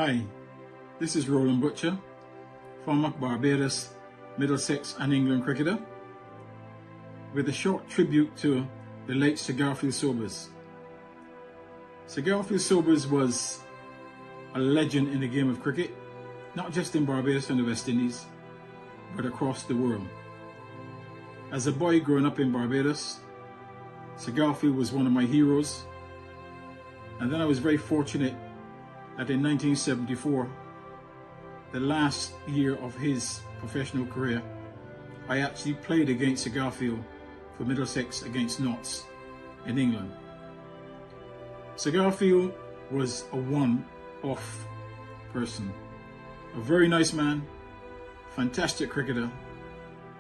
Hi, this is Roland Butcher, former Barbados, Middlesex and England cricketer, with a short tribute to the late Sir Garfield Sobers. Sir Garfield Sobers was a legend in the game of cricket, not just in Barbados and the West Indies, but across the world. As a boy growing up in Barbados, Sir Garfield was one of my heroes, and then I was very fortunate that in 1974, the last year of his professional career, I actually played against Sir Garfield for Middlesex against Notts in England. Sir Garfield was a one-off person, a very nice man, fantastic cricketer,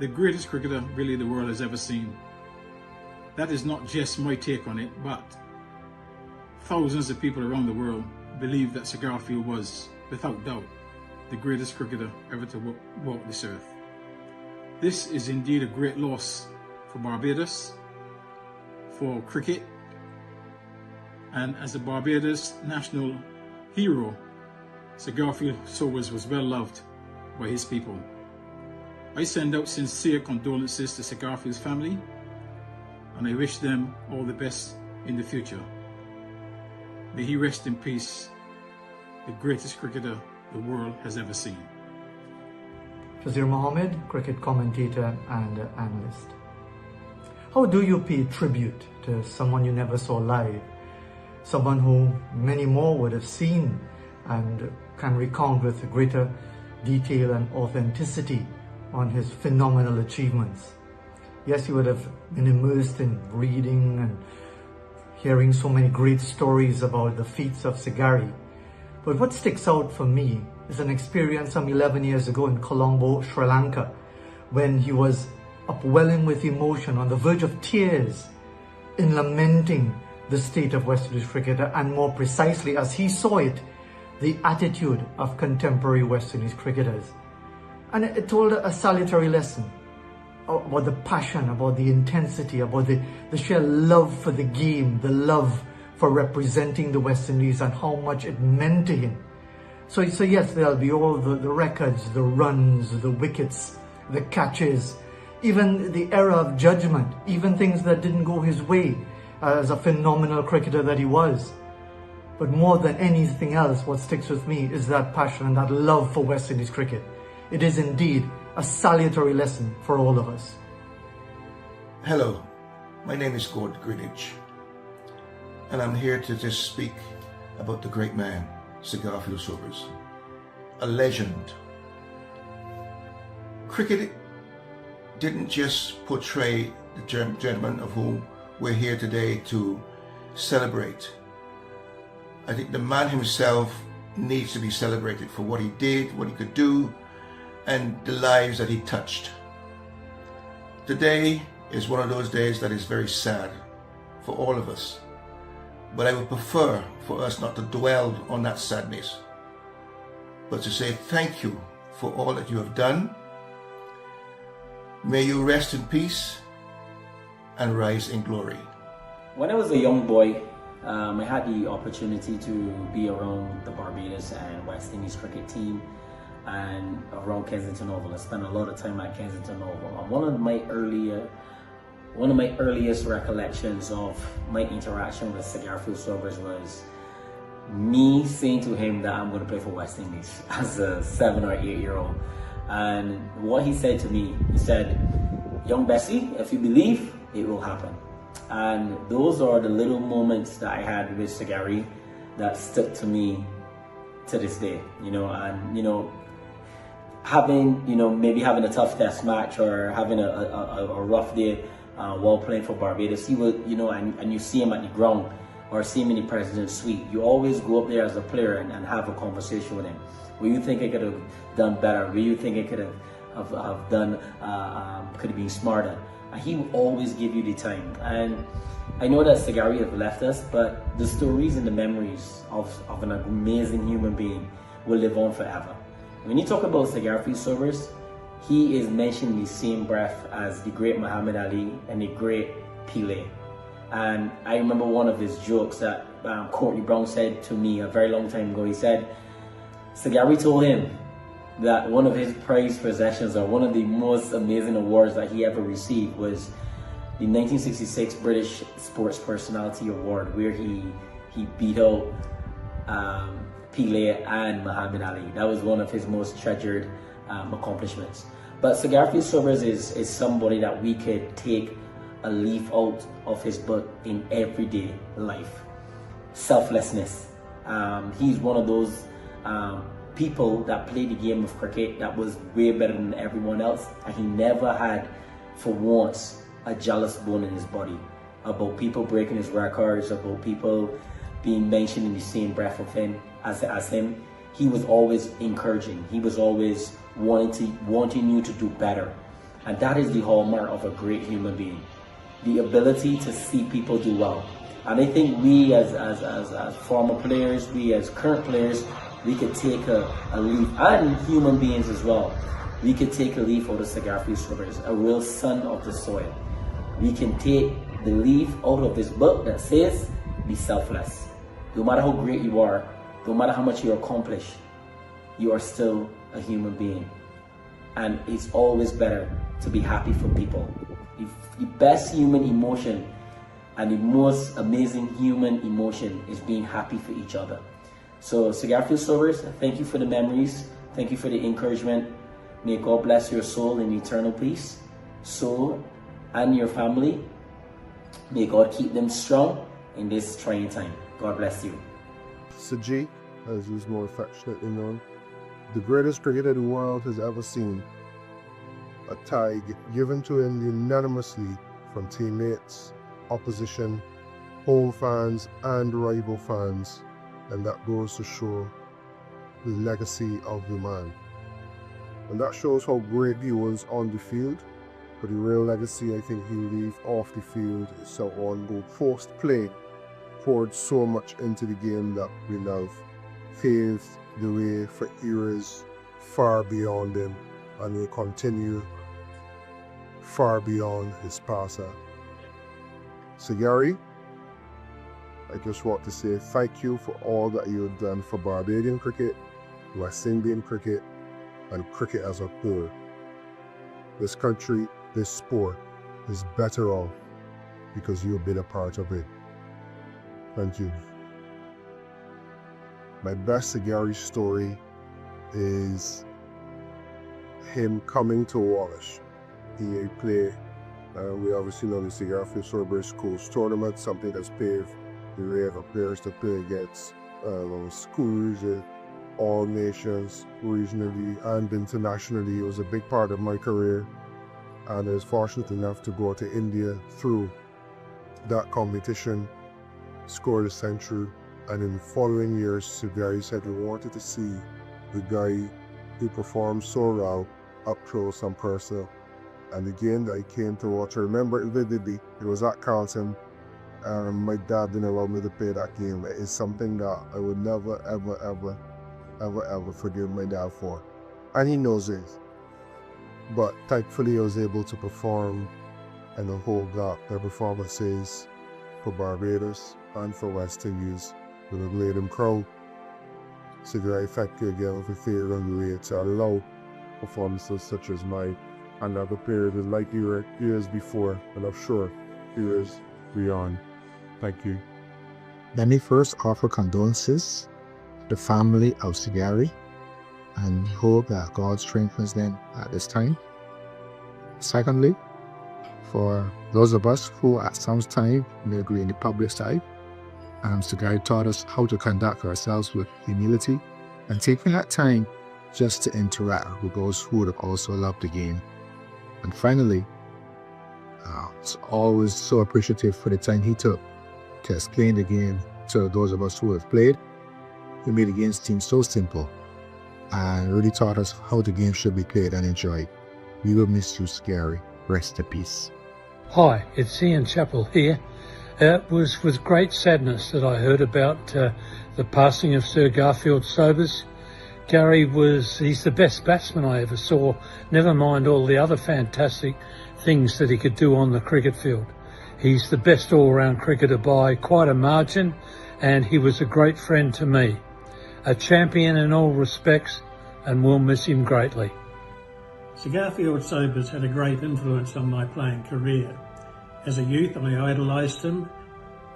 the greatest cricketer really the world has ever seen. That is not just my take on it, but thousands of people around the world believe that Sir Garfield was, without doubt, the greatest cricketer ever to walk this earth. This is indeed a great loss for Barbados, for cricket, and as a Barbados national hero, Sir Garfield Sobers was well loved by his people. I send out sincere condolences to Sir Garfield's family, and I wish them all the best in the future. May he rest in peace, the greatest cricketer the world has ever seen. Shazir Mohammed, cricket commentator and analyst. How do you pay tribute to someone you never saw live? Someone who many more would have seen and can recount with greater detail and authenticity on his phenomenal achievements. Yes, you would have been immersed in reading and hearing so many great stories about the feats of Sir Gary. But what sticks out for me is an experience some 11 years ago in Colombo, Sri Lanka, when he was upwelling with emotion, on the verge of tears, in lamenting the state of West Indies cricket, and more precisely, as he saw it, the attitude of contemporary West Indies cricketers. And it told a salutary lesson about the passion, about the intensity, about the sheer love for the game, the love for representing the West Indies, and how much it meant to him. So yes, there'll be all the records, the runs, the wickets, the catches, even the error of judgment, even things that didn't go his way as a phenomenal cricketer that he was. But more than anything else, what sticks with me is that passion and that love for West Indies cricket. It is indeed a salutary lesson for all of us. Hello, my name is Gord Greenwich, and I'm here to just speak about the great man, Sir Garfield Sobers, a legend. Cricket didn't just portray the gentleman of whom we're here today to celebrate. I think the man himself needs to be celebrated for what he did, what he could do, and the lives that he touched. Today is one of those days that is very sad for all of us, but I would prefer for us not to dwell on that sadness, but to say thank you for all that you have done. May you rest in peace and rise in glory. When I was a young boy, I had the opportunity to be around the Barbados and West Indies cricket team and around Kensington Oval. I spent a lot of time at Kensington Oval. And one of my earliest recollections of my interaction with Sir Garfield Sobers was me saying to him that I'm going to play for West Indies as a 7 or 8 year old. And what he said to me, he said, "Young Bessie, if you believe, it will happen." And those are the little moments that I had with Sir Gary that stuck to me to this day, maybe having a tough test match or having a rough day while playing for Barbados, he would, and you see him at the ground or see him in the president's suite, you always go up there as a player and have a conversation with him. What you think I could have done better? What you think I could have done, could have been smarter? And he will always give you the time. And I know that Sir Gary have left us, but the stories and the memories of an amazing human being will live on forever. When you talk about Sir Garfield Sobers, he is mentioned in the same breath as the great Muhammad Ali and the great Pele. And I remember one of his jokes that Courtney Brown said to me a very long time ago. He said, So Gary told him that one of his prized possessions, or one of the most amazing awards that he ever received, was the 1966 British Sports Personality Award, where he beat out Pelé and Muhammad Ali. That was one of his most treasured accomplishments. But Sir Garfield Sobers is somebody that we could take a leaf out of his book in everyday life. Selflessness. He's one of those people that played the game of cricket that was way better than everyone else, and he never had for once a jealous bone in his body about people breaking his records, about people being mentioned in the same breath of him as him. He was always encouraging. He was always wanting you to do better, and that is the hallmark of a great human being, the ability to see people do well. And I think we as former players, we as current players, we could take a leaf, and human beings as well, we could take a leaf out of Sir Garfield Sobers, a real son of the soil. We can take the leaf out of this book that says, be selfless. No matter how great you are, no matter how much you accomplish, you are still a human being. And it's always better to be happy for people. The best human emotion and the most amazing human emotion is being happy for each other. So Sir Garfield Sobers, thank you for the memories. Thank you for the encouragement. May God bless your soul in eternal peace. So, and your family, may God keep them strong in this trying time. God bless you. Sir G, as he was more affectionately known, the greatest cricketer the world has ever seen. A tie given to him unanimously from teammates, opposition, home fans and rival fans, and that goes to show the legacy of the man. And that shows how great he was on the field, but the real legacy I think he'll leave off the field is someone who post-play poured so much into the game that we love, paved the way for eras far beyond him, and will continue far beyond his passer. So Gary, I just want to say thank you for all that you have done for Barbadian cricket, West Indian cricket, and cricket as a whole. This country, this sport, is better off because you have been a part of it. Thank you. My best Gary story is him coming to Wallace. He played, we obviously know the Garfield Sobers Schools Tournament, something that's paved the way for players to play against schools, all nations, regionally and internationally. It was a big part of my career, and I was fortunate enough to go to India through that competition, scored a century, and in the following years, Sir Gary said we wanted to see the guy who performed so well up close and personal. And the game that I came to watch, I remember it vividly. It was at Carlton, and my dad didn't allow me to play that game. It is something that I would never, ever forgive my dad for. And he knows it. But thankfully I was able to perform and hold up the performances for Barbados and for West Indies with a Gladen crowd. So I thank you again for favoring the way to allow performances such as mine and other players like you years before, and I'm sure years beyond. Thank you. Let me first offer condolences to the family of Sir Gary and hope that God strengthens them at this time. Secondly, for those of us who at some time may be in the public side, Sir Gary taught us how to conduct ourselves with humility and taking that time just to interact with those who would also love the game. And finally, it's always so appreciative for the time he took to explain the game to those of us who have played. He made the game seem so simple and really taught us how the game should be played and enjoyed. We will miss you, Sir Gary. Rest in peace. Hi, it's Ian Chappell here. It was with great sadness that I heard about the passing of Sir Garfield Sobers. Gary he's the best batsman I ever saw, never mind all the other fantastic things that he could do on the cricket field. He's the best all-round cricketer by quite a margin, and he was a great friend to me. a champion in all respects, and we'll miss him greatly. Sir Garfield Sobers had a great influence on my playing career. As a youth, I idolised him,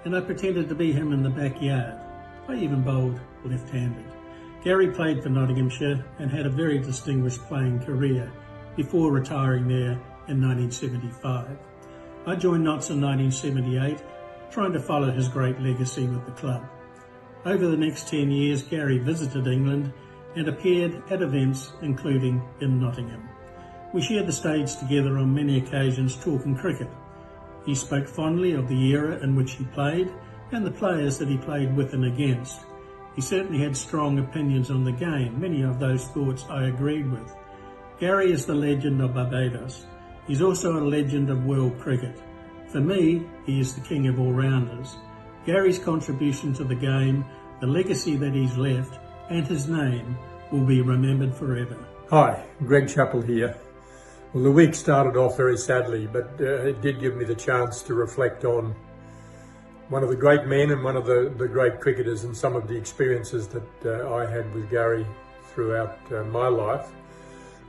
and I pretended to be him in the backyard. I even bowled left-handed. Gary played for Nottinghamshire and had a very distinguished playing career before retiring there in 1975. I joined Notts in 1978, trying to follow his great legacy with the club. Over the next 10 years, Gary visited England and appeared at events including in Nottingham. We shared the stage together on many occasions talking cricket. He spoke fondly of the era in which he played and the players that he played with and against. He certainly had strong opinions on the game. Many of those thoughts I agreed with. Gary is the legend of Barbados. He's also a legend of world cricket. For me, he is the king of all-rounders. Gary's contribution to the game, the legacy that he's left, and his name will be remembered forever. Hi, Greg Chappell here. Well, the week started off very sadly, but it did give me the chance to reflect on one of the great men and one of the great cricketers and some of the experiences that I had with Gary throughout my life.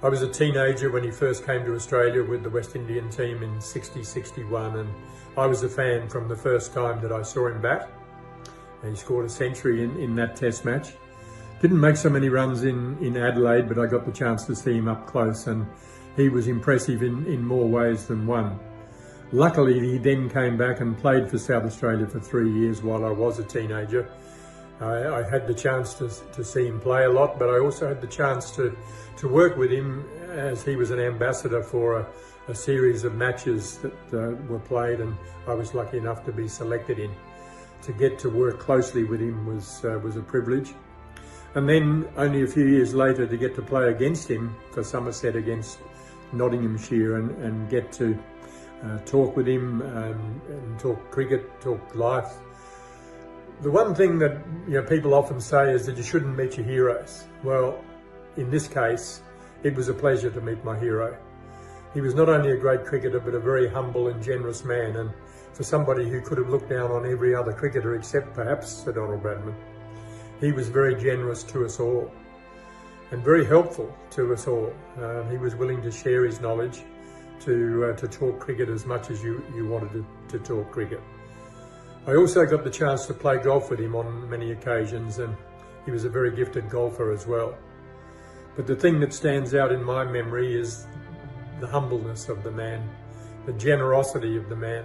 I was a teenager when he first came to Australia with the West Indian team in 60-61, and I was a fan from the first time that I saw him bat. And he scored a century in that test match. Didn't make so many runs in Adelaide, but I got the chance to see him up close, and he was impressive in more ways than one. Luckily, he then came back and played for South Australia for 3 years while I was a teenager. I had the chance to see him play a lot, but I also had the chance to work with him as he was an ambassador for a series of matches that were played, and I was lucky enough to be selected in. To get to work closely with him was a privilege. And then only a few years later to get to play against him for Somerset against Nottinghamshire and get to talk with him and talk cricket, talk life. The one thing that people often say is that you shouldn't meet your heroes. Well, in this case, it was a pleasure to meet my hero. He was not only a great cricketer, but a very humble and generous man, and for somebody who could have looked down on every other cricketer except perhaps Sir Donald Bradman, he was very generous to us all and very helpful to us all. He was willing to share his knowledge, to talk cricket as much as you wanted to talk cricket. I also got the chance to play golf with him on many occasions, and he was a very gifted golfer as well. But the thing that stands out in my memory is the humbleness of the man, the generosity of the man.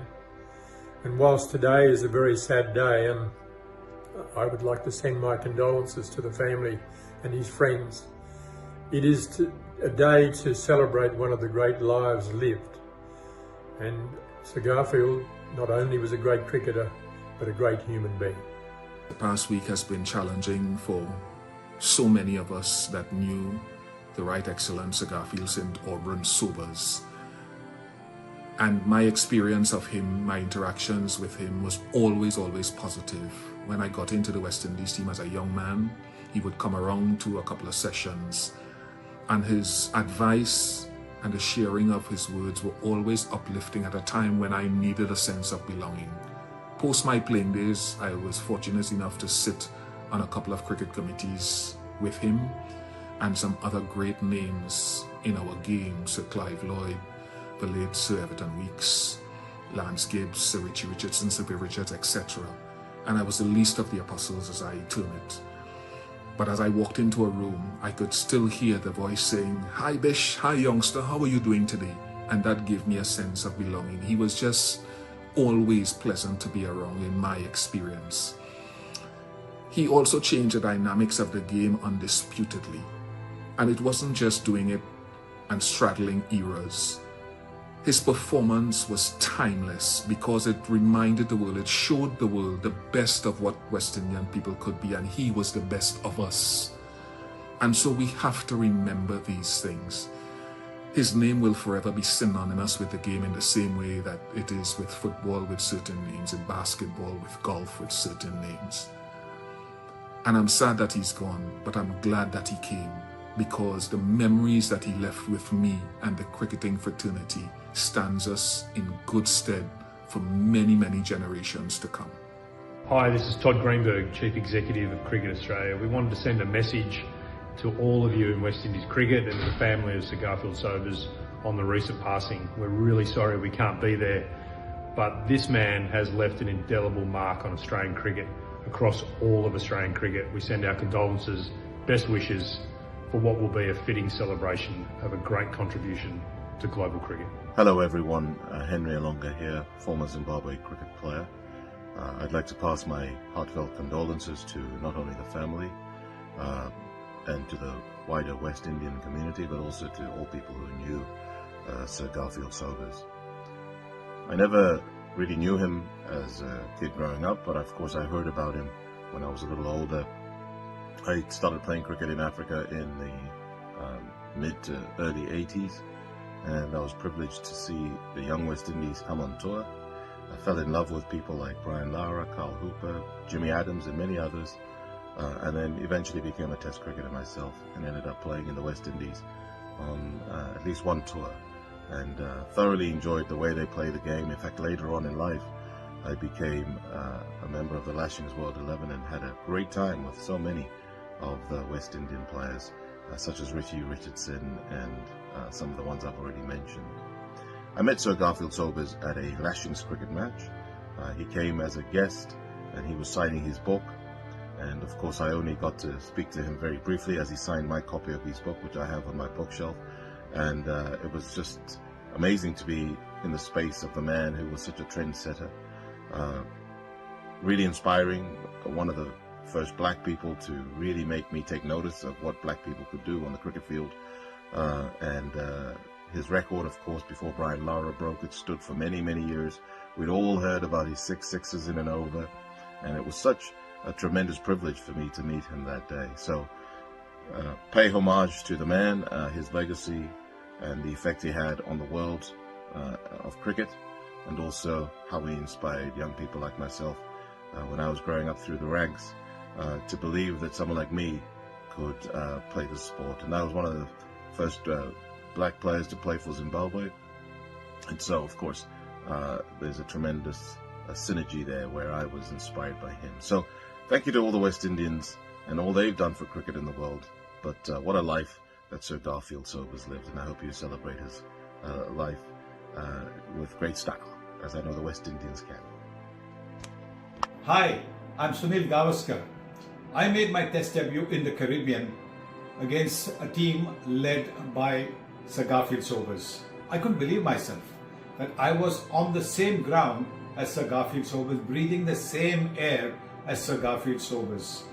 And whilst today is a very sad day, and I would like to send my condolences to the family and his friends, it is a day to celebrate one of the great lives lived. And Sir Garfield not only was a great cricketer, but a great human being. The past week has been challenging for so many of us that knew the right excellent Sir Garfield St. Auburn Sobers. And my experience of him, my interactions with him was always positive. When I got into the West Indies team as a young man, he would come around to a couple of sessions, and his advice and the sharing of his words were always uplifting at a time when I needed a sense of belonging. Post my playing days, I was fortunate enough to sit on a couple of cricket committees with him and some other great names in our game: Sir Clive Lloyd, the late Sir Everton Weeks, Lance Gibbs, Sir Richie Richardson, Sir Bill Richards, etc. And I was the least of the apostles, as I term it. But as I walked into a room, I could still hear the voice saying, "Hi Bish, hi youngster, how are you doing today?" And that gave me a sense of belonging. He was just always pleasant to be around in my experience. He also changed the dynamics of the game undisputedly. And it wasn't just doing it and straddling eras. His performance was timeless because it reminded the world, it showed the world the best of what West Indian people could be, and he was the best of us. And so we have to remember these things. His name will forever be synonymous with the game in the same way that it is with football with certain names, in basketball, with golf with certain names. And I'm sad that he's gone, but I'm glad that he came, because the memories that he left with me and the cricketing fraternity stands us in good stead for many generations to come. Hi, this is Todd Greenberg, Chief Executive of Cricket Australia. We wanted to send a message to all of you in West Indies cricket and to the family of Sir Garfield Sobers on the recent passing. We're really sorry we can't be there, but this man has left an indelible mark on Australian cricket across all of Australian cricket. We send our condolences, best wishes for what will be a fitting celebration of a great contribution to global cricket. Hello everyone, Henry Alonga here, former Zimbabwe cricket player. I'd like to pass my heartfelt condolences to not only the family and to the wider West Indian community, but also to all people who knew Sir Garfield Sobers. I never really knew him as a kid growing up, but of course I heard about him when I was a little older. I started playing cricket in Africa in the mid to early 80s, and I was privileged to see the young West Indies come on tour. I fell in love with people like Brian Lara, Carl Hooper, Jimmy Adams and many others, and then eventually became a test cricketer myself and ended up playing in the West Indies on at least one tour, and thoroughly enjoyed the way they play the game. In fact, later on in life I became a member of the Lashings World 11 and had a great time with so many of the West Indian players, such as Richie Richardson and some of the ones I've already mentioned. I met Sir Garfield Sobers at a Lashings cricket match. He came as a guest and he was signing his book, and of course I only got to speak to him very briefly as he signed my copy of his book, which I have on my bookshelf, and it was just amazing to be in the space of the man who was such a trendsetter. Really inspiring, one of the first black people to really make me take notice of what black people could do on the cricket field, and his record, of course, before Brian Lara broke, it stood for many, many years. We'd all heard about his 6 sixes in an over, and it was such a tremendous privilege for me to meet him that day. So pay homage to the man, his legacy, and the effect he had on the world of cricket, and also how he inspired young people like myself when I was growing up through the ranks to believe that someone like me could play the sport. And I was one of the first black players to play for Zimbabwe, and so of course there's a tremendous synergy there where I was inspired by him. So thank you to all the West Indians and all they've done for cricket in the world, but what a life that Sir Garfield Sobers lived, and I hope you celebrate his life with great style, as I know the West Indians can. Hi, I'm Sunil Gavaskar. I made my test debut in the Caribbean against a team led by Sir Garfield Sobers. I couldn't believe myself that I was on the same ground as Sir Garfield Sobers, breathing the same air as Sir Garfield Sobers.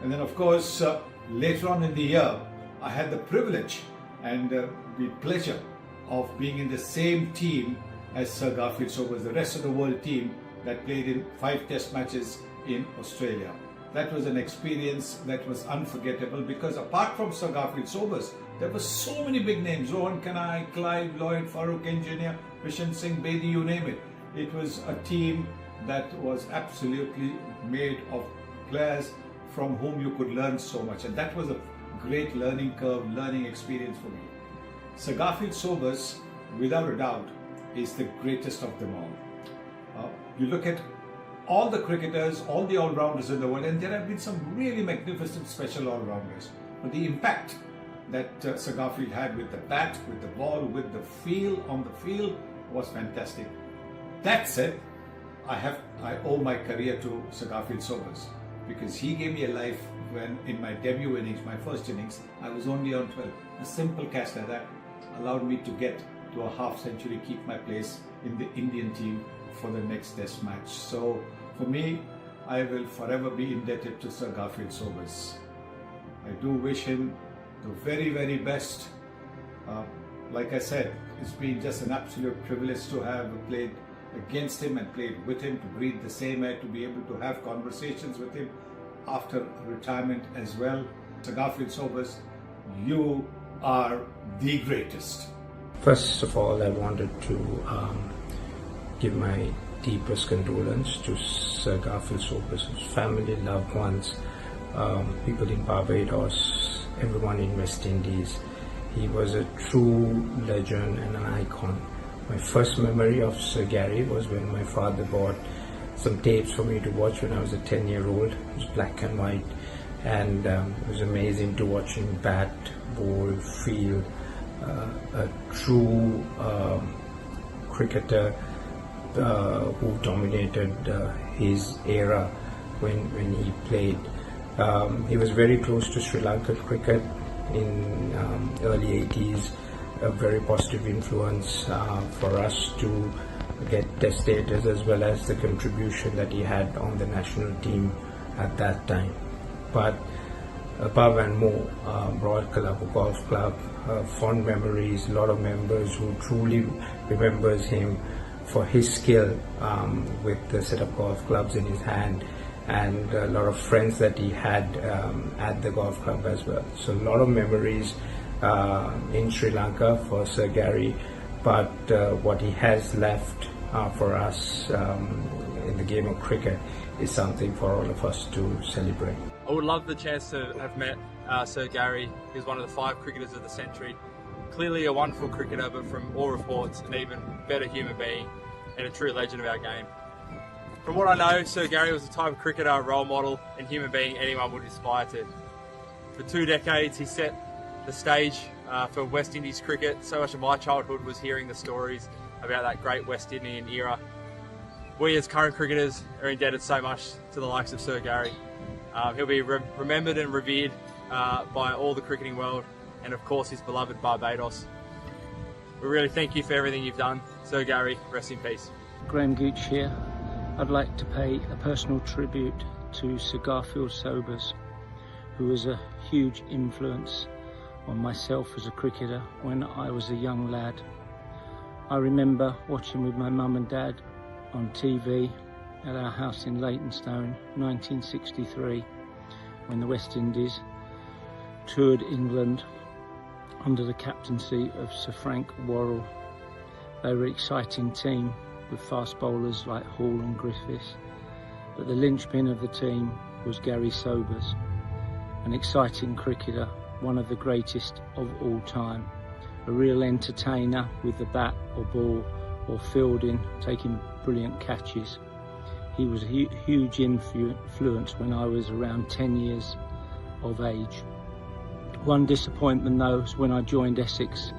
And then of course later on in the year I had the privilege and the pleasure of being in the same team as Sir Garfield Sobers, the rest of the world team that played in 5 test matches in Australia. That was an experience that was unforgettable, because apart from Sir Garfield Sobers, there were so many big names: Rohan Kanai, Clive Lloyd, Farooq Engineer, Vishen Singh Bedi, you name it. It was a team that was absolutely made of players from whom you could learn so much, and that was a great learning curve, learning experience for me. Sir Garfield Sobers, without a doubt, is the greatest of them all. You look at all the cricketers, all the all-rounders in the world, and there have been some really magnificent special all-rounders. But the impact that Sir Garfield had with the bat, with the ball, with the feel on the field was fantastic. That said, I owe my career to Sir Garfield Sobers, because he gave me a life when in my debut innings, my first innings, I was only on 12. A simple catch like that allowed me to get to a half century, keep my place in the Indian team for the next test match. So for me, I will forever be indebted to Sir Garfield Sobers. I do wish him the very, very best. Like I said, it's been just an absolute privilege to have played against him and played with him, to breathe the same air, to be able to have conversations with him after retirement as well. Sir Garfield Sobers, you are the greatest. First of all, I wanted to give my deepest condolence to Sir Garfield Sobers' family, loved ones, people in Barbados, everyone in West Indies. He was a true legend and an icon. My first memory of Sir Gary was when my father bought some tapes for me to watch when I was a 10-year-old. It was black and white, and it was amazing to watch him bat, bowl, field, a true cricketer who dominated his era when he played. He was very close to Sri Lankan cricket in early 80s, a very positive influence for us to get test status, as well as the contribution that he had on the national team at that time. But above and more, Royal Colombo Golf Club, fond memories, a lot of members who truly remembers him for his skill with the set of golf clubs in his hand, and a lot of friends that he had at the golf club as well. So a lot of memories in Sri Lanka for Sir Gary, but what he has left for us in the game of cricket is something for all of us to celebrate. I would love the chance to have met Sir Gary. He's one of the 5 cricketers of the century. Clearly a wonderful cricketer, but from all reports, an even better human being and a true legend of our game. From what I know, Sir Gary was the type of cricketer, role model and human being anyone would aspire to. For 2 decades he set the stage for West Indies cricket. So much of my childhood was hearing the stories about that great West Indian era. We as current cricketers are indebted so much to the likes of Sir Gary. He'll be remembered and revered by all the cricketing world, and of course his beloved Barbados. We really thank you for everything you've done. Sir Gary, rest in peace. Graham Gooch here. I'd like to pay a personal tribute to Sir Garfield Sobers, who was a huge influence on myself as a cricketer when I was a young lad. I remember watching with my mum and dad on TV at our house in Leytonstone, 1963, when the West Indies toured England under the captaincy of Sir Frank Worrell. They were an exciting team with fast bowlers like Hall and Griffiths, but the linchpin of the team was Gary Sobers, an exciting cricketer, one of the greatest of all time, a real entertainer with the bat or ball or fielding, taking brilliant catches. He was a huge influence when I was around 10 years of age. One disappointment though was when I joined Essex,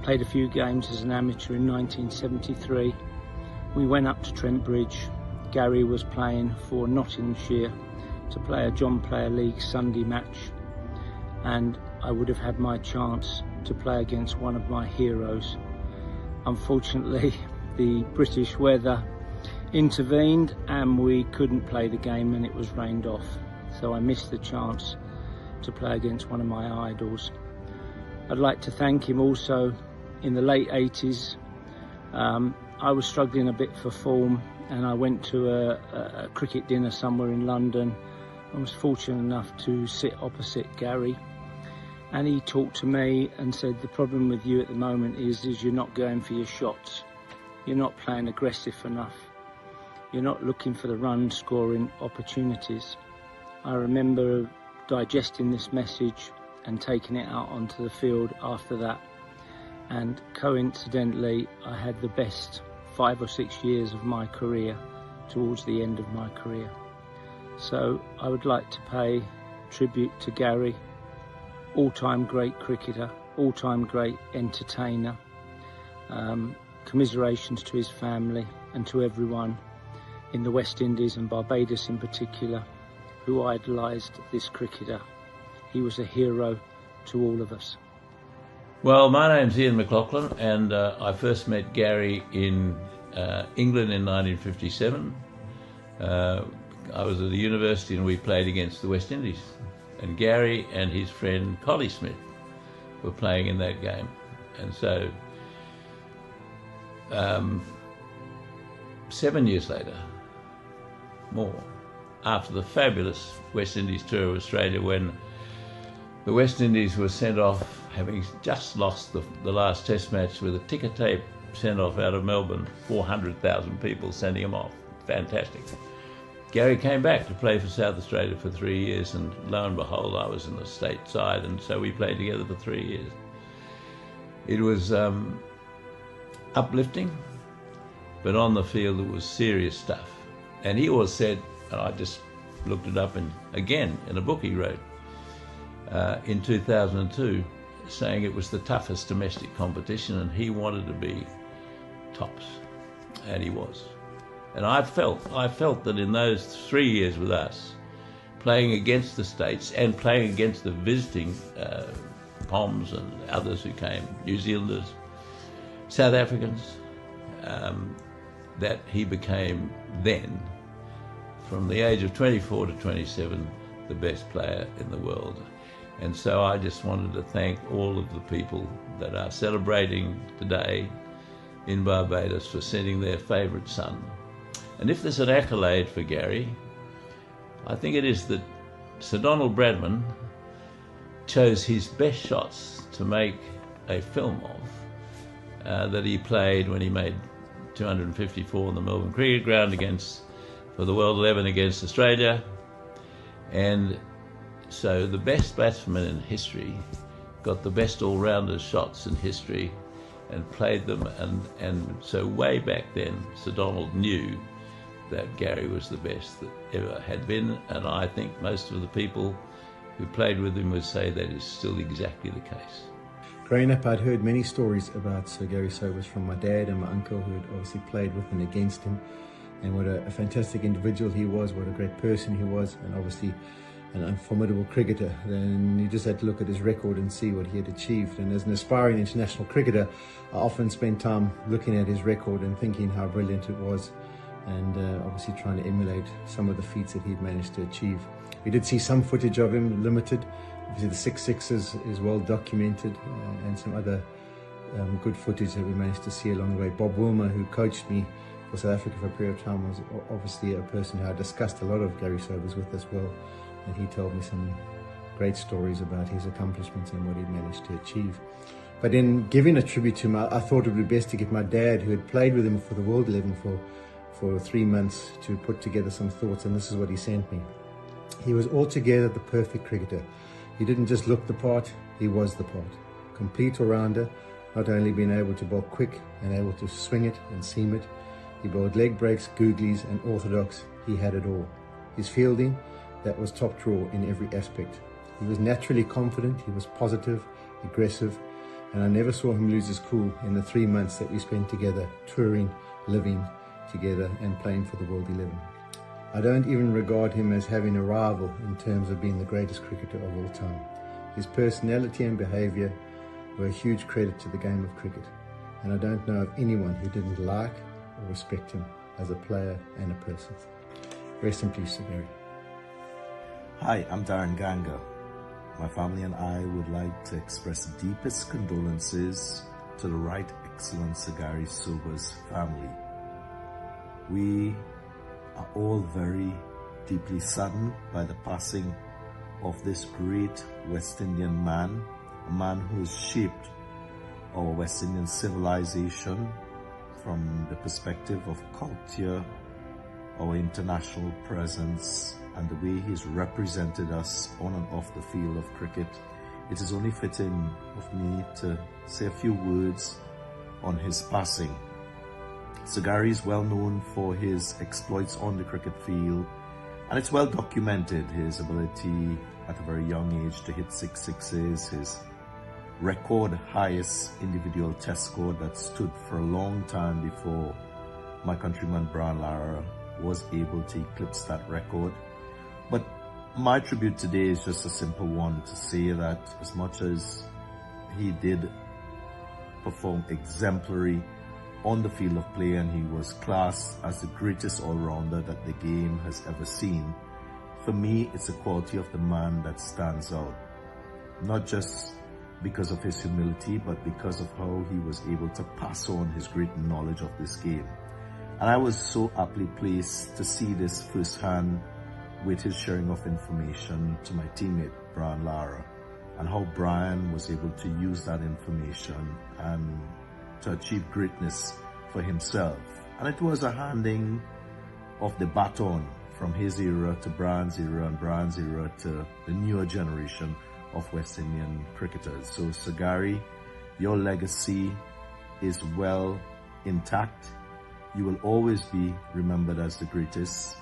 played a few games as an amateur in 1973. We went up to Trent Bridge. Gary was playing for Nottinghamshire to play a John Player League Sunday match, and I would have had my chance to play against one of my heroes. Unfortunately, the British weather intervened and we couldn't play the game, and it was rained off, so I missed the chance to play against one of my idols. I'd like to thank him also. In the late 80s, I was struggling a bit for form, and I went to a cricket dinner somewhere in London. I was fortunate enough to sit opposite Gary, and he talked to me and said, the problem with you at the moment is you're not going for your shots. You're not playing aggressive enough. You're not looking for the run scoring opportunities. I remember digesting this message and taking it out onto the field after that, and coincidentally I had the best 5 or 6 years of my career towards the end of my career. So I would like to pay tribute to Gary, all-time great cricketer, all-time great entertainer, commiserations to his family and to everyone in the West Indies and Barbados in particular who idolised this cricketer. He was a hero to all of us. Well, my name's Ian McLaughlin, and I first met Gary in England in 1957. I was at the university and we played against the West Indies, and Gary and his friend Collie Smith were playing in that game. And so 7 years later, more, after the fabulous West Indies tour of Australia, when the West Indies were sent off, having just lost the last test match with a ticker tape sent off out of Melbourne, 400,000 people sending him off. Fantastic. Gary came back to play for South Australia for 3 years, and lo and behold, I was in the state side, and so we played together for 3 years. It was uplifting, but on the field it was serious stuff. And he always said, and I just looked it up again in a book he wrote in 2002, saying it was the toughest domestic competition and he wanted to be tops, and he was. And I felt that in those 3 years with us, playing against the States and playing against the visiting Poms and others who came, New Zealanders, South Africans, that he became then, from the age of 24 to 27, the best player in the world. And so I just wanted to thank all of the people that are celebrating today in Barbados for sending their favourite son. And if there's an accolade for Gary, I think it is that Sir Donald Bradman chose his best shots to make a film of, that he played when he made 254 in the Melbourne Cricket Ground for the World 11 against Australia. And so the best batsman in history got the best all-rounders shots in history and played them, and so way back then Sir Donald knew that Gary was the best that ever had been, and I think most of the people who played with him would say that is still exactly the case. Growing up, I'd heard many stories about Sir Gary Sobers from my dad and my uncle, who had obviously played with and against him, and what a fantastic individual he was, what a great person he was, and obviously an formidable cricketer. And you just had to look at his record and see what he had achieved. And as an aspiring international cricketer, I often spent time looking at his record and thinking how brilliant it was, and obviously trying to emulate some of the feats that he'd managed to achieve. We did see some footage of him, limited. Obviously the 6 sixes is well documented, and some other good footage that we managed to see along the way. Bob Wilmer, who coached me for South Africa for a period of time, was obviously a person who I discussed a lot of Gary Sobers with as well, and he told me some great stories about his accomplishments and what he'd managed to achieve. But in giving a tribute to him, I thought it would be best to get my dad, who had played with him for the World 11 for 3 months, to put together some thoughts, and this is what he sent me. He was altogether the perfect cricketer. He didn't just look the part, he was the part. Complete all-rounder, not only being able to bowl quick and able to swing it and seam it, he bowled leg breaks, googlies and orthodox. He had it all. His fielding, that was top draw in every aspect. He was naturally confident, he was positive, aggressive, and I never saw him lose his cool in the 3 months that we spent together, touring, living together and playing for the World 11. I don't even regard him as having a rival in terms of being the greatest cricketer of all time. His personality and behaviour were a huge credit to the game of cricket, and I don't know of anyone who didn't like or respect him as a player and a person. Rest in peace, Sir Gary. Hi, I'm Darren Ganga. My family and I would like to express deepest condolences to the Right Excellent Sir Gary Sobers family. We are all very deeply saddened by the passing of this great West Indian man, a man who has shaped our West Indian civilization from the perspective of culture, our international presence, and the way he's represented us on and off the field of cricket. It is only fitting of me to say a few words on his passing. Sir Gary is well known for his exploits on the cricket field, and it's well documented his ability at a very young age to hit 6 sixes, his record highest individual test score that stood for a long time before my countryman Brian Lara was able to eclipse that record. But my tribute today is just a simple one, to say that as much as he did perform exemplary on the field of play, and he was classed as the greatest all-rounder that the game has ever seen, for me it's the quality of the man that stands out. Not just because of his humility, but because of how he was able to pass on his great knowledge of this game. And I was so aptly placed to see this firsthand with his sharing of information to my teammate Brian Lara, and how Brian was able to use that information and to achieve greatness for himself. And it was a handing of the baton from his era to Brian's era, and Brian's era to the newer generation of West Indian cricketers. So Sir Gary, your legacy is well intact. you will always be remembered as the greatest.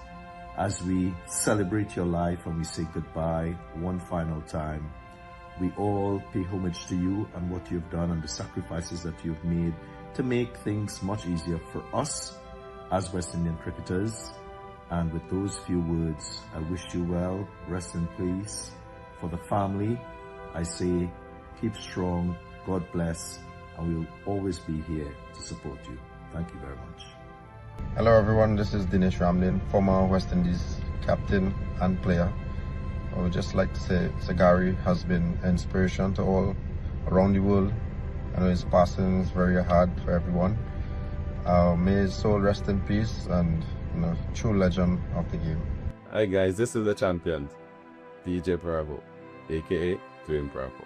As we celebrate your life and we say goodbye one final time, we all pay homage to you and what you've done and the sacrifices that you've made to make things much easier for us as West Indian cricketers. And with those few words, I wish you well, rest in peace. For the family, I say keep strong, God bless, and we will always be here to support you. Thank you very much. Hello everyone, this is Dinesh Ramlin, former West Indies captain and player. I would just like to say Sagari has been an inspiration to all around the world. I know his passing is very hard for everyone. May his soul rest in peace, and true legend of the game. Hi guys, this is the champion, DJ Bravo, aka Dream Bravo.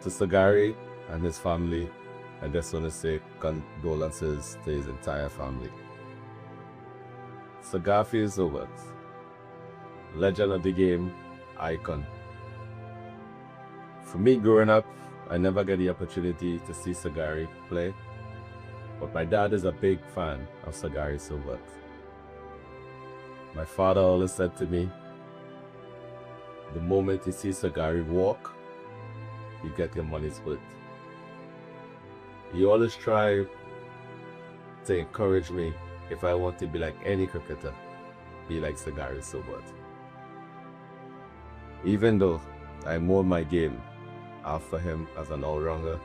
To Sagari and his family, I just want to say condolences to his entire family. So Garfield Sobers, legend of the game, icon. For me growing up, I never get the opportunity to see Sagari play, but my dad is a big fan of Sagari Sobers. My father always said to me, the moment you see Sagari walk, you get your money's worth. He always tried to encourage me if I want to be like any cricketer, be like Sagari Sobers. Even though I mold my game after him as an all-rounder,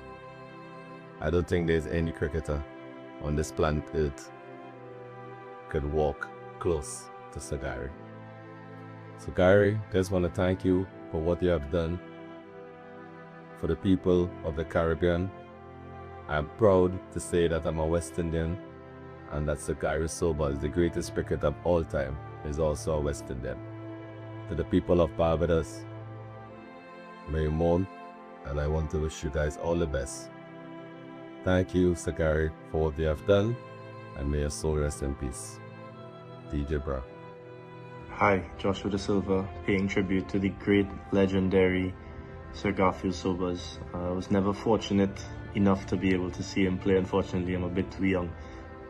I don't think there's any cricketer on this planet Earth could walk close to Sagari. Sagari, just want to thank you for what you have done for the people of the Caribbean. I'm proud to say that I'm a West Indian and that Sagari Sobers, the greatest cricketer of all time, is also a West Indian. To the people of Barbados, may you mourn, and I want to wish you guys all the best. Thank you, Sagari, for what you have done, and may your soul rest in peace. DJ Bra. Hi, Joshua De Silva, paying tribute to the great, legendary Sir Garfield Sobers. I was never fortunate enough to be able to see him play. Unfortunately, I'm a bit too young.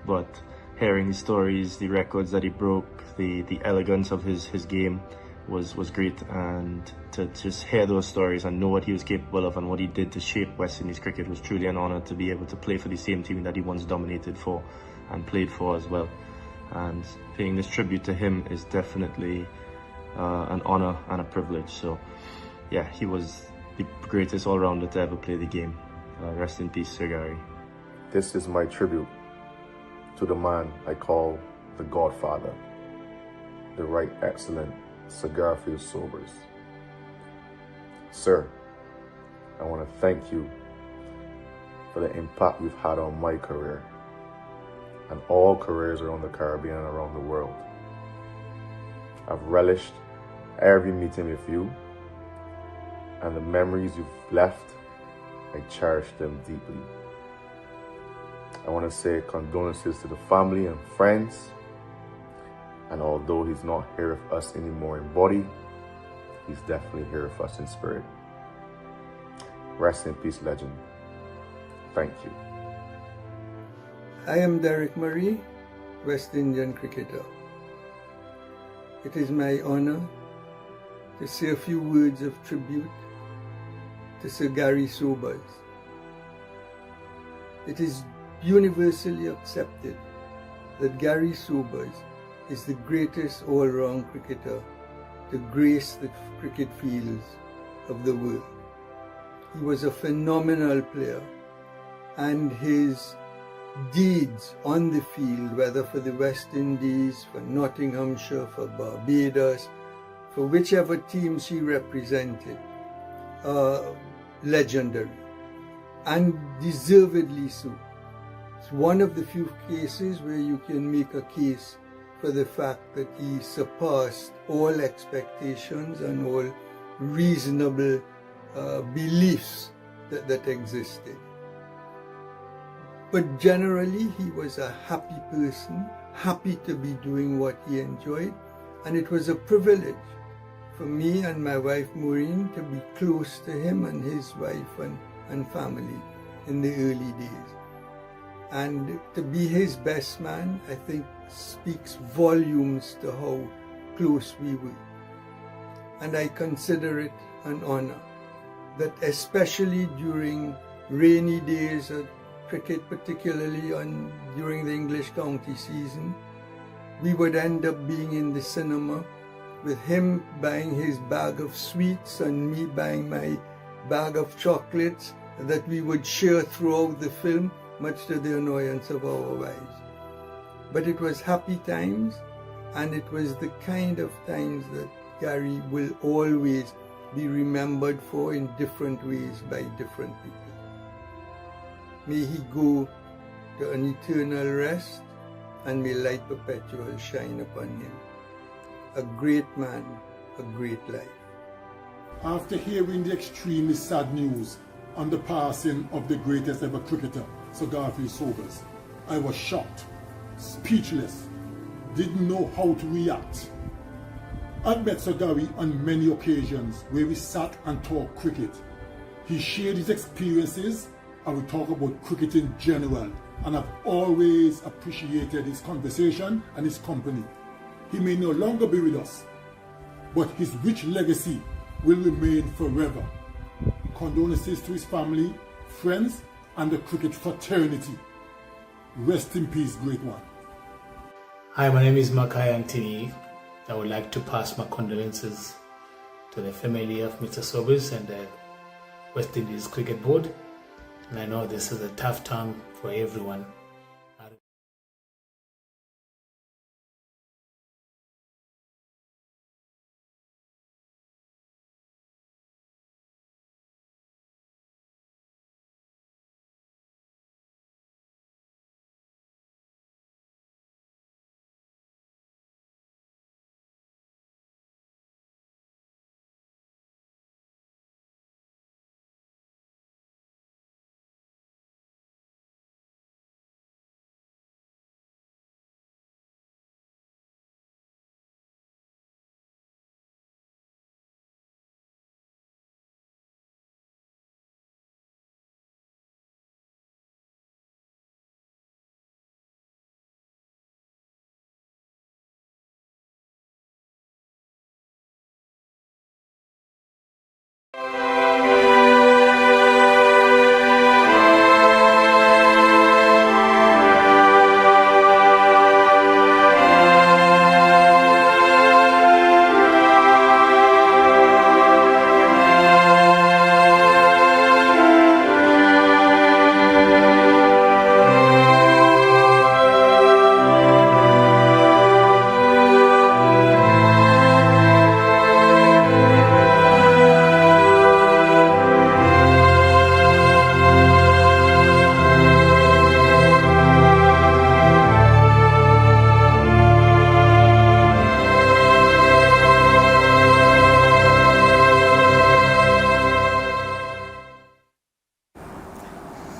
But hearing his stories, the records that he broke, the elegance of his game was great. And to just hear those stories and know what he was capable of and what he did to shape West Indies cricket was truly an honour to be able to play for the same team that he once dominated for and played for as well. And paying this tribute to him is definitely an honour and a privilege. So yeah, he was the greatest all-rounder to ever play the game. Rest in peace, Sir Gary. This is my tribute to the man I call the Godfather, the right excellent Sir Garfield Sobers. Sir, I want to thank you for the impact you've had on my career and all careers around the Caribbean and around the world. I've relished every meeting with you, and the memories you've left, I cherish them deeply. I want to say condolences to the family and friends, and although he's not here with us anymore in body, he's definitely here with us in spirit. Rest in peace, legend. Thank you. I am Derek Murray, West Indian cricketer. It is my honour to say a few words of tribute to Sir Gary Sobers. It is universally accepted that Gary Sobers is the greatest all-round cricketer to grace the cricket fields of the world. He was a phenomenal player, and his deeds on the field, whether for the West Indies, for Nottinghamshire, for Barbados, for whichever teams he represented, are legendary, and deservedly so. It's one of the few cases where you can make a case for the fact that he surpassed all expectations and all reasonable beliefs that existed. But generally, he was a happy person, happy to be doing what he enjoyed, and it was a privilege for me and my wife Maureen to be close to him and his wife and family in the early days. And to be his best man, I think, speaks volumes to how close we were. And I consider it an honor that, especially during rainy days at cricket, particularly during the English county season, we would end up being in the cinema with him buying his bag of sweets and me buying my bag of chocolates that we would share throughout the film, much to the annoyance of our wives. But it was happy times, and it was the kind of times that Gary will always be remembered for in different ways by different people. May he go to an eternal rest, and may light perpetual shine upon him. A great man, a great life. After hearing the extremely sad news on the passing of the greatest ever cricketer, Sir Garfield Sobers, I was shocked, speechless, didn't know how to react. I've met Sir Gary on many occasions where we sat and talked cricket. He shared his experiences and we talk about cricket in general, and I've always appreciated his conversation and his company. He may no longer be with us, but his rich legacy will remain forever. Condolences to his family, friends, and the cricket fraternity. Rest in peace, great one. Hi, my name is Makai Antini. I would like to pass my condolences to the family of Mr. Sobers and the West Indies Cricket Board. And I know this is a tough time for everyone.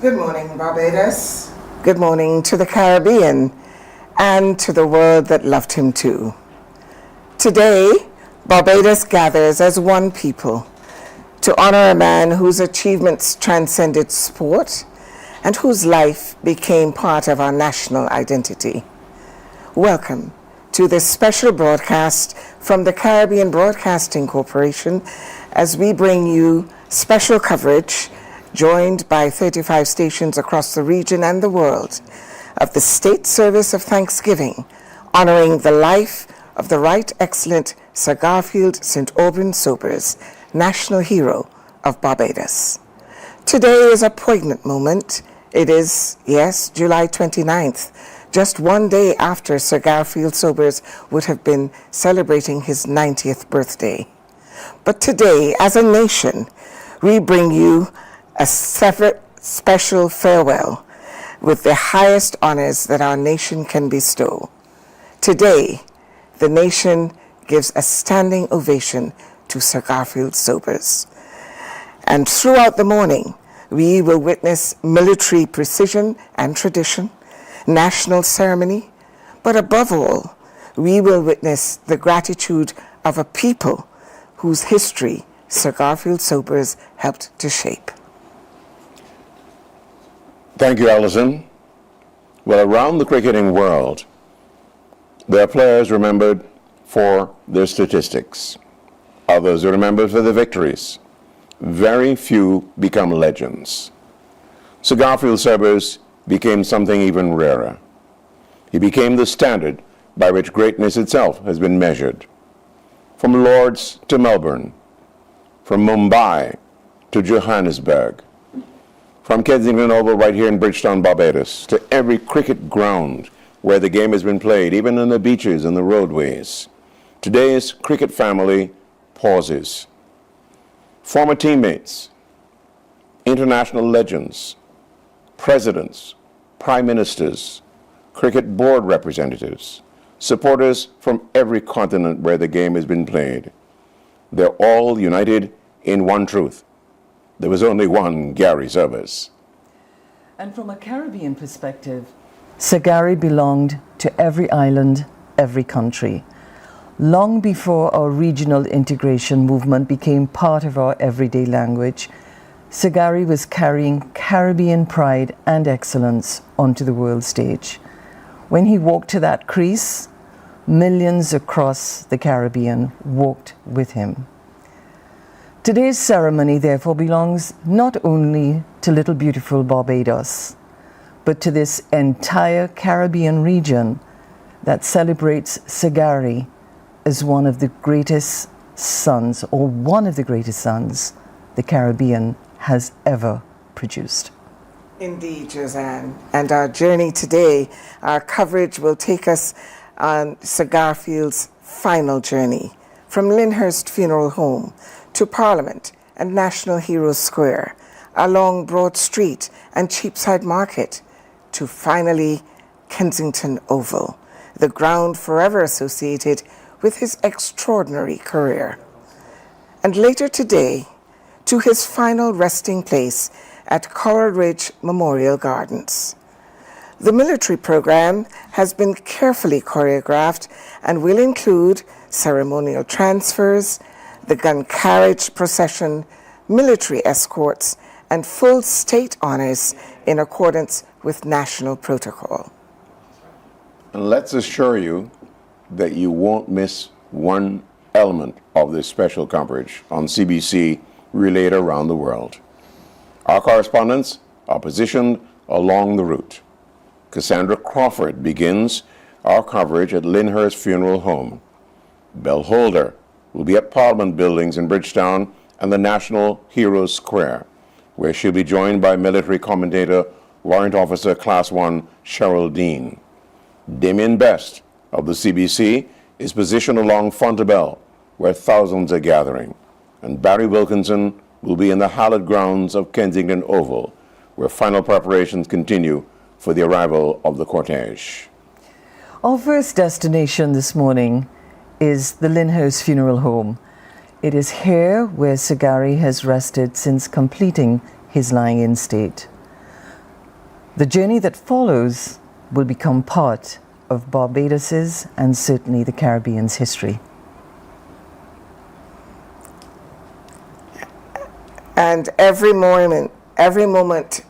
Good morning, Barbados. Good morning to the Caribbean and to the world that loved him too. Today, Barbados gathers as one people to honor a man whose achievements transcended sport and whose life became part of our national identity. Welcome to this special broadcast from the Caribbean Broadcasting Corporation as we bring you special coverage joined by 35 stations across the region and the world of the State Service of Thanksgiving, honoring the life of the Right Excellent Sir Garfield St. Auburn Sobers, National Hero of Barbados. Today is a poignant moment. It is, yes, July 29th, just one day after Sir Garfield Sobers would have been celebrating his 90th birthday. But today, as a nation, we bring you a separate special farewell with the highest honors that our nation can bestow. Today, the nation gives a standing ovation to Sir Garfield Sobers. And throughout the morning, we will witness military precision and tradition, national ceremony, but above all, we will witness the gratitude of a people whose history Sir Garfield Sobers helped to shape. Thank you, Alison. Well, around the cricketing world, there are players remembered for their statistics. Others are remembered for their victories. Very few become legends. Sir Garfield Sobers became something even rarer. He became the standard by which greatness itself has been measured. From Lord's to Melbourne, from Mumbai to Johannesburg, from Kensington Oval right here in Bridgetown, Barbados, to every cricket ground where the game has been played, even on the beaches and the roadways. Today's cricket family pauses. Former teammates, international legends, presidents, prime ministers, cricket board representatives, supporters from every continent where the game has been played. They're all united in one truth. There was only one Gary Sobers. And from a Caribbean perspective, Sir Gary belonged to every island, every country. Long before our regional integration movement became part of our everyday language, Sir Gary was carrying Caribbean pride and excellence onto the world stage. When he walked to that crease, millions across the Caribbean walked with him. Today's ceremony, therefore, belongs not only to little beautiful Barbados, but to this entire Caribbean region that celebrates Sir Gary as one of the greatest sons, or one of the greatest sons, the Caribbean has ever produced. Indeed, Josanne. And our journey today, our coverage will take us on Sir Garfield's final journey, from Lyndhurst Funeral Home to Parliament and National Heroes Square, along Broad Street and Cheapside Market, to finally Kensington Oval, the ground forever associated with his extraordinary career. And later today, to his final resting place at Coral Ridge Memorial Gardens. The military program has been carefully choreographed and will include ceremonial transfers, the gun carriage procession, military escorts, and full state honors in accordance with national protocol. And let's assure you that you won't miss one element of this special coverage on CBC relayed around the world. Our correspondents are positioned along the route. Cassandra Crawford begins our coverage at Lyndhurst Funeral Home. Belle Holder will be at Parliament Buildings in Bridgetown and the National Heroes Square, where she'll be joined by military commentator, Warrant Officer Class 1 Cheryl Dean. Damien Best of the CBC is positioned along Fontabelle, where thousands are gathering. And Barry Wilkinson will be in the hallowed grounds of Kensington Oval, where final preparations continue for the arrival of the cortege. Our first destination this morning is the Lyndhurst Funeral Home. It is here where Sir Gary has rested since completing his lying-in state. The journey that follows will become part of Barbados's and certainly the Caribbean's history. And every moment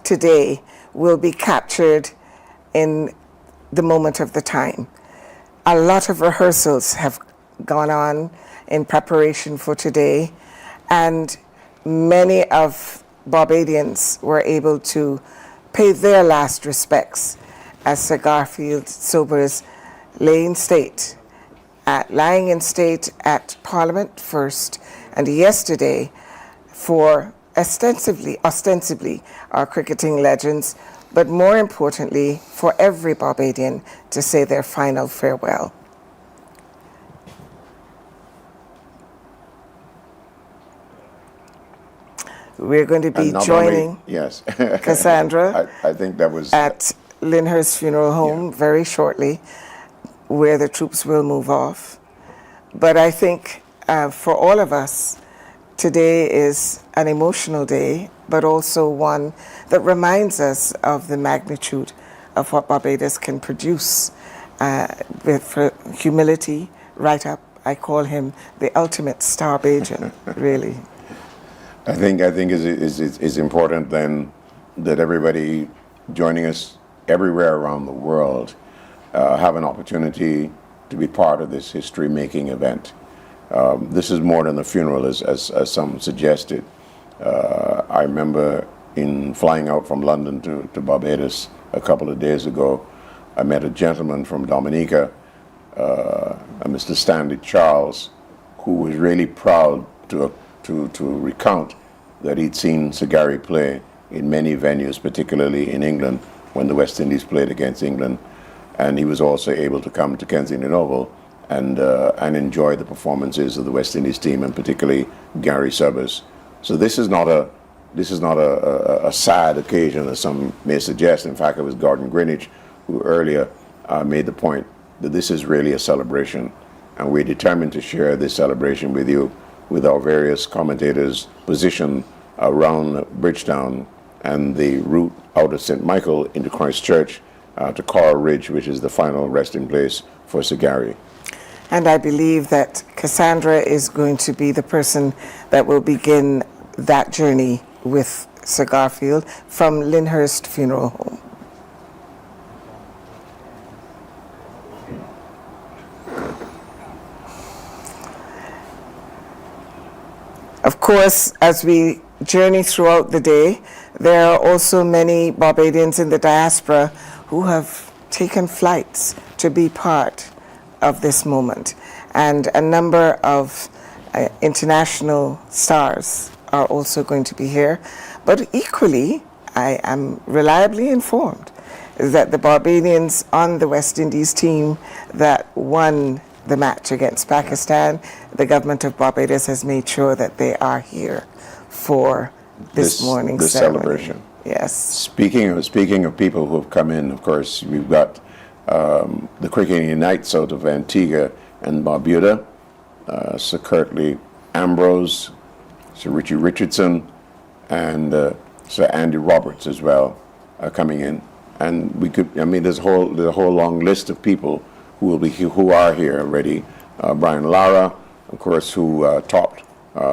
today will be captured in the moment of the time. A lot of rehearsals have gone on in preparation for today, and many of Barbadians were able to pay their last respects as Sir Garfield Sobers lying in state at Parliament first, and yesterday for ostensibly our cricketing legends, but more importantly for every Barbadian to say their final farewell. We're going to be joining Cassandra I think that was at Lyndhurst Funeral Home very shortly, where the troops will move off. But I think for all of us, today is an emotional day, but also one that reminds us of the magnitude of what Barbados can produce with humility right up. I call him the ultimate Starbajan, really. I think it's important then that everybody joining us everywhere around the world have an opportunity to be part of this history-making event. This is more than a funeral, as some suggested. I remember in flying out from London to Barbados a couple of days ago, I met a gentleman from Dominica, Mr. Stanley Charles, who was really proud to recount that he'd seen Sir Gary play in many venues, particularly in England, when the West Indies played against England. And he was also able to come to Kensington Oval and enjoy the performances of the West Indies team, and particularly Gary Sobers. So this is not a sad occasion, as some may suggest. In fact, it was Gordon Greenwich who earlier made the point that this is really a celebration, and we're determined to share this celebration with you, with our various commentators positioned around Bridgetown and the route out of St. Michael into Christchurch to Coral Ridge, which is the final resting place for Sir Gary. And I believe that Cassandra is going to be the person that will begin that journey with Sir Garfield from Lyndhurst Funeral Home. Of course, as we journey throughout the day, there are also many Barbadians in the diaspora who have taken flights to be part of this moment. And a number of international stars are also going to be here. But equally, I am reliably informed that the Barbadians on the West Indies team that won the match against Pakistan, the government of Barbados has made sure that they are here for this morning's celebration. Yes. Speaking of people who have come in, of course, we've got the Cricketing Unites out of Antigua and Barbuda, Sir Curtly Ambrose, Sir Richie Richardson, and Sir Andy Roberts as well are coming in. And there's a whole long list of people who are here already. Brian Lara, of course, who topped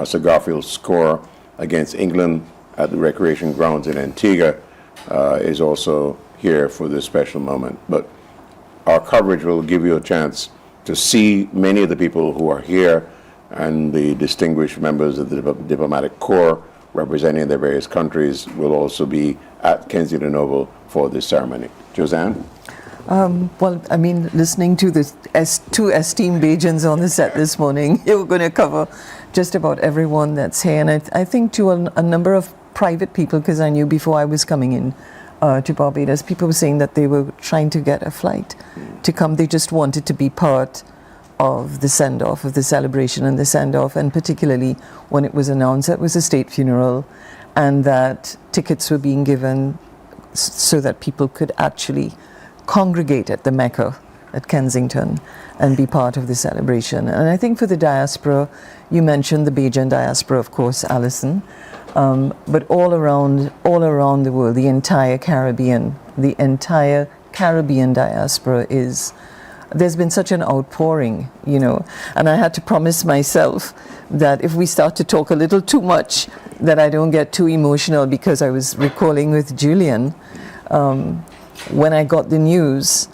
Sir Garfield's score against England at the recreation grounds in Antigua, is also here for this special moment. But our coverage will give you a chance to see many of the people who are here and the distinguished members of the diplomatic corps representing their various countries will also be at Kensington Oval for this ceremony. Josanne? Well, I mean, listening to the two esteemed Bajans on the set this morning, you're going to cover just about everyone that's here. And I think to a number of private people, because I knew before I was coming in to Barbados, people were saying that they were trying to get a flight to come. They just wanted to be part of the send-off, of the celebration and the send-off, and particularly when it was announced that it was a state funeral and that tickets were being given so that people could actually congregate at the Mecca at Kensington and be part of the celebration. And I think for the diaspora, you mentioned the Bajan diaspora, of course, Alison, but all around the world, the entire Caribbean diaspora there's been such an outpouring, and I had to promise myself that if we start to talk a little too much, that I don't get too emotional, because I was recalling with Julian, when I got the news,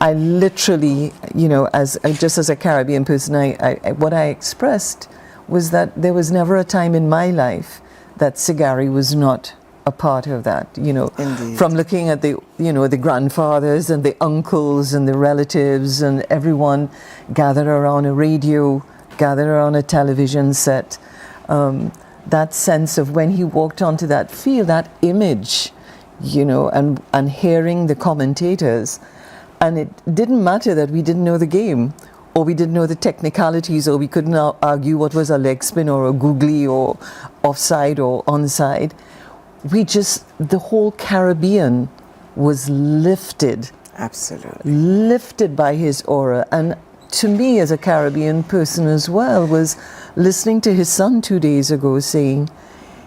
I literally, just as a Caribbean person, what I expressed was that there was never a time in my life that Sir Gary was not a part of that, Indeed. From looking at the grandfathers and the uncles and the relatives and everyone gathered around a radio, gathered around a television set, that sense of when he walked onto that field, that image, and hearing the commentators, and it didn't matter that we didn't know the game, or we didn't know the technicalities, or we couldn't argue what was a leg spin or a googly or offside or onside. The whole Caribbean was lifted. Absolutely. Lifted by his aura. And to me, as a Caribbean person as well, was listening to his son 2 days ago saying,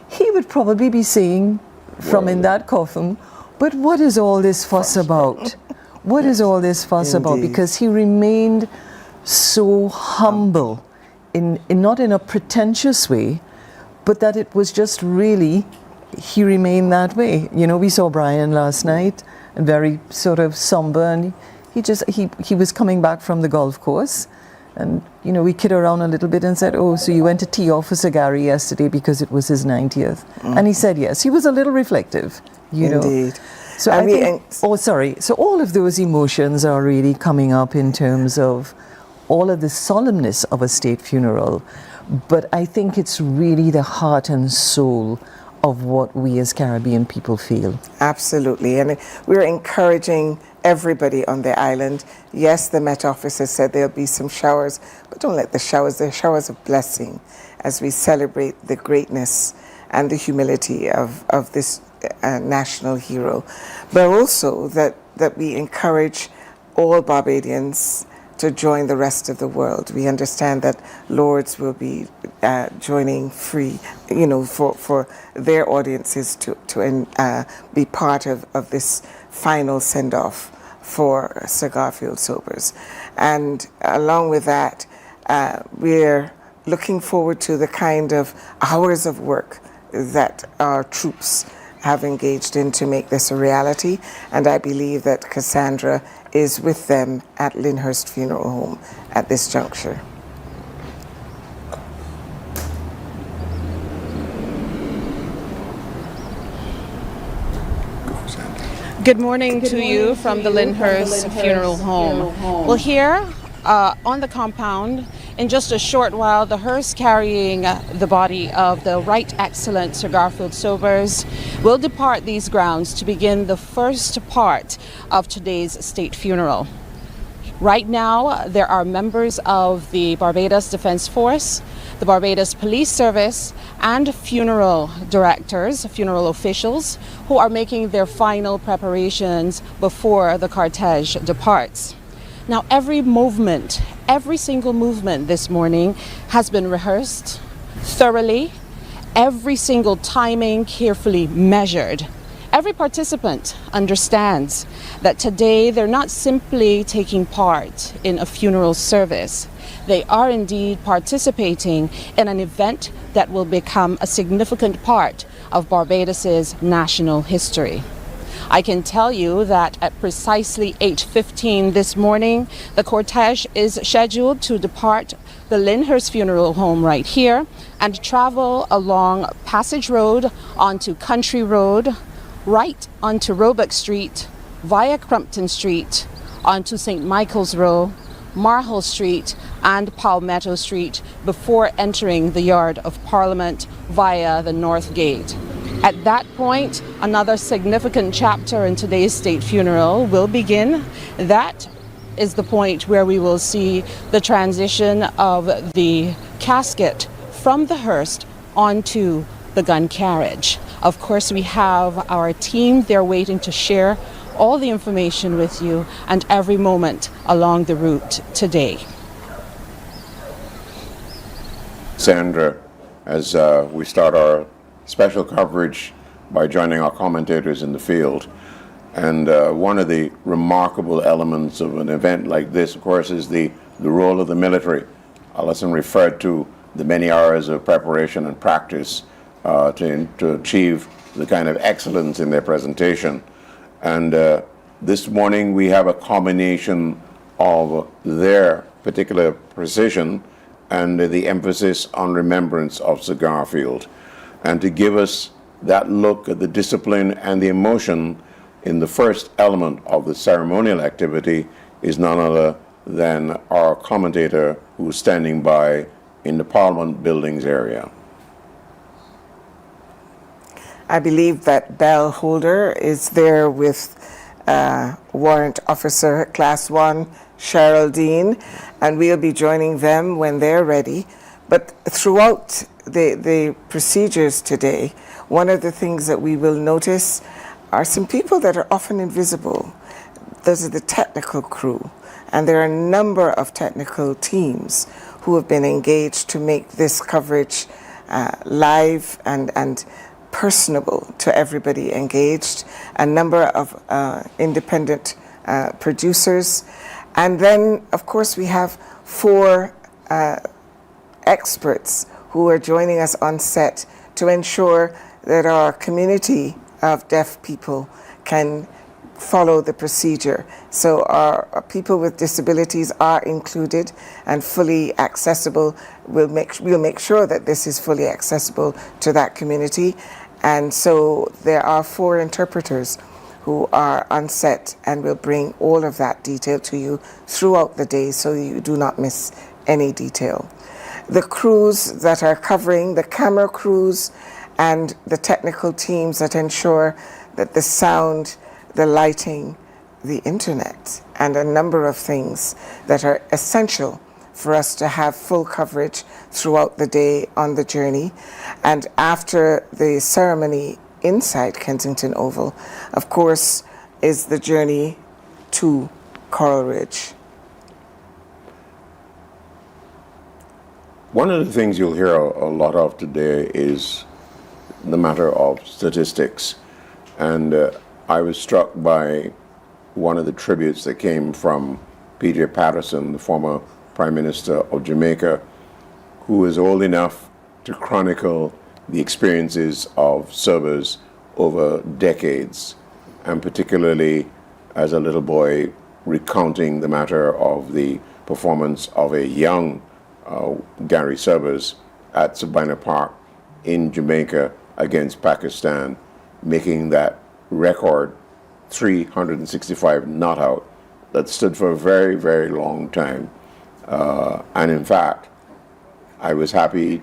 he would probably be saying from in that coffin, but what is all this fuss about? What is all this fuss about? Because he remained so humble, not in a pretentious way, but that it was just really, he remained that way. We saw Brian last night, and very sort of somber, and he was coming back from the golf course, and we kid around a little bit and said, "Oh, so you went to tee off for Sir Gary yesterday because it was his 90th?" And he said yes. He was a little reflective, Indeed. So I think, so all of those emotions are really coming up in terms of all of the solemnness of a state funeral, but I think it's really the heart and soul of what we as Caribbean people feel. Absolutely, and we're encouraging everybody on the island. Yes, the Met Office has said there'll be some showers, but don't let the showers, they're showers of blessing as we celebrate the greatness and the humility of this national hero, but also that we encourage all Barbadians to join the rest of the world. We understand that Lords will be joining free, for their audiences to be part of this final send-off for Sir Garfield Sobers. And along with that, we're looking forward to the kind of hours of work that our troops have engaged in to make this a reality, and I believe that Cassandra is with them at Lyndhurst Funeral Home at this juncture. Good morning to you from the Lyndhurst Funeral Home. Well, here on the compound, in just a short while, the hearse carrying the body of the Right Excellent Sir Garfield Sobers will depart these grounds to begin the first part of today's state funeral. Right now, there are members of the Barbados Defence Force, the Barbados Police Service, and funeral directors, funeral officials, who are making their final preparations before the cortege departs. Now, every single movement this morning has been rehearsed thoroughly, every single timing carefully measured. Every participant understands that today they're not simply taking part in a funeral service. They are indeed participating in an event that will become a significant part of Barbados's national history. I can tell you that at precisely 8:15 this morning, the cortege is scheduled to depart the Lyndhurst Funeral Home right here and travel along Passage Road onto Country Road, right onto Roebuck Street, via Crumpton Street, onto St. Michael's Row, Marhall Street and Palmetto Street before entering the Yard of Parliament via the North Gate. At that point, another significant chapter in today's state funeral will begin. That is the point where we will see the transition of the casket from the hearse onto the gun carriage. Of course, we have our team there waiting to share all the information with you and every moment along the route today. Sandra, as we start our special coverage by joining our commentators in the field, and one of the remarkable elements of an event like this, of course, is the role of the military. Alison referred to the many hours of preparation and practice to achieve the kind of excellence in their presentation. And this morning we have a combination of their particular precision and the emphasis on remembrance of Sir Garfield. And to give us that look at the discipline and the emotion in the first element of the ceremonial activity is none other than our commentator who's standing by in the Parliament Buildings area. I believe that bell holder is there with Warrant Officer Class 1, Cheryl Dean, and we'll be joining them when they're ready. But throughout the procedures today, one of the things that we will notice are some people that are often invisible. Those are the technical crew, and there are a number of technical teams who have been engaged to make this coverage live and personable to everybody engaged, a number of independent producers, and then of course we have 4 experts who are joining us on set to ensure that our community of deaf people can follow the procedure. So our people with disabilities are included and fully accessible. We'll make sure that this is fully accessible to that community. And so there are 4 interpreters who are on set and will bring all of that detail to you throughout the day so you do not miss any detail. The crews that are covering, the camera crews and the technical teams that ensure that the sound, the lighting, the internet, and a number of things that are essential for us to have full coverage throughout the day on the journey. And after the ceremony inside Kensington Oval, of course, is the journey to Coral Ridge. One of the things you'll hear a lot of today is the matter of statistics. And I was struck by one of the tributes that came from P.J. Patterson, the former Prime Minister of Jamaica, who is old enough to chronicle the experiences of Sobers over decades, and particularly as a little boy recounting the matter of the performance of a young Gary Sobers at Sabina Park in Jamaica against Pakistan, making that record 365 not out that stood for a very, very long time. And in fact, I was happy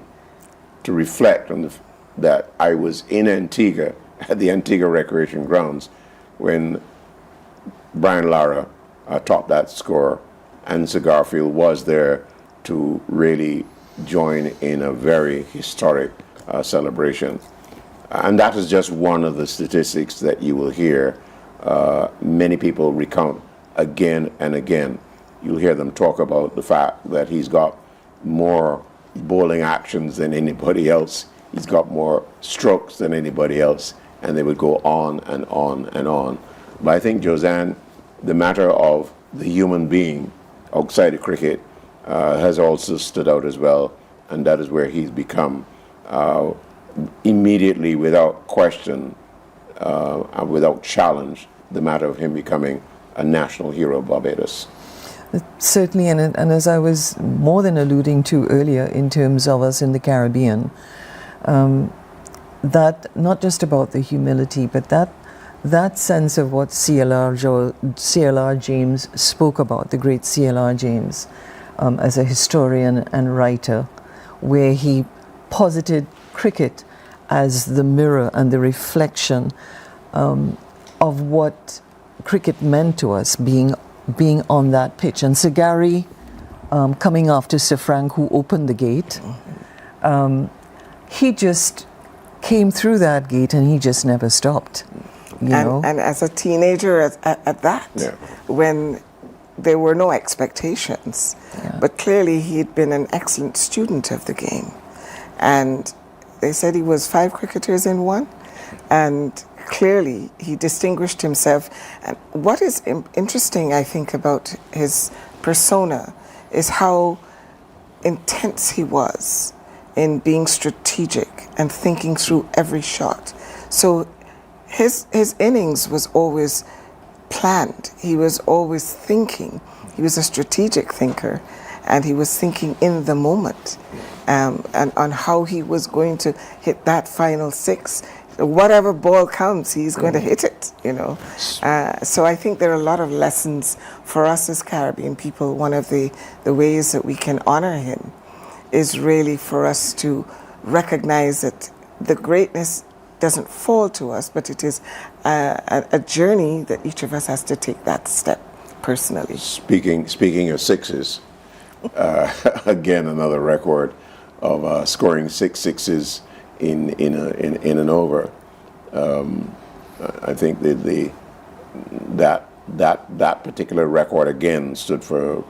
to reflect on that I was in Antigua at the Antigua Recreation Grounds when Brian Lara topped that score, and Sir Garfield was there to really join in a very historic celebration. And that is just one of the statistics that you will hear many people recount again and again. You'll hear them talk about the fact that he's got more bowling actions than anybody else. He's got more strokes than anybody else. And they would go on and on and on. But I think, Josanne, the matter of the human being outside of cricket has also stood out as well. And that is where he's become immediately, without question, and without challenge, the matter of him becoming a national hero of Barbados. Certainly, and as I was more than alluding to earlier in terms of us in the Caribbean, that not just about the humility, but that sense of what C.L.R. James spoke about, the great C.L.R. James, as a historian and writer, where he posited cricket as the mirror and the reflection of what cricket meant to us, being on that pitch. And Sir Gary, coming after Sir Frank, who opened the gate, he just came through that gate and he just never stopped. You know? And as a teenager at that, when there were no expectations, but clearly he'd been an excellent student of the game. And they said he was 5 cricketers in one, and clearly he distinguished himself. And what is interesting, I think, about his persona is how intense he was in being strategic and thinking through every shot. So his innings was always planned. He was always thinking. He was a strategic thinker, and he was thinking in the moment, and on how he was going to hit that final 6. Whatever ball comes, he's going to hit it, you know. So I think there are a lot of lessons for us as Caribbean people. One of the ways that we can honor him is really for us to recognize that the greatness doesn't fall to us, but it is a journey that each of us has to take that step personally. Speaking of 6s, again another record of scoring 6 6s in an over. I think that particular record again stood for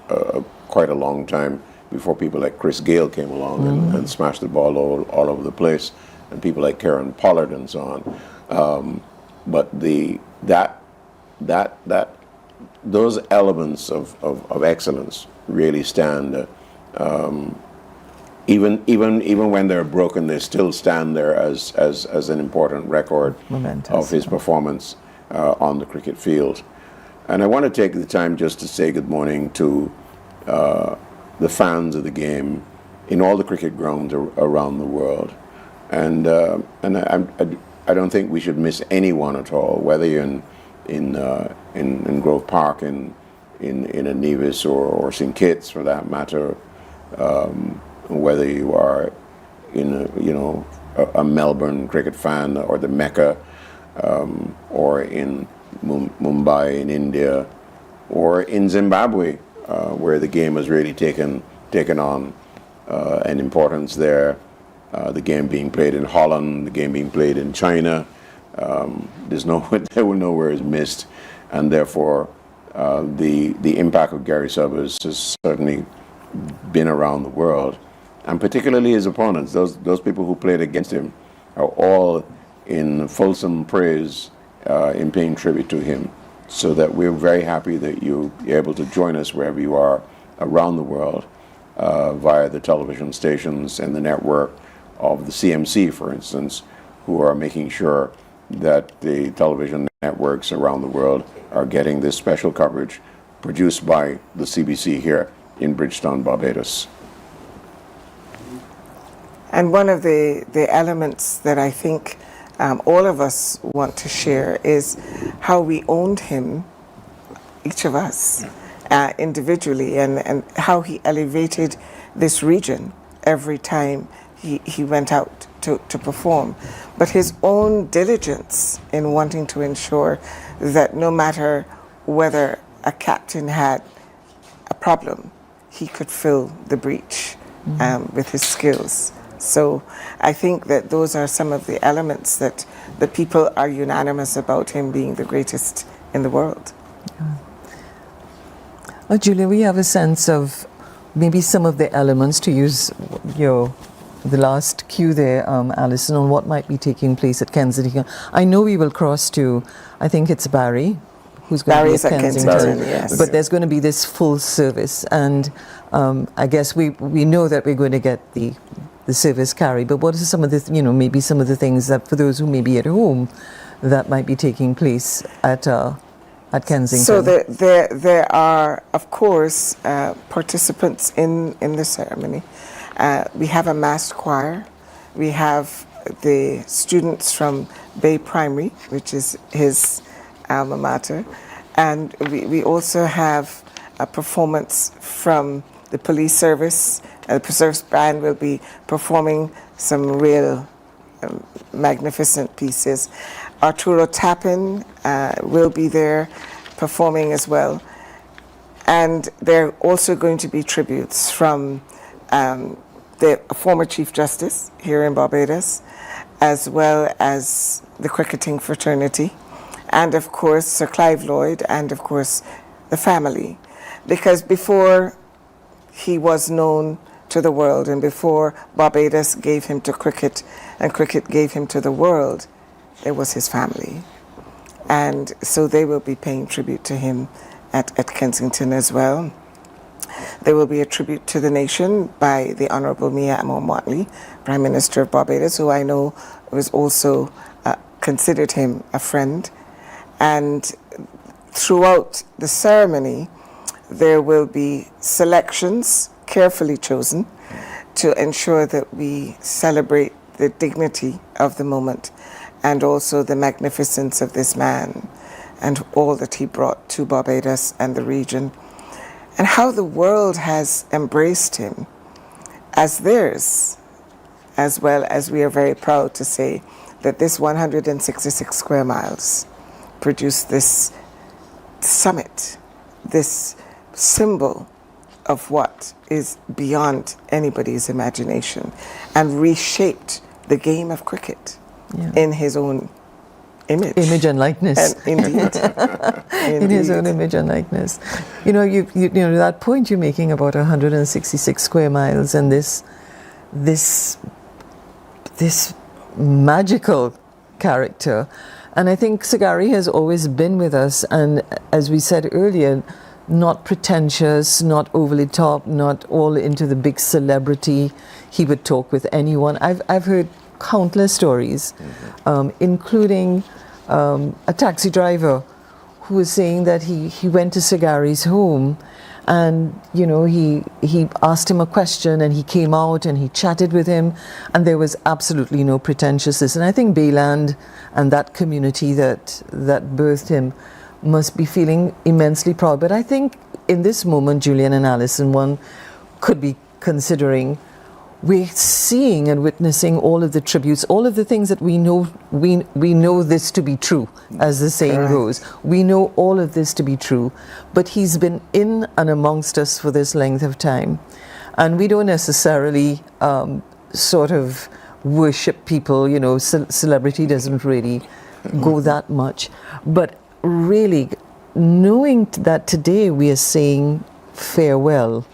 quite a long time before people like Chris Gale came along and smashed the ball all over the place, and people like Karen Pollard and so on. But those elements of excellence really stand. Even when they're broken, they still stand there as an important record of his performance. on the cricket field. And I want to take the time just to say good morning to the fans of the game in all the cricket grounds around the world. And I don't think we should miss anyone at all, whether you're in Grove Park, in Nevis or St. Kitts for that matter, whether you are in a Melbourne cricket fan or the Mecca, or in Mumbai in India, or in Zimbabwe, where the game has really taken on an importance there. The game being played in Holland, the game being played in China. Nowhere is missed, and therefore the impact of Gary Sobers has certainly been around the world, and particularly his opponents, those people who played against him, are all in fulsome praise in paying tribute to him. So that we're very happy that you're able to join us wherever you are around the world via the television stations and the network of the CMC, for instance, who are making sure that the television networks around the world are getting this special coverage produced by the CBC here in Bridgetown, Barbados. And one of the elements that I think all of us want to share is how we owned him, each of us, individually, and how he elevated this region every time he went out to perform. But his own diligence in wanting to ensure that no matter whether a captain had a problem, he could fill the breach with his skills. So I think that those are some of the elements that the people are unanimous about him being the greatest in the world. Well, Julia, we have a sense of maybe some of the elements, to use the last cue there, Alison, on what might be taking place at Kensington. I know we will cross to, I think it's Barry, who's going Barry's to be at at Kensington. yes. But there's going to be this full service, and I guess we know that we're going to get the service carry. But what are some of the, maybe some of the things that, for those who may be at home, that might be taking place at Kensington? So there are, of course, participants in the ceremony. We have a massed choir. We have the students from Bay Primary, which is his alma mater. And we also have a performance from the police service. The Preserves Band will be performing some real magnificent pieces. Arturo Tappan will be there performing as well. And there are also going to be tributes from the former Chief Justice here in Barbados, as well as the cricketing fraternity, and of course Sir Clive Lloyd, and of course the family. Because before he was known to the world, and before Barbados gave him to cricket and cricket gave him to the world, it was his family. And so they will be paying tribute to him at Kensington as well. There will be a tribute to the nation by the Honourable Mia Motley, Prime Minister of Barbados, who I know was also considered him a friend. And throughout the ceremony, there will be selections carefully chosen to ensure that we celebrate the dignity of the moment and also the magnificence of this man and all that he brought to Barbados and the region, and how the world has embraced him as theirs, as well as we are very proud to say that this 166 square miles produced this summit, this symbol of what is beyond anybody's imagination, and reshaped the game of cricket in his own image and likeness. And indeed. In his own image and likeness. You know that point you're making about 166 square miles and this magical character. And I think Sagari has always been with us, and as we said earlier, not pretentious, not overly top, not all into the big celebrity. He would talk with anyone. I've heard countless stories, including a taxi driver who was saying that he went to Sagari's home, and he asked him a question, and he came out and he chatted with him, and there was absolutely no pretentiousness. And I think Bayland and that community that birthed him must be feeling immensely proud. But I think in this moment, Julian and Alison, one could be considering, we're seeing and witnessing all of the tributes, all of the things that we know this to be true, as the saying goes. We know all of this to be true, but he's been in and amongst us for this length of time. And we don't necessarily sort of worship people, celebrity doesn't really go that much. But really, knowing that today we are saying farewell,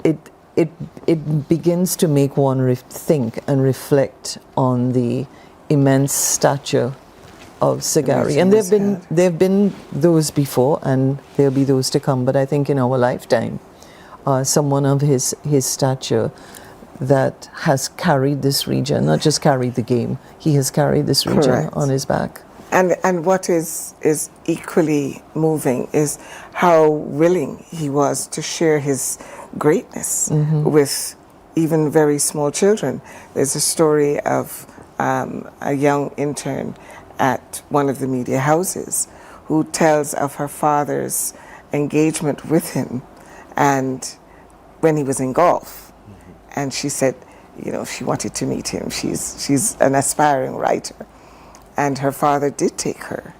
it begins to make one think and reflect on the immense stature of Sagari. And there have been those before, and there'll be those to come. But I think in our lifetime, someone of his stature that has carried this region, not just carried the game, he has carried this region on his back. And what is equally moving is how willing he was to share his greatness with even very small children. There's a story of a young intern at one of the media houses who tells of her father's engagement with him, and when he was in golf, and she said, she wanted to meet him. She's an aspiring writer. And her father did take her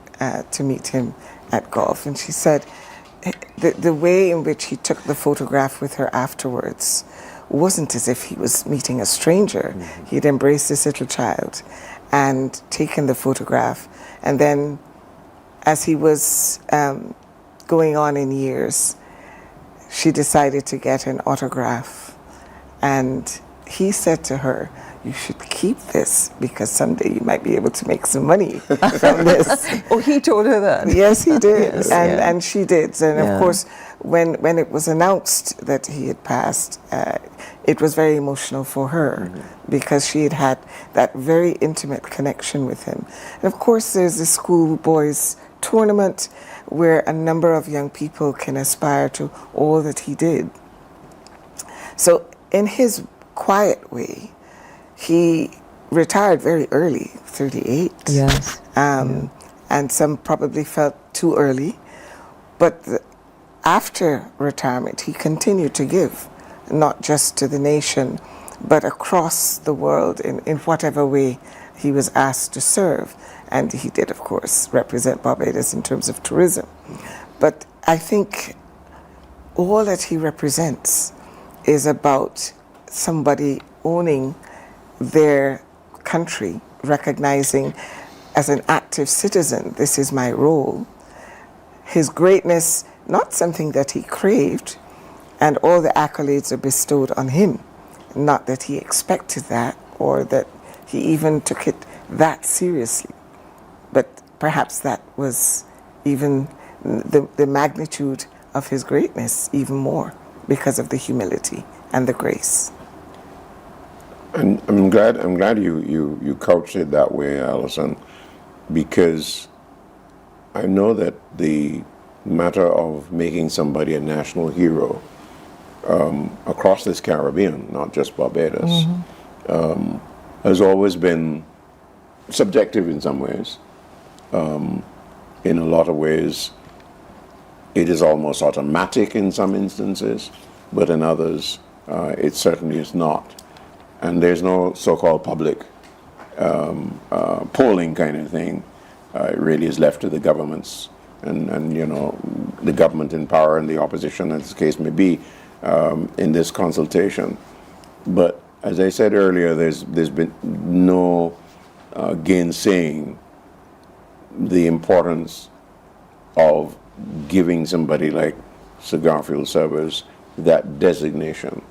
to meet him at golf. And she said the way in which he took the photograph with her afterwards wasn't as if he was meeting a stranger. He'd embraced this little child and taken the photograph. And then as he was going on in years, she decided to get an autograph. And he said to her, "You should keep this because someday you might be able to make some money from this." Oh, he told her that? Yes, he did. Yes, and she did. And of course, when it was announced that he had passed, it was very emotional for her because she had had that very intimate connection with him. And of course, there's the schoolboys tournament where a number of young people can aspire to all that he did. So in his quiet way, he retired very early, 38. Yes. And some probably felt too early. But after retirement, he continued to give, not just to the nation, but across the world in whatever way he was asked to serve. And he did, of course, represent Barbados in terms of tourism. But I think all that he represents is about somebody owning their country, recognizing as an active citizen, this is my role. His greatness, not something that he craved, and all the accolades are bestowed on him. Not that he expected that or that he even took it that seriously. But perhaps that was even the magnitude of his greatness even more because of the humility and the grace. And I'm glad you couched it that way, Alison, because I know that the matter of making somebody a national hero across this Caribbean, not just Barbados, has always been subjective in some ways. In a lot of ways, it is almost automatic in some instances, but in others, it certainly is not. And there's no so-called public polling kind of thing. It really is left to the governments and the government in power and the opposition, as the case may be, in this consultation. But as I said earlier, there's been no gainsaying the importance of giving somebody like Sir Garfield Sobers that designation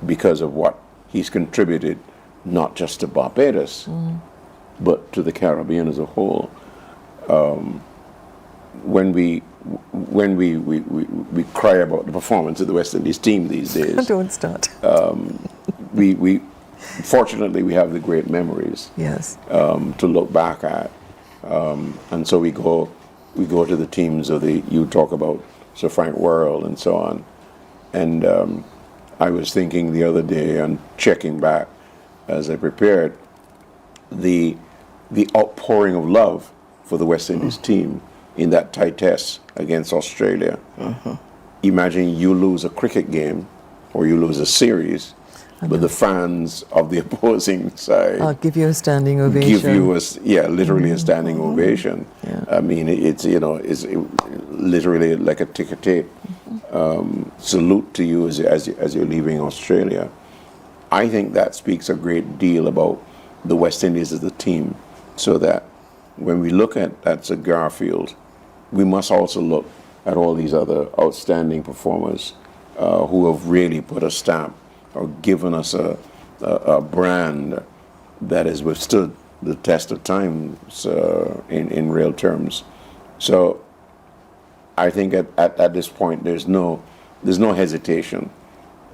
because of what he's contributed, not just to Barbados, but to the Caribbean as a whole. When we cry about the performance of the West Indies team these days, don't start. we fortunately, we have the great memories. Yes. To look back at, and so we go to the teams of you talk about Sir Frank Worrell and so on, and I was thinking the other day and checking back as I prepared the outpouring of love for the West Indies team in that tie test against Australia. Imagine you lose a cricket game or you lose a series, but the fans of the opposing side I'll give you a standing ovation. give you literally a standing ovation. I mean, it's literally like a ticker tape salute to you as you're leaving Australia. I think that speaks a great deal about the West Indies as a team, so that when we look at Sir Garfield, we must also look at all these other outstanding performers who have really put a stamp or given us a brand that has withstood the test of time in real terms. So I think at this point there's no hesitation,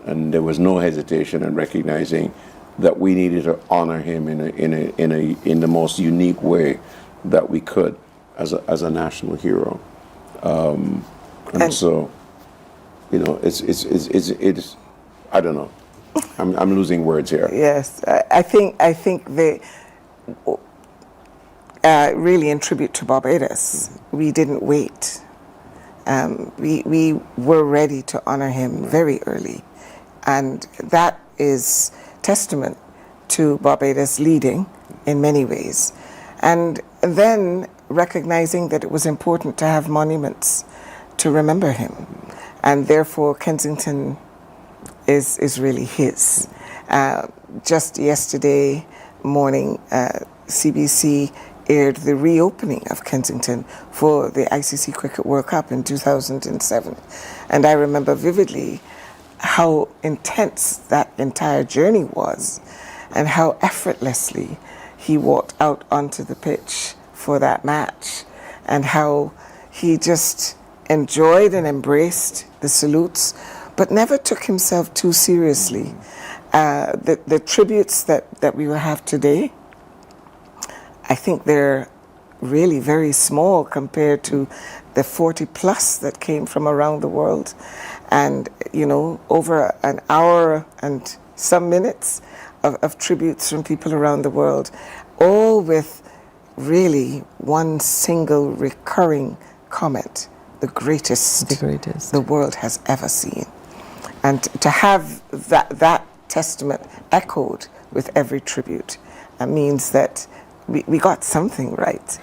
and there was no hesitation in recognizing that we needed to honor him in the most unique way that we could as a national hero. And so, you know, it's I don't know. I'm losing words here. Yes, I think they really in tribute to Barbados. We didn't wait. We were ready to honor him very early, and that is testament to Barbados leading in many ways, and then recognizing that it was important to have monuments to remember him, and therefore Kensington is really his. Just yesterday morning, CBC aired the reopening of Kensington for the ICC Cricket World Cup in 2007. And I remember vividly how intense that entire journey was and how effortlessly he walked out onto the pitch for that match, and how he just enjoyed and embraced the salutes, but never took himself too seriously. The tributes that we will have today, I think they're really very small compared to the 40 plus that came from around the world. And, you know, over an hour and some minutes of tributes from people around the world, all with really one single recurring comment: the greatest the world has ever seen. And to have that testament echoed with every tribute means that we got something right.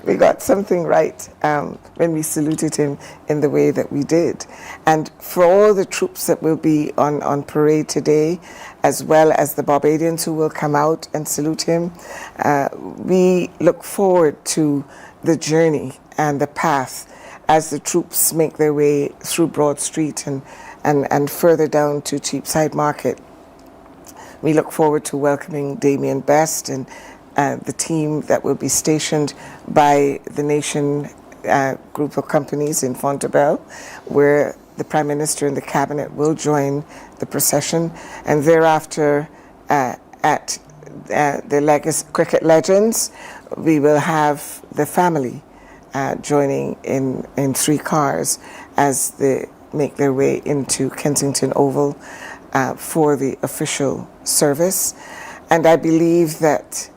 We got something right when we saluted him in the way that we did. And for all the troops that will be on parade today, as well as the Barbadians who will come out and salute him, we look forward to the journey and the path as the troops make their way through Broad Street and further down to Cheapside Market. We look forward to welcoming Damien Best and the team that will be stationed by the Nation group of companies in Fontebelle, where the Prime Minister and the Cabinet will join the procession. And thereafter, at the Cricket Legends, we will have the family joining in 3 cars as they make their way into Kensington Oval for the official service. And I believe that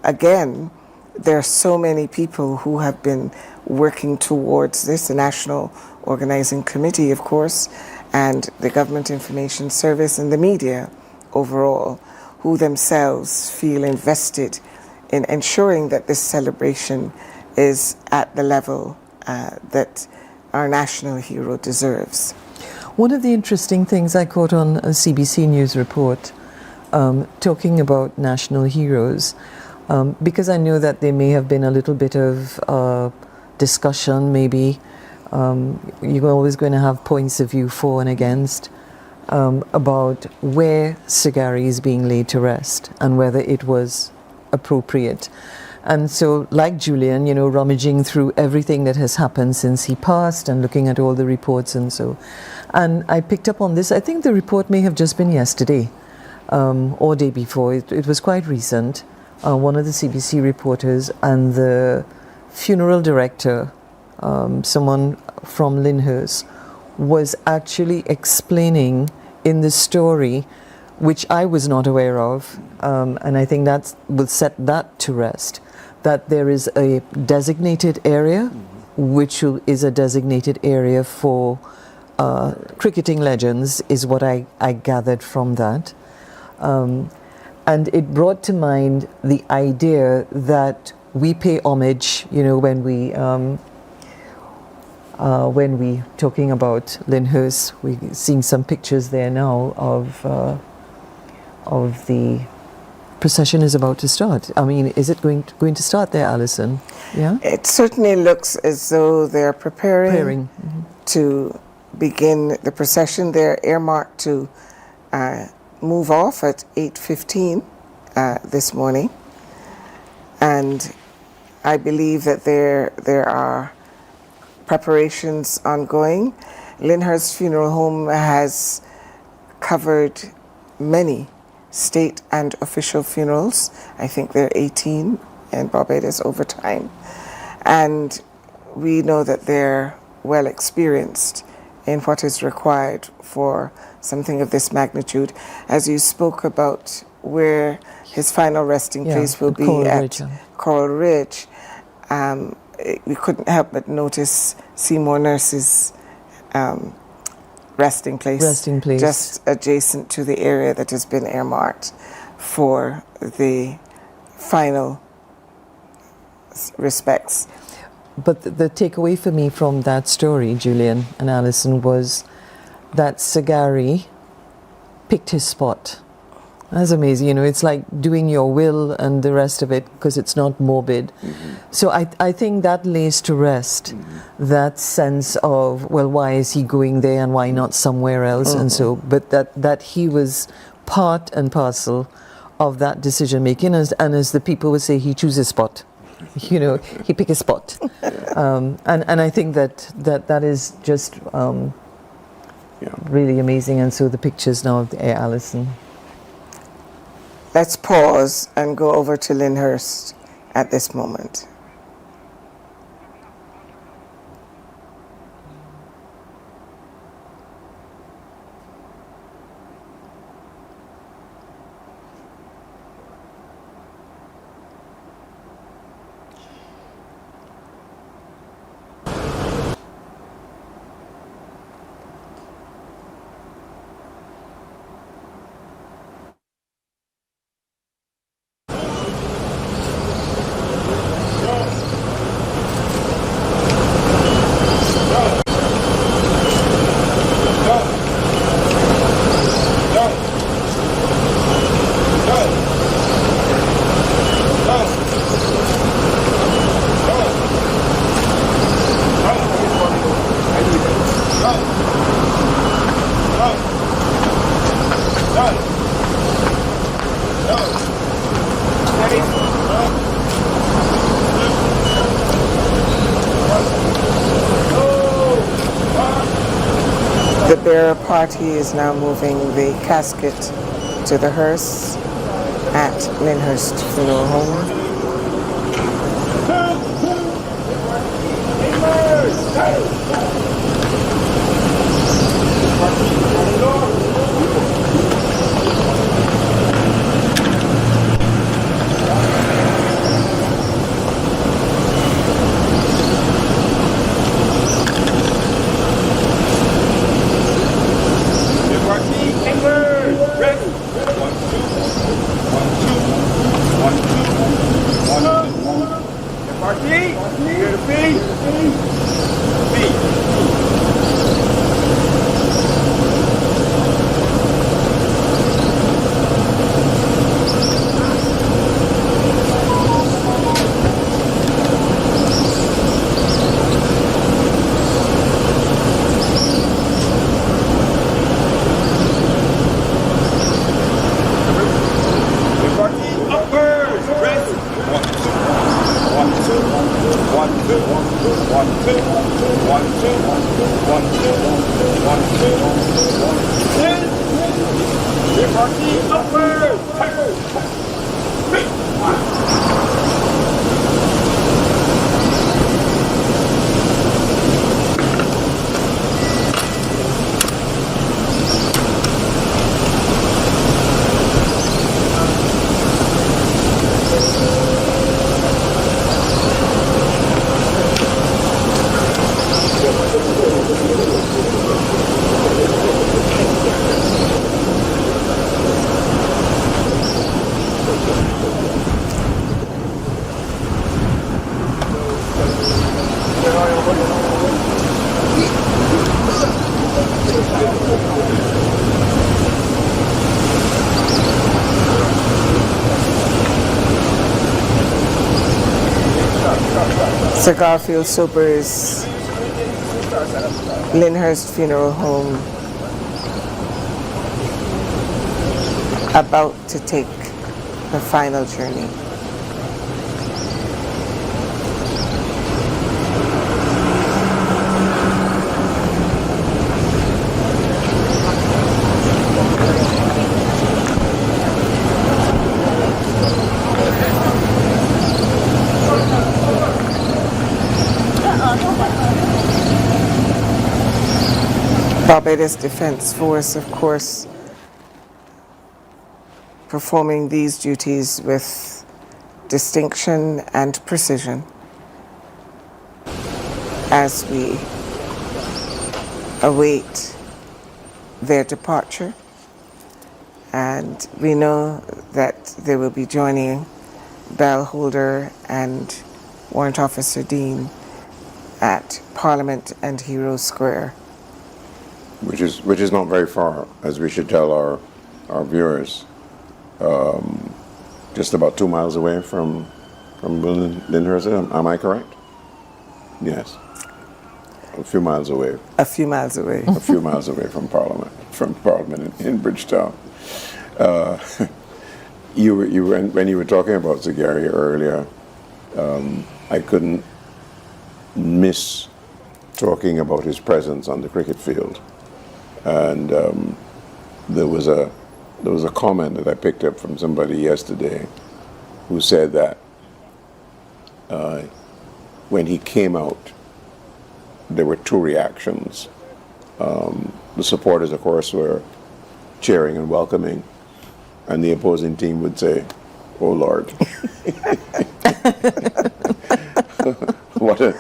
again, there are so many people who have been working towards this, the National Organizing Committee, of course, and the Government Information Service and the media overall, who themselves feel invested in ensuring that this celebration is at the level that our national hero deserves. One of the interesting things I caught on a CBC News report talking about national heroes, because I know that there may have been a little bit of discussion, maybe you're always going to have points of view for and against, about where Sir Gary is being laid to rest and whether it was appropriate. And so, like Julian, you know, rummaging through everything that has happened since he passed and looking at all the reports and so. And I picked up on this. I think the report may have just been yesterday, or day before. It was quite recent. One of the CBC reporters and the funeral director, someone from Lyndhurst, was actually explaining in the story, which I was not aware of, and I think that will set that to rest, that there is a designated area, which is a designated area for cricketing legends, is what I gathered from that. And it brought to mind the idea that we pay homage, when we talking about Lyndhurst, we're seeing some pictures there now of the procession is about to start. I mean, is it going to start there, Alison? Yeah. It certainly looks as though they're preparing. To begin the procession. They're earmarked to move off at 8:15 this morning, and I believe that there are preparations ongoing. Lyndhurst Funeral Home has covered many state and official funerals. I think there are 18 in Barbados over time, and we know that they're well experienced in what is required for something of this magnitude. As you spoke about where his final resting place will be at Coral Ridge, we couldn't help but notice Seymour Nurse's resting place, just adjacent to the area that has been earmarked for the final respects. But the takeaway for me from that story, Julian and Alison, was that Sagari picked his spot. That's amazing. It's like doing your will and the rest of it, because it's not morbid. So I think that lays to rest that sense of, well, why is he going there and why not somewhere else? And so, but that he was part and parcel of that decision making, and as the people would say, he chooses spot. He pick a spot. And I think that is just really amazing. And so the pictures now of Alison. Let's pause and go over to Lyndhurst at this moment. The bearer party is now moving the casket to the hearse at Lyndhurst Funeral Home. Sir Garfield Sobers, Lyndhurst Funeral Home, about to take her final journey. Barbados Defence Force, of course, performing these duties with distinction and precision as we await their departure. And we know that they will be joining bell holder and Warrant Officer Dean at Parliament and Hero Square. Which is not very far, as we should tell our viewers. Just about 2 miles away from Lyndhurst. Am I correct? Yes. A few miles away. A few miles away. A few miles away from Parliament in Bridgetown. When you were talking about Sir Gary earlier, I couldn't miss talking about his presence on the cricket field. And there was a comment that I picked up from somebody yesterday who said that when he came out, there were two reactions. The supporters, of course, were cheering and welcoming, and the opposing team would say, "Oh Lord, what are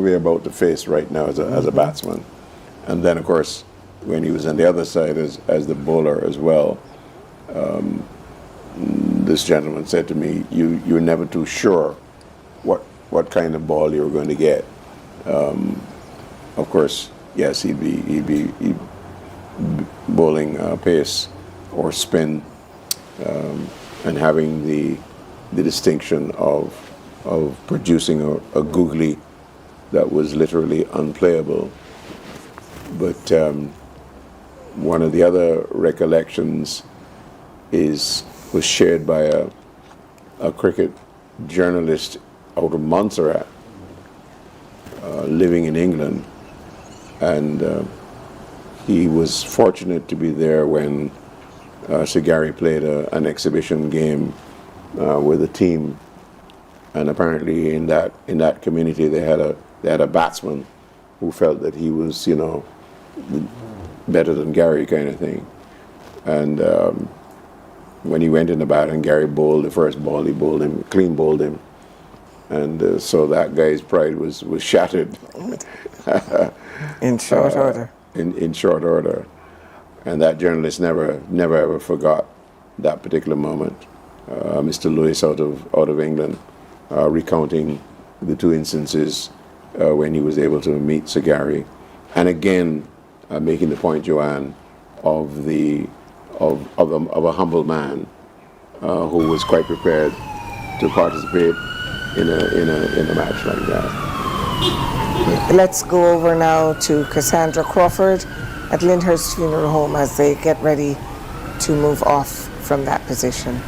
we about to face right now as a batsman?" And then, of course, when he was on the other side as the bowler as well, this gentleman said to me, "You're never too sure what kind of ball you're going to get." Of course, yes, he'd be bowling pace or spin, and having the distinction of producing a googly that was literally unplayable. But one of the other recollections was shared by a cricket journalist out of Montserrat, living in England, and he was fortunate to be there when Sir Gary played an exhibition game with a team, and apparently in that community they had a batsman who felt that he was, better than Gary, kind of thing. And when he went in the bat and Gary bowled the first ball, he clean bowled him, and so that guy's pride was shattered. In short order. In short order, and that journalist never ever forgot that particular moment. Mr. Lewis out of England, recounting the two instances when he was able to meet Sir Gary, and again making the point, Joanne, of a humble man who was quite prepared to participate in a match like that. Let's go over now to Cassandra Crawford at Lyndhurst Funeral Home as they get ready to move off from that position.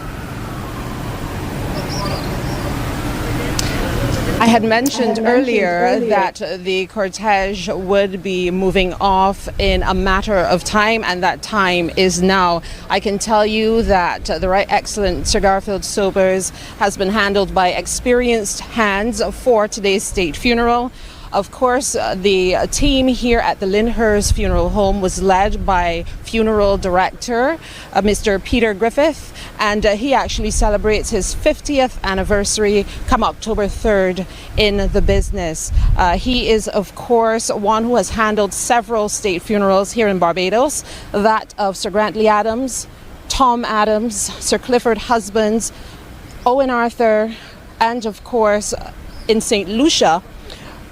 I had mentioned earlier that the cortege would be moving off in a matter of time, and that time is now. I can tell you that the Right Excellent Sir Garfield Sobers has been handled by experienced hands for today's state funeral. Of course, the team here at the Lyndhurst Funeral Home was led by funeral director Mr. Peter Griffith, and he actually celebrates his 50th anniversary come October 3rd in the business. He is, of course, one who has handled several state funerals here in Barbados, that of Sir Grantley Adams, Tom Adams, Sir Clifford Husbands, Owen Arthur, and of course, in St. Lucia,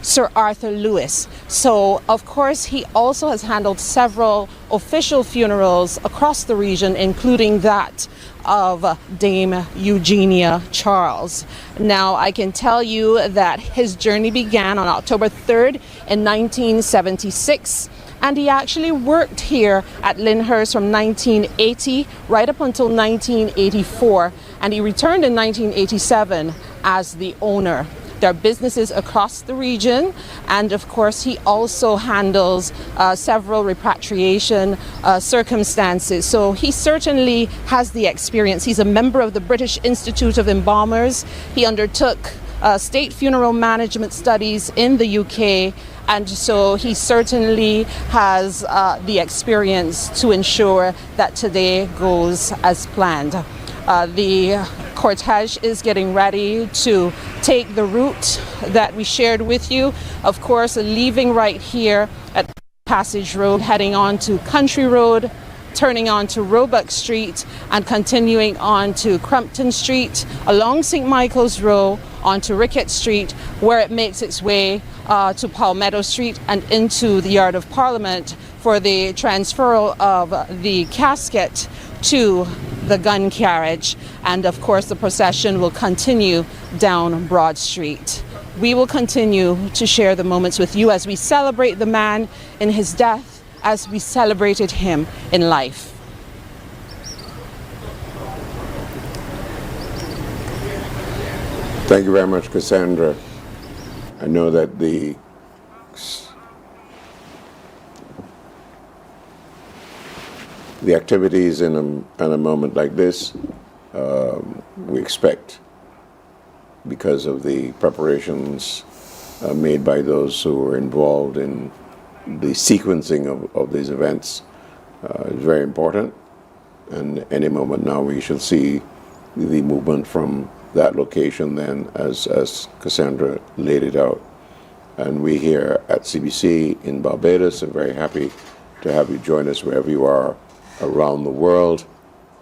Sir Arthur Lewis. So, of course, he also has handled several official funerals across the region, including that of Dame Eugenia Charles. Now, I can tell you that his journey began on October 3rd in 1976, and he actually worked here at Lyndhurst from 1980 right up until 1984, and he returned in 1987 as the owner. There are businesses across the region, and of course he also handles several repatriation circumstances. So he certainly has the experience. He's a member of the British Institute of Embalmers. He undertook state funeral management studies in the UK, and so he certainly has the experience to ensure that today goes as planned. The cortege is getting ready to take the route that we shared with you. Of course, leaving right here at Passage Road, heading on to Country Road, turning on to Roebuck Street, and continuing on to Crumpton Street, along St. Michael's Row, onto Rickett Street, where it makes its way to Palmetto Street and into the Yard of Parliament for the transferal of the casket to the gun carriage. And of course, the procession will continue down Broad Street. We will continue to share the moments with you as we celebrate the man in his death, as we celebrated him in life. Thank you very much, Cassandra. I know that the activities in a moment like this, we expect, because of the preparations made by those who were involved in the sequencing of these events, is very important. And any moment now we shall see the movement from that location then, as Cassandra laid it out. And we here at CBC in Barbados are very happy to have you join us wherever you are around the world,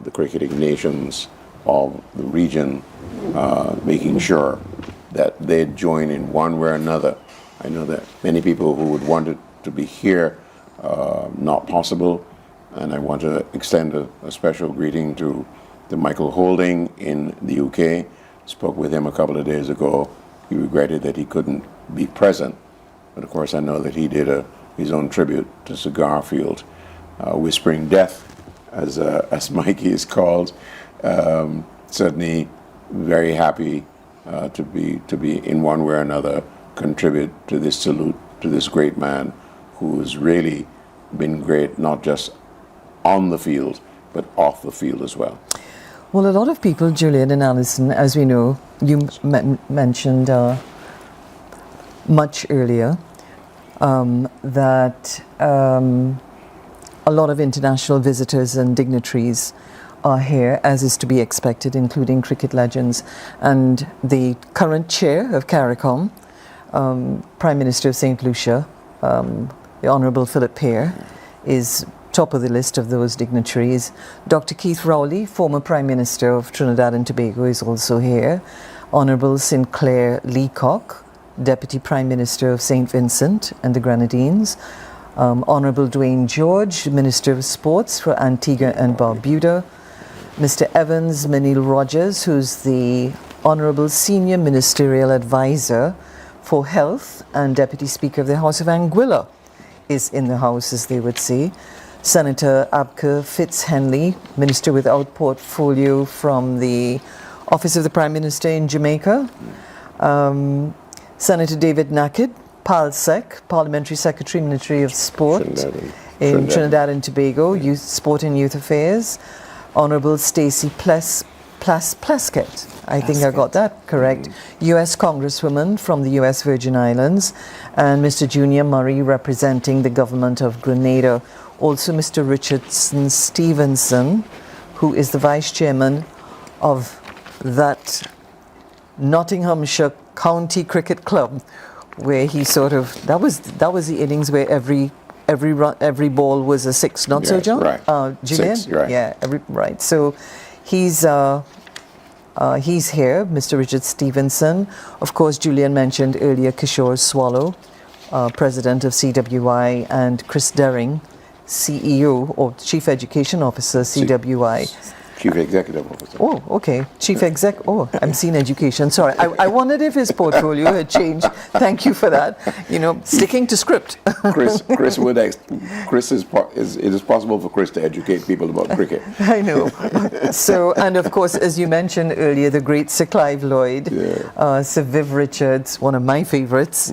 the cricketing nations of the region, making sure that they join in one way or another. I know that many people who would want it to be here, not possible, and I want to extend a special greeting to Michael Holding in the UK. Spoke with him a couple of days ago. He regretted that he couldn't be present, but of course I know that he did his own tribute to Sir Garfield, Whispering Death, as Mikey is called. Certainly very happy to be in one way or another contribute to this salute to this great man who has really been great, not just on the field but off the field as well. Well, a lot of people, Julian and Alison, as we know, you mentioned much earlier, that a lot of international visitors and dignitaries are here, as is to be expected, including cricket legends. And the current chair of CARICOM, Prime Minister of St. Lucia, the Honourable Philip Pear, is top of the list of those dignitaries. Dr. Keith Rowley, former Prime Minister of Trinidad and Tobago, is also here. Honourable Sinclair Leacock, Deputy Prime Minister of St. Vincent and the Grenadines. Honourable Dwayne George, Minister of Sports for Antigua and Barbuda. Mr. Evans Menil Rogers, who's the Honourable Senior Ministerial Advisor for Health and Deputy Speaker of the House of Anguilla, is in the House, as they would say. Senator Abker Fitz-Henley, Minister without portfolio from the Office of the Prime Minister in Jamaica. Senator David Naked, PALSEC, Parliamentary Secretary, Ministry of Sport in Trinidad and Tobago, Youth, Sport and Youth Affairs. Honorable Stacey Plaskett, I think I got that correct, U.S. Congresswoman from the U.S. Virgin Islands, and Mr. Junior Murray representing the government of Grenada. Also Mr. Richardson Stevenson, who is the Vice Chairman of that Nottinghamshire County Cricket Club, where he sort of, that was the innings where every ball was a six, not so, John? Right. Julian? Six, right. Yeah, right. So he's here, Mr. Richard Stevenson. Of course, Julian mentioned earlier Kishore Swallow, President of CWI, and Chris Derring, CEO or Chief Education Officer, CWI. Chief Executive Officer. Oh, okay. Chief Exec. Oh, I'm seeing education. Sorry. I wondered if his portfolio had changed. Thank you for that. You know, sticking to script. It is possible for Chris to educate people about cricket. I know. So, and of course, as you mentioned earlier, the great Sir Clive Lloyd, Sir Viv Richards, one of my favorites,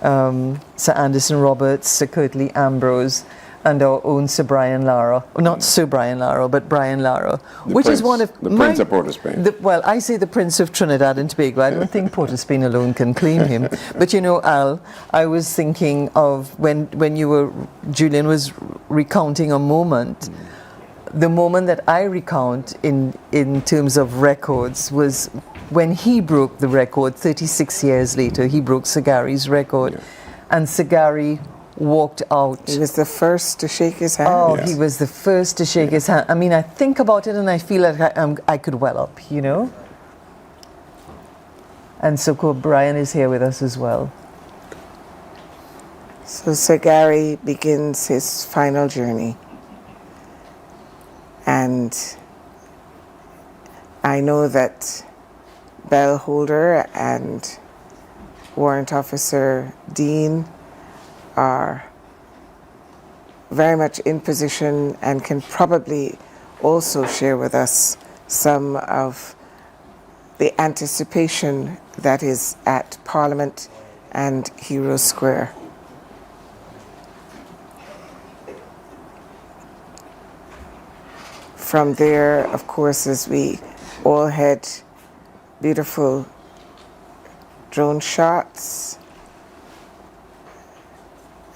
Sir Anderson Roberts, Sir Curtly Ambrose, and our own Sir Brian Lara, not Sir Brian Lara, but Brian Lara, Is one of the Prince of Port of Spain. Well, I say the Prince of Trinidad and Tobago. I don't think Port of Spain alone can claim him. But you know, Al, I was thinking of when Julian was recounting a moment. The moment that I recount in terms of records was when he broke the record 36 years later. He broke Sir Gary's record, and Sir Gary walked out. He was the first to shake his hand. Oh, he was the first to shake his hand. I mean, I think about it and I feel like I could well up, you know? And so Brian is here with us as well. So Sir Gary begins his final journey. And I know that bell holder and Warrant Officer Dean are very much in position and can probably also share with us some of the anticipation that is at Parliament and Hero Square. From there, of course, as we all had beautiful drone shots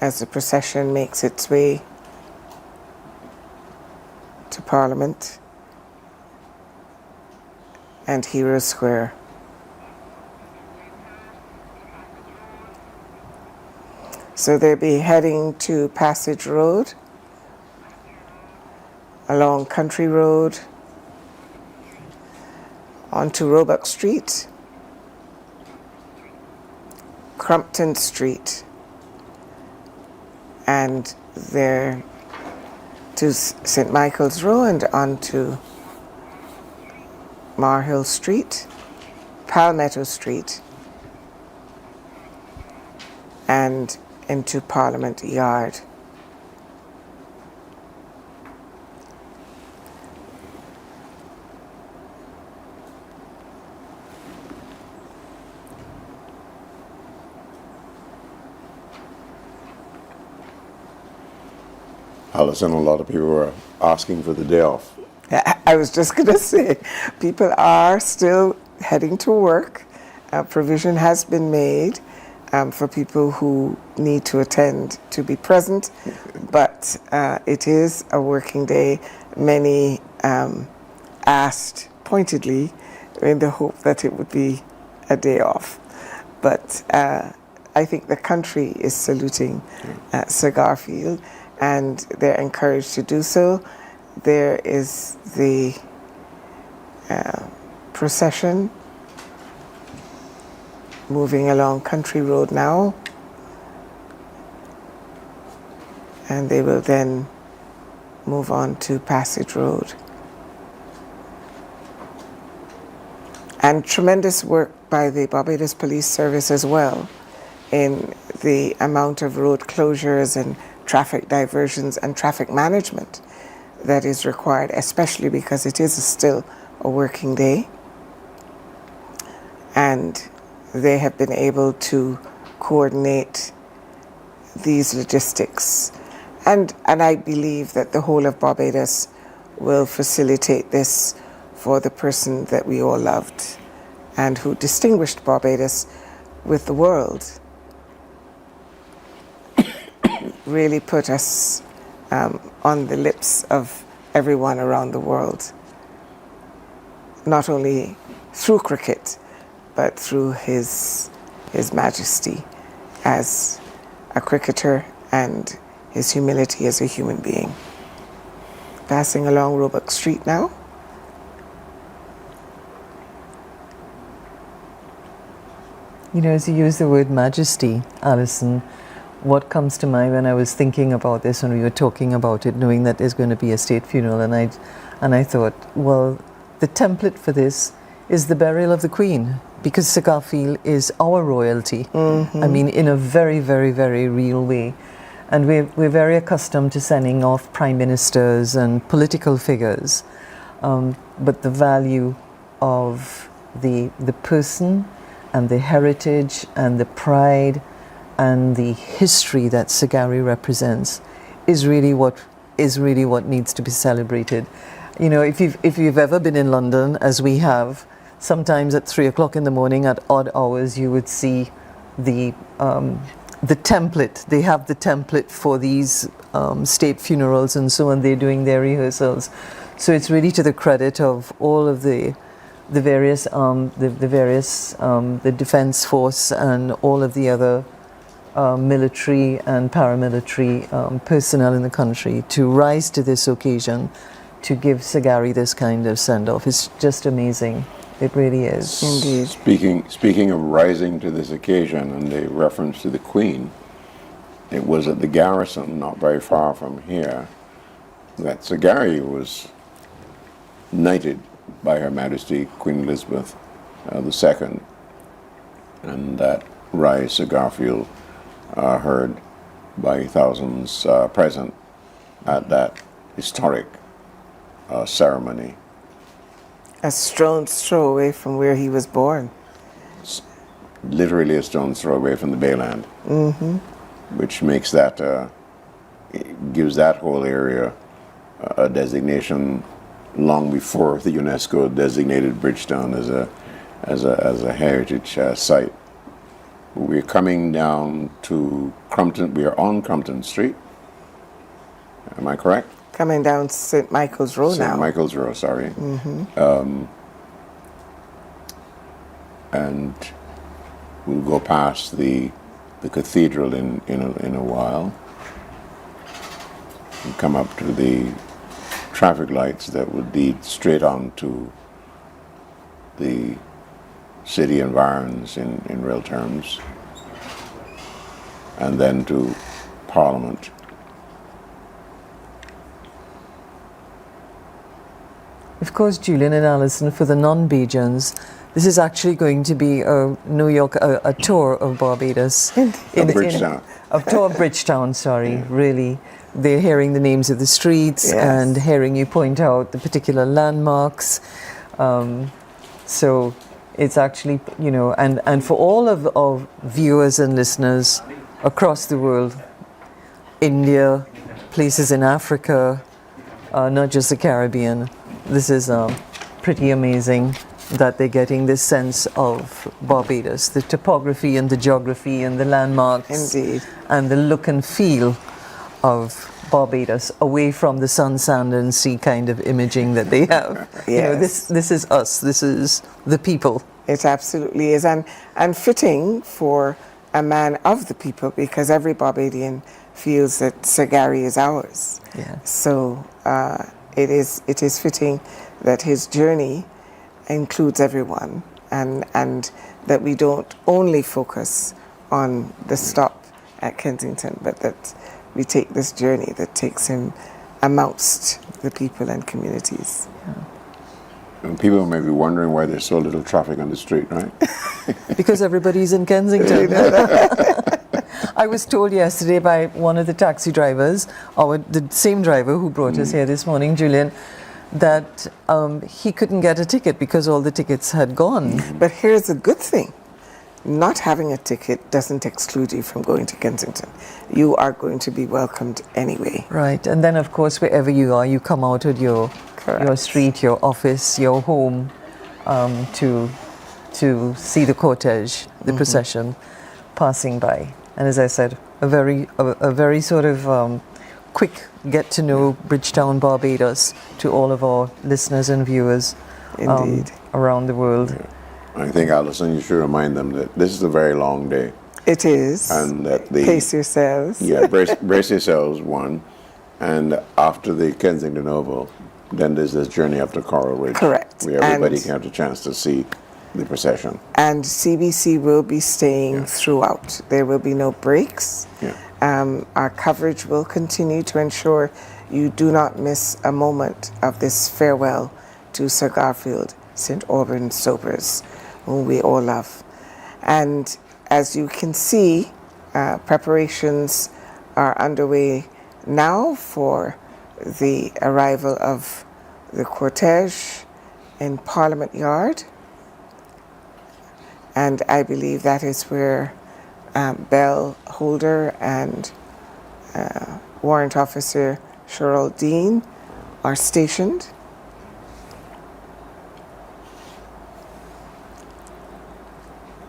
as the procession makes its way to Parliament and Hero Square. So they'll be heading to Passage Road, along Country Road, onto Roebuck Street, Crumpton Street, and there to St. Michael's Row and on to Marhill Street, Palmetto Street, and into Parliament Yard. Alison, a lot of people were asking for the day off. I was just going to say, people are still heading to work. Provision has been made for people who need to attend to be present, but it is a working day. Many asked pointedly in the hope that it would be a day off. But I think the country is saluting Sir Garfield, and they're encouraged to do so. There is the procession moving along Country Road now, and they will then move on to Passage Road. And tremendous work by the Barbados Police Service as well in the amount of road closures and traffic diversions and traffic management that is required, especially because it is still a working day. And they have been able to coordinate these logistics. And I believe that the whole of Barbados will facilitate this for the person that we all loved and who distinguished Barbados with the world. Really put us on the lips of everyone around the world, not only through cricket, but through his majesty as a cricketer and his humility as a human being. Passing along Roebuck Street now. You know, as you use the word majesty, Alison, what comes to mind when I was thinking about this, when we were talking about it, knowing that there's going to be a state funeral, and I thought, well, the template for this is the burial of the Queen, because Sir Garfield is our royalty. I mean, in a very, very, very real way. And we're very accustomed to sending off prime ministers and political figures. But the value of the person and the heritage and the pride and the history that Sir Gary represents is really what needs to be celebrated. You know, if you've ever been in London, as we have, sometimes at 3 o'clock in the morning at odd hours, you would see the template. They have the template for these state funerals and so on. They're doing their rehearsals. So it's really to the credit of all of the various the defense force and all of the other military and paramilitary personnel in the country to rise to this occasion, to give Sir Gary this kind of send-off. It's just amazing. It really is. Indeed. Speaking of rising to this occasion and the reference to the Queen, it was at the garrison, not very far from here, that Sir Gary was knighted by Her Majesty Queen Elizabeth II, and that rise Sir Garfield heard by thousands present at that historic ceremony. A stone's throw away from where he was born. Literally a stone's throw away from the Bayland, which makes that, gives that whole area a designation long before the UNESCO designated Bridgetown as a heritage site. We're coming down to Crumpton. We are on Crumpton Street. Am I correct? Coming down St. Michael's Road now. St. Michael's Road, sorry. And we'll go past the cathedral in a while and come up to the traffic lights that would lead straight on to the city environs in real terms, and then to Parliament. Of course, Julian and Alison, for the non-Bajans, this is actually going to be a New York, a tour of Barbados. Bridgetown. A tour of Bridgetown, sorry, yeah. Really. They're hearing the names of the streets, yes, and hearing you point out the particular landmarks. So it's actually, you know, and for all of viewers and listeners across the world, India, places in Africa, not just the Caribbean, this is pretty amazing that they're getting this sense of Barbados, the topography and the geography and the landmarks. Indeed. And the look and feel of Barbados, away from the sun, sand and sea kind of imaging that they have. Yes. You know, this is us, this is the people. It absolutely is, and fitting for a man of the people, because every Barbadian feels that Sir Gary is ours. Yeah. So it is fitting that his journey includes everyone, and that we don't only focus on the stop at Kensington, but that we take this journey that takes him amongst the people and communities. Yeah. And people may be wondering why there's so little traffic on the street, right? Because everybody's in Kensington. I was told yesterday by one of the taxi drivers, the same driver who brought us here this morning, Julian, that he couldn't get a ticket because all the tickets had gone. But here's a good thing. not having a ticket doesn't exclude you from going to Kensington. You are going to be welcomed anyway. Right, and then of course wherever you are, you come out of your street, your office, your home, to see the cortege, the procession passing by. And as I said, a very sort of quick get to know Bridgetown, Barbados to all of our listeners and viewers around the world. I think, Alison, you should remind them that this is a very long day. It is. And that pace yourselves. Yeah, brace yourselves, one. And after the Kensington Oval, then there's this journey up to Coral Ridge. Correct. Where everybody can have a chance to see the procession. And CBC will be staying throughout. There will be no breaks. Our coverage will continue to ensure you do not miss a moment of this farewell to Sir Garfield St. Auburn Sobers, whom we all love. And as you can see, preparations are underway now for the arrival of the cortege in Parliament Yard. And I believe that is where bell holder and warrant officer Cheryl Dean are stationed.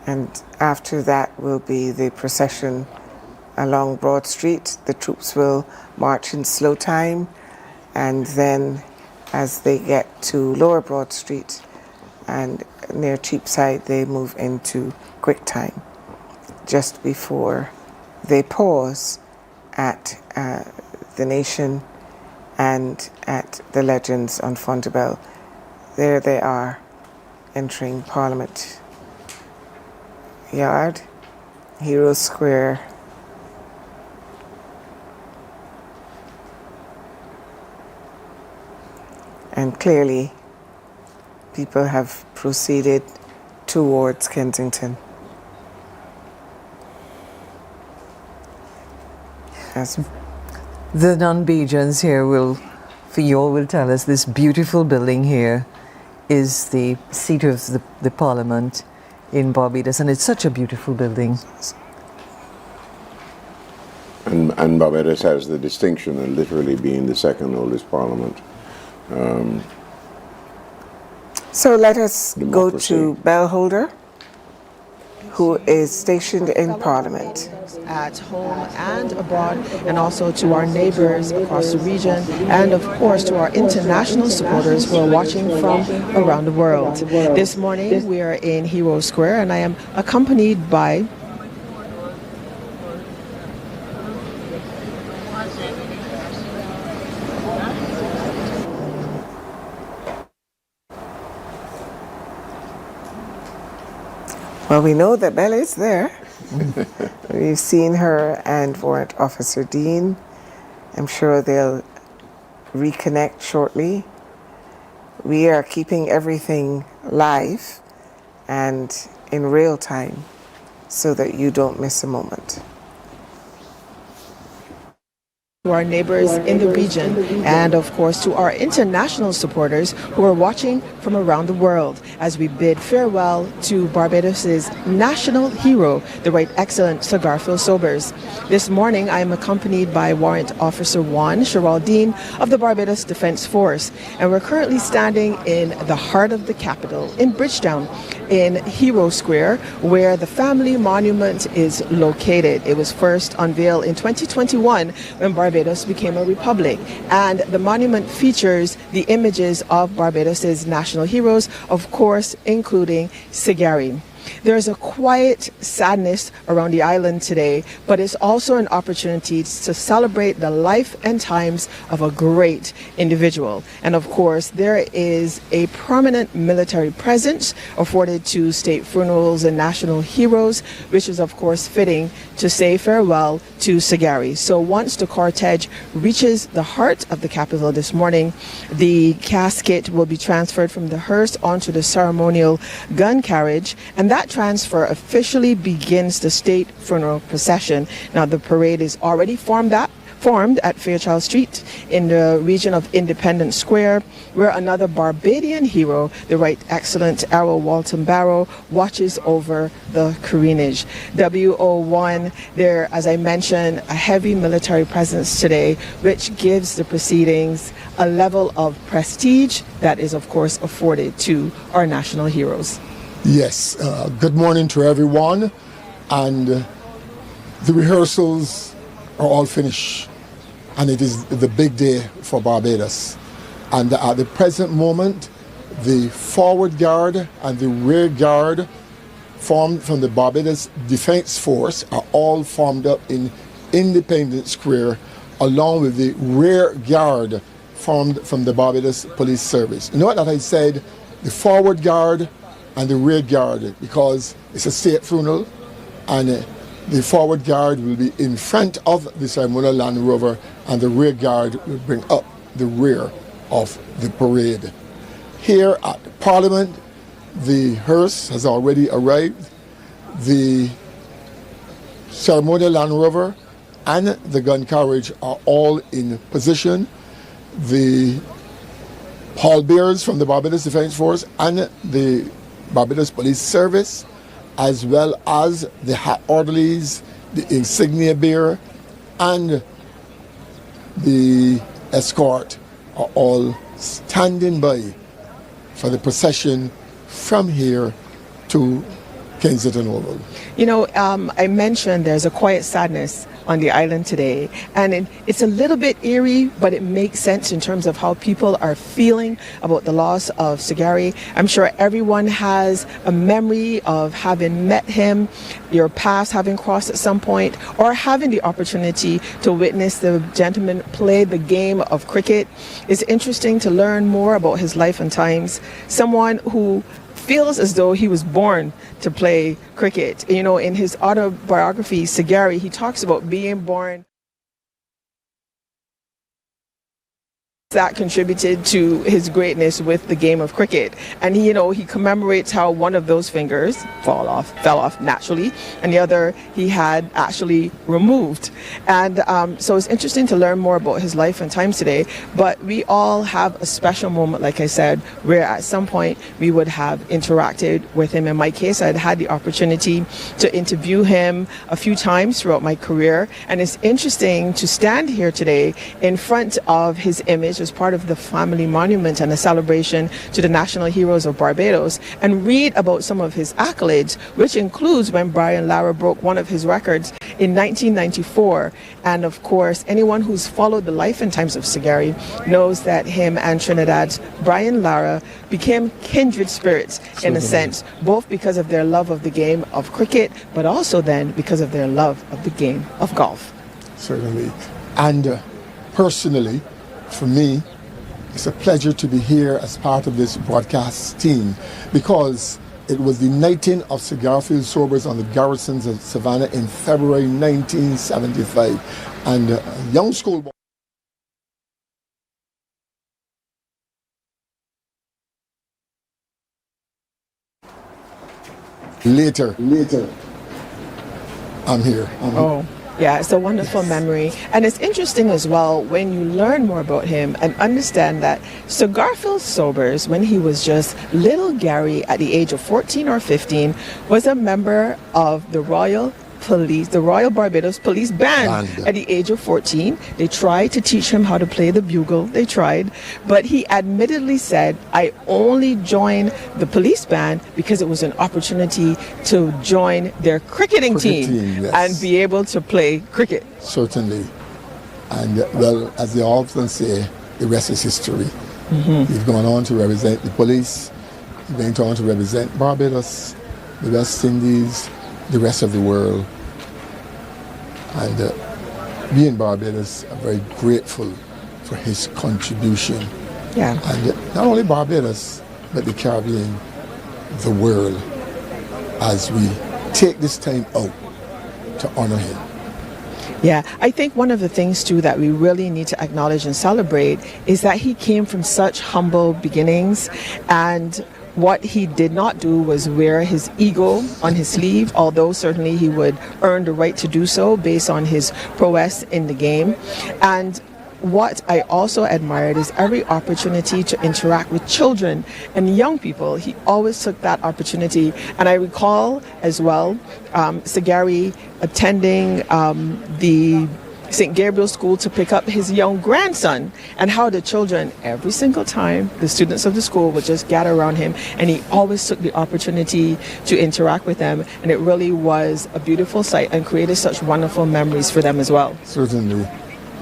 And after that will be the procession along Broad Street. The troops will march in slow time, and then as they get to Lower Broad Street and near Cheapside, they move into quick time, just before they pause at the Nation and at the Legends on Fontebelle. There they are, entering Parliament Yard, Hero Square, and clearly people have proceeded towards Kensington. As the non-Bajans here will tell us this beautiful building here is the seat of the Parliament in Barbados, and it's such a beautiful building. And Barbados has the distinction of literally being the second oldest parliament. So let us go to Bellholder, who is stationed in Parliament. At home and abroad, and also to our neighbors across the region, and of course to our international supporters who are watching from around the world. This morning we are in Hero Square, and I am accompanied by Well, we know that Bella is there. We've seen her and Warrant Officer Dean. I'm sure they'll reconnect shortly. We are keeping everything live and in real time so that you don't miss a moment. To our neighbors in the region, and of course to our international supporters who are watching from around the world as we bid farewell to Barbados's national hero, the Right Excellent Sir Garfield Sobers. This morning I am accompanied by Warrant Officer 1, Cheryl Dean of the Barbados Defence Force, and we're currently standing in the heart of the capital, in Bridgetown, in Hero Square, where the family monument is located. It was first unveiled in 2021 when Barbados became a republic, and the monument features the images of Barbados's national heroes, of course including Sir Gary. There's a quiet sadness around the island today, but it's also an opportunity to celebrate the life and times of a great individual. And of course, there is a prominent military presence afforded to state funerals and national heroes, which is of course fitting to say farewell to Sir Gary. So once the cortege reaches the heart of the capital this morning, the casket will be transferred from the hearse onto the ceremonial gun carriage, and that transfer officially begins the state funeral procession. Now the parade is already formed formed at Fairchild Street in the region of Independence Square, where another Barbadian hero, the Right Excellent Errol Walton Barrow, watches over the careenage. WO1, there, as I mentioned, a heavy military presence today, which gives the proceedings a level of prestige that is, of course, afforded to our national heroes. Yes, good morning to everyone, and the rehearsals are all finished, and it is the big day for Barbados. And at the present moment, the forward guard and the rear guard formed from the Barbados Defense Force are all formed up in Independence Square, along with the rear guard formed from the Barbados Police Service. You know what I said? The forward guard and the rear guard, because it's a state funeral, and the forward guard will be in front of the ceremonial Land Rover, and the rear guard will bring up the rear of the parade. Here at Parliament, the hearse has already arrived. The ceremonial Land Rover and the gun carriage are all in position. The pallbearers from the Barbados Defense Force and the Barbados Police Service, as well as the hat orderlies, the insignia bearer, and the escort are all standing by for the procession from here to Kensington Oval. You know, I mentioned there's a quiet sadness on the island today, and it's a little bit eerie, but it makes sense in terms of how people are feeling about the loss of Sagari. I'm sure everyone has a memory of having met him, your paths having crossed at some point, or having the opportunity to witness the gentleman play the game of cricket. It's interesting to learn more about his life and times. Someone who feels as though he was born to play cricket. You know, in his autobiography, Sagari, he talks about being born. That contributed to his greatness with the game of cricket. And he commemorates how one of those fingers fell off naturally, and the other he had actually removed. And so it's interesting to learn more about his life and times today. But we all have a special moment, like I said, where at some point we would have interacted with him. In my case, I'd had the opportunity to interview him a few times throughout my career. And it's interesting to stand here today in front of his image as part of the family monument and a celebration to the national heroes of Barbados, and read about some of his accolades, which includes when Brian Lara broke one of his records in 1994. And of course, anyone who's followed the life and times of Sagari knows that him and Trinidad's Brian Lara became kindred spirits in a sense, both because of their love of the game of cricket, but also then because of their love of the game of golf. Certainly. And personally, for me, it's a pleasure to be here as part of this broadcast team, because it was the knighting of Sir Garfield Sobers on the garrisons of Savannah in February 1975. And a young schoolboy. Later, I'm here. Yeah, it's a wonderful memory. And it's interesting as well when you learn more about him and understand that Sir Garfield Sobers, when he was just little Gary at the age of 14 or 15, was a member of the Royal Barbados Police Band at the age of 14. They tried to teach him how to play the bugle. They tried. But he admittedly said, I only joined the police band because it was an opportunity to join their cricketing team yes, and be able to play cricket. Certainly. And well, as they often say, the rest is history. You've gone on to represent the police. You've went on to represent Barbados, the West Indies, the rest of the world. And we in Barbados are very grateful for his contribution. Yeah. And not only Barbados, but the Caribbean, the world, as we take this time out to honor him. Yeah, I think one of the things too that we really need to acknowledge and celebrate is that he came from such humble beginnings, and What he did not do was wear his ego on his sleeve, although certainly he would earn the right to do so based on his prowess in the game. And what I also admired is every opportunity to interact with children and young people. He always took that opportunity. And I recall as well, Sagari attending the St. Gabriel School to pick up his young grandson, and how the children, every single time, the students of the school would just gather around him, and he always took the opportunity to interact with them. And it really was a beautiful sight and created such wonderful memories for them as well. Certainly.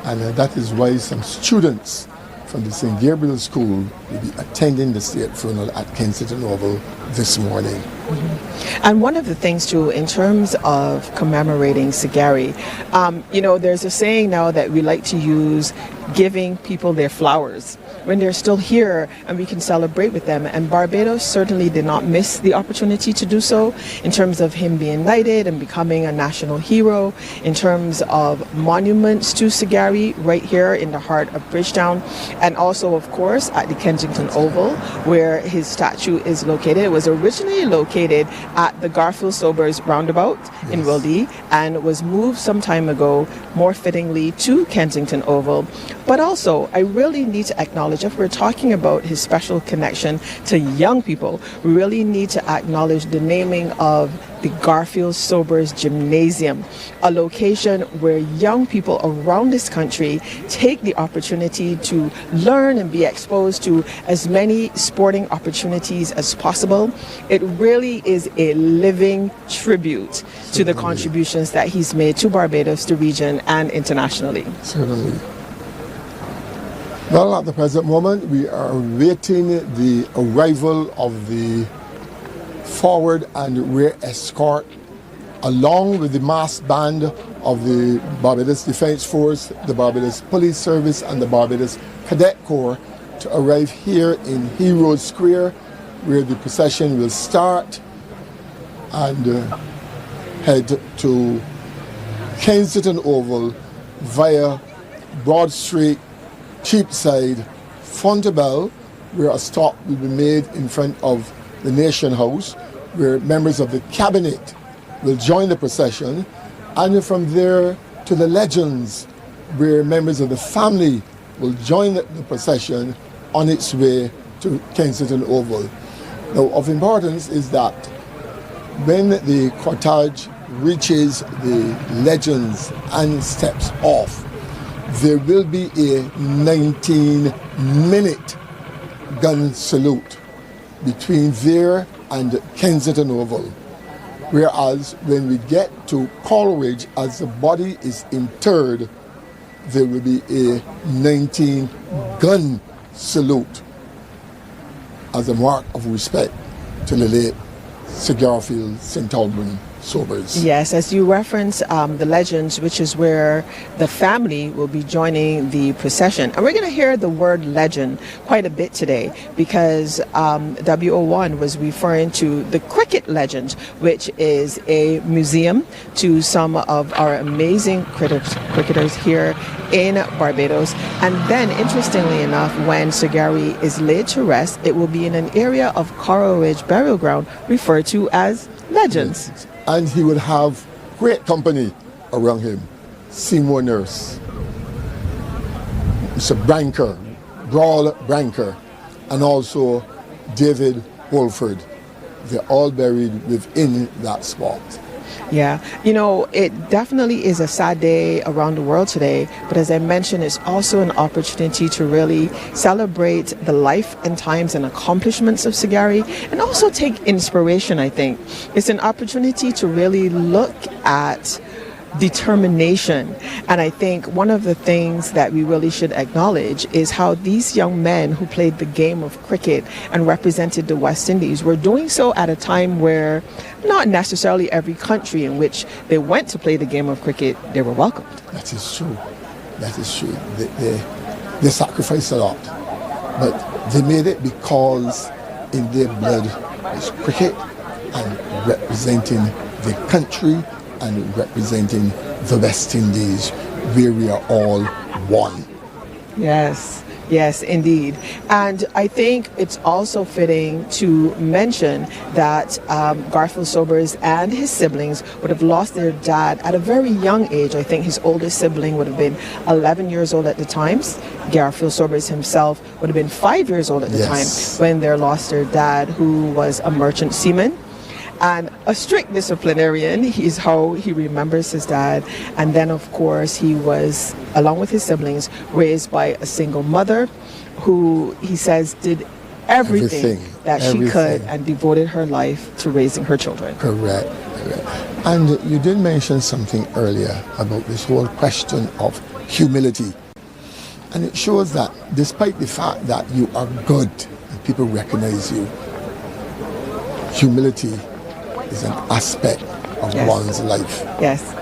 And that is why some students from the St. Gabriel School will be attending the state funeral at Kensington Oval this morning. And one of the things too, in terms of commemorating Sagari, there's a saying now that we like to use, giving people their flowers when they're still here, and we can celebrate with them. And Barbados certainly did not miss the opportunity to do so in terms of him being knighted and becoming a national hero, in terms of monuments to Sagari right here in the heart of Bridgetown, and also, of course, at the Kensington Oval, where his statue is located. It was originally located at the Garfield Sobers roundabout in Wildy, and was moved some time ago, more fittingly, to Kensington Oval. But also, I really need to acknowledge, if we're talking about his special connection to young people, we really need to acknowledge the naming of the Garfield Sobers Gymnasium, a location where young people around this country take the opportunity to learn and be exposed to as many sporting opportunities as possible. It really is a living tribute to the contributions that he's made to Barbados, the region, and internationally. Certainly. Well, at the present moment, we are waiting the arrival of the forward and rear escort, along with the mass band of the Barbados Defence Force, the Barbados Police Service, and the Barbados Cadet Corps, to arrive here in Hero Square, where the procession will start and head to Kensington Oval via Broad Street, Cheapside, Fontebelle, where a stop will be made in front of the Nation House, where members of the cabinet will join the procession, and from there to the Legends, where members of the family will join the procession on its way to Kensington Oval. Now, of importance is that when the cortege reaches the Legends and steps off, there will be a 19-minute gun salute between there and Kensington Oval. Whereas when we get to Coleridge, as the body is interred, there will be a 19-gun salute as a mark of respect to the late Sir Garfield St. Auburn Sobers. Yes, as you reference the Legends, which is where the family will be joining the procession. And we're going to hear the word legend quite a bit today, because WO1 was referring to the Cricket Legends, which is a museum to some of our amazing cricketers here in Barbados. And then, interestingly enough, when Sagari is laid to rest, it will be in an area of Coral Ridge Burial Ground referred to as Legends. Yes. And he would have great company around him. Seymour Nurse, Mr. Branker, Brawl Branker, and also David Wolford. They're all buried within that spot. Yeah, it definitely is a sad day around the world today, but as I mentioned, it's also an opportunity to really celebrate the life and times and accomplishments of Sagari, and also take inspiration, I think. It's an opportunity to really look at determination. And I think one of the things that we really should acknowledge is how these young men who played the game of cricket and represented the West Indies were doing so at a time where not necessarily every country in which they went to play the game of cricket, they were welcomed. That is true. That is true. They sacrificed a lot. But they made it because in their blood is cricket and representing the country and representing the West Indies, where we are all one. Yes, Yes, indeed. And I think it's also fitting to mention that Garfield Sobers and his siblings would have lost their dad at a very young age. I think his oldest sibling would have been 11 years old at the time. Garfield Sobers himself would have been 5 years old at the time when they lost their dad, who was a merchant seaman. And a strict disciplinarian is how he remembers his dad. And then, of course, he was, along with his siblings, raised by a single mother who, he says, did everything she could and devoted her life to raising her children. Correct. And you did mention something earlier about this whole question of humility. And it shows that despite the fact that you are good and people recognize you, humility is an aspect of one's life. Yes.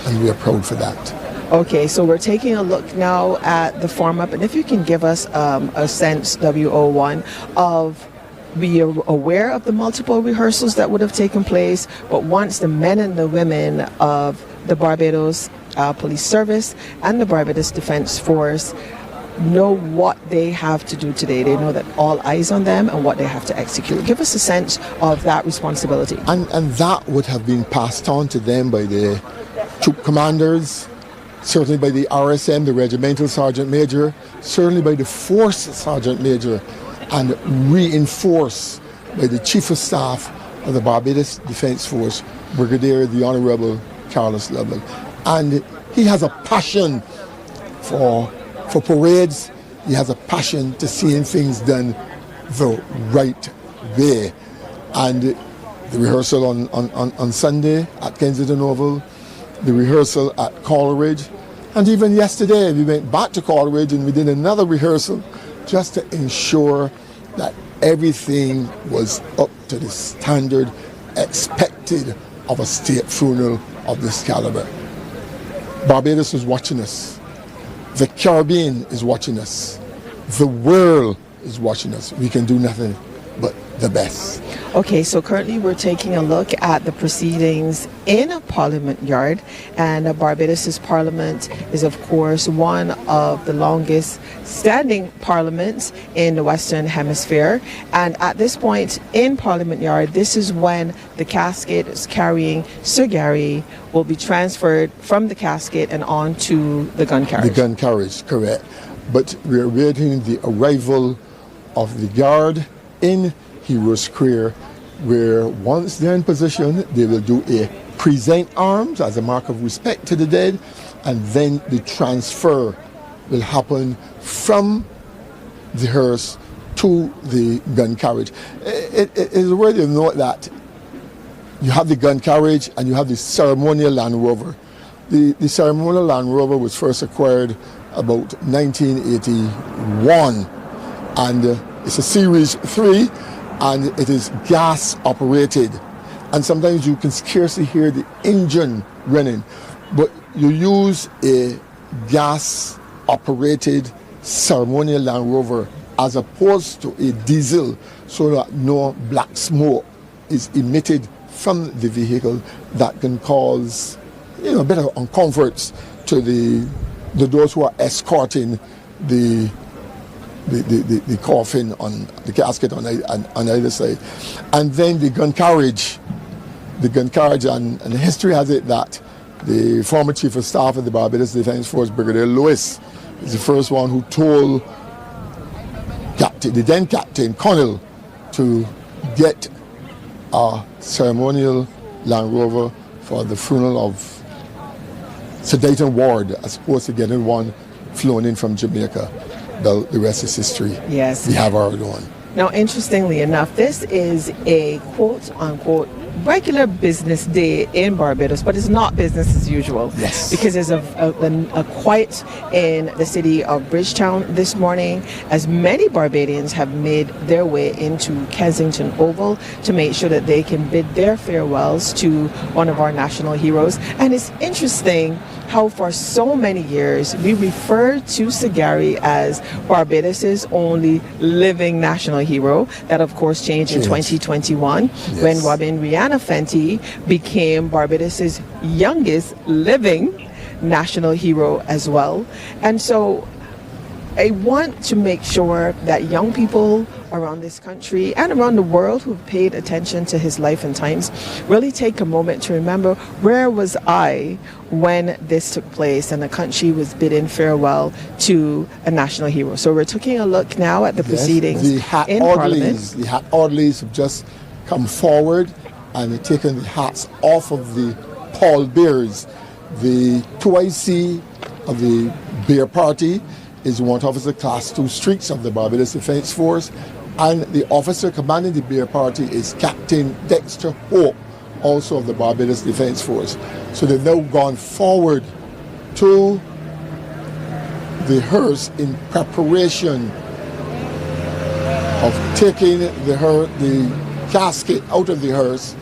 And we are proud for that. Okay, so we're taking a look now at the form-up, and if you can give us a sense, WO1, of be aware of the multiple rehearsals that would have taken place, but once the men and the women of the Barbados Police Service and the Barbados Defense Force know what they have to do today. They know that all eyes on them and what they have to execute. Give us a sense of that responsibility. And that would have been passed on to them by the troop commanders, certainly by the RSM, the Regimental Sergeant Major, certainly by the Force Sergeant Major, and reinforced by the Chief of Staff of the Barbados Defense Force, Brigadier the Honorable Carlos Lovell. And he has a passion for parades. He has a passion to seeing things done the right way. And the rehearsal on Sunday at Kensington Oval, the rehearsal at Coleridge, and even yesterday we went back to Coleridge and we did another rehearsal just to ensure that everything was up to the standard expected of a state funeral of this caliber. Barbados is watching us. The Caribbean is watching us. The world is watching us. We can do nothing but the best. Okay, so currently we're taking a look at the proceedings in Parliament Yard, and Barbados's Parliament is of course one of the longest standing parliaments in the Western Hemisphere, and at this point in Parliament Yard, this is when the casket is carrying Sir Gary will be transferred from the casket and on to the gun carriage. The gun carriage, correct. But we're awaiting the arrival of the guard in Heroes Square, where once they're in position, they will do a present arms as a mark of respect to the dead, and then the transfer will happen from the hearse to the gun carriage. It is worthy of note that you have the gun carriage and you have the ceremonial Land Rover. The ceremonial Land Rover was first acquired about 1981, and it's a Series 3, and it is gas operated, and sometimes you can scarcely hear the engine running, but you use a gas operated ceremonial Land Rover as opposed to a diesel, so that no black smoke is emitted from the vehicle that can cause a bit of uncomforts to the those who are escorting the coffin on the casket on either side. And then the gun carriage, and history has it that the former Chief of Staff of the Barbados Defense Force, Brigadier Lewis, is the first one who told the then Captain Connell to get a ceremonial Land Rover for the funeral of Sir Dayton Ward, as opposed to getting one flown in from Jamaica. The rest is history. Yes. We have our own. Now, interestingly enough, this is a quote-unquote regular business day in Barbados, but it's not business as usual. Yes. Because there's a quiet in the city of Bridgetown this morning, as many Barbadians have made their way into Kensington Oval to make sure that they can bid their farewells to one of our national heroes. And it's interesting how for so many years we referred to Sir Gary as Barbados's only living national hero. That of course changed in 2021 when Robin Rihanna Fenty became Barbados's youngest living national hero as well. And so I want to make sure that young people around this country and around the world who've paid attention to his life and times really take a moment to remember, where was I when this took place and the country was bidding farewell to a national hero. So we're taking a look now at the proceedings the hat in Parliament. The hat orderlies have just come forward and they've taken the hats off of the pallbearers. The 2IC of the Bear Party is Warrant Officer Class 2 Streets of the Barbados Defence Force, and the officer commanding the Bear Party is Captain Dexter Hope, also of the Barbados Defence Force. So they've now gone forward to the hearse in preparation of taking the casket out of the hearse,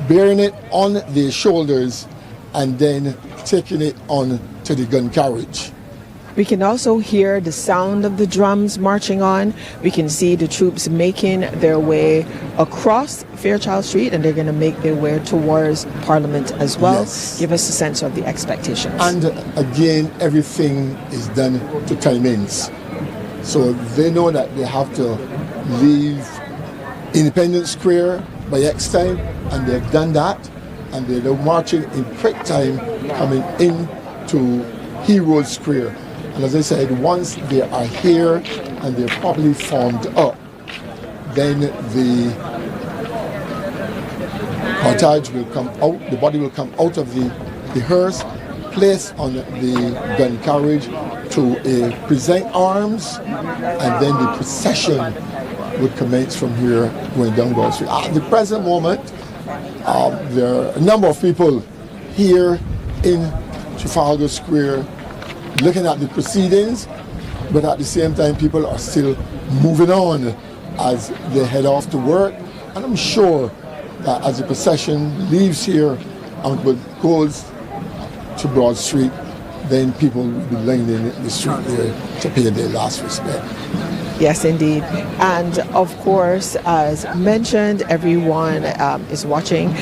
bearing it on their shoulders, and then taking it on to the gun carriage. We can also hear the sound of the drums marching on. We can see the troops making their way across Fairchild Street, and they're going to make their way towards Parliament as well. Yes. Give us a sense of the expectations. And again, everything is done to timings. So they know that they have to leave Independence Square by X time, and they've done that, and they're now marching in quick time coming in to Heroes Square. And as I said, once they are here and they're properly formed up, then the cortege will come out, the body will come out of the hearse, placed on the gun carriage to present arms, and then the procession would commence from here going down Broad Street. At the present moment, there are a number of people here in Trafalgar Square looking at the proceedings, but at the same time people are still moving on as they head off to work. And I'm sure that as the procession leaves here and goes to Broad Street, then people will be lining in the street there to pay their last respect. Yes, indeed. And of course, as mentioned, everyone is watching.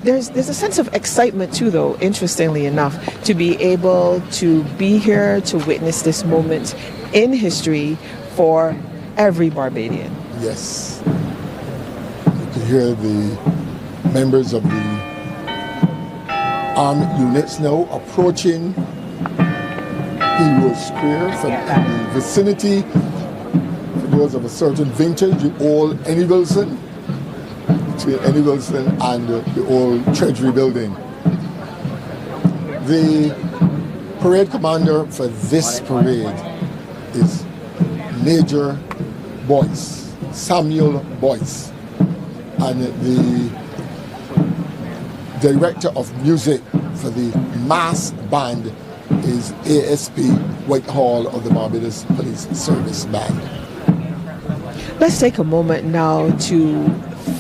There's a sense of excitement too, though, interestingly enough, to be able to be here to witness this moment in history for every Barbadian. Yes. You can hear the members of the armed units now approaching Heroes Square from the vicinity. Was of a certain vintage, the old Annie Wilson, between Annie Wilson and the old Treasury building. The parade commander for this parade is Major Boyce, Samuel Boyce, and the director of music for the mass band is ASP Whitehall of the Barbados Police Service Band. Let's take a moment now to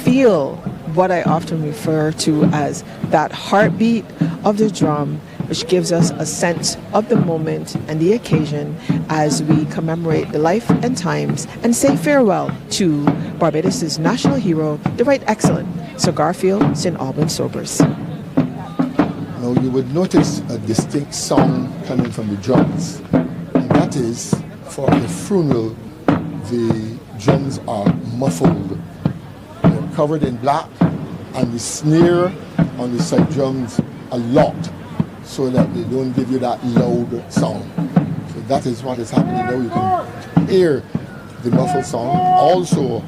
feel what I often refer to as that heartbeat of the drum, which gives us a sense of the moment and the occasion as we commemorate the life and times and say farewell to Barbados' national hero, the Right Excellent, Sir Garfield St. Auburn Sobers. Now you would notice a distinct song coming from the drums, and that is for the funeral. The drums are muffled. They're covered in black, and the snare on the side drums are locked so that they don't give you that loud sound. So that is what is happening now. You can hear the muffled sound. Also,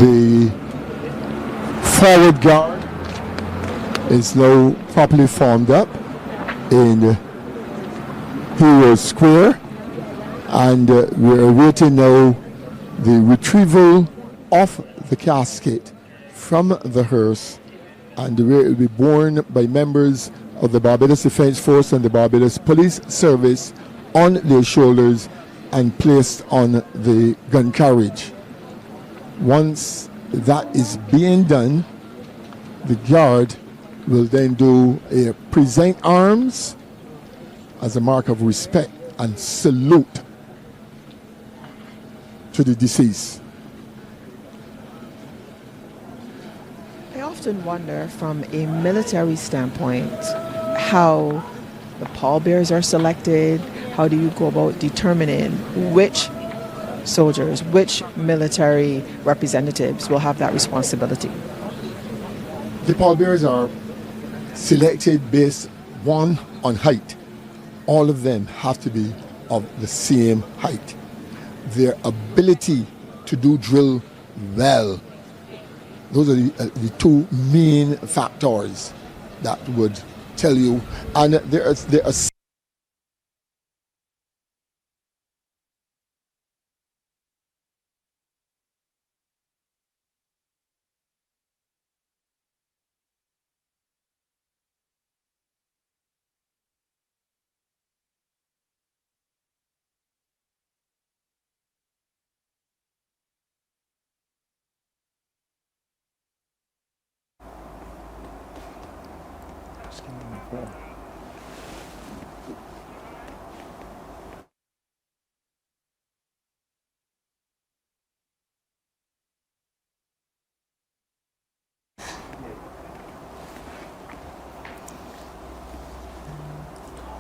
the forward guard is now properly formed up in Hero Square, and we're awaiting now the retrieval of the casket from the hearse, and where it will be borne by members of the Barbados Defence Force and the Barbados Police Service on their shoulders and placed on the gun carriage. Once that is being done, the guard will then do a present arms as a mark of respect and salute to the deceased. I often wonder from a military standpoint how the pallbearers are selected. How do you go about determining which soldiers, which military representatives will have that responsibility? The pallbearers are selected based, one, on height. All of them have to be of the same height. Their ability to do drill well, those are the two main factors that would tell you. And there are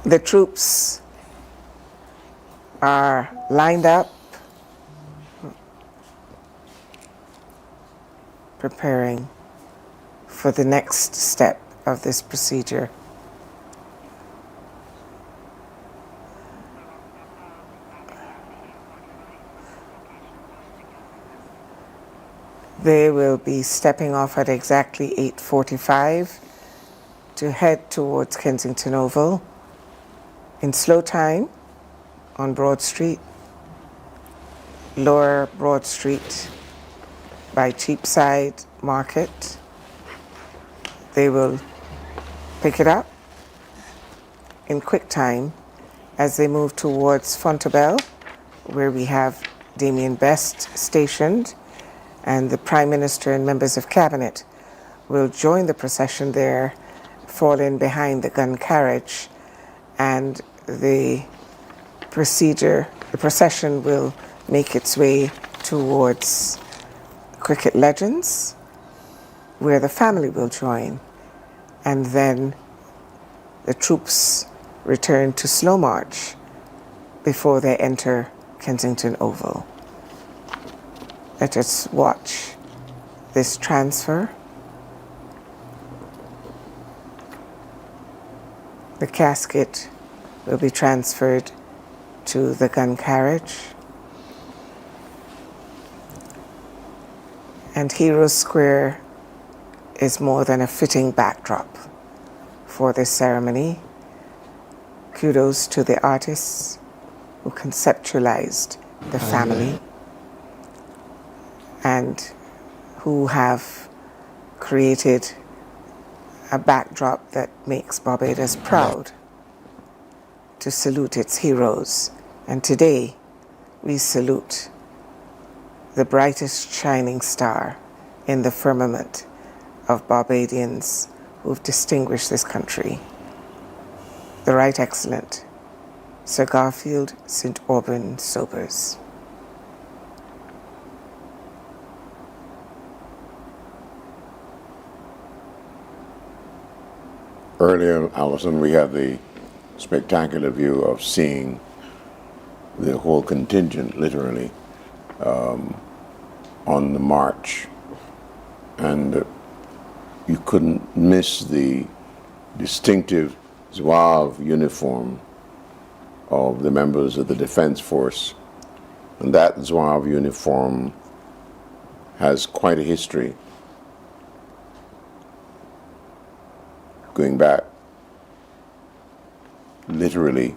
the troops are lined up, preparing for the next step of this procedure. They will be stepping off at exactly 8:45 to head towards Kensington Oval in slow time on Broad Street, Lower Broad Street by Cheapside Market. They will pick it up in quick time as they move towards Fontebelle, where we have Damien Best stationed, and the Prime Minister and members of Cabinet will join the procession there, fall in behind the gun carriage, and the procession will make its way towards Cricket Legends, where the family will join, and then the troops return to slow march before they enter Kensington Oval. Let us watch this transfer. The casket will be transferred to the gun carriage, and Hero Square is more than a fitting backdrop for this ceremony. Kudos to the artists who conceptualized the family and who have created a backdrop that makes Barbados proud to salute its heroes. And today we salute the brightest shining star in the firmament of Barbadians who've distinguished this country, the Right Excellent Sir Garfield St. Auburn Sobers. Earlier, Alison, we had the spectacular view of seeing the whole contingent, literally, on the march. And you couldn't miss the distinctive zouave uniform of the members of the Defense Force. And that zouave uniform has quite a history. going back literally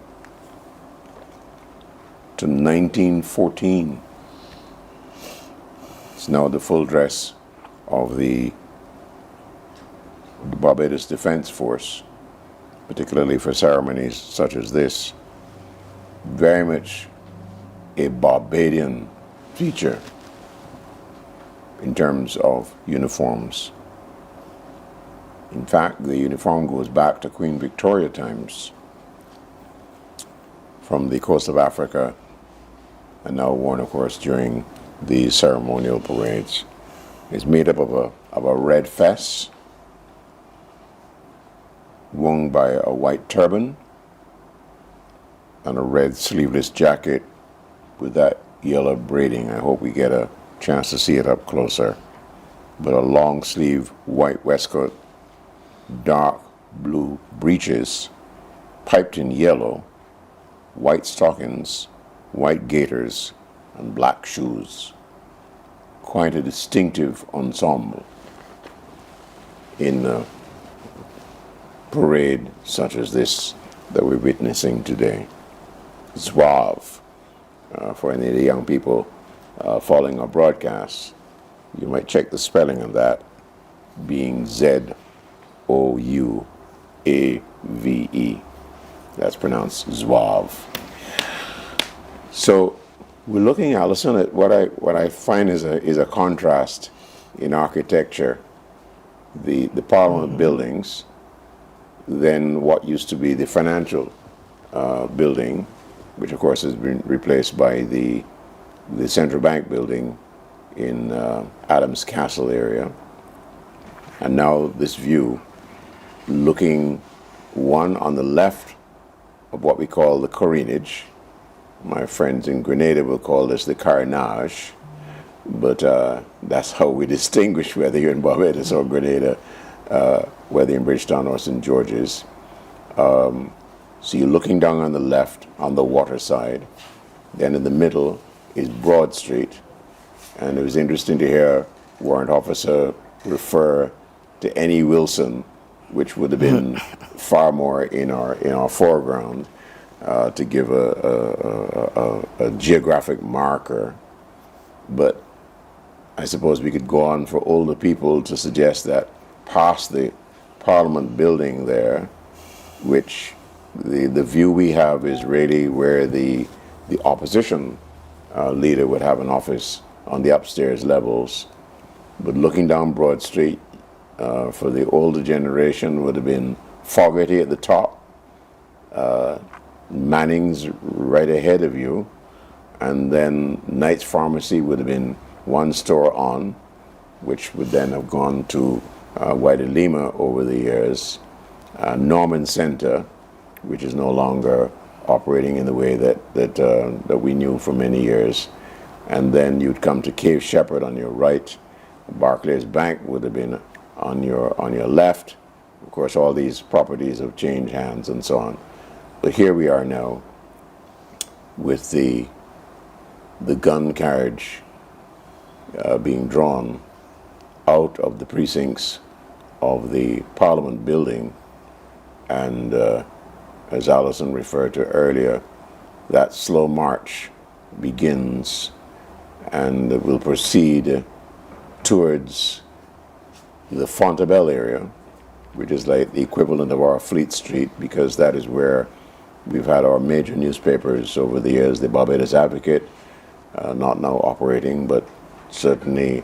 to 1914. It's now the full dress of the Barbados Defense Force, particularly for ceremonies such as this. Very much a Barbadian feature in terms of uniforms. In fact, the uniform goes back to Queen Victoria times, from the coast of Africa, and now worn, of course, during the ceremonial parades. It's made up of a red fess, worn by a white turban, and a red sleeveless jacket with that yellow braiding. I hope we get a chance to see it up closer. But a long sleeve white waistcoat, dark blue breeches, piped in yellow, white stockings, white gaiters, and black shoes. Quite a distinctive ensemble in a parade such as this that we're witnessing today. Zouave, for any of the young people following our broadcast, you might check the spelling of that, being Z-O-U-A-V-E. That's pronounced Zouave. So we're looking, Alison, at what I find is a contrast in architecture. The Parliament buildings, then what used to be the financial building, which of course has been replaced by the Central Bank building in Adams Castle area. And now this view, looking one on the left of what we call the Corinage. My friends in Grenada will call this the Carnage, but that's how we distinguish whether you're in Barbados or Grenada, whether in Bridgetown or St. George's. So you're looking down on the left on the water side. Then in the middle is Broad Street. And it was interesting to hear Warrant Officer refer to N.E. Wilson, which would have been far more in our foreground, to give a geographic marker. But I suppose we could go on for older people to suggest that past the Parliament building there, which the view we have is really where the opposition leader would have an office on the upstairs levels. But looking down Broad Street, for the older generation would have been Fogarty at the top, Manning's right ahead of you, and then Knight's Pharmacy would have been one store on, which would then have gone to Lima over the years, Norman Center, which is no longer operating in the way that we knew for many years, and then you'd come to Cave Shepherd on your right. Barclays Bank would have been on your left. Of course, all these properties have changed hands and so on. But here we are now with the gun carriage being drawn out of the precincts of the Parliament building, and as Alison referred to earlier, that slow march begins and will proceed towards the Fontabelle area, which is like the equivalent of our Fleet Street, because that is where we've had our major newspapers over the years, the Barbados Advocate, not now operating, but certainly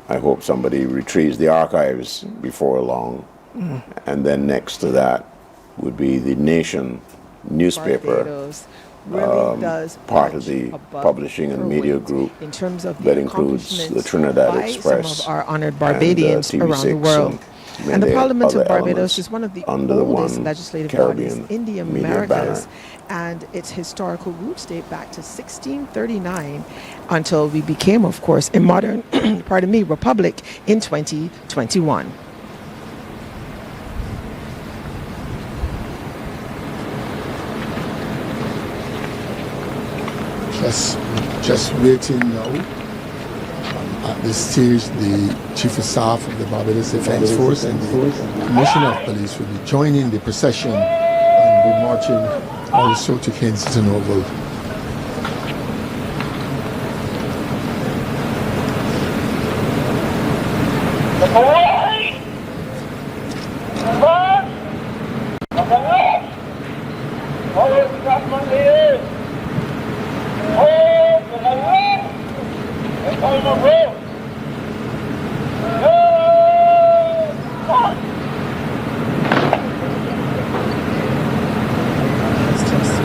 I hope somebody retrieves the archives before long. And then next to that would be the Nation newspaper, really does part of the publishing and media group in terms of that includes the Trinidad by Express, some of our honored Barbadians and, around the TV6 world. And the many Parliament other of Barbados elements is one of the under oldest one legislative Caribbean bodies in the media Americas, banner. and its historical roots date back to 1639 until we became, of course, a modern, republic in 2021. Just waiting now. At this stage, the Chief of Staff of the Barbados Defence Force and the Commissioner of Police will be joining the procession and be marching also to Kensington Oval.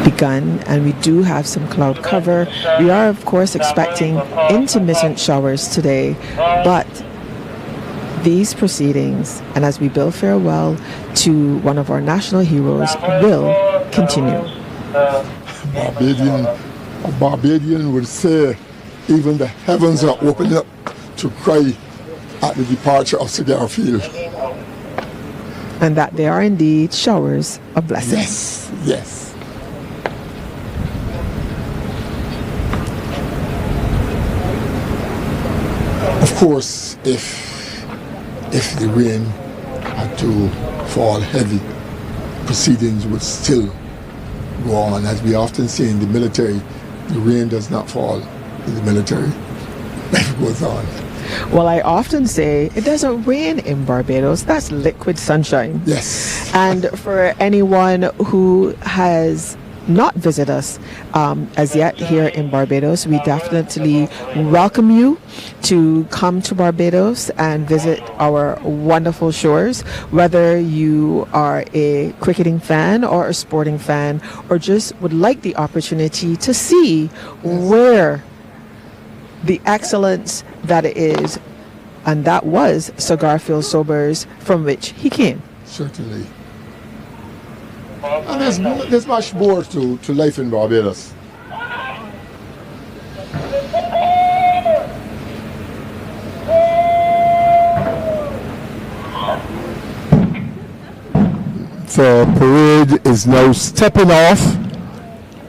Begun, and we do have some cloud cover. We are of course expecting intermittent showers today, but these proceedings, and as we bid farewell to one of our national heroes, will continue. A Barbadian would say even the heavens are opening up to cry at the departure of Sir Garfield. And that they are indeed showers of blessings. Yes, yes. Of course, if the rain had to fall heavy, proceedings would still go on. As we often say in the military, the rain does not fall in the military. Life goes on. Well, I often say it doesn't rain in Barbados. That's liquid sunshine. Yes. And for anyone who has not visited us as yet here in Barbados, we definitely welcome you to come to Barbados and visit our wonderful shores. Whether you are a cricketing fan or a sporting fan, or just would like the opportunity to see where the excellence that it is, and that was Sir Garfield Sobers, from which he came. Certainly. And there's much more to life in Barbados. The parade is now stepping off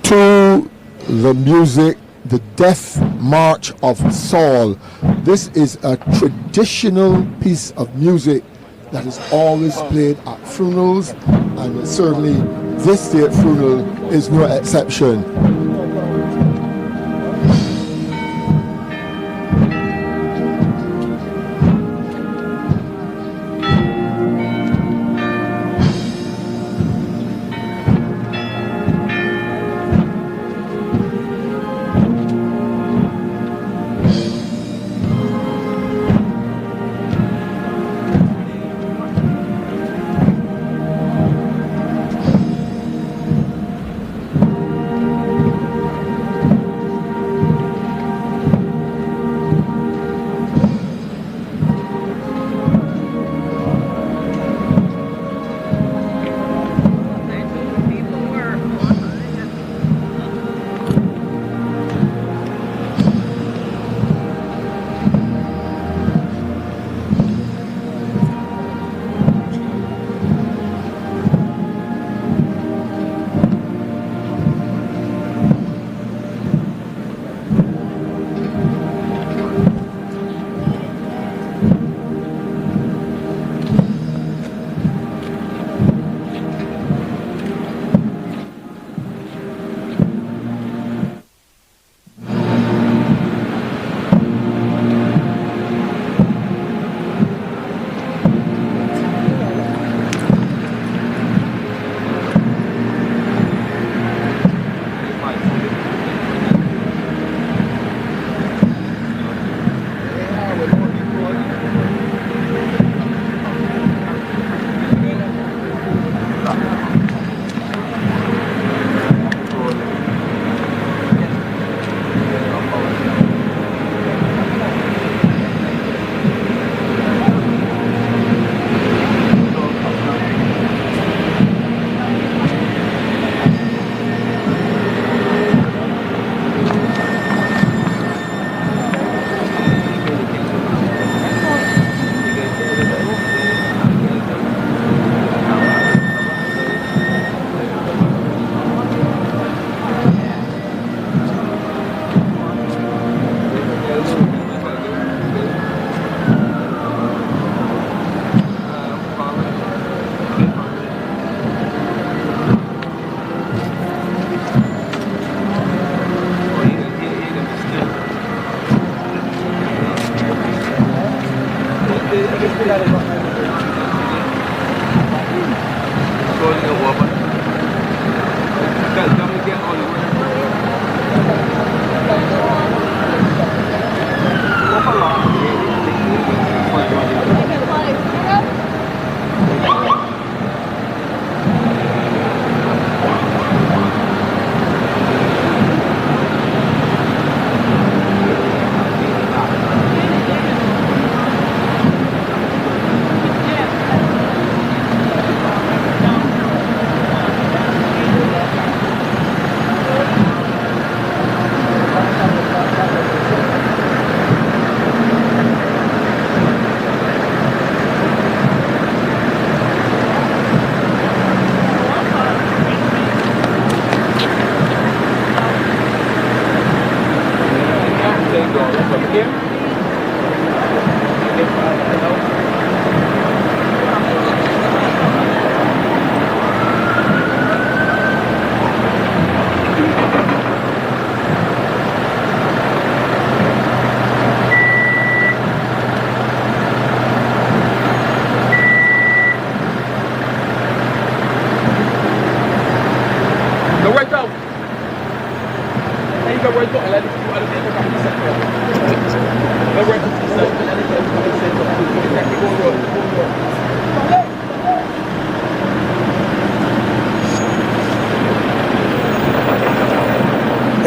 to the music, the Death March of Saul. This is a traditional piece of music that is always played at funerals, and certainly this state funeral is no exception.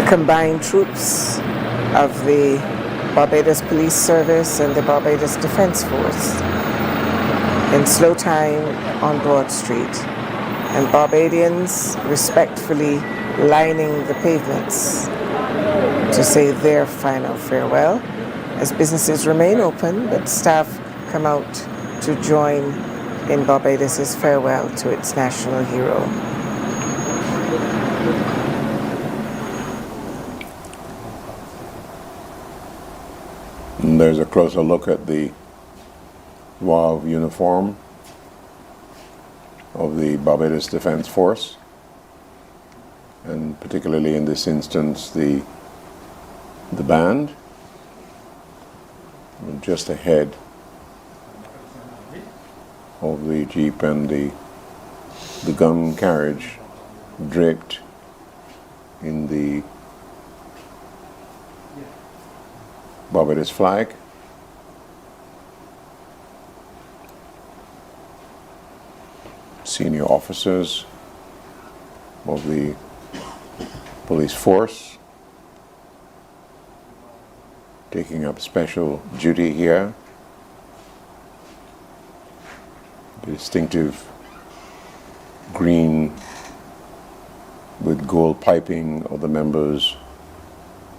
Combined troops of the Barbados Police Service and the Barbados Defense Force in slow time on Broad Street, and Barbadians respectfully lining the pavements to say their final farewell as businesses remain open, but staff come out to join in Barbados's farewell to its national hero. And there's a closer look at the WAV uniform of the Barbados Defense Force, and particularly in this instance the band. And just ahead of the Jeep and the gun carriage draped in the Barbados flag. Senior officers of the police force taking up special duty here. The distinctive green with gold piping of the members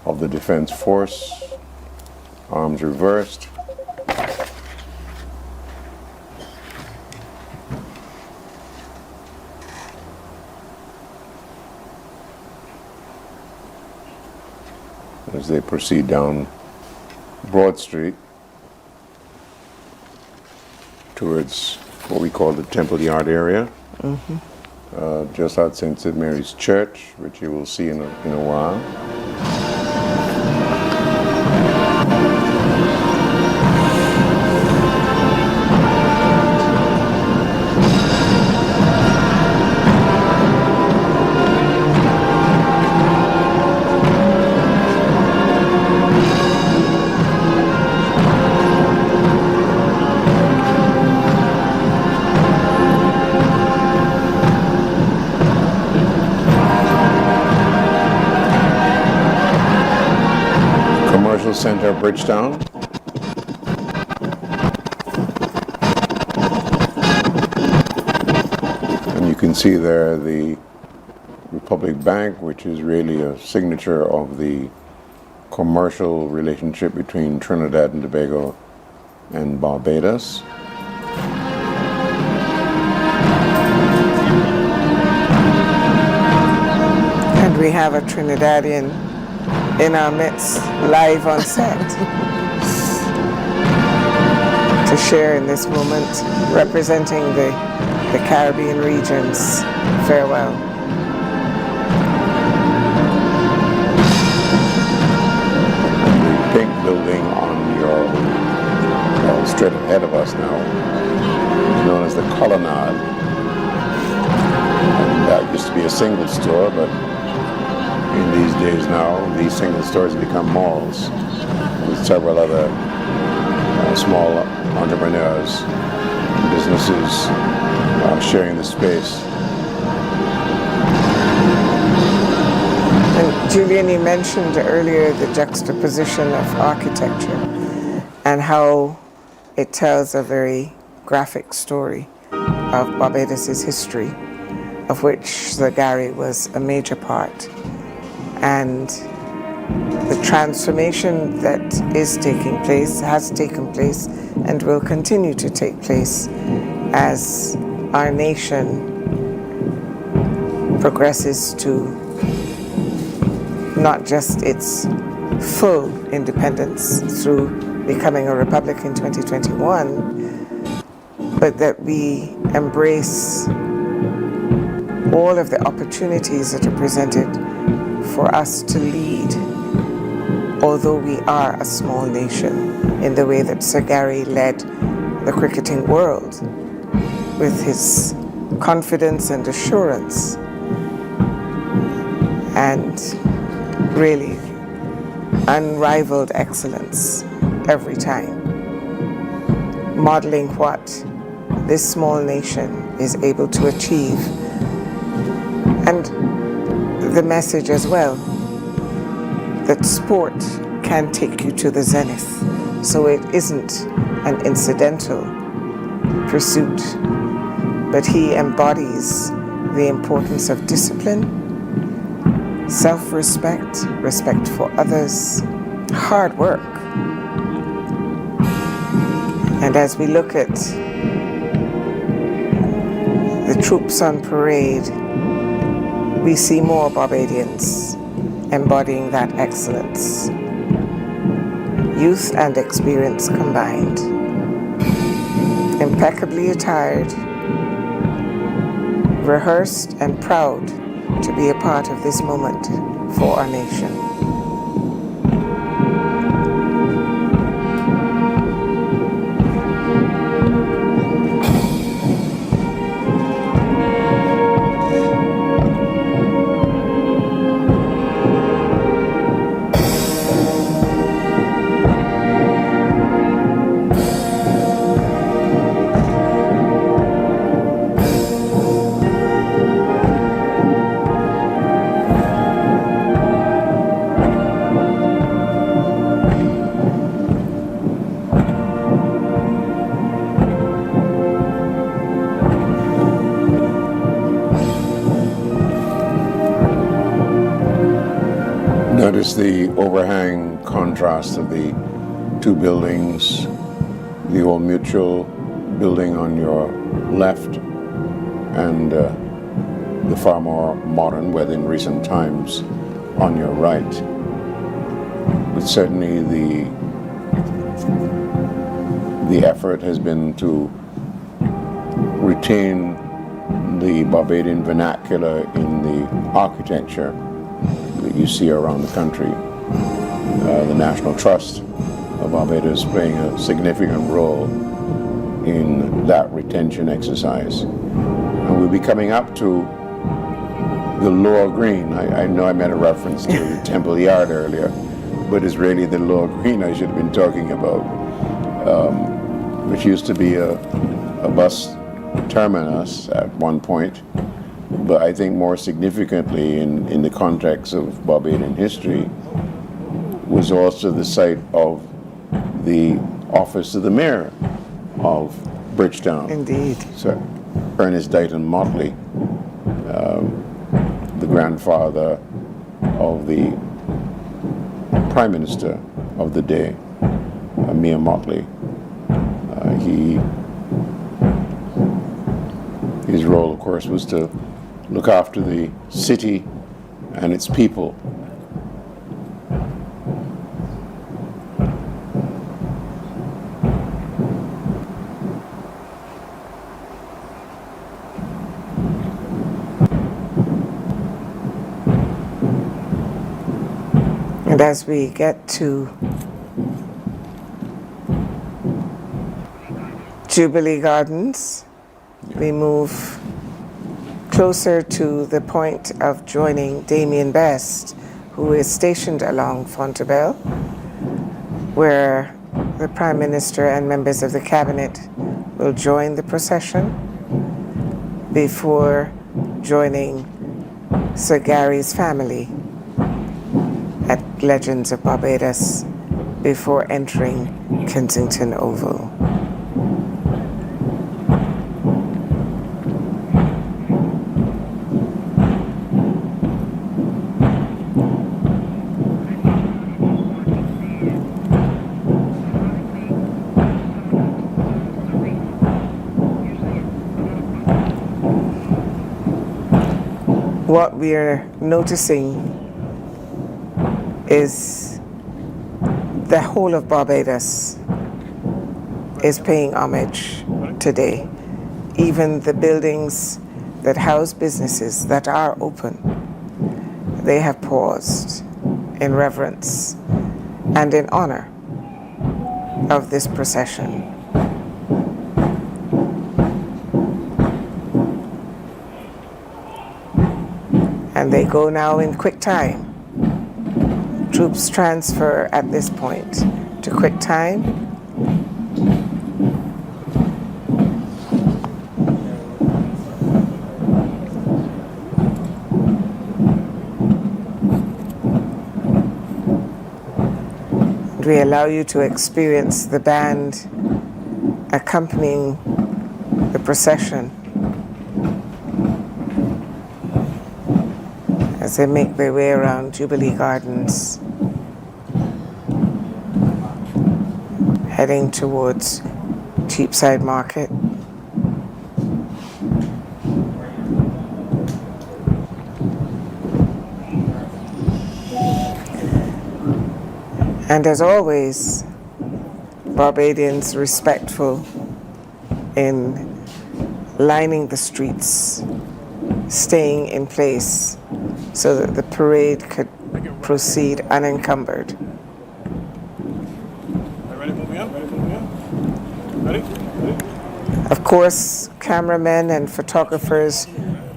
of the defense force, arms reversed. As they proceed down Broad Street towards what we call the Temple Yard area, just outside St. Mary's Church, which you will see in a while. Center of Bridgetown. And you can see there the Republic Bank, which is really a signature of the commercial relationship between Trinidad and Tobago and Barbados. And we have a Trinidadian in our midst, live on set, to share in this moment, representing the Caribbean region's farewell. The pink building on your straight ahead of us now, known as the Colonnade. And that used to be a single store, but in these days now, these single stores have become malls with several other small entrepreneurs and businesses sharing the space. And Julian, you mentioned earlier the juxtaposition of architecture and how it tells a very graphic story of Barbados' history, of which the Gary was a major part. And the transformation that is taking place, has taken place, and will continue to take place as our nation progresses to not just its full independence through becoming a republic in 2021, but that we embrace all of the opportunities that are presented for us to lead, although we are a small nation, in the way that Sir Gary led the cricketing world with his confidence and assurance, and really unrivaled excellence every time, modeling what this small nation is able to achieve. And the message as well, that sport can take you to the zenith. So it isn't an incidental pursuit, but he embodies the importance of discipline, self-respect, respect for others, hard work. And as we look at the troops on parade, we see more Barbadians embodying that excellence. Youth and experience combined. Impeccably attired, rehearsed and proud to be a part of this moment for our nation. Notice the overhang contrast of the two buildings, the Old Mutual building on your left and the far more modern, within recent times, on your right. But certainly the effort has been to retain the Barbadian vernacular in the architecture that you see around the country. The National Trust of Barbados playing a significant role in that retention exercise. And we'll be coming up to the Lower Green. I know I made a reference to the Temple Yard earlier, but it's really the Lower Green I should have been talking about, which used to be a bus terminus at one point. But I think more significantly in the context of Barbadian history was also the site of the office of the mayor of Bridgetown. Indeed. Sir Ernest Dighton Motley, the grandfather of the Prime Minister of the day, Mayor Motley. His role, of course, was to look after the city and its people. And as we get to Jubilee Gardens. We move closer to the point of joining Damien Best, who is stationed along Fontebelle, where the Prime Minister and members of the Cabinet will join the procession before joining Sir Gary's family at Legends of Barbados before entering Kensington Oval. What we're noticing is the whole of Barbados is paying homage today. Even the buildings that house businesses that are open, they have paused in reverence and in honor of this procession. And they go now in quick time. Troops transfer at this point to quick time. We allow you to experience the band accompanying the procession as they make their way around Jubilee Gardens, heading towards Cheapside Market. And as always, Barbadians respectful in lining the streets, staying in place so that the parade could proceed unencumbered. Of course, cameramen and photographers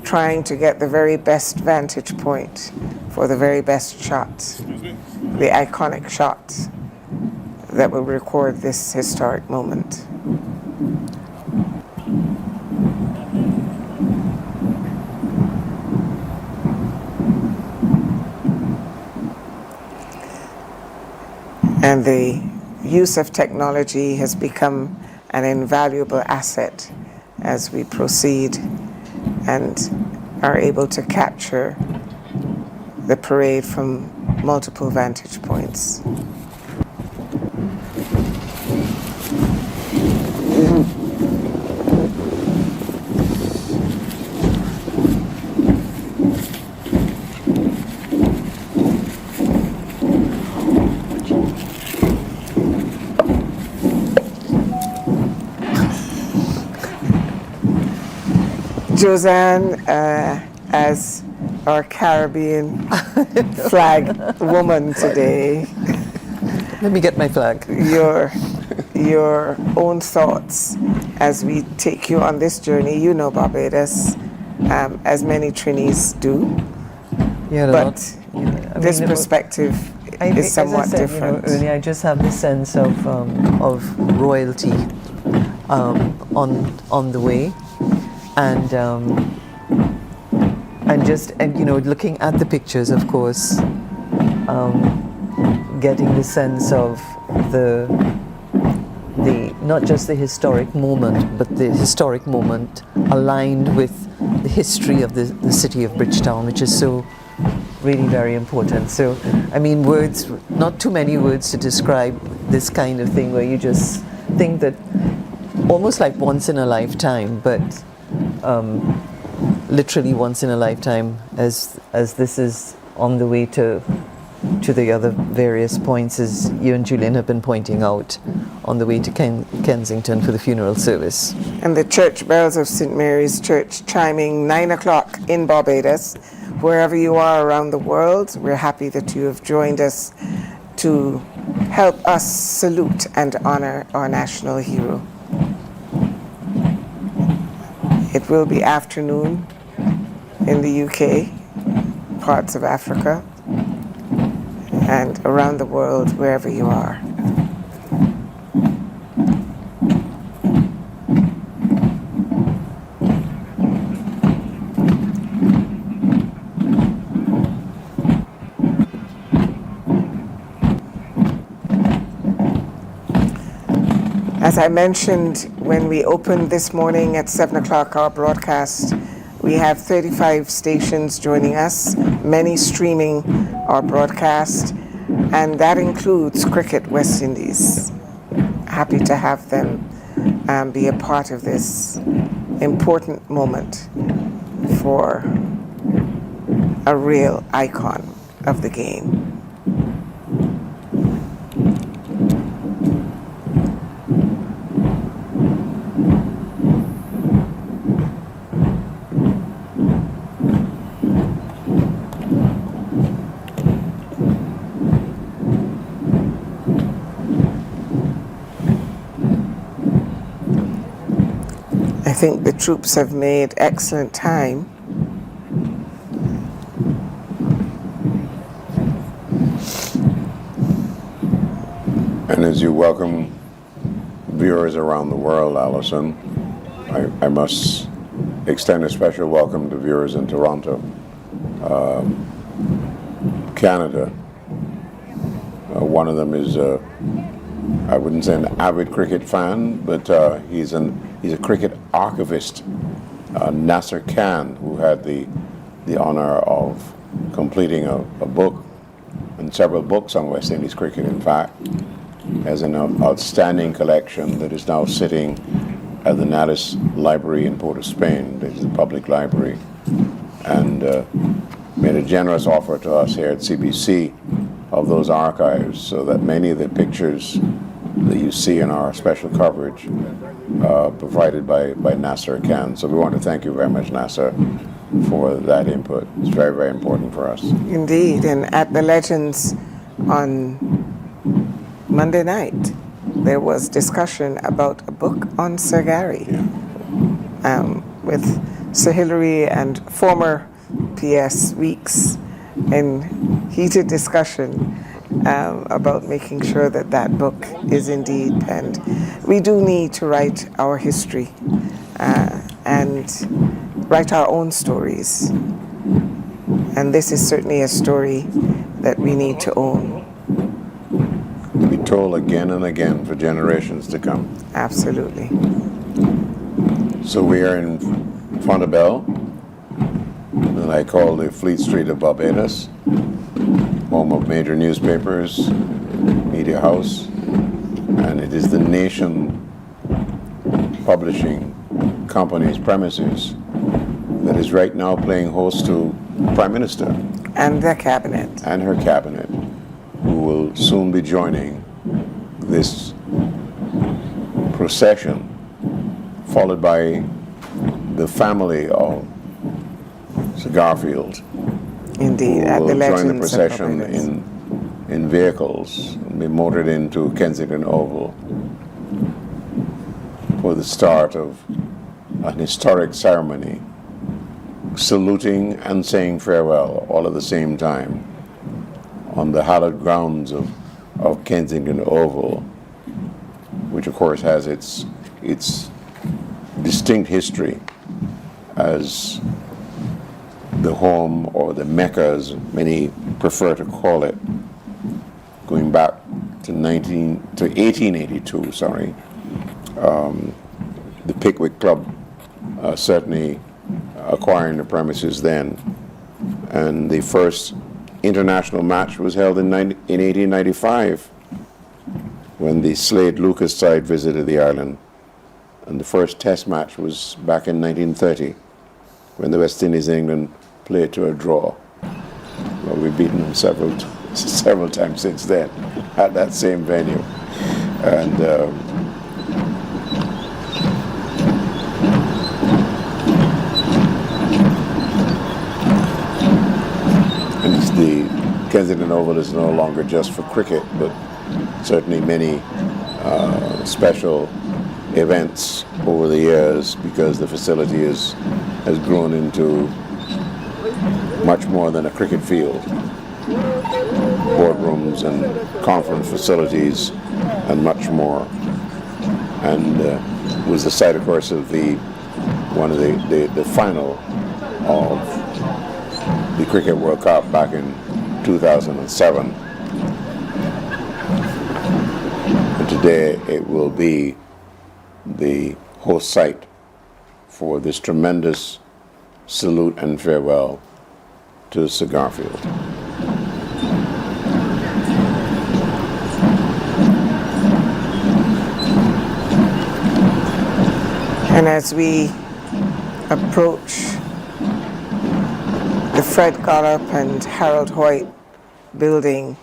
trying to get the very best vantage point for the very best shot, the iconic shot that will record this historic moment. And the use of technology has become an invaluable asset as we proceed and are able to capture the parade from multiple vantage points. Josanne, as our Caribbean flag woman today. Let me get my flag. Your own thoughts as we take you on this journey. You know Barbados, as many Trinis do, but this perspective is somewhat as I said, different. Earlier, I just have the sense of royalty on the way. And just looking at the pictures, of course, getting the sense of the not just the historic moment, but the historic moment aligned with the history of the city of Bridgetown, which is so really very important. So, I mean, words, not too many words to describe this kind of thing, where you just think that almost like once in a lifetime, but literally once in a lifetime, as this is on the way to the other various points, as you and Julian have been pointing out, on the way to Kensington for the funeral service. And the church bells of St. Mary's Church chiming 9 o'clock in Barbados. Wherever you are around the world, we're happy that you have joined us to help us salute and honor our national hero. It will be afternoon in the UK, parts of Africa, and around the world, wherever you are. As I mentioned when we opened this morning at 7 o'clock our broadcast, we have 35 stations joining us, many streaming our broadcast, and that includes Cricket West Indies. Happy to have them be a part of this important moment for a real icon of the game. I think the troops have made excellent time. And as you welcome viewers around the world, Alison, I must extend a special welcome to viewers in Toronto, Canada. One of them is, I wouldn't say an avid cricket fan, but he's a cricket archivist, Nasser Khan, who had the honor of completing a book, and several books on West Indies cricket, in fact, has an outstanding collection that is now sitting at the Natus Library in Port of Spain. This is the public library, and made a generous offer to us here at CBC of those archives, so that many of the pictures that you see in our special coverage provided by Nasser Khan. So we want to thank you very much, Nasser, for that input. It's very, very important for us. Indeed, and at the Legends on Monday night, there was discussion about a book on Sir Gary, with Sir Hilary and former PS Weeks in heated discussion about making sure that that book is indeed penned. We do need to write our history and write our own stories. And this is certainly a story that we need to own. To be told again and again for generations to come. Absolutely. So we are in Fontebelle, that I call the Fleet Street of Barbados, home of major newspapers, media house, and it is the Nation Publishing Company's premises that is right now playing host to the Prime Minister. And the cabinet. And her cabinet, who will soon be joining this procession, followed by the family of Sir Garfield. Indeed, at the Legends. Join the procession in vehicles and be motored into Kensington Oval for the start of an historic ceremony, saluting and saying farewell all at the same time on the hallowed grounds of Kensington Oval, which of course has its distinct history as the home, or the Mecca as many prefer to call it, going back to 1882, sorry. The Pickwick Club certainly acquiring the premises then. And the first international match was held in 1895 when the Slade Lucas side visited the island. And the first test match was back in 1930 when the West Indies and England played to a draw. Well, we've beaten them several times since then at that same venue. And the Kensington Oval is no longer just for cricket, but certainly many special events over the years because the facility has grown into much more than a cricket field. Boardrooms and conference facilities and much more. And was the site, of course, of the final of the Cricket World Cup back in 2007. And today it will be the host site for this tremendous salute and farewell to Sir Garfield. And as we approach the Fred Gollop and Harold Hoyt building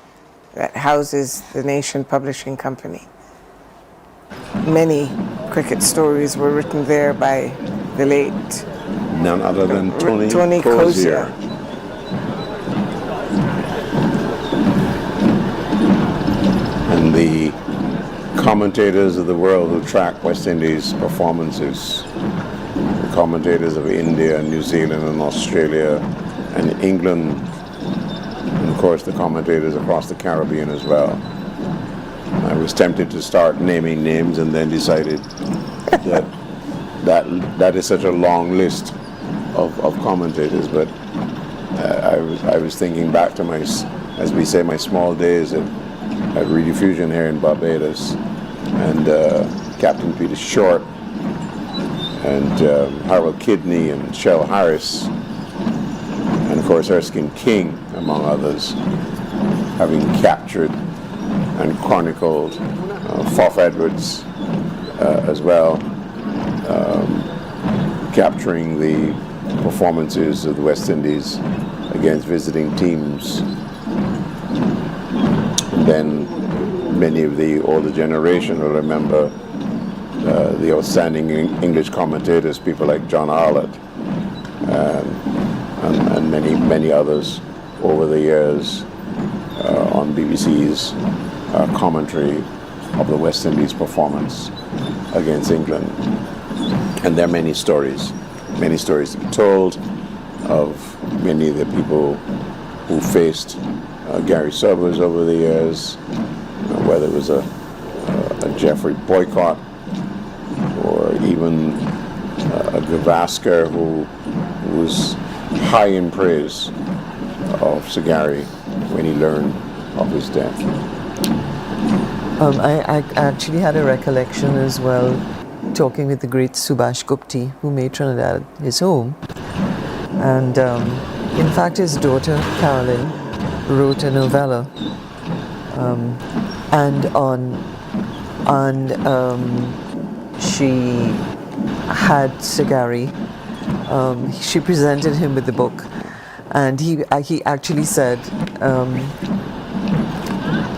that houses the Nation Publishing Company, many cricket stories were written there by the late none other than Tony Cozier. And the commentators of the world who track West Indies performances, the commentators of India, New Zealand and Australia and England, and of course the commentators across the Caribbean as well. I was tempted to start naming names and then decided that is such a long list of commentators, but I was thinking back to my, as we say, my small days at Rediffusion here in Barbados, and Captain Peter Short and Harold Kidney and Shell Harris and of course Erskine King, among others, having captured and chronicled Foff Edwards as well, capturing the performances of the West Indies against visiting teams. Then many of the older generation will remember the outstanding English commentators, people like John Arlott and many others over the years on BBC's commentary of the West Indies performance against England. And there are many stories to be told of many of the people who faced Gary Sobers over the years, whether it was a Jeffrey Boycott or even a Gavaskar who was high in praise of Sir Gary when he learned of his death. I actually had a recollection as well, talking with the great Subhash Gupti, who made Trinidad his home. And in fact, his daughter, Carolyn, wrote a novella, she had Sir Gary. She presented him with the book, and he actually said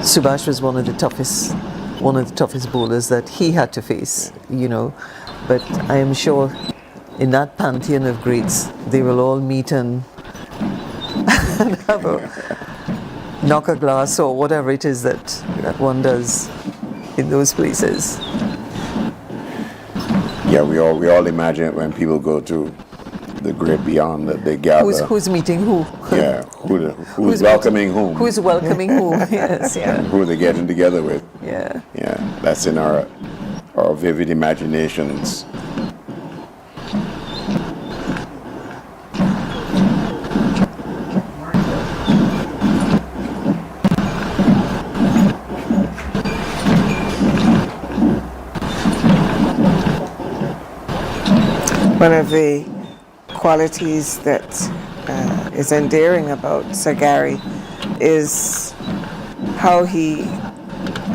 Subhash was one of the toughest bowlers that he had to face, you know. But I am sure in that pantheon of greats, they will all meet and have a knock a glass or whatever it is that one does in those places. Yeah, we all imagine it when people go to the great beyond, that they gather. Who's meeting who? Yeah, who's welcoming whom? Who's welcoming who? Yes, yeah. And who are they getting together with? Yeah. Yeah, that's in our vivid imaginations. One of the qualities that is endearing about Sir Gary is how he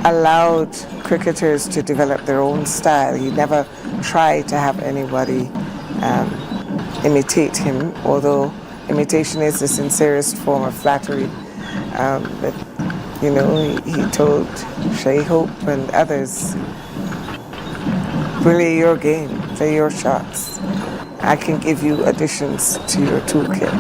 allowed cricketers to develop their own style. He never tried to have anybody imitate him, although imitation is the sincerest form of flattery. But, you know, he told Shea Hope and others, play your game, play your shots. I can give you additions to your toolkit.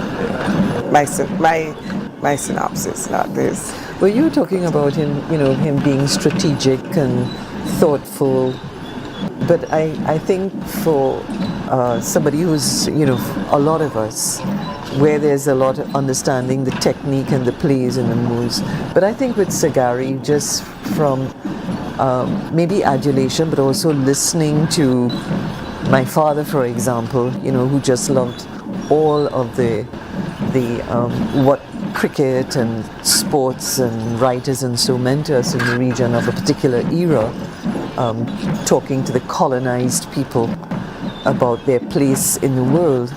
My synopsis, not this. Well, you were talking about him, you know, him being strategic and thoughtful, But I think for somebody who's, a lot of us, where there's a lot of understanding the technique and the plays and the moves. But I think with Sagari, just from maybe adulation, but also listening to my father, for example, who just loved all of the what cricket and sports and writers and so meant to us in the region of a particular era, talking to the colonized people about their place in the world.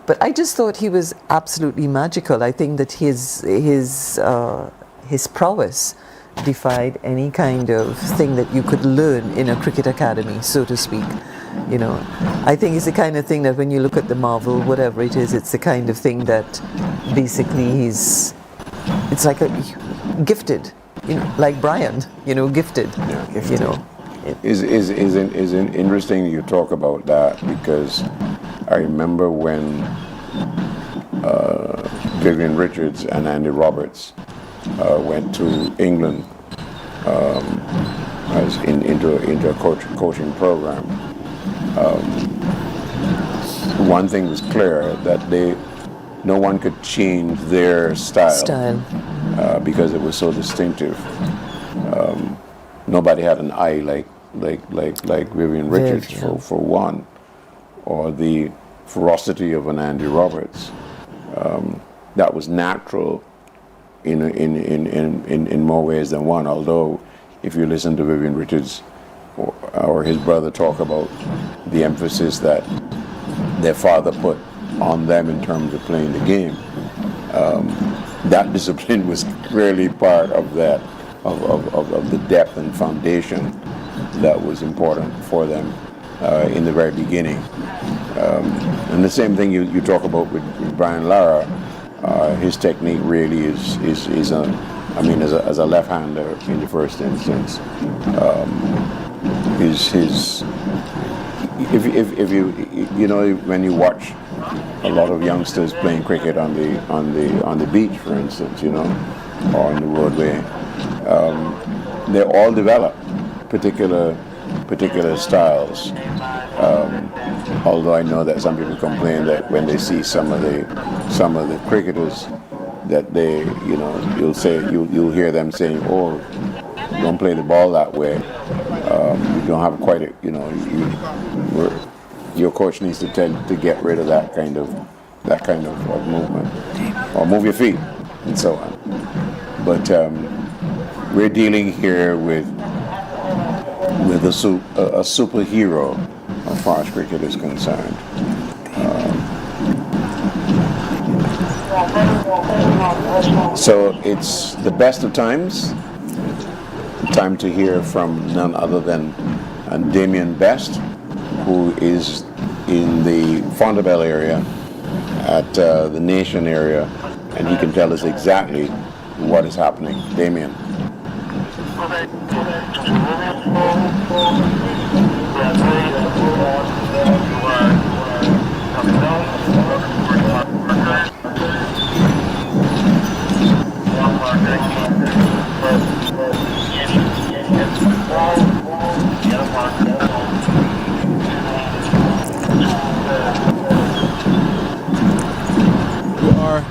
But I just thought he was absolutely magical. I think that his prowess defied any kind of thing that you could learn in a cricket academy, so to speak. I think it's the kind of thing that when you look at the Marvel, whatever it is, it's the kind of thing that basically it's like a gifted, like Brian, gifted, Is interesting you talk about that, because I remember when Vivian Richards and Andy Roberts went to England as into a coaching program. One thing was clear, that no one could change their style. Because it was so distinctive. Nobody had an eye like Vivian Richards for one, or the ferocity of an Andy Roberts. That was natural in more ways than one. Although, if you listen to Vivian Richards or his brother talk about the emphasis that their father put on them in terms of playing the game, that discipline was clearly part of that, of the depth and foundation that was important for them in the very beginning. And the same thing you talk about with Brian Lara. His technique really is as a left-hander in the first instance. If you when you watch a lot of youngsters playing cricket on the beach, for instance, or on the roadway, they all develop particular styles. Although I know that some people complain that when they see some of the cricketers, that they, you'll hear them saying, "Oh, don't play the ball that way. You don't have quite a, your coach needs to tell you to get rid of that kind of movement, or move your feet, and so on." But we're dealing here with a superhero as far as cricket is concerned. So it's the best of times. Time to hear from none other than Damien Best, who is in the Fontabelle area at the Nation area, and he can tell us exactly what is happening. Damien.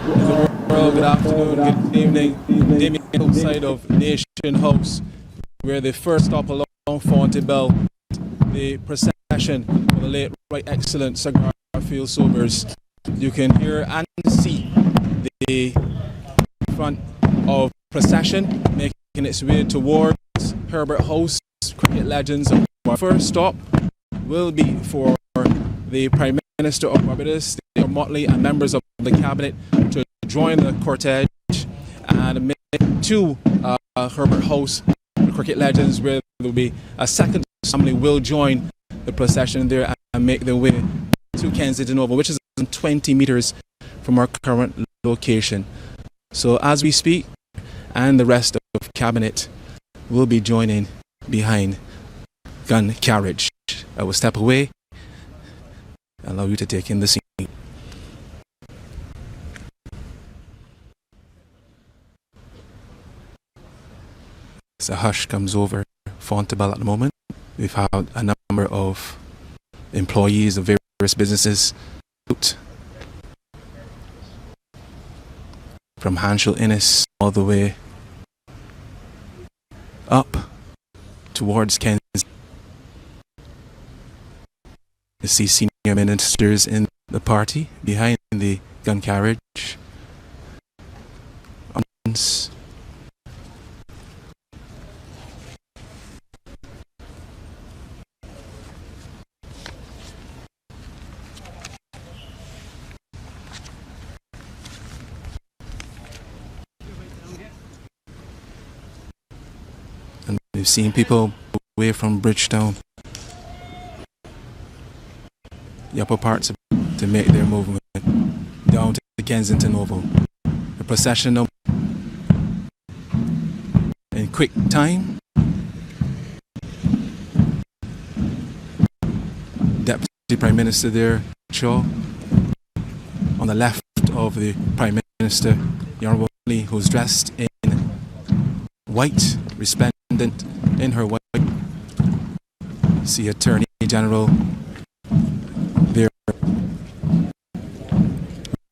In the world, good afternoon, good evening. Damien outside of Nation House, where the first stop along Fontabelle, the procession of the late Right Excellent Sir Garfield Sobers. You can hear and see the front of procession making its way towards Herbert House, cricket legends. Our first stop will be for the Prime Minister of Barbados, Dr. Motley, and members of the cabinet to join the cortege and make to Herbert House, the cricket legends, where there will be a second family will join the procession there and make their way to Kensington Oval, which is 20 meters from our current location. So as we speak, and the rest of cabinet will be joining behind gun carriage. I will step away and allow you to take in the scene. As a hush comes over Fontabelle at the moment, We've had a number of employees of various businesses from Hanshel Innes all the way up towards Kensington. You see senior ministers in the party behind the gun carriage. And we've seen people away from Bridgetown, the upper parts of, to make their movement down to the Kensington Oval. The procession in quick time. Deputy Prime Minister there, Shaw, on the left of the Prime Minister, the Honourable Lee, who's dressed in white, resplendent in her white. See Attorney General there,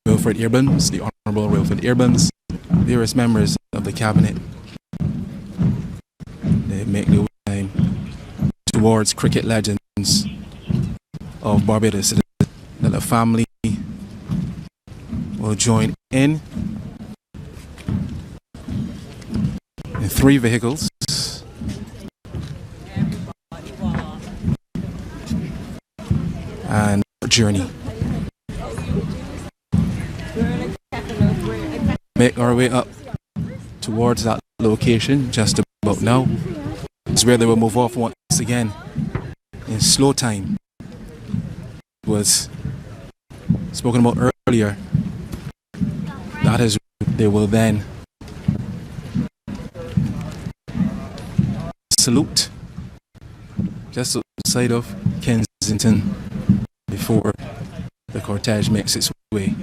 Wilfred Earbons, the Honourable Wilfred Earbons, various members of the Cabinet. They make their way towards cricket legends of Barbados. That the family will join in 3 vehicles and journey. Make our way up towards that location just about now. It's where they will move off once again in slow time. It was spoken about earlier. That is, they will then salute just outside of Kensington before the cortege makes its way.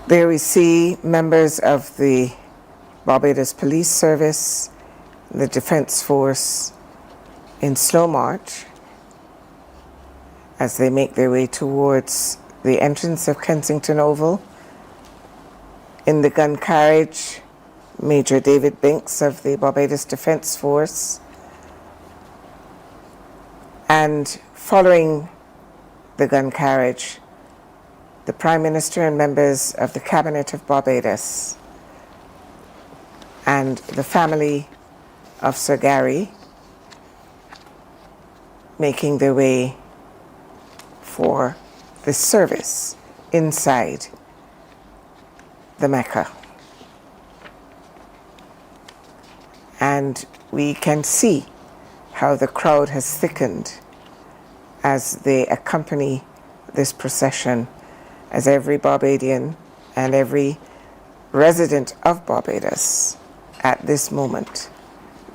There we see members of the Barbados Police Service, the Defence Force in slow march as they make their way towards the entrance of Kensington Oval. In the gun carriage, Major David Binks of the Barbados Defence Force. And following the gun carriage, the Prime Minister and members of the Cabinet of Barbados and the family of Sir Gary making their way for the service inside the Mecca. And we can see how the crowd has thickened as they accompany this procession, as every Barbadian and every resident of Barbados at this moment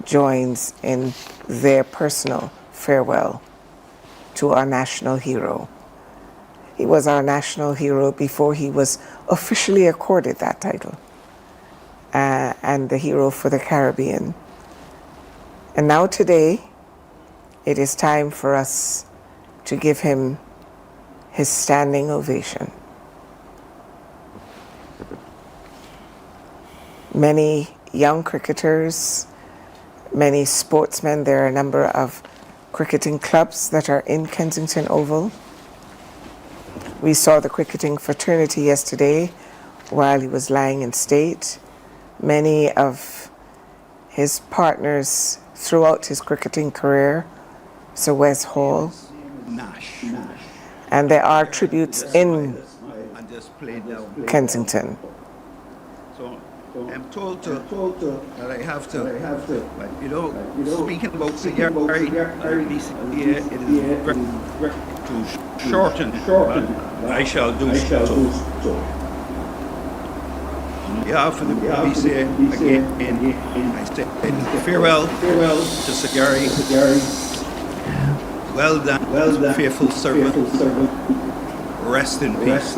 joins in their personal farewell to our national hero. He was our national hero before he was officially accorded that title, and the hero for the Caribbean. And now today, it is time for us to give him his standing ovation. Many young cricketers, many sportsmen, there are a number of cricketing clubs that are in Kensington Oval. We saw the cricketing fraternity yesterday while he was lying in state. Many of his partners throughout his cricketing career, Sir Wes Hall, and there are tributes in Kensington. So I'm told that I have to, but you know, speaking about Sir Gary, it is to shorten, but I shall do so. On behalf of the PBCJ, again, I say farewell to Sir Gary. Well done, faithful servant. Rest in peace.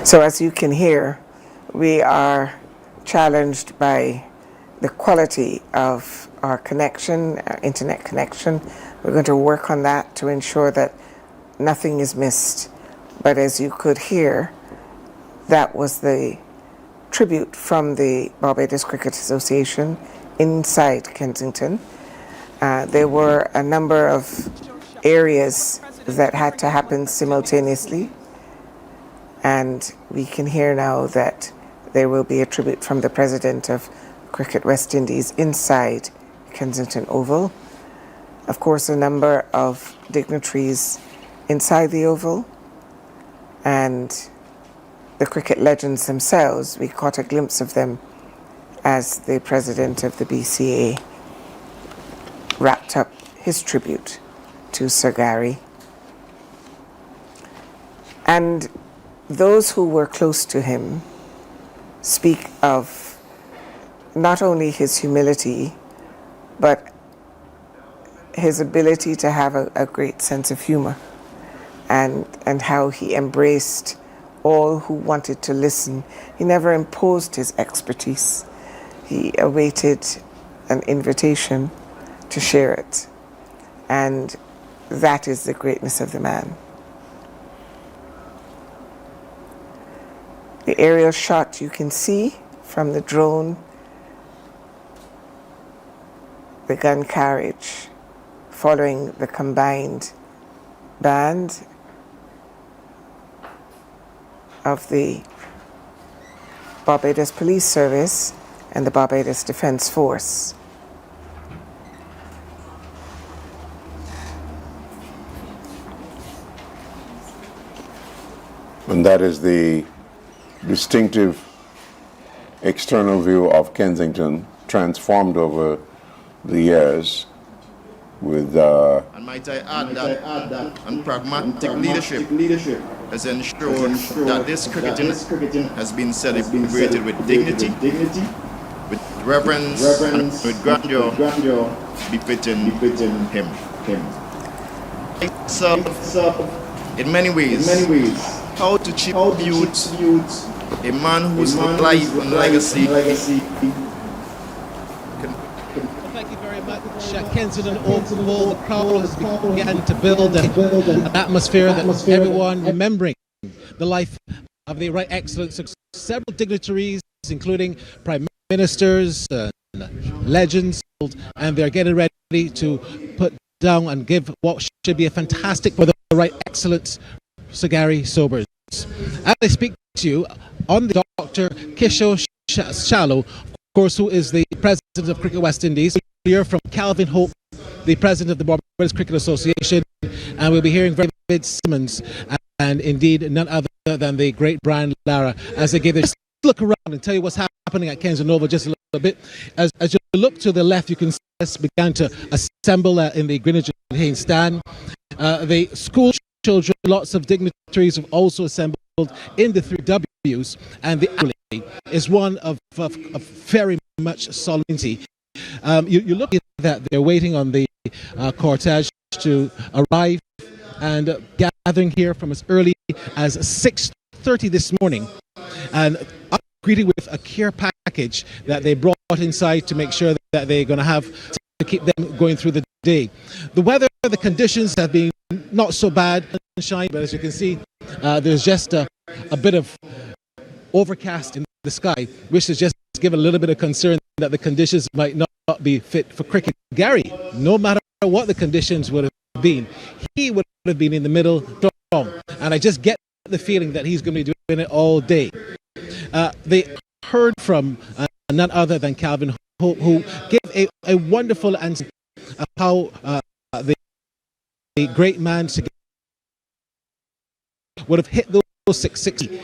So as you can hear, we are challenged by the quality of our connection, our internet connection. We're going to work on that to ensure that nothing is missed. But as you could hear, that was the tribute from the Barbados Cricket Association inside Kensington. There were a number of areas that had to happen simultaneously. And we can hear now that there will be a tribute from the President of Cricket West Indies inside Kensington Oval. Of course, a number of dignitaries inside the Oval. And the cricket legends themselves, we caught a glimpse of them as the President of the BCA wrapped up his tribute to Sir Gary. And those who were close to him speak of not only his humility, but his ability to have a great sense of humor, and how he embraced all who wanted to listen. He never imposed his expertise. He awaited an invitation to share it. And that is the greatness of the man. The aerial shot you can see from the drone, the gun carriage following the combined band of the Barbados Police Service and the Barbados Defence Force. And that is the distinctive external view of Kensington, transformed over the years with and might I add that pragmatic leadership has ensured that this cricketing has been celebrated with dignity with reverence and with grandeur befitting him. So, in many ways, how to tribute a man whose life and legacy. Thank you very much, Kensington Oval. The crowd has begun to build an atmosphere that everyone remembering the life of the Right Excellence of several dignitaries, including prime ministers and legends, and they're getting ready to put down and give what should be a fantastic for the Right Excellence Sir Garry Sobers. As I speak to you on the Dr. Kishore Shallow, of course, who is the president of Cricket West Indies. We'll hear from Calvin Hope, the president of the Barbados Cricket Association, and we'll be hearing from David Simmons and indeed none other than the great Brian Lara as they give this look around and tell you what's happening at Kensington Oval just a little bit. As you look to the left, you can see us began to assemble in the Greenwich and Haynes stand. The school children, lots of dignitaries have also assembled in the 3Ws, and the alley is one of very much solemnity. You look at that, they're waiting on the cortege to arrive and gathering here from as early as 6:30 this morning, and greeted with a care package that they brought inside to make sure that they're going to have to keep them going through the day. The weather, the conditions have been not so bad, sunshine, but as you can see, there's just a bit of overcast in the sky, which is just give a little bit of concern that the conditions might not be fit for cricket. Garry, no matter what the conditions would have been, he would have been in the middle strong, and I just get the feeling that he's going to be doing it all day. They heard from none other than Calvin Hope, who gave a wonderful answer of how the great man would have hit those 660,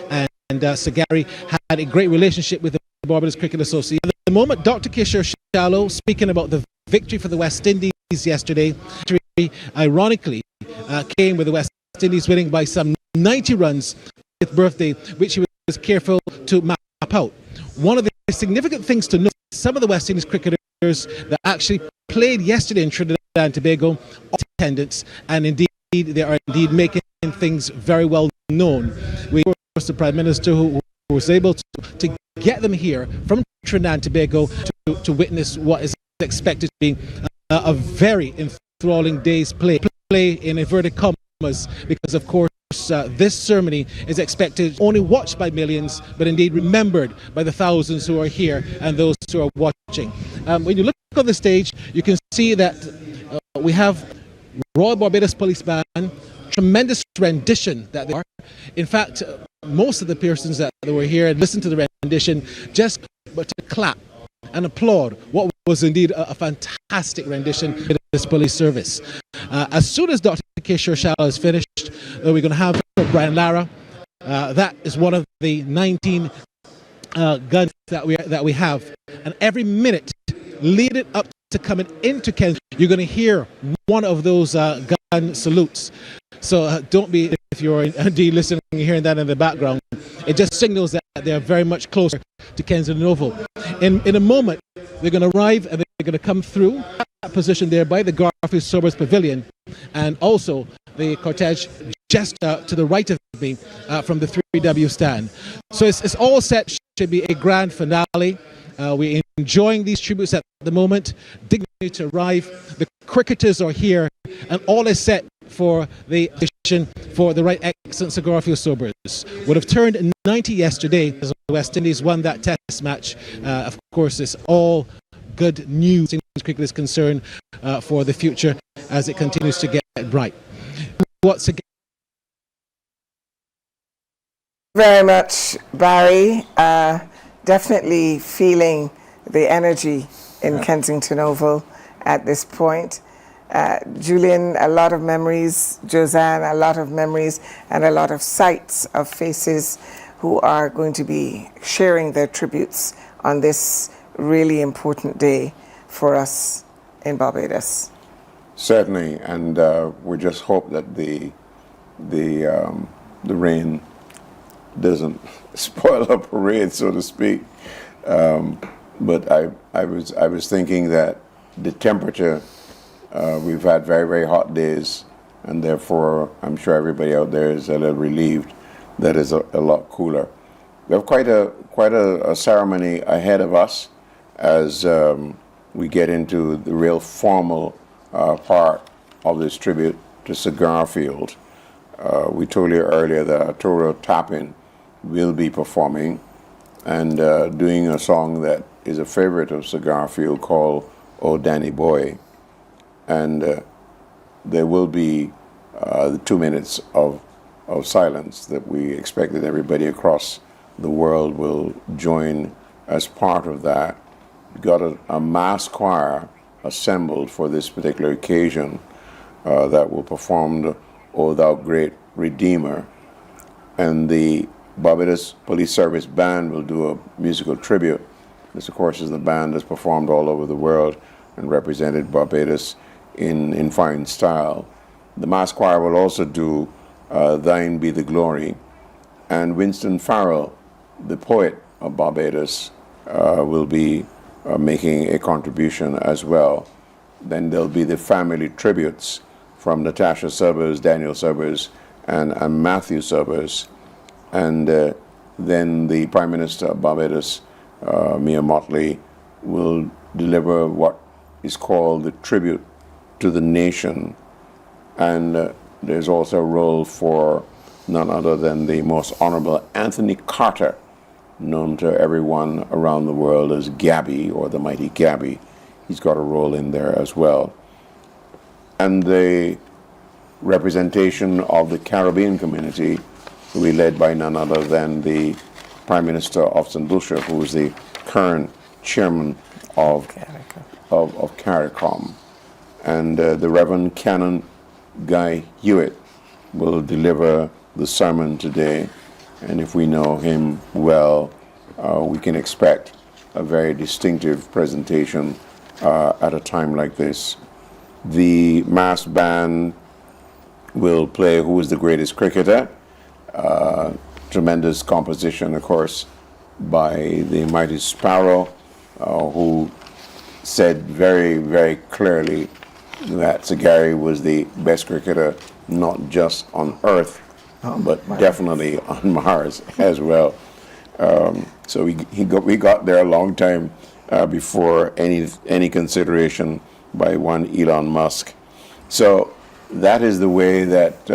and Sir Garry had a great relationship with the Barbados Cricket Association. At the moment, Dr. Kishore Shallow speaking about the victory for the West Indies yesterday, ironically came with the West Indies winning by some 90 runs with birthday, which he was careful to map out. One of the significant things to note, some of the West Indies cricketers that actually played yesterday in Trinidad and Tobago are attendance, and indeed they are indeed making things very well known. We, of course, the Prime Minister who was able to get them here from Trinidad and Tobago to witness what is expected to be a very enthralling day's play in inverted commas, because of course this ceremony is expected only watched by millions, but indeed remembered by the thousands who are here and those who are watching. When you look on the stage, you can see that we have Royal Barbados Police Band, tremendous rendition that they are. In fact, most of the persons that were here and listened to the rendition just but to clap and applaud what was indeed a fantastic rendition of this police service. As soon as Dr. Kishore Shallow is finished, we're going to have Brian Lara. That is one of the 19 guns that we have, and every minute leading up to coming into Kent, you're going to hear one of those gun salutes. So don't be, if you're indeed listening and hearing that in the background, it just signals that they're very much closer to Kensington Oval. In a moment, they're going to arrive and they're going to come through that position there by the Garfield Sobers Pavilion, and also the cortege just to the right of me from the 3W stand. So it's all set, should be a grand finale. We're enjoying these tributes at the moment. Dignity to arrive. The cricketers are here, and all is set for the edition for the Right Excellent Sir Garfield Sobers. Would have turned 90 yesterday as the West Indies won that test match. Of course, it's all good news as cricket is concerned for the future as it continues to get bright. Once again, very much, Barry. Definitely feeling the energy in Kensington Oval at this point. Julian, a lot of memories. Josanne, a lot of memories, and a lot of sights of faces who are going to be sharing their tributes on this really important day for us in Barbados. Certainly, and we just hope that the rain doesn't spoil our parade, so to speak. But I was thinking that the temperature, we've had very, very hot days, and therefore I'm sure everybody out there is a little relieved that it's a lot cooler. We have quite a ceremony ahead of us as we get into the real formal part of this tribute to Sir Garfield. We told you earlier that Arturo Tapin will be performing and doing a song that is a favorite of Sir Garfield called Oh Danny Boy. And there will be the 2 minutes of silence that we expect that everybody across the world will join as part of that. We've got a mass choir assembled for this particular occasion that will perform the O Thou Great Redeemer. And the Barbados Police Service Band will do a musical tribute. This, of course, is the band that's performed all over the world and represented Barbados in fine style. The mass choir will also do Thine Be the Glory. And Winston Farrell, the poet of Barbados, will be making a contribution as well. Then there'll be the family tributes from Natasha Sobers, Daniel Sobers, and Matthew Sobers. And then the Prime Minister of Barbados, Mia Mottley, will deliver what is called the tribute to the nation. And there's also a role for none other than the most honorable Anthony Carter, known to everyone around the world as Gabby, or the mighty Gabby. He's got a role in there as well. And the representation of the Caribbean community will be led by none other than the Prime Minister of St. Lucia, who is the current chairman of CARICOM. And the Reverend Canon Guy Hewitt will deliver the sermon today. And if we know him well, we can expect a very distinctive presentation at a time like this. The mass band will play Who is the Greatest Cricketer? Tremendous composition, of course, by the mighty Sparrow, who said very, very clearly that Sir Gary was the best cricketer, not just on Earth, but definitely on Mars as well. So we got there a long time before any consideration by one Elon Musk. So that is the way that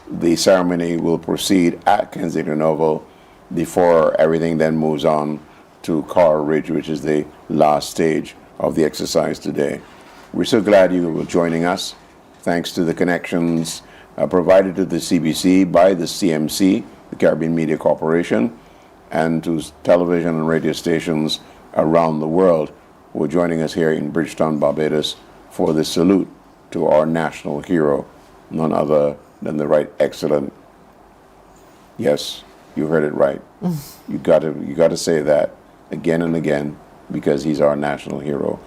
the ceremony will proceed at Kensington Oval before everything then moves on to Coral Ridge, which is the last stage of the exercise today. We're so glad you were joining us, thanks to the connections provided to the CBC by the CMC, the Caribbean Media Corporation, and to television and radio stations around the world who are joining us here in Bridgetown, Barbados, for the salute to our national hero, none other than the right excellent. Yes, you heard it right. You got to say that again and again, because he's our national hero.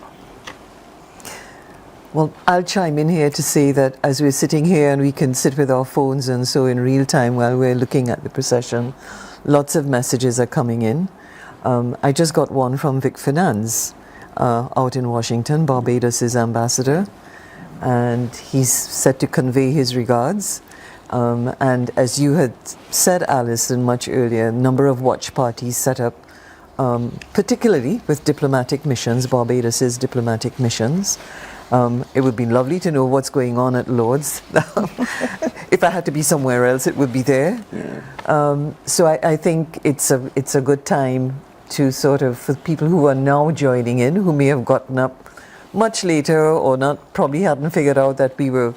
Well, I'll chime in here to say that as we're sitting here and we can sit with our phones and so in real time while we're looking at the procession, lots of messages are coming in. I just got one from Vic Finance out in Washington, Barbados' ambassador, and he's set to convey his regards. And as you had said, Alison, much earlier, a number of watch parties set up, particularly with diplomatic missions, Barbados' diplomatic missions. It would be lovely to know what's going on at Lord's. If I had to be somewhere else, it would be there. Yeah. So I think it's a good time to sort of, for people who are now joining in, who may have gotten up much later or not, probably hadn't figured out that we were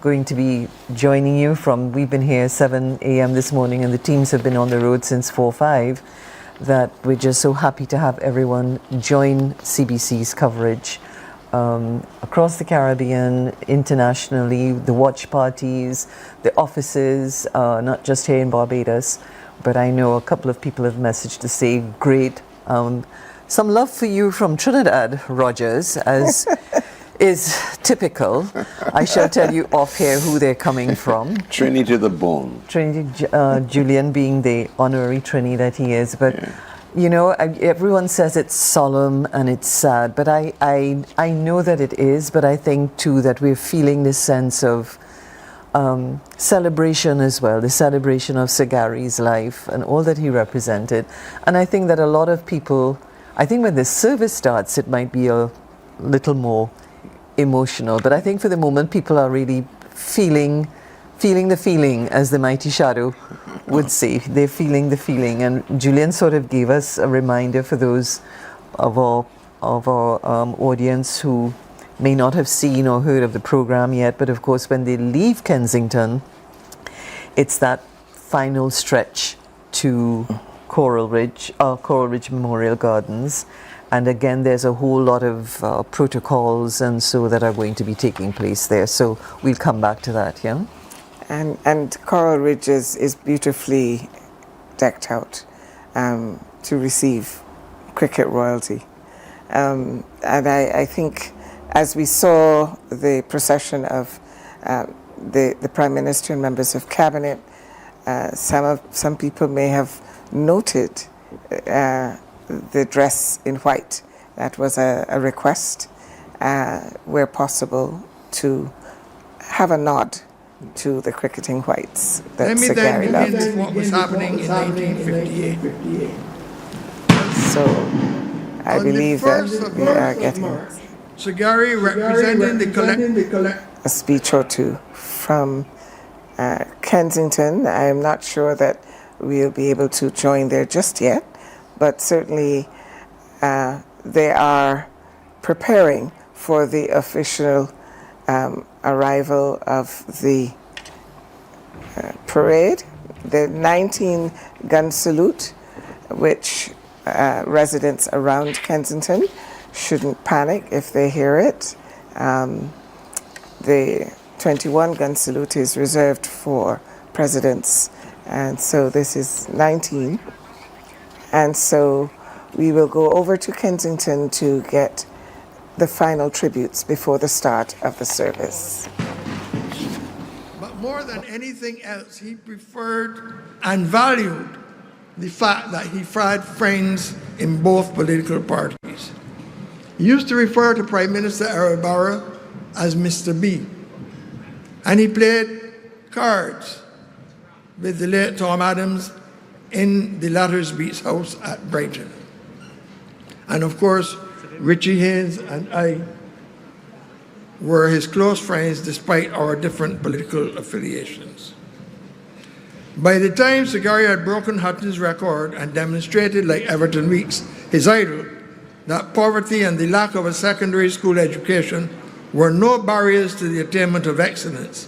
going to be joining you from, we've been here 7 a.m. this morning and the teams have been on the road since 4-5, that we're just so happy to have everyone join CBC's coverage across the Caribbean, internationally, the watch parties, the offices, not just here in Barbados, but I know a couple of people have messaged to say great. Some love for you from Trinidad, Rogers, as is typical. I shall tell you off here who they're coming from. Trini to the bone. Trini, Julian being the honorary Trini that he is, but You know, everyone says it's solemn and it's sad, but I know that it is, but I think too that we're feeling this sense of celebration as well, the celebration of Sir Gary's life and all that he represented. And I think that a lot of people, I think when the service starts, it might be a little more emotional, but I think for the moment people are really feeling the feeling, as the mighty shadow would say. They're feeling the feeling, and Julian sort of gave us a reminder for those of our audience who may not have seen or heard of the program yet, but of course when they leave Kensington, it's that final stretch to Coral Ridge Memorial Gardens. And again, there's a whole lot of protocols and so that are going to be taking place there. So we'll come back to that, yeah? And Coral Ridge is beautifully decked out to receive cricket royalty. And I think as we saw the procession of the Prime Minister and members of Cabinet, some people may have noted the dress in white. That was a request, where possible, to have a nod to the cricketing whites that Sir Gary loved. Let me then begin with what was happening in 1958. So I believe that we are getting Sir Gary representing the a speech or two from Kensington. I am not sure that we'll be able to join there just yet, but certainly they are preparing for the official arrival of the parade, the 19-gun salute, which residents around Kensington shouldn't panic if they hear it. The 21-gun salute is reserved for presidents, and so this is 19. And so we will go over to Kensington to get the final tributes before the start of the service. But more than anything else, he preferred and valued the fact that he had friends in both political parties. He used to refer to Prime Minister Barrow as Mr. B. And he played cards with the late Tom Adams in the latter's Beats house at Brighton. And of course, Richie Haynes and I were his close friends despite our different political affiliations. By the time Sir Gary had broken Hutton's record and demonstrated, like Everton Weekes, his idol, that poverty and the lack of a secondary school education were no barriers to the attainment of excellence,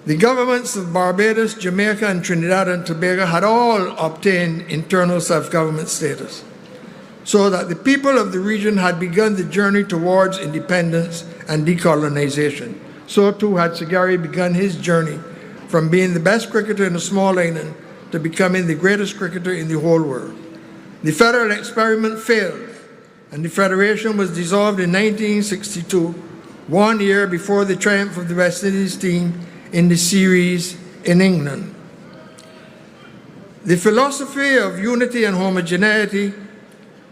the governments of Barbados, Jamaica, and Trinidad and Tobago had all obtained internal self-government status, so that the people of the region had begun the journey towards independence and decolonization. So too had Sir Gary begun his journey from being the best cricketer in a small island to becoming the greatest cricketer in the whole world. The federal experiment failed, and the Federation was dissolved in 1962, 1 year before the triumph of the West Indies team in the series in England. The philosophy of unity and homogeneity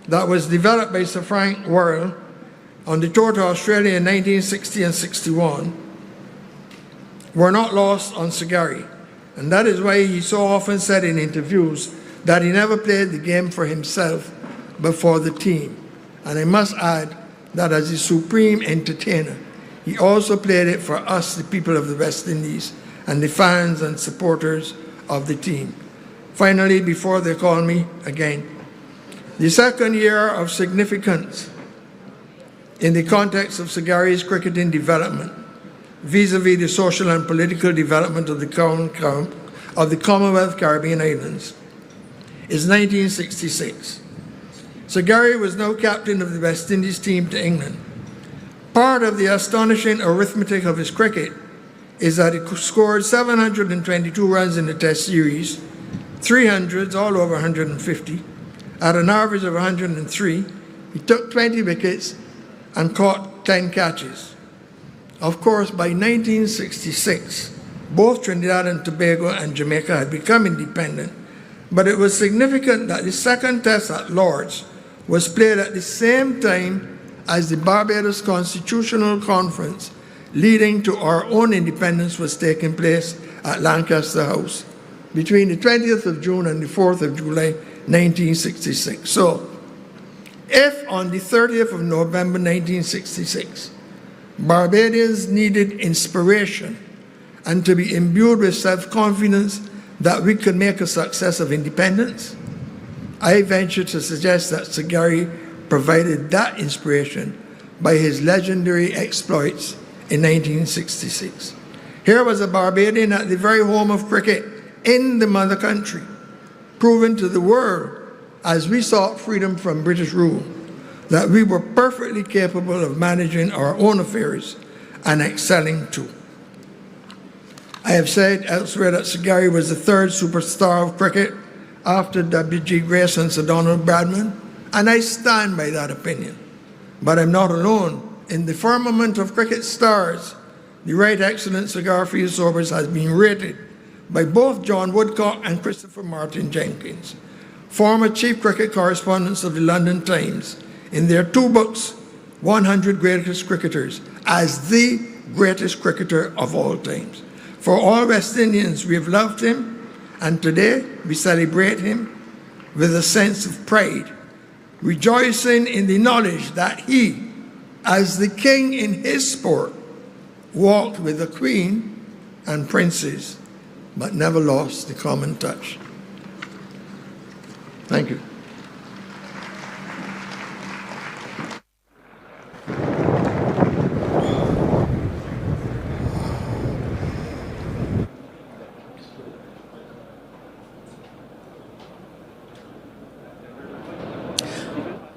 that was developed by Sir Frank Worrell on the tour to Australia in 1960 and 61 were not lost on Sir Gary, and that is why he so often said in interviews that he never played the game for himself but for the team. And I must add that as a supreme entertainer, he also played it for us, the people of the West Indies, and the fans and supporters of the team. Finally, before they call me again, the second year of significance in the context of Sir Gary's cricketing development, vis-a-vis the social and political development of the Commonwealth Caribbean Islands, is 1966. Sir Gary was now captain of the West Indies team to England. Part of the astonishing arithmetic of his cricket is that he scored 722 runs in the Test series, 300s, all over 150, at an average of 103. He took 20 wickets and caught 10 catches. Of course, by 1966, both Trinidad and Tobago and Jamaica had become independent, but it was significant that the second test at Lord's was played at the same time as the Barbados Constitutional Conference leading to our own independence was taking place at Lancaster House between the 20th of June and the 4th of July 1966. So, if on the 30th of November 1966, Barbadians needed inspiration and to be imbued with self-confidence that we could make a success of independence, I venture to suggest that Sir Gary provided that inspiration by his legendary exploits in 1966. Here was a Barbadian at the very home of cricket in the mother country, proving to the world, as we sought freedom from British rule, that we were perfectly capable of managing our own affairs and excelling too. I have said elsewhere that Sir Gary was the third superstar of cricket after W.G. Grace and Sir Donald Bradman, and I stand by that opinion. But I'm not alone. In the firmament of cricket stars, the Right Excellent Sir Garfield Sobers has been rated by both John Woodcock and Christopher Martin Jenkins, former chief cricket correspondents of the London Times, in their two books, 100 Greatest Cricketers, as the greatest cricketer of all times. For all West Indians, we have loved him, and today we celebrate him with a sense of pride, rejoicing in the knowledge that he, as the king in his sport, walked with the queen and princes, but never lost the common touch. Thank you.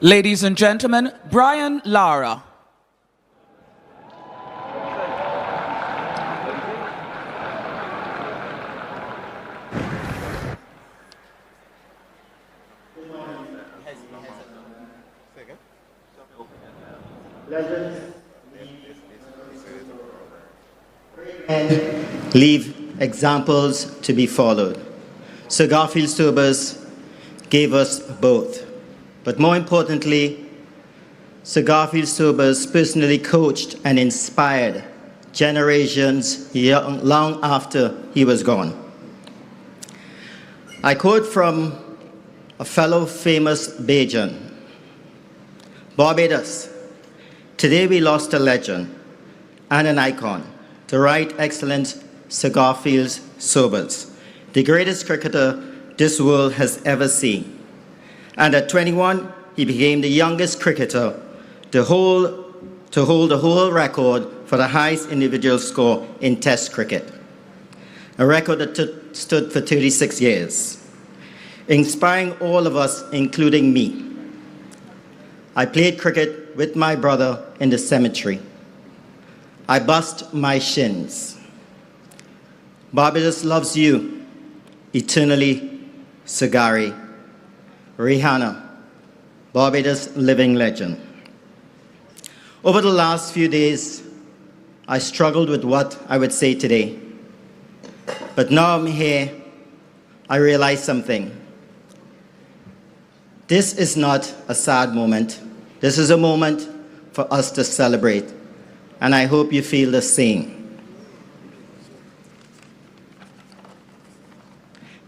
Ladies and gentlemen, Brian Lara. And leave examples to be followed. Sir Garfield Sobers gave us both. But more importantly, Sir Garfield Sobers personally coached and inspired generations long after he was gone. I quote from a fellow famous Bajan, Barbados, today we lost a legend and an icon, the Right Excellent Sir Garfield Sobers, the greatest cricketer this world has ever seen. And at 21, he became the youngest cricketer to hold the whole record for the highest individual score in Test cricket, a record that stood for 36 years, inspiring all of us, including me. I played cricket with my brother in the cemetery. I bust my shins. Barbados loves you eternally, Sir Gary. Rihanna, Barbados living legend. Over the last few days, I struggled with what I would say today. But now I'm here, I realize something. This is not a sad moment. This is a moment for us to celebrate. And I hope you feel the same.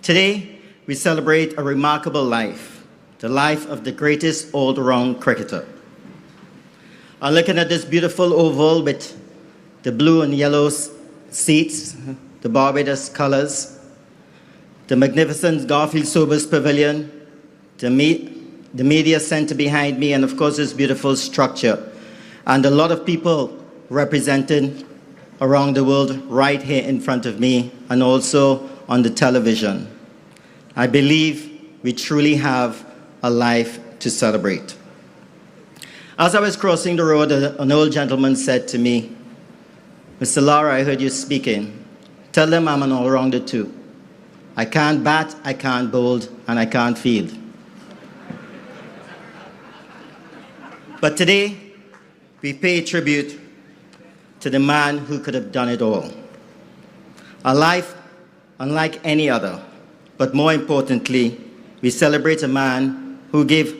Today, we celebrate a remarkable life. The life of the greatest all-round cricketer. I'm looking at this beautiful oval with the blue and yellow seats, the Barbados colors, the magnificent Garfield Sobers Pavilion, the media center behind me, and of course this beautiful structure, and a lot of people represented around the world right here in front of me, and also on the television. I believe we truly have a life to celebrate. As I was crossing the road, an old gentleman said to me, Mr. Lara, I heard you speaking. Tell them I'm an all-rounder too. I can't bat, I can't bowl, and I can't field. But today, we pay tribute to the man who could have done it all. A life unlike any other, but more importantly, we celebrate a man who gave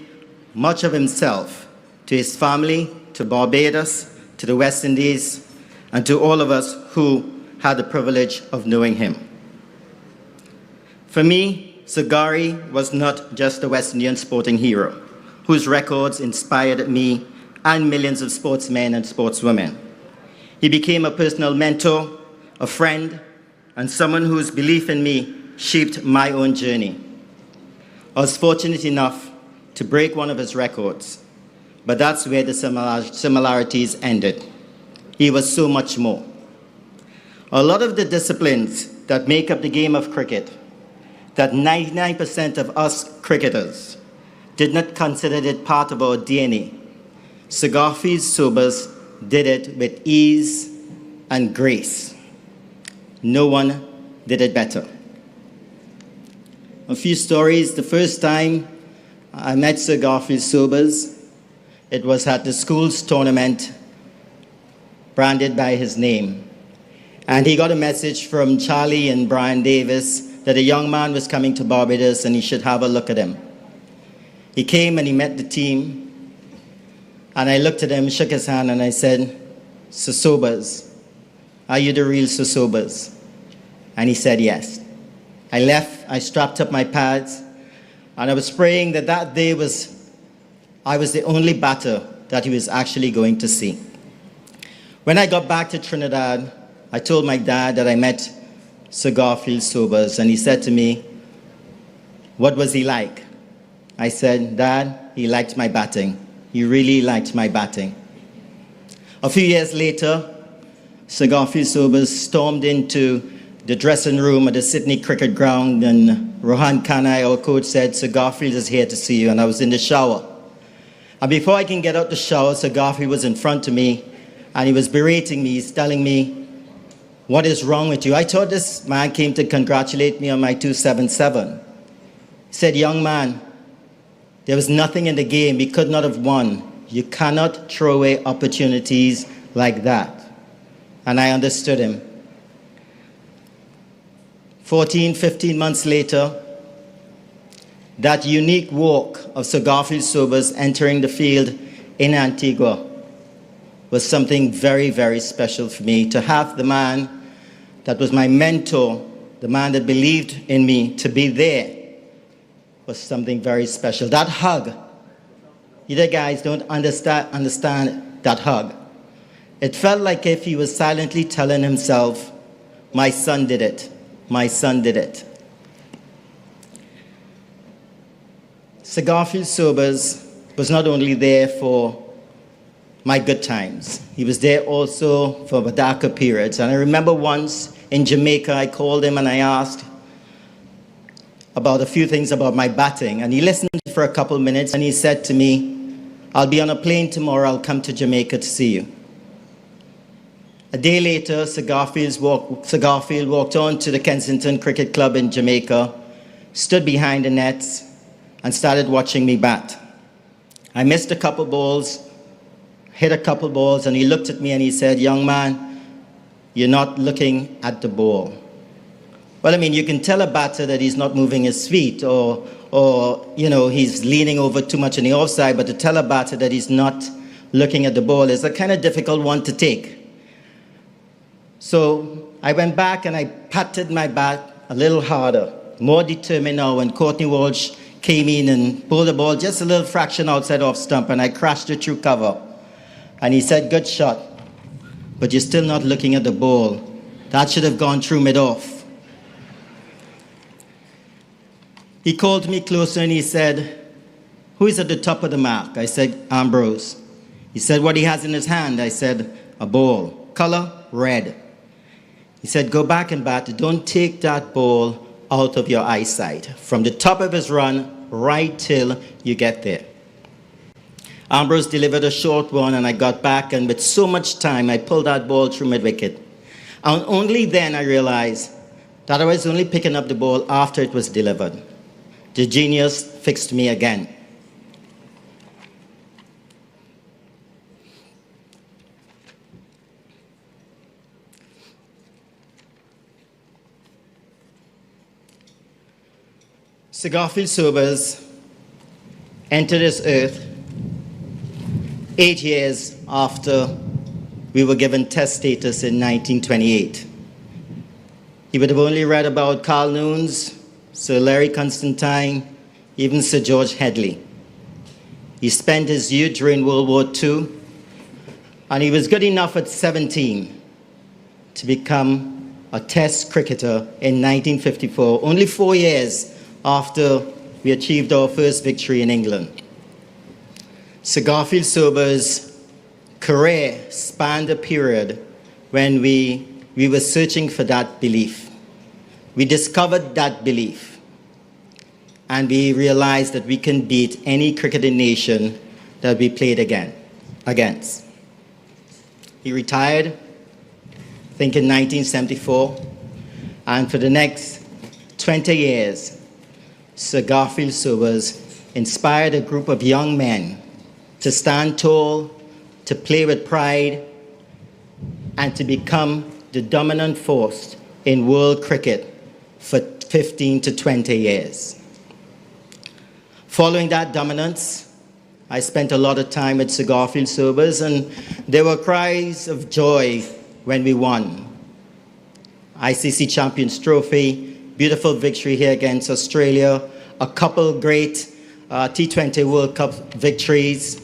much of himself to his family, to Barbados, to the West Indies, and to all of us who had the privilege of knowing him. For me, Sir Gary was not just a West Indian sporting hero, whose records inspired me and millions of sportsmen and sportswomen. He became a personal mentor, a friend, and someone whose belief in me shaped my own journey. I was fortunate enough to break one of his records, but that's where the similarities ended. He was so much more. A lot of the disciplines that make up the game of cricket, that 99% of us cricketers did not consider it part of our DNA, Sir Garfield Sobers did it with ease and grace. No one did it better. A few stories. The first time I met Sir Garfield Sobers, it was at the school's tournament branded by his name. And he got a message from Charlie and Brian Davis that a young man was coming to Barbados and he should have a look at him. He came and he met the team, and I looked at him, shook his hand, and I said, "Sir Sobers, are you the real Sir Sobers?" And he said yes. I left, I strapped up my pads, and I was praying that that day I was the only batter that he was actually going to see. When I got back to Trinidad, I told my dad that I met Sir Garfield Sobers, and he said to me, "What was he like?" I said, "Dad, he liked my batting. He really liked my batting." A few years later, Sir Garfield Sobers stormed into the dressing room at the Sydney Cricket Ground, and Rohan Kanai, our coach, said, "Sir Garfield is here to see you," and I was in the shower. And before I can get out the shower, Sir Garfield was in front of me, and he was berating me. He's telling me, "What is wrong with you?" I thought this man came to congratulate me on my 277. He said, "Young man, there was nothing in the game. We could not have won. You cannot throw away opportunities like that." And I understood him. 14, 15 months later, that unique walk of Sir Garfield Sobers entering the field in Antigua was something very, very special for me. To have the man that was my mentor, the man that believed in me, to be there was something very special. That hug, you guys don't understand that hug. It felt like if he was silently telling himself, "My son did it. My son did it." Sir Garfield Sobers was not only there for my good times, he was there also for the darker periods. And I remember once in Jamaica, I called him and I asked about a few things about my batting. And he listened for a couple minutes and he said to me, "I'll be on a plane tomorrow. I'll come to Jamaica to see you." A day later, Sir Garfield walked on to the Kensington Cricket Club in Jamaica, stood behind the nets, and started watching me bat. I missed a couple balls, hit a couple balls, and he looked at me and he said, "Young man, you're not looking at the ball." Well, I mean, you can tell a batter that he's not moving his feet or he's leaning over too much in the offside, but to tell a batter that he's not looking at the ball is a kind of difficult one to take. So I went back and I patted my bat a little harder, more determined now when Courtney Walsh came in and pulled the ball just a little fraction outside off stump, and I crashed it through cover. And he said, "Good shot, but you're still not looking at the ball. That should have gone through mid-off." He called me closer and he said, "Who is at the top of the mark?" I said, "Ambrose." He said, "What he has in his hand?" I said, "A ball. Color? Red." He said, "Go back and bat. Don't take that ball out of your eyesight. From the top of his run right till you get there." Ambrose delivered a short one and I got back, and with so much time I pulled that ball through mid-wicket. And only then I realized that I was only picking up the ball after it was delivered. The genius fixed me again. Sir Garfield Sobers entered this earth 8 years after we were given test status in 1928. He would have only read about Carl Nunes, Sir Larry Constantine, even Sir George Headley. He spent his youth during World War II, and he was good enough at 17 to become a test cricketer in 1954, only 4 years after we achieved our first victory in England. Sir Garfield Sobers' career spanned a period when we were searching for that belief. We discovered that belief, and we realized that we can beat any cricketing nation that we played against. He retired, I think in 1974, and for the next 20 years, Sir Garfield Sobers inspired a group of young men to stand tall, to play with pride, and to become the dominant force in world cricket for 15 to 20 years. Following that dominance, I spent a lot of time at Sir Garfield Sobers, and there were cries of joy when we won. ICC Champions Trophy, beautiful victory here against Australia, a couple great T20 World Cup victories.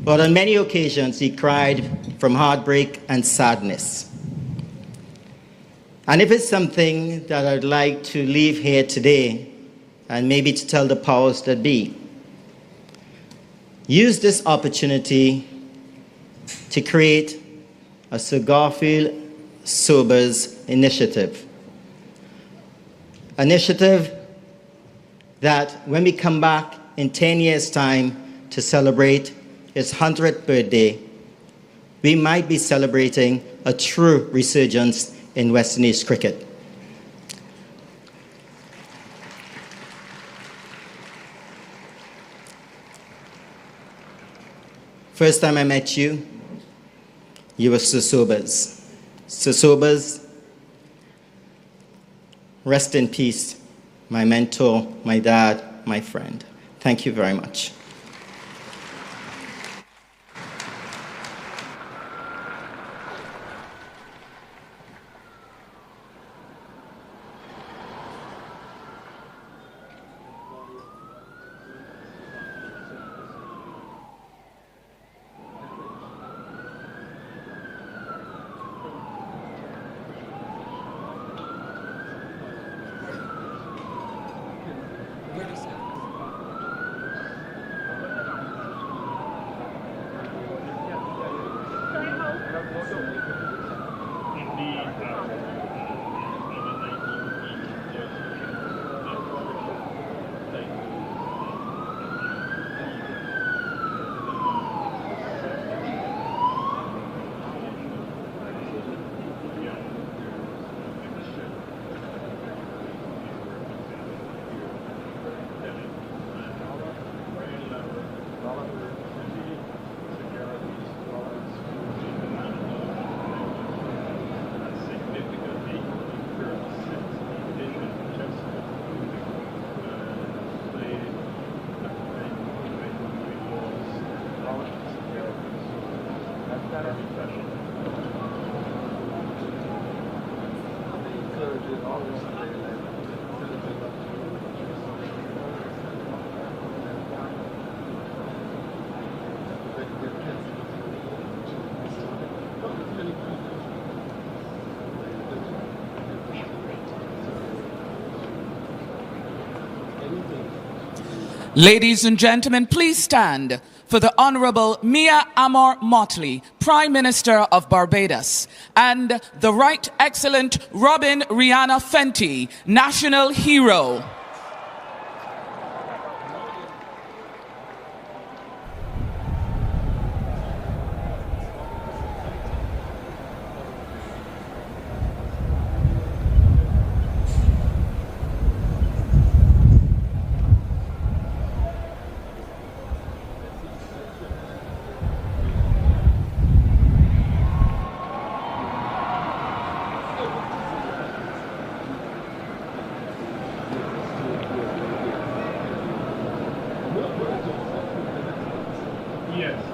But on many occasions, he cried from heartbreak and sadness. And if it's something that I'd like to leave here today, and maybe to tell the powers that be, use this opportunity to create a Sir Garfield Sobers initiative. Initiative that when we come back in 10 years' time to celebrate his 100th birthday, we might be celebrating a true resurgence in West Indies cricket. First time I met you, you were Sir Sobers. Sir Sobers, rest in peace, my mentor, my dad, my friend. Thank you very much. Ladies and gentlemen, please stand for the Honorable Mia Amor Motley, Prime Minister of Barbados, and the Right Excellent Robin Rihanna Fenty, National Hero. Yes.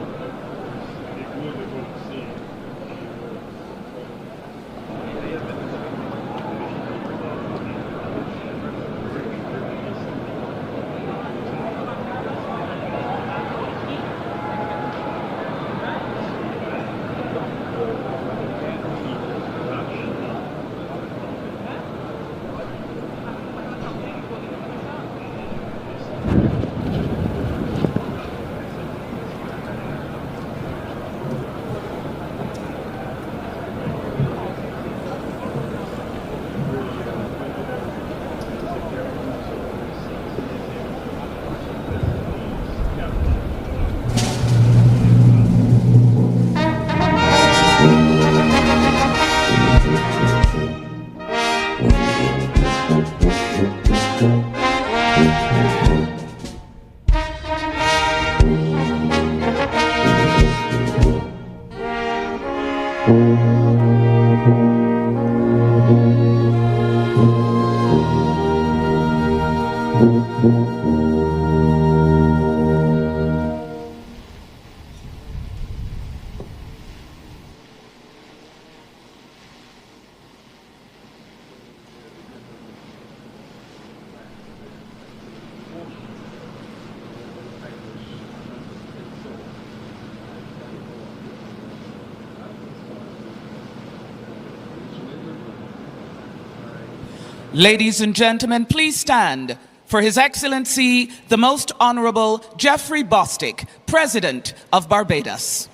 Ladies and gentlemen, please stand for His Excellency, the Most Honorable Jeffrey Bostic, President of Barbados.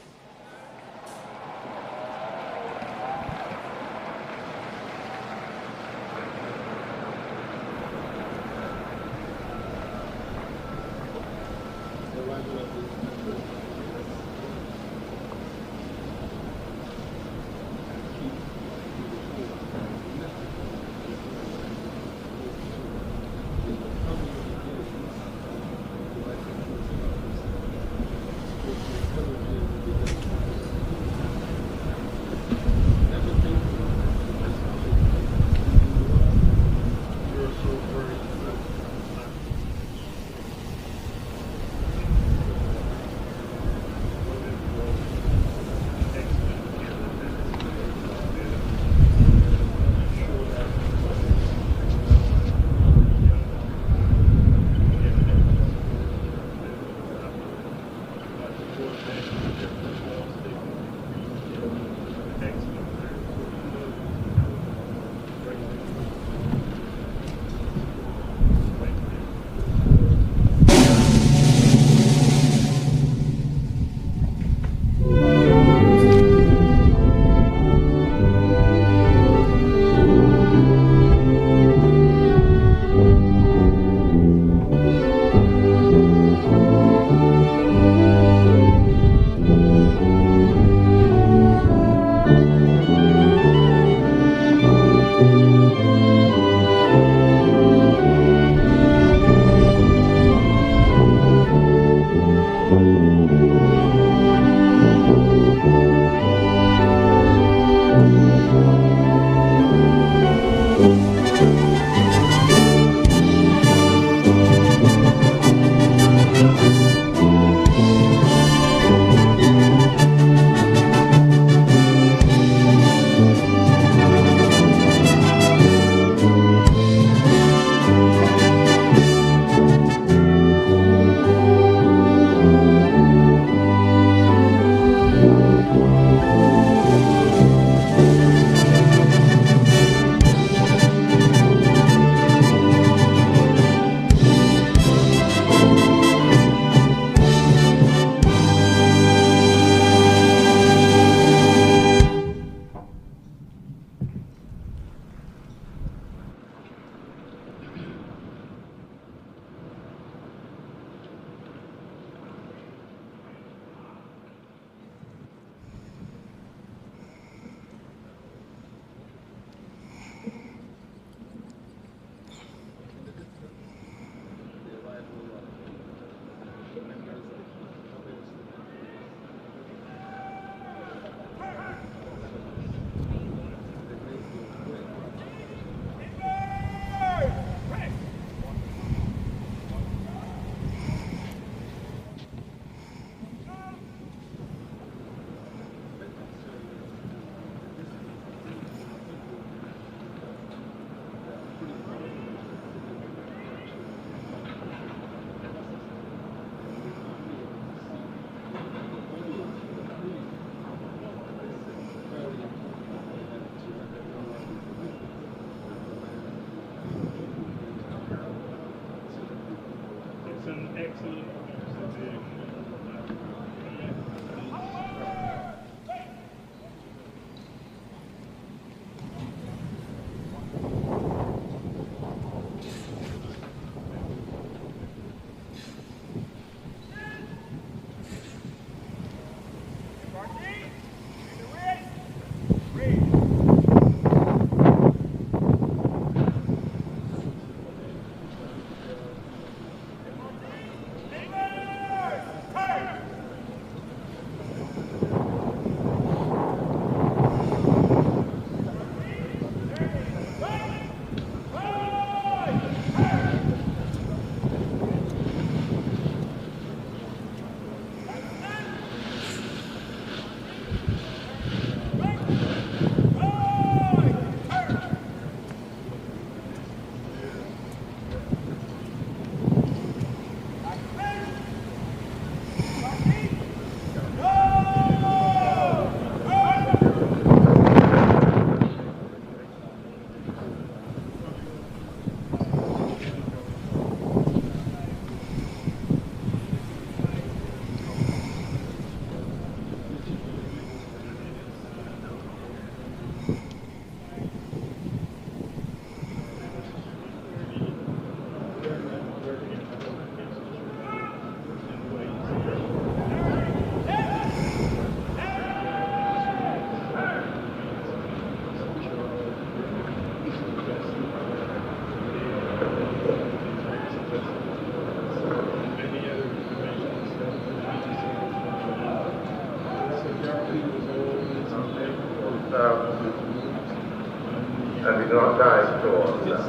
And we do not die to ourselves.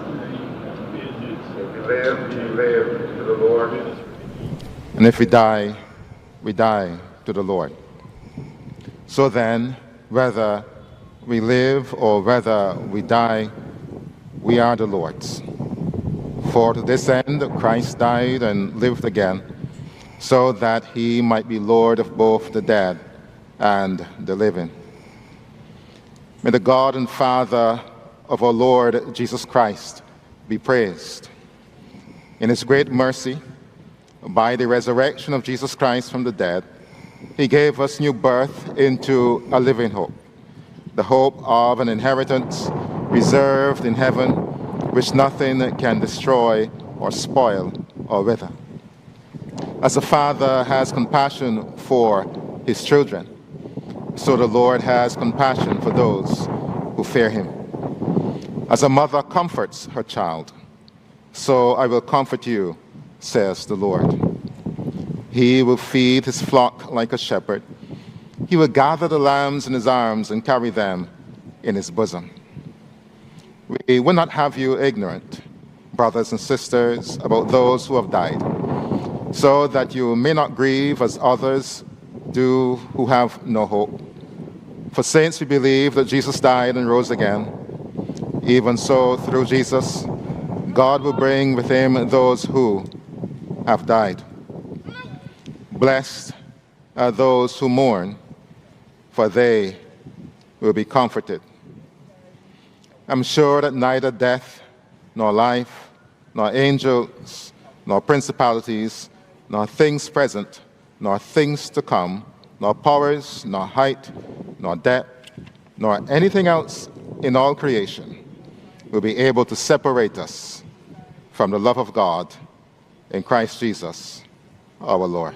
If we live to the Lord. And if we die to the Lord. So then, whether we live or whether we die, we are the Lord's. For to this end Christ died and lived again, so that he might be Lord of both the dead and the living. May the God and Father of our Lord Jesus Christ be praised. In his great mercy, by the resurrection of Jesus Christ from the dead, he gave us new birth into a living hope, the hope of an inheritance reserved in heaven, which nothing can destroy or spoil or wither. As a father has compassion for his children, so the Lord has compassion for those who fear him. As a mother comforts her child, so I will comfort you, says the Lord. He will feed his flock like a shepherd. He will gather the lambs in his arms and carry them in his bosom. We will not have you ignorant, brothers and sisters, about those who have died, so that you may not grieve as others do who have no hope. For since we believe that Jesus died and rose again, even so through Jesus, God will bring with him those who have died. Blessed are those who mourn, for they will be comforted. I'm sure that neither death, nor life, nor angels, nor principalities, nor things present, nor things to come, nor powers, nor height, nor depth, nor anything else in all creation will be able to separate us from the love of God in Christ Jesus, our Lord.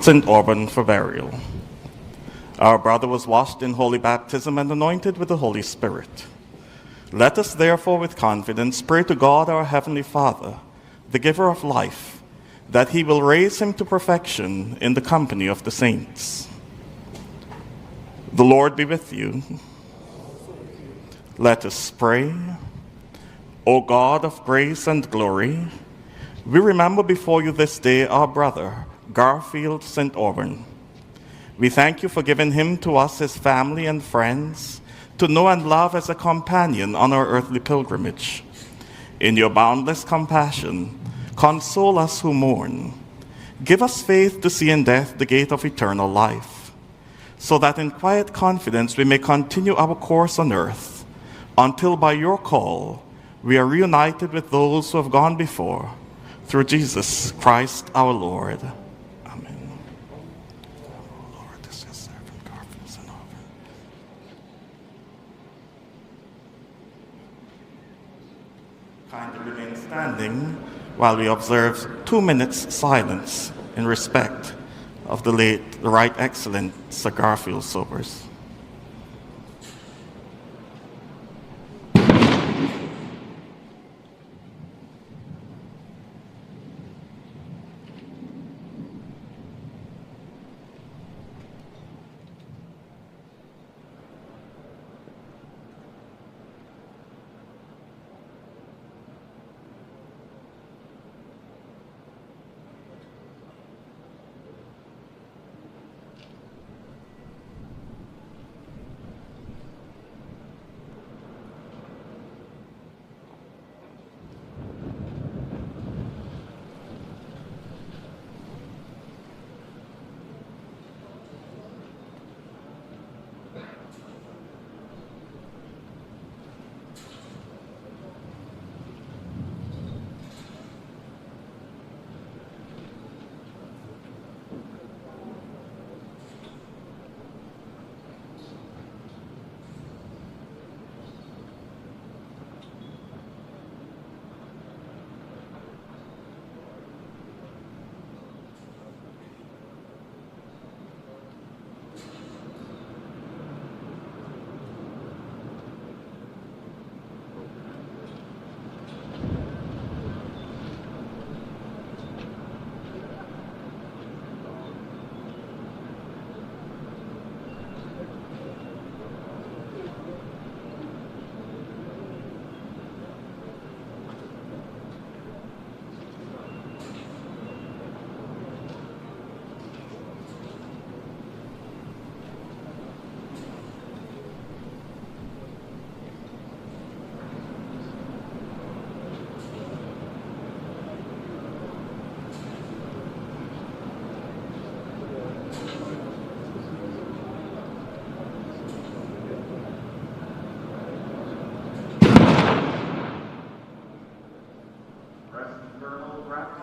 St. Auburn for burial. Our brother was washed in holy baptism and anointed with the Holy Spirit. Let us therefore with confidence pray to God our Heavenly Father, the giver of life, that he will raise him to perfection in the company of the saints. The Lord be with you. Let us pray. O God of grace and glory, we remember before you this day our brother, Garfield St. Auburn. We thank you for giving him to us, his family and friends, to know and love as a companion on our earthly pilgrimage. In your boundless compassion, console us who mourn. Give us faith to see in death the gate of eternal life, so that in quiet confidence we may continue our course on earth, until by your call we are reunited with those who have gone before, through Jesus Christ our Lord. Amen. Lord, this is your servant Garfield St. Auburn. Kindly remain standing while we observe 2 minutes silence in respect of the late, the Right Excellent Sir Garfield Sobers.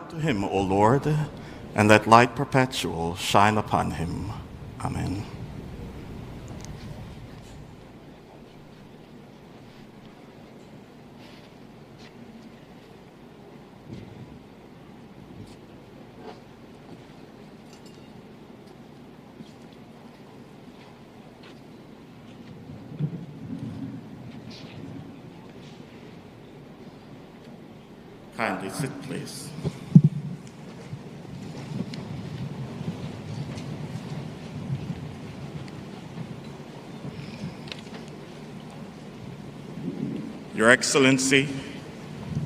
to him, O Lord, and let light perpetual shine upon him. Amen. Kindly sit, please. Your Excellency,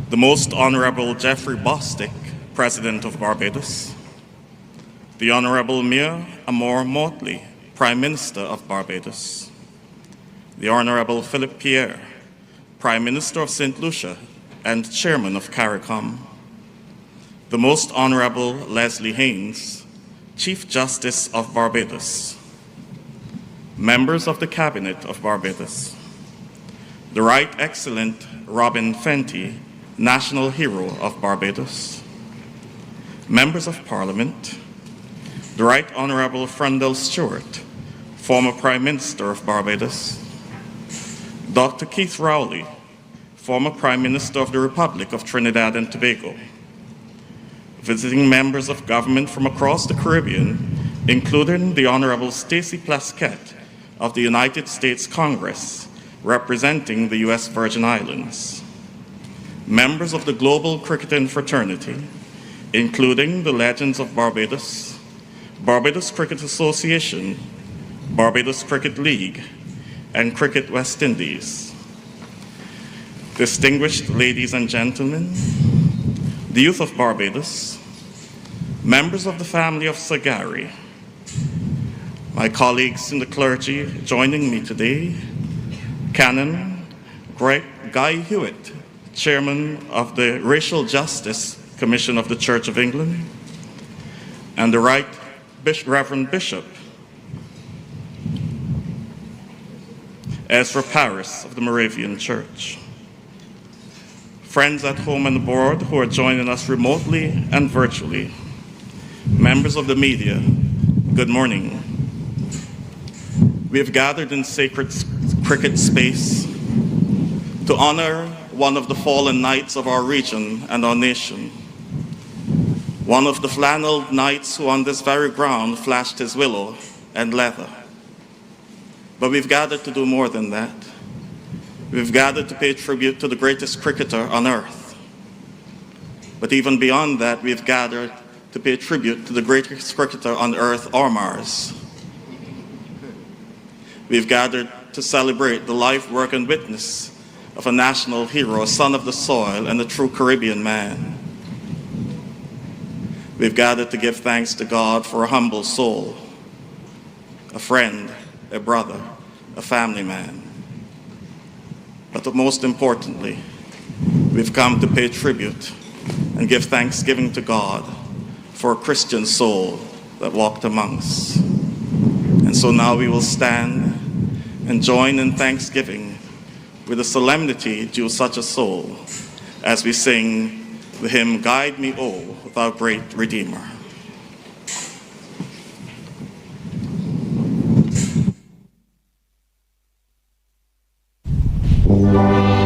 the Most Honorable Jeffrey Bostic, President of Barbados, the Honorable Mia Amor Motley, Prime Minister of Barbados, the Honorable Philip Pierre, Prime Minister of St. Lucia and Chairman of CARICOM, the Most Honorable Leslie Haynes, Chief Justice of Barbados, members of the Cabinet of Barbados, the Right Excellent Robin Fenty, National Hero of Barbados, members of Parliament, the Right Honorable Frundell Stewart, former Prime Minister of Barbados, Dr. Keith Rowley, former Prime Minister of the Republic of Trinidad and Tobago, visiting members of government from across the Caribbean, including the Honorable Stacey Plaskett of the United States Congress, representing the U.S. Virgin Islands, members of the Global Cricketing Fraternity, including the Legends of Barbados, Barbados Cricket Association, Barbados Cricket League, and Cricket West Indies. Distinguished ladies and gentlemen, the youth of Barbados, members of the family of Sagari, my colleagues in the clergy joining me today, Canon Guy Hewitt, Chairman of the Racial Justice Commission of the Church of England, and the Right Reverend Bishop Ezra Paris of the Moravian Church. Friends at home and abroad who are joining us remotely and virtually, members of the media, good morning. We have gathered in sacred cricket space to honor one of the fallen knights of our region and our nation, one of the flannelled knights who on this very ground flashed his willow and leather. But we've gathered to do more than that. We've gathered to pay tribute to the greatest cricketer on earth. But even beyond that, we've gathered to pay tribute to the greatest cricketer on earth or Mars. We've gathered to celebrate the life, work, and witness of a national hero, a son of the soil, and a true Caribbean man. We've gathered to give thanks to God for a humble soul, a friend, a brother, a family man. But most importantly, we've come to pay tribute and give thanksgiving to God for a Christian soul that walked among us. And so now we will stand and join in thanksgiving with the solemnity due such a soul as we sing the hymn, Guide Me, O Thou Great Redeemer. Redeemer, will mercy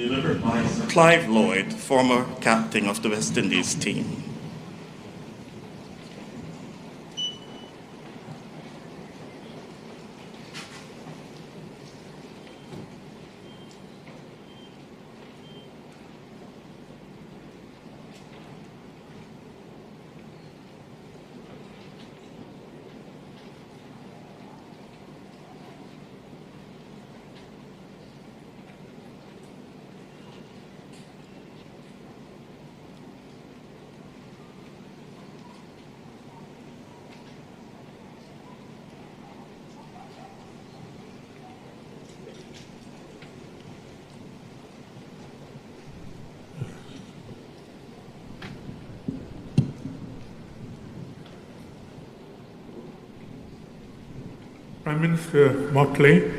Delivered by Clive Lloyd, former captain of the West Indies team. Prime Minister Motley,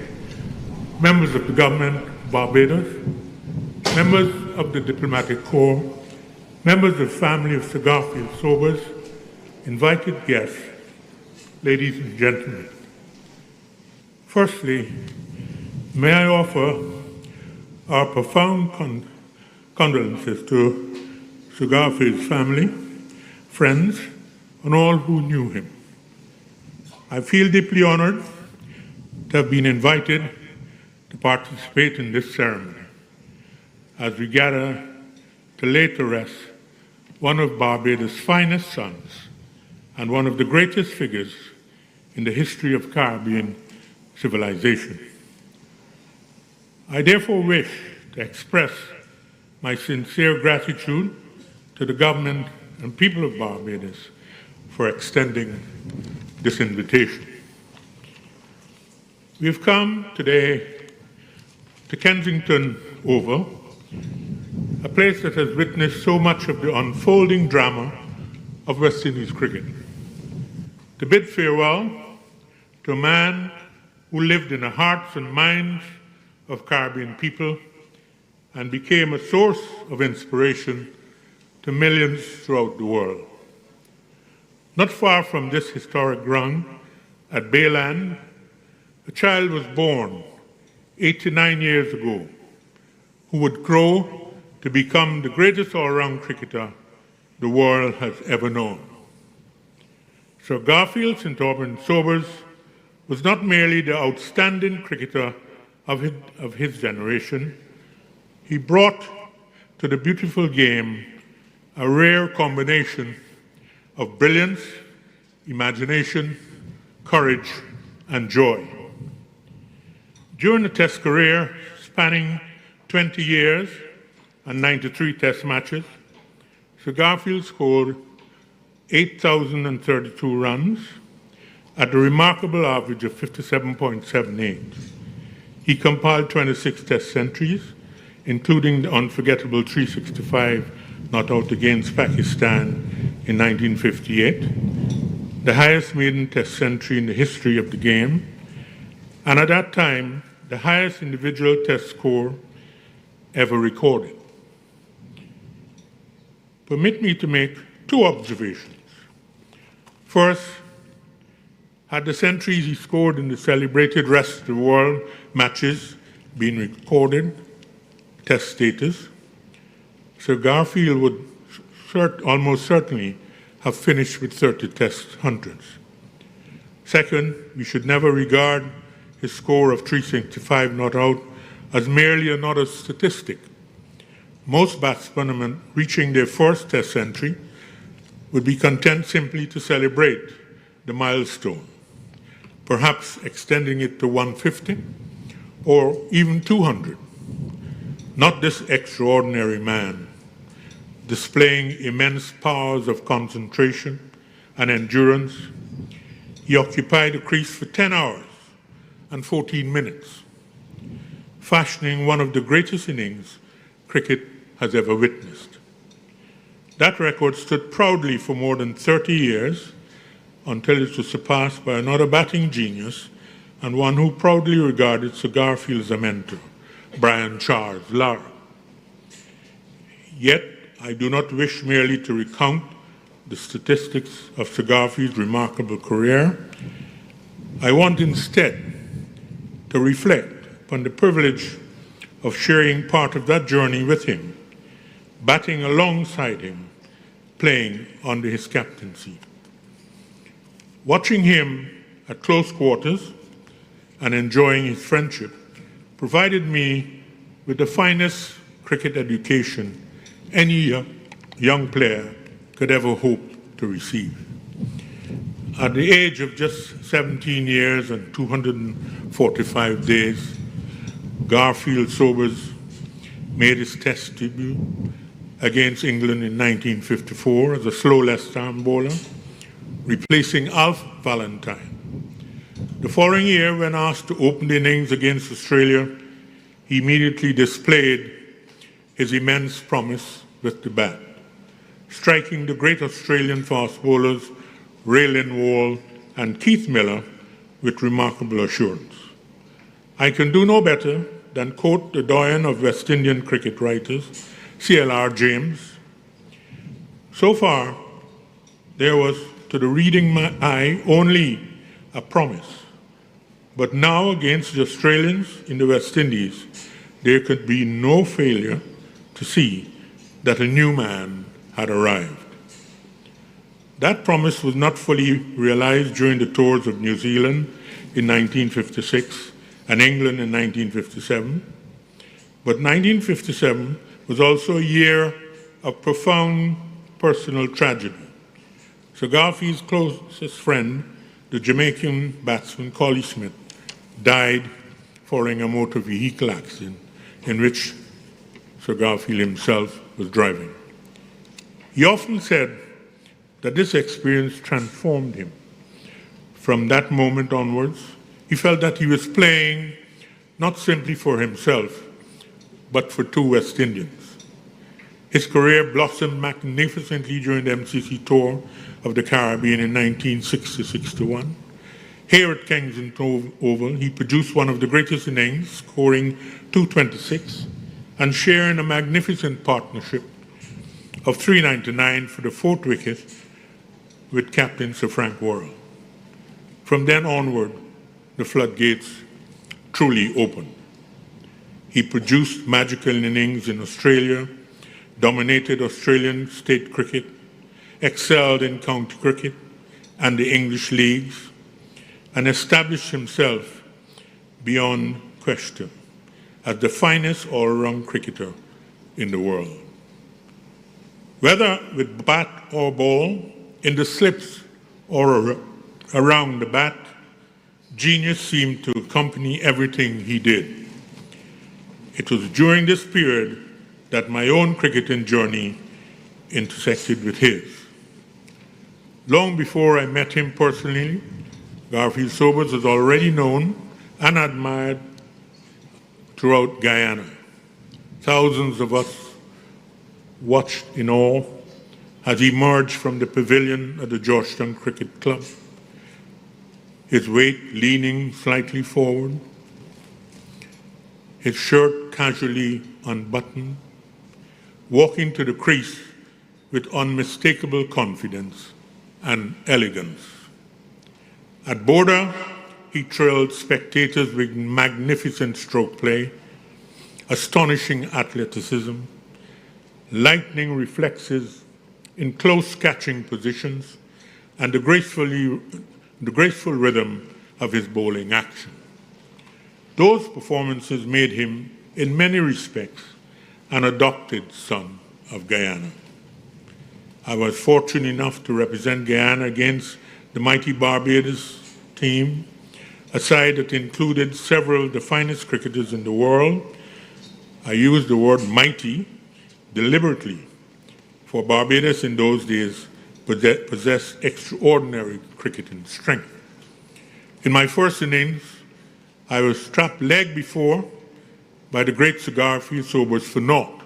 members of the government of Barbados, members of the diplomatic corps, members of the family of Sir Garfield Sobers, invited guests, ladies and gentlemen. Firstly, may I offer our profound condolences to Sir Garfield's family, friends, and all who knew him. I feel deeply honored to have been invited to participate in this ceremony as we gather to lay to rest one of Barbados' finest sons and one of the greatest figures in the history of Caribbean civilization. I therefore wish to express my sincere gratitude to the government and people of Barbados for extending this invitation. We've come today to Kensington Oval, a place that has witnessed so much of the unfolding drama of West Indies cricket, to bid farewell to a man who lived in the hearts and minds of Caribbean people and became a source of inspiration to millions throughout the world. Not far from this historic ground, at Bayland, a child was born 89 years ago who would grow to become the greatest all-round cricketer the world has ever known. Sir Garfield St. Auburn Sobers was not merely the outstanding cricketer of his generation, he brought to the beautiful game a rare combination of brilliance, imagination, courage, and joy. During a Test career spanning 20 years and 93 Test matches, Sir Garfield scored 8,032 runs at a remarkable average of 57.78. He compiled 26 Test centuries, including the unforgettable 365 not out against Pakistan in 1958, the highest maiden Test century in the history of the game, and at that time, the highest individual Test score ever recorded. Permit me to make two observations. First, had the centuries he scored in the celebrated rest of the world matches been recorded, Test status, Sir Garfield would almost certainly have finished with 30 Test hundreds. Second, we should never regard his score of 365 not out as merely another statistic. Most batsmen reaching their first Test century would be content simply to celebrate the milestone, perhaps extending it to 150 or even 200. Not this extraordinary man, displaying immense powers of concentration and endurance. He occupied the crease for 10 hours and 14 minutes, fashioning one of the greatest innings cricket has ever witnessed. That record stood proudly for more than 30 years until it was surpassed by another batting genius and one who proudly regarded Sir Garfield as a mentor, Brian Charles Lara. Yet, I do not wish merely to recount the statistics of Sir Garfield's remarkable career. I want instead to reflect upon the privilege of sharing part of that journey with him, batting alongside him, playing under his captaincy. Watching him at close quarters and enjoying his friendship provided me with the finest cricket education any young player could ever hope to receive. At the age of just 17 years and 245 days, Garfield Sobers made his Test debut against England in 1954 as a slow left-arm bowler, replacing Alf Valentine. The following year, when asked to open the innings against Australia, he immediately displayed his immense promise with the bat, striking the great Australian fast bowlers Ray Lindwall and Keith Miller with remarkable assurance. I can do no better than quote the doyen of West Indian cricket writers, C.L.R. James. So far, there was, to the reading eye, only a promise. But now, against the Australians in the West Indies, there could be no failure to see that a new man had arrived. That promise was not fully realized during the tours of New Zealand in 1956 and England in 1957. But 1957 was also a year of profound personal tragedy. Sir Garfield's closest friend, the Jamaican batsman Collie Smith, died following a motor vehicle accident in which Sir Garfield himself was driving. He often said that this experience transformed him. From that moment onwards, he felt that he was playing not simply for himself, but for two West Indians. His career blossomed magnificently during the MCC tour of the Caribbean in 1960-61. Here at Kensington Oval, he produced one of the greatest innings, scoring 226 and sharing a magnificent partnership of 399 for the fourth wicket with captain Sir Frank Worrell. From then onward, the floodgates truly opened. He produced magical innings in Australia, dominated Australian state cricket, excelled in county cricket and the English leagues, and established himself beyond question as the finest all-round cricketer in the world. Whether with bat or ball, in the slips or around the bat, genius seemed to accompany everything he did. It was during this period that my own cricketing journey intersected with his. Long before I met him personally, Garfield Sobers was already known and admired throughout Guyana. Thousands of us watched in awe as he emerged from the pavilion at the Georgetown Cricket Club, his weight leaning slightly forward, his shirt casually unbuttoned, walking to the crease with unmistakable confidence and elegance. At Border, he thrilled spectators with magnificent stroke play, astonishing athleticism, lightning reflexes in close catching positions, and the graceful rhythm of his bowling action. Those performances made him, in many respects, an adopted son of Guyana. I was fortunate enough to represent Guyana against the mighty Barbados team, a side that included several of the finest cricketers in the world. I use the word mighty deliberately, for Barbados in those days possessed extraordinary cricketing strength. In my first innings, I was strapped leg before by the great Sir Garfield Sobers for naught.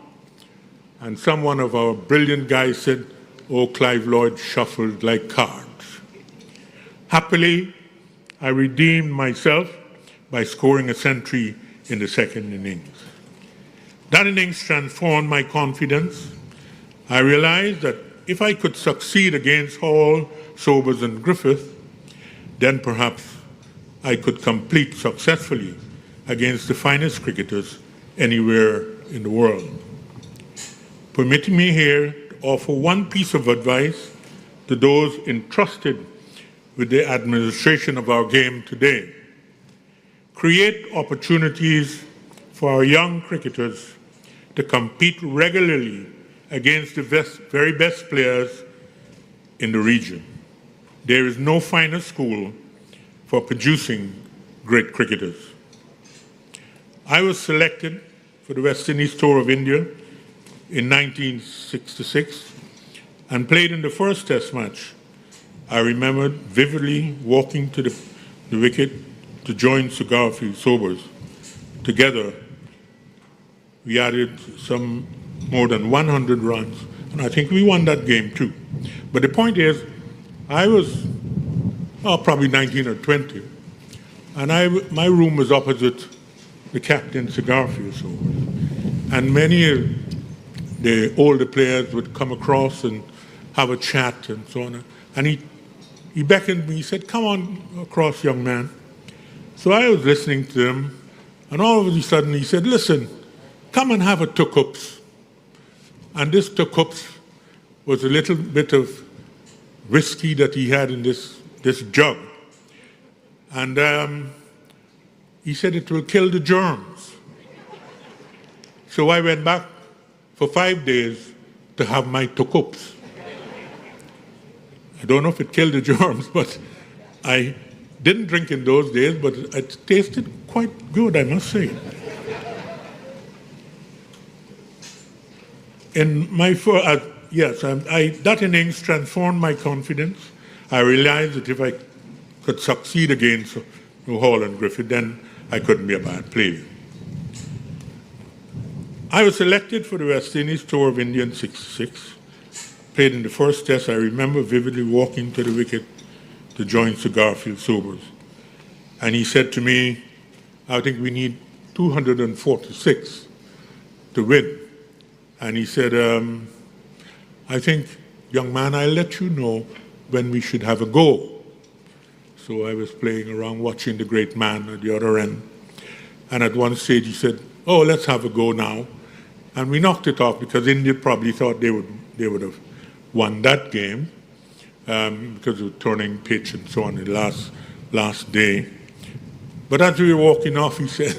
And someone of our brilliant guys said, "Oh, Clive Lloyd shuffled like cards." Happily, I redeemed myself by scoring a century in the second innings. That innings transformed my confidence. I realized that if I could succeed against Hall, Sobers, and Griffith, then perhaps I could compete successfully against the finest cricketers anywhere in the world. Permit me here to offer one piece of advice to those entrusted with the administration of our game today. Create opportunities for our young cricketers to compete regularly against the very best players in the region. There is no finer school for producing great cricketers. I was selected for the West Indies Tour of India in 1966 and played in the first Test match. I remember vividly walking to the wicket to join Sir Garfield Sobers. Together, we added some more than 100 runs, and I think we won that game too. But the point is, I was probably 19 or 20, and my room was opposite the captain, Sir Garfield Sobers. And many of the older players would come across and have a chat and so on. And he beckoned me, he said, "Come on across, young man." So I was listening to him, and all of a sudden he said, "Listen, come and have a tukups." And this tukups was a little bit of whiskey that he had in this jug. And he said it will kill the germs. So I went back for 5 days to have my tukups. I don't know if it killed the germs, but I didn't drink in those days, but it tasted quite good, I must say. In my that innings transformed my confidence. I realized that if I could succeed against Hall and Griffith, then I couldn't be a bad player. I was selected for the West Indies Tour of India in '66. Played in the first Test. I remember vividly walking to the wicket to join Sir Garfield Sobers. And he said to me, "I think we need 246 to win." And he said, "I think, young man, I'll let you know when we should have a go." So I was playing around watching the great man at the other end. And at one stage he said, "Oh, let's have a go now." And we knocked it off because India probably thought they would have won that game because of turning pitch and so on the last day. But as we were walking off, he said,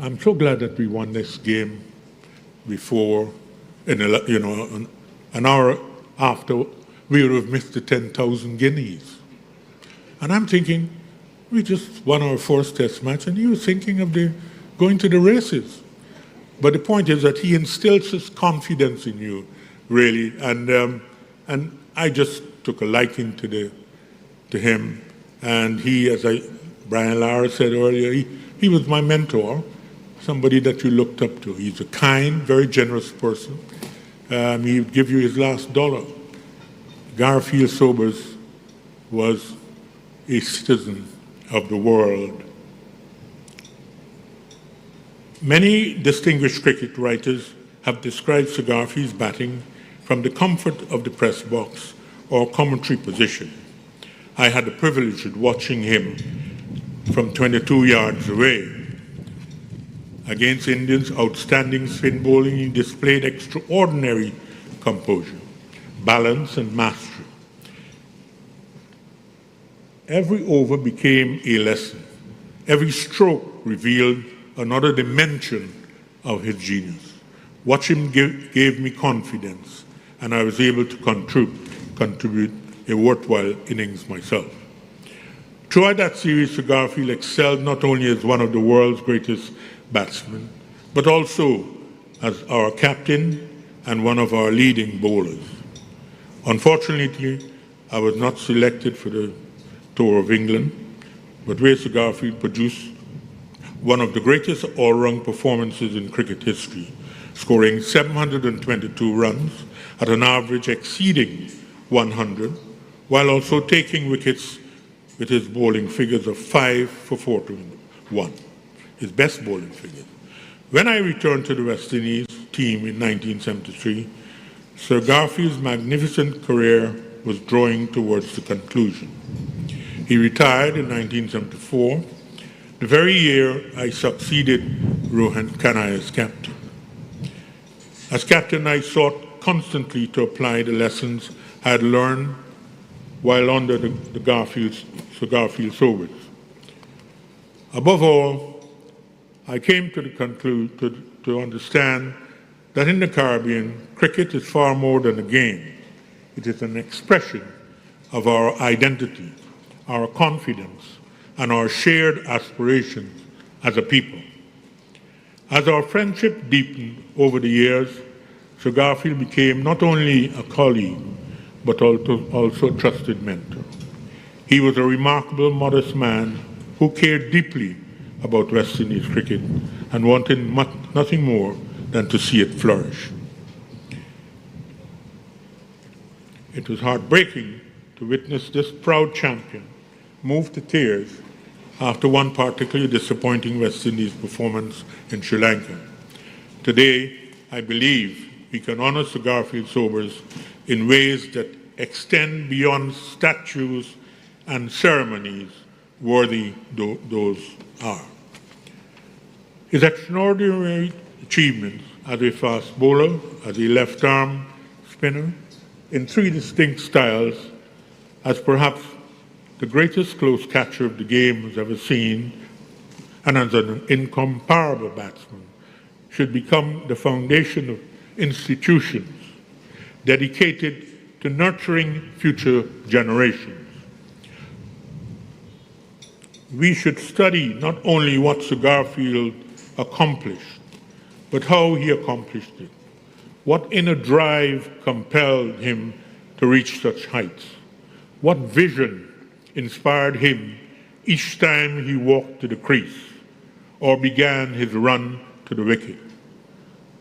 "I'm so glad that we won this game before, an hour after, we would have missed the 10,000 guineas." And I'm thinking, we just won our first Test match, and he was thinking of going to the races. But the point is that he instills his confidence in you, really, and I just took a liking to him. And he, as Brian Lara said earlier, he was my mentor, somebody that you looked up to. He's a kind, very generous person. He would give you his last dollar. Garfield Sobers was a citizen of the world. Many distinguished cricket writers have described Sir Garfield's batting from the comfort of the press box or commentary position. I had the privilege of watching him from 22 yards away. Against India's outstanding spin bowling, he displayed extraordinary composure, balance, and mastery. Every over became a lesson. Every stroke revealed another dimension of his genius. Watching him gave me confidence, and I was able to contribute a worthwhile innings myself. Throughout that series, Sir Garfield excelled not only as one of the world's greatest batsmen, but also as our captain and one of our leading bowlers. Unfortunately, I was not selected for the Tour of England, but where Sir Garfield produced one of the greatest all-round performances in cricket history, scoring 722 runs at an average exceeding 100, while also taking wickets with his bowling figures of 5 for 41, his best bowling figures. When I returned to the West Indies team in 1973, Sir Garfield's magnificent career was drawing towards the conclusion. He retired in 1974, the very year I succeeded Rohan Kanai as captain. As captain, I sought constantly to apply the lessons I had learned while under the Garfield Sobers. Above all, I came to the conclusion to understand that in the Caribbean, cricket is far more than a game. It is an expression of our identity, our confidence, and our shared aspirations as a people. As our friendship deepened over the years, Sir Garfield became not only a colleague, but also a trusted mentor. He was a remarkable, modest man who cared deeply about West Indies cricket and wanted nothing more than to see it flourish. It was heartbreaking to witness this proud champion move to tears after one particularly disappointing West Indies performance in Sri Lanka. Today, I believe we can honor Sir Garfield Sobers in ways that extend beyond statues and ceremonies, worthy those are. His extraordinary achievements as a fast bowler, as a left-arm spinner, in three distinct styles, as perhaps the greatest close catcher of the game has ever seen, and as an incomparable batsman, should become the foundation of institutions dedicated to nurturing future generations. We should study not only what Sir Garfield accomplished, but how he accomplished it. What inner drive compelled him to reach such heights? What vision inspired him each time he walked to the crease or began his run to the wicket?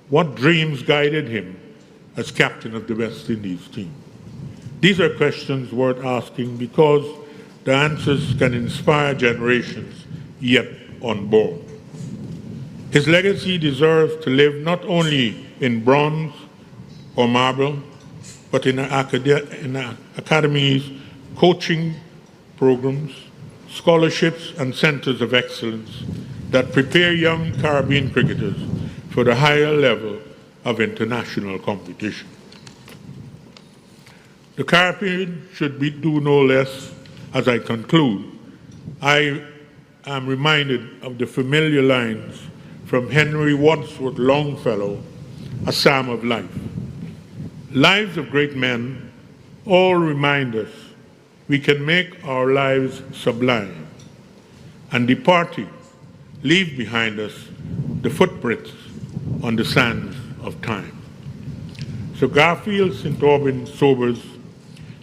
What dreams guided him as captain of the West Indies team? These are questions worth asking because the answers can inspire generations yet unborn. His legacy deserves to live not only in bronze or marble, but in academies, coaching programs, scholarships, and centers of excellence that prepare young Caribbean cricketers for the higher level of international competition. The Caribbean should do no less. As I conclude, I am reminded of the familiar lines from Henry Wadsworth Longfellow, A Psalm of Life. Lives of great men all remind us we can make our lives sublime, and departing, leave behind us the footprints on the sands of time. So Garfield St. Auburn Sobers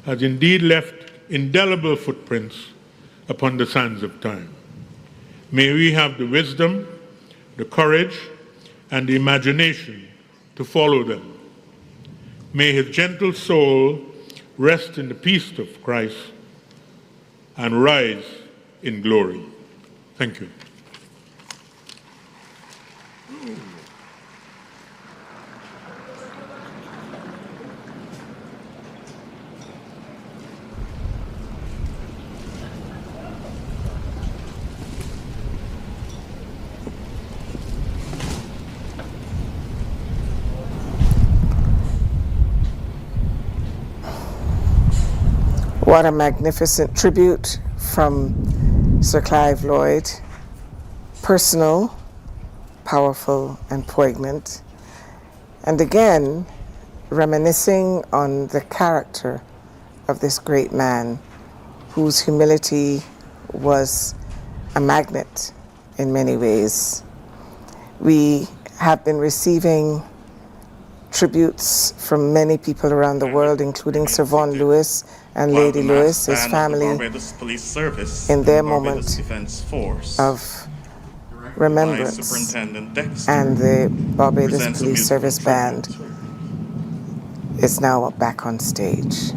has indeed left indelible footprints upon the sands of time. May we have the wisdom, the courage, and the imagination to follow them. May his gentle soul rest in the peace of Christ and rise in glory. Thank you. What a magnificent tribute from Sir Clive Lloyd. Personal, powerful, and poignant. And again, reminiscing on the character of this great man whose humility was a magnet in many ways. We have been receiving tributes from many people around the world, including Sir Vaughan Lewis and Lady Lewis, his family, in their moment of remembrance, and the Barbados Police Service Band is now back on stage.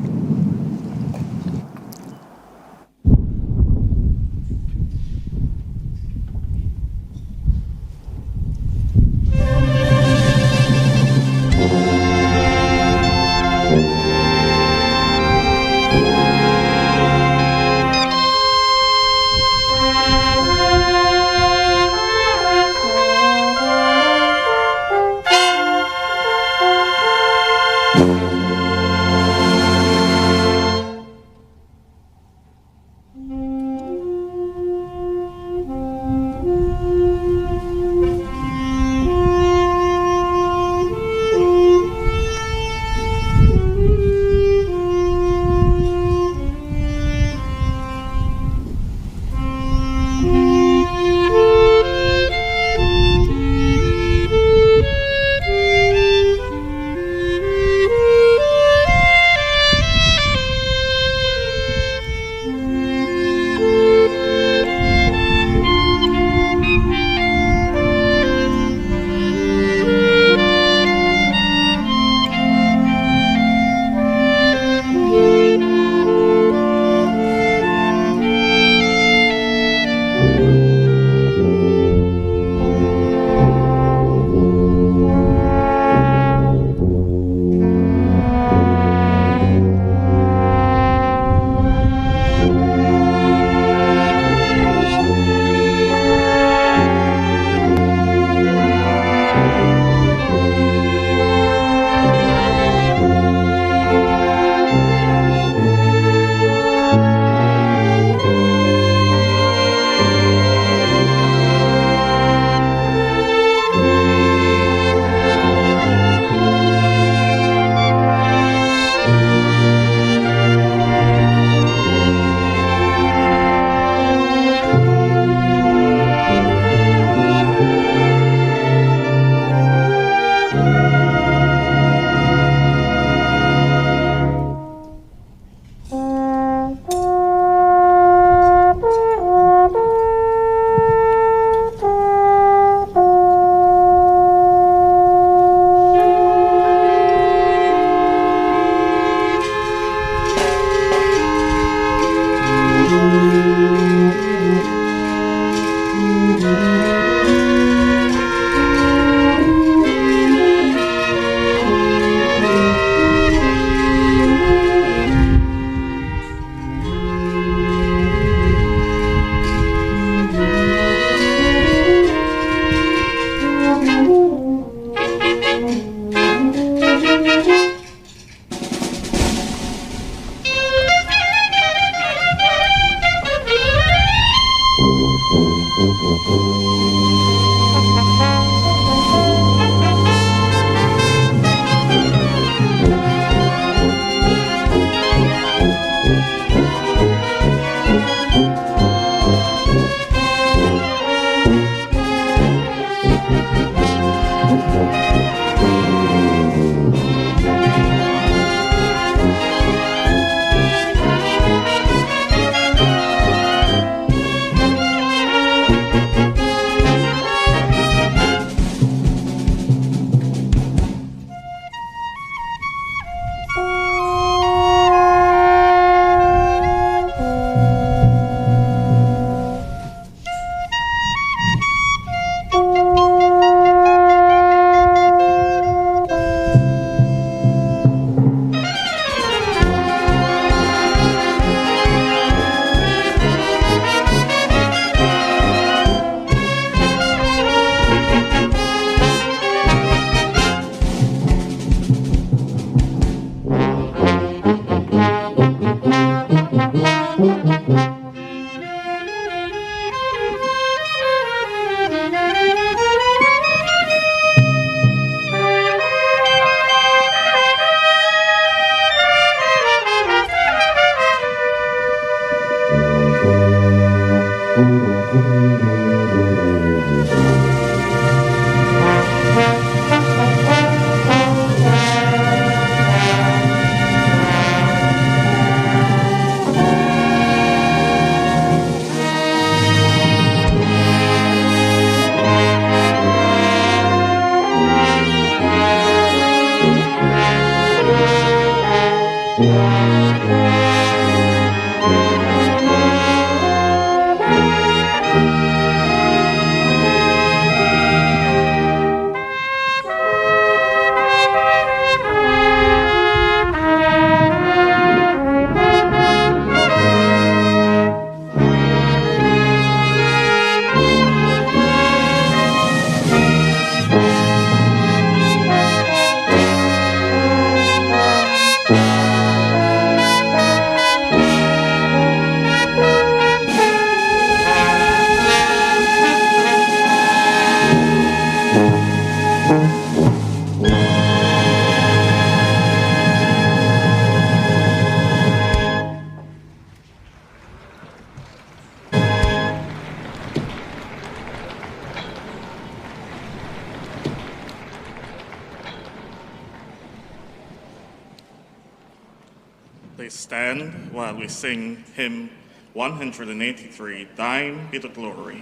Please stand while we sing hymn 183, Thine Be the Glory.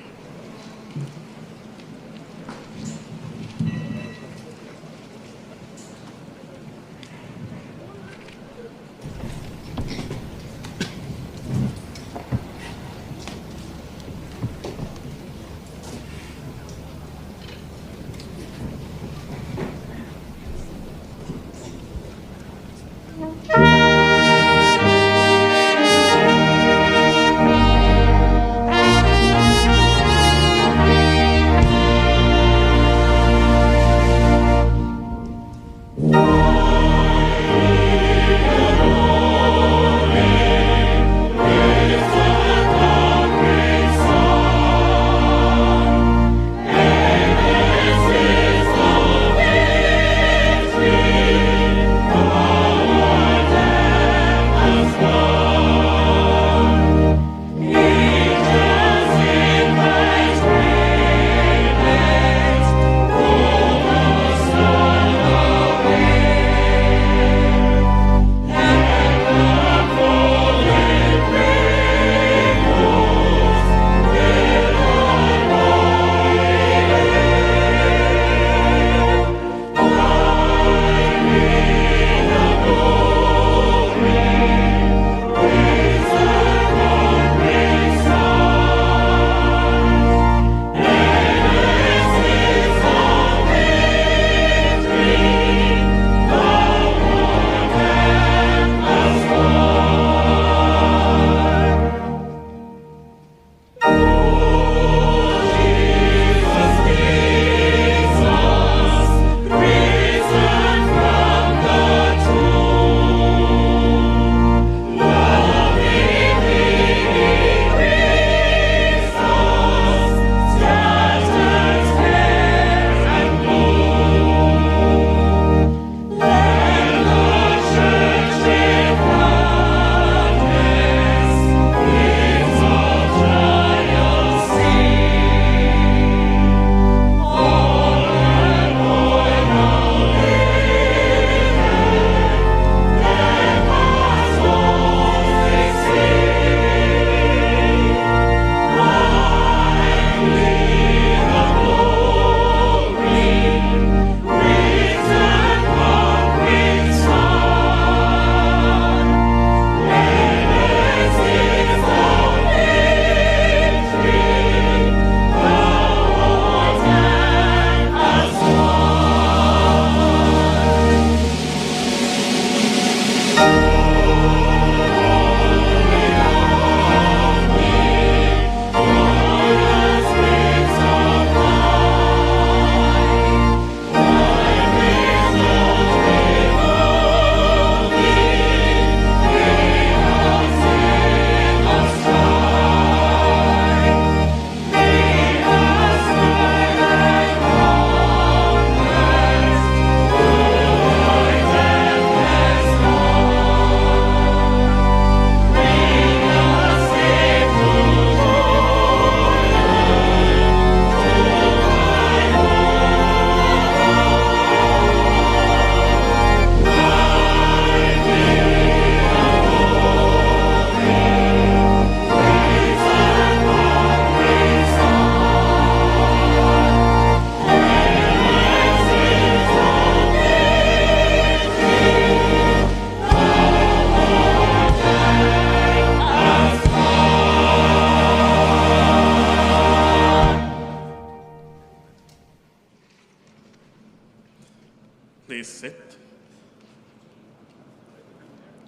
Please sit.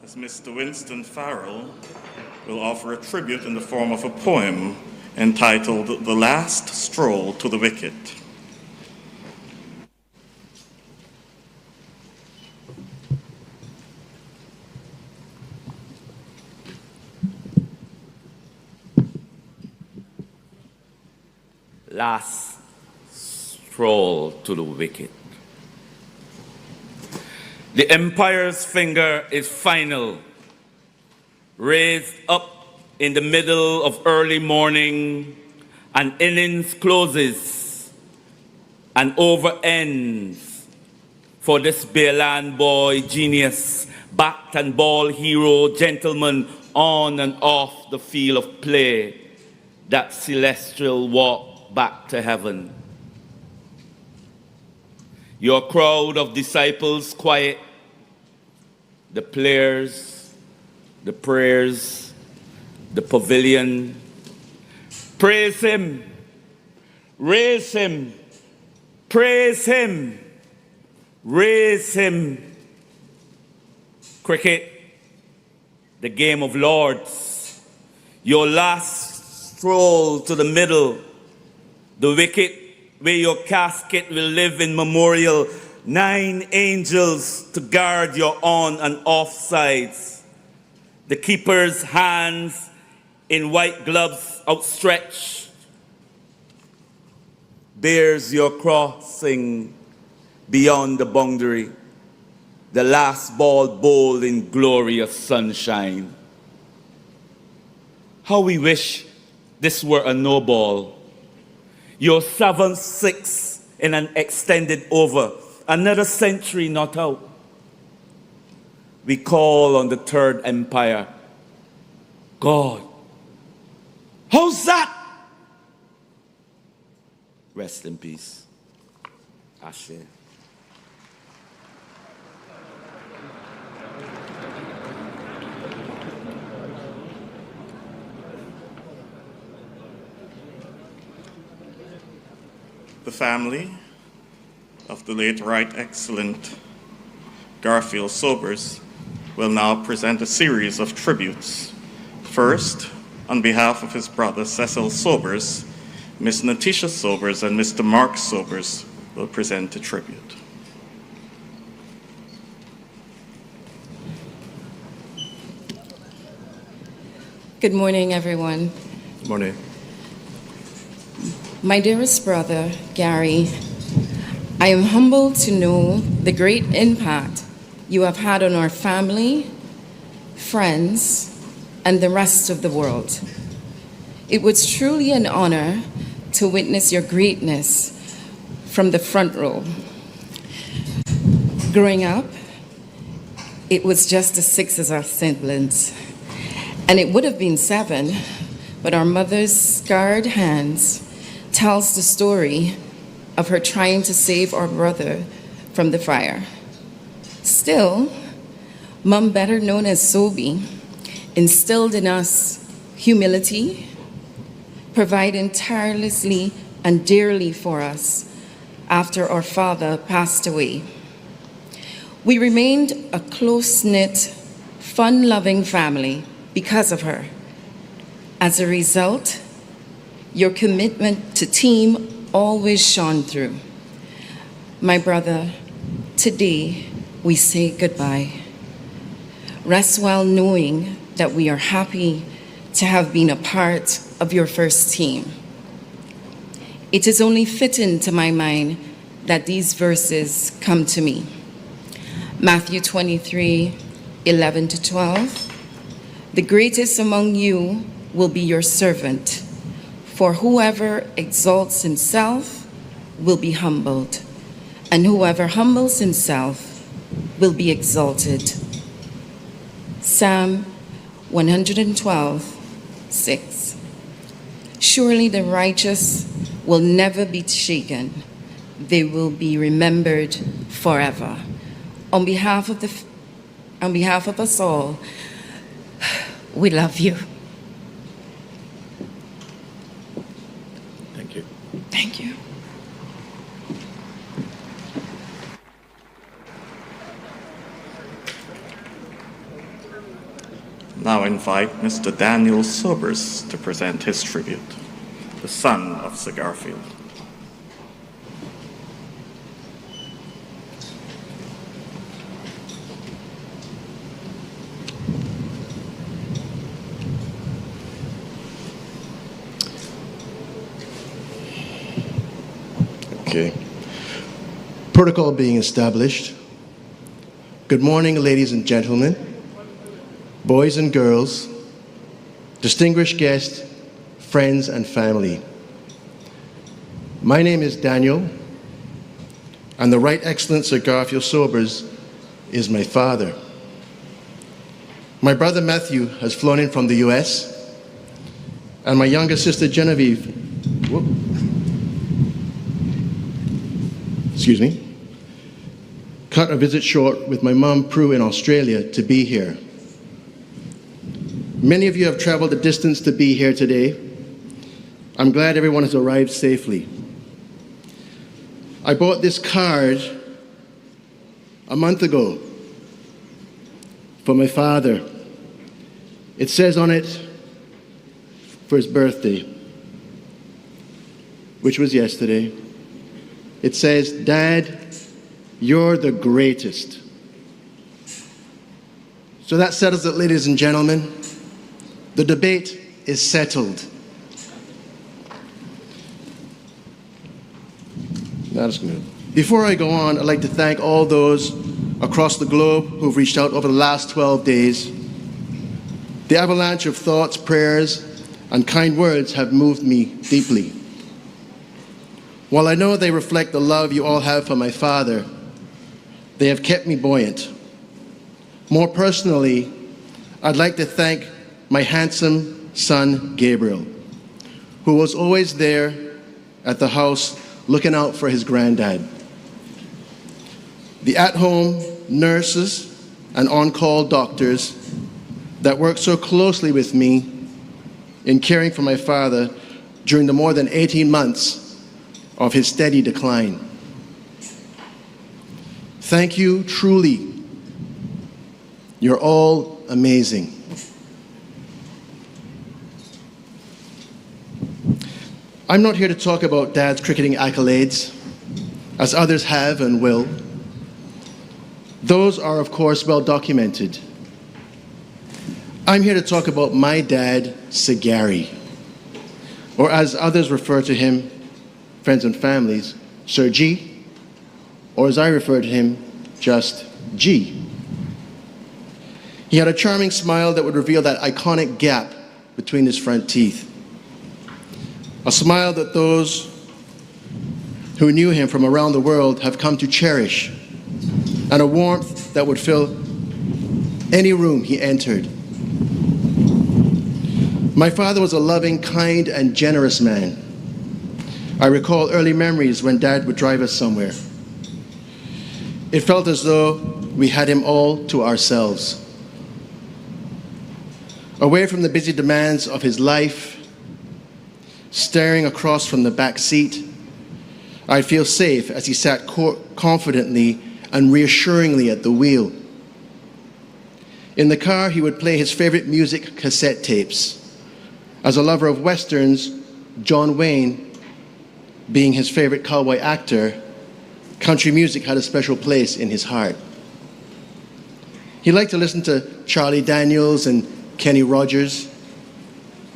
As Mr. Winston Farrell will offer a tribute in the form of a poem entitled The Last Stroll to the Wicket. Last stroll to the wicket. The empire's finger is final, raised up in the middle of early morning, and innings closes and over ends for this Bayland boy genius bat and ball hero, gentleman on and off the field of play, that celestial walk back to heaven. Your crowd of disciples quiet, the players, the prayers, the pavilion. Praise him, raise him, praise him, raise him. Cricket, the game of lords, your last stroll to the middle, the wicket where your casket will live in memorial, 9 angels to guard your on and off sides, the keeper's hands in white gloves outstretched, bears your crossing beyond the boundary, the last ball bowled in glorious sunshine. How we wish this were a no ball. Your 7th 6 in an extended over, another century not out. We call on the Third Empire. God, how's that? Rest in peace. Ashe. The family of the late Right Excellent Garfield Sobers will now present a series of tributes. First, on behalf of his brother Cecil Sobers, Miss Natisha Sobers and Mr. Mark Sobers will present a tribute. Good morning, everyone. Good morning. My dearest brother, Gary, I am humbled to know the great impact you have had on our family, friends, and the rest of the world. It was truly an honor to witness your greatness from the front row. Growing up, it was just the 6 of our siblings, and it would have been 7, but our mother's scarred hands tells the story of her trying to save our brother from the fire. Still, Mom, better known as Sobi, instilled in us humility, providing tirelessly and dearly for us after our father passed away. We remained a close-knit, fun-loving family because of her. As a result, your commitment to team always shone through. My brother, today we say goodbye. Rest well knowing that we are happy to have been a part of your first team. It is only fitting to my mind that these verses come to me. Matthew 23:11-12. The greatest among you will be your servant. For whoever exalts himself will be humbled, and whoever humbles himself will be exalted. Psalm 112:6. Surely the righteous will never be shaken. They will be remembered forever. On behalf of us all, we love you. Thank you. Now invite Mr. Daniel Sobers to present his tribute, the son of Sir Garfield. Okay. Protocol being established. Good morning, ladies and gentlemen, boys and girls, distinguished guests, friends and family. My name is Daniel, and the Right Excellent Sir Garfield Sobers is my father. My brother Matthew has flown in from the US, and my younger sister Genevieve, cut a visit short with my mom Prue in Australia to be here. Many of you have traveled the distance to be here today. I'm glad everyone has arrived safely. I bought this card a month ago for my father. It says on it, for his birthday, which was yesterday, it says, "Dad, you're the greatest." So that settles it, ladies and gentlemen. The debate is settled. Before I go on, I'd like to thank all those across the globe who've reached out over the last 12 days. The avalanche of thoughts, prayers, and kind words have moved me deeply. While I know they reflect the love you all have for my father, they have kept me buoyant. More personally, I'd like to thank my handsome son, Gabriel, who was always there at the house looking out for his granddad. The at-home nurses and on-call doctors that worked so closely with me in caring for my father during the more than 18 months of his steady decline. Thank you, truly. You're all amazing. I'm not here to talk about Dad's cricketing accolades, as others have and will. Those are, of course, well documented. I'm here to talk about my dad, Sagari, or as others refer to him, friends and families, Sir G, or as I refer to him, just G. He had a charming smile that would reveal that iconic gap between his front teeth. A smile that those who knew him from around the world have come to cherish, and a warmth that would fill any room he entered. My father was a loving, kind, and generous man. I recall early memories when Dad would drive us somewhere. It felt as though we had him all to ourselves. Away from the busy demands of his life, staring across from the back seat, I'd feel safe as he sat confidently and reassuringly at the wheel. In the car, he would play his favorite music cassette tapes. As a lover of westerns, John Wayne being his favorite cowboy actor, country music had a special place in his heart. He liked to listen to Charlie Daniels and Kenny Rogers.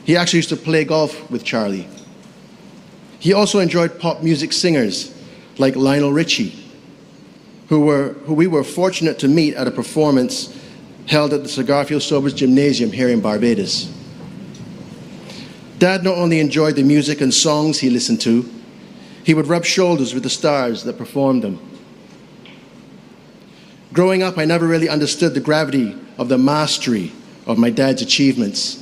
He actually used to play golf with Charlie. He also enjoyed pop music singers like Lionel Richie, who we were fortunate to meet at a performance held at the Garfield Sobers Gymnasium here in Barbados. Dad not only enjoyed the music and songs he listened to, he would rub shoulders with the stars that performed them. Growing up, I never really understood the gravity of the mastery of my dad's achievements.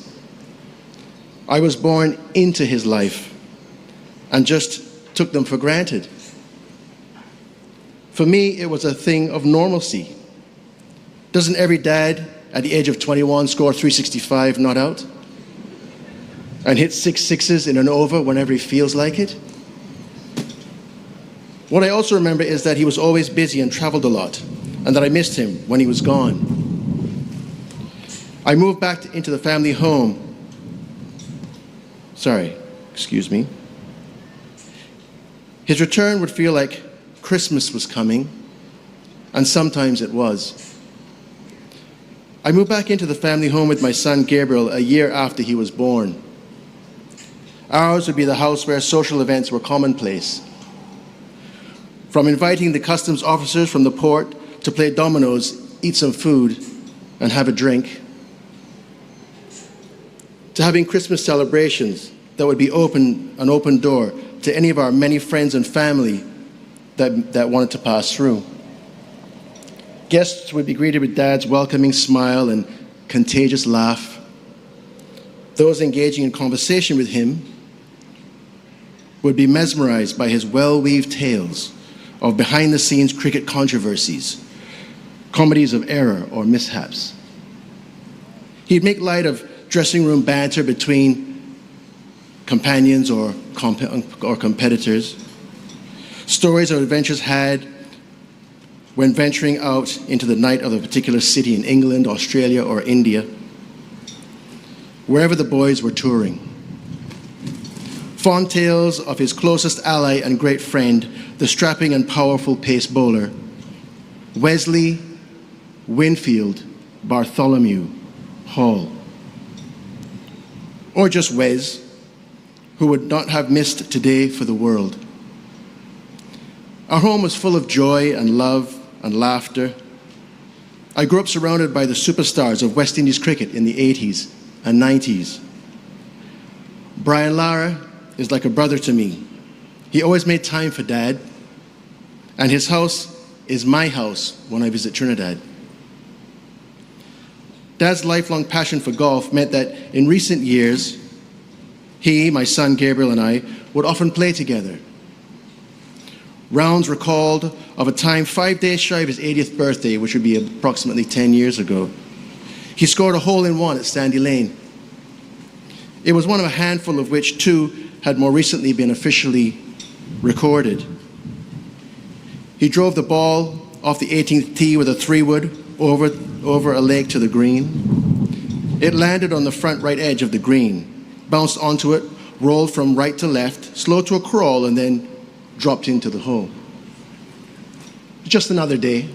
I was born into his life and just took them for granted. For me, it was a thing of normalcy. Doesn't every dad at the age of 21 score 365 not out? And hit 6 sixes in an over whenever he feels like it? What I also remember is that he was always busy and traveled a lot, and that I missed him when he was gone. I moved back into the family home. His return would feel like Christmas was coming, and sometimes it was. I moved back into the family home with my son Gabriel a year after he was born. Ours would be the house where social events were commonplace. From inviting the customs officers from the port to play dominoes, eat some food, and have a drink, to having Christmas celebrations that would be an open door to any of our many friends and family that wanted to pass through. Guests would be greeted with Dad's welcoming smile and contagious laugh. Those engaging in conversation with him would be mesmerized by his well-weaved tales of behind-the-scenes cricket controversies, comedies of error or mishaps. He'd make light of dressing room banter between companions or competitors, stories of adventures had when venturing out into the night of a particular city in England, Australia, or India, wherever the boys were touring. Fond tales of his closest ally and great friend, the strapping and powerful pace bowler, Wesley Winfield Bartholomew Hall. Or just Wes, who would not have missed today for the world. Our home was full of joy and love and laughter. I grew up surrounded by the superstars of West Indies cricket in the 80s and 90s. Brian Lara is like a brother to me. He always made time for Dad, and his house is my house when I visit Trinidad. Dad's lifelong passion for golf meant that in recent years, he, my son Gabriel, and I would often play together. Rounds recalled of a time 5 days shy of his 80th birthday, which would be approximately 10 years ago. He scored a hole-in-one at Sandy Lane. It was one of a handful of which 2 had more recently been officially recorded. He drove the ball off the 18th tee with a 3-wood over a leg to the green. It landed on the front right edge of the green, bounced onto it, rolled from right to left, slowed to a crawl, and then dropped into the hole. Just another day.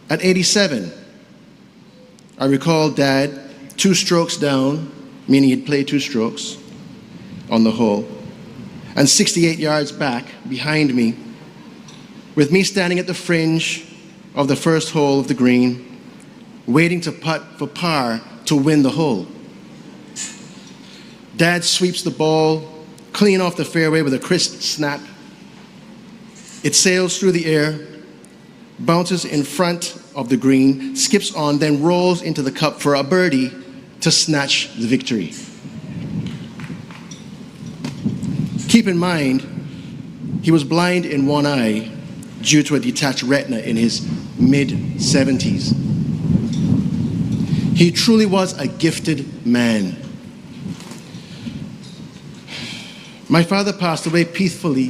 At 87, I recall Dad 2 strokes down, meaning he'd played 2 strokes on the hole, and 68 yards back behind me, with me standing at the fringe of the first hole of the green, waiting to putt for par to win the hole. Dad sweeps the ball clean off the fairway with a crisp snap. It sails through the air, bounces in front of the green, skips on, then rolls into the cup for a birdie to snatch the victory. Keep in mind, he was blind in one eye due to a detached retina in his mid-70s. He truly was a gifted man. My father passed away peacefully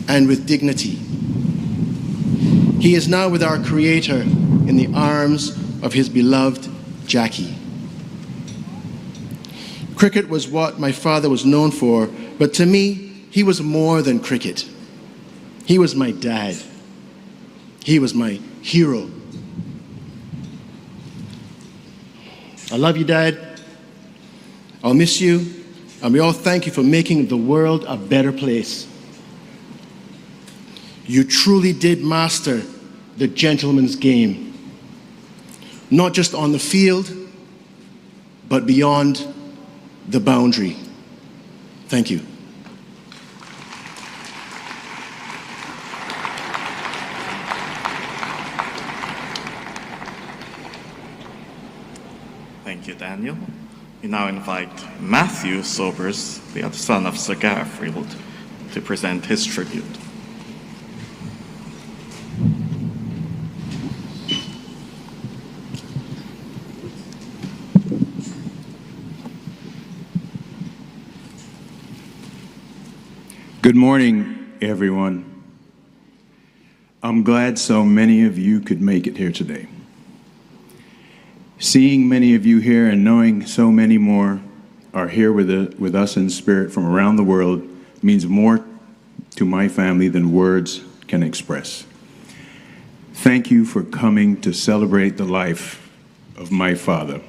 and with dignity. He is now with our Creator in the arms of his beloved Jackie. Cricket was what my father was known for, but to me, he was more than cricket. He was my dad. He was my hero. I love you, Dad. I'll miss you. And we all thank you for making the world a better place. You truly did master the gentleman's game, not just on the field, but beyond the boundary. Thank you. Thank you, Daniel. We now invite Matthew Sobers, the other son of Sir Garfield, to present his tribute. Good morning, everyone. I'm glad so many of you could make it here today. Seeing many of you here and knowing so many more are here with us in spirit from around the world means more to my family than words can express. Thank you for coming to celebrate the life of my father.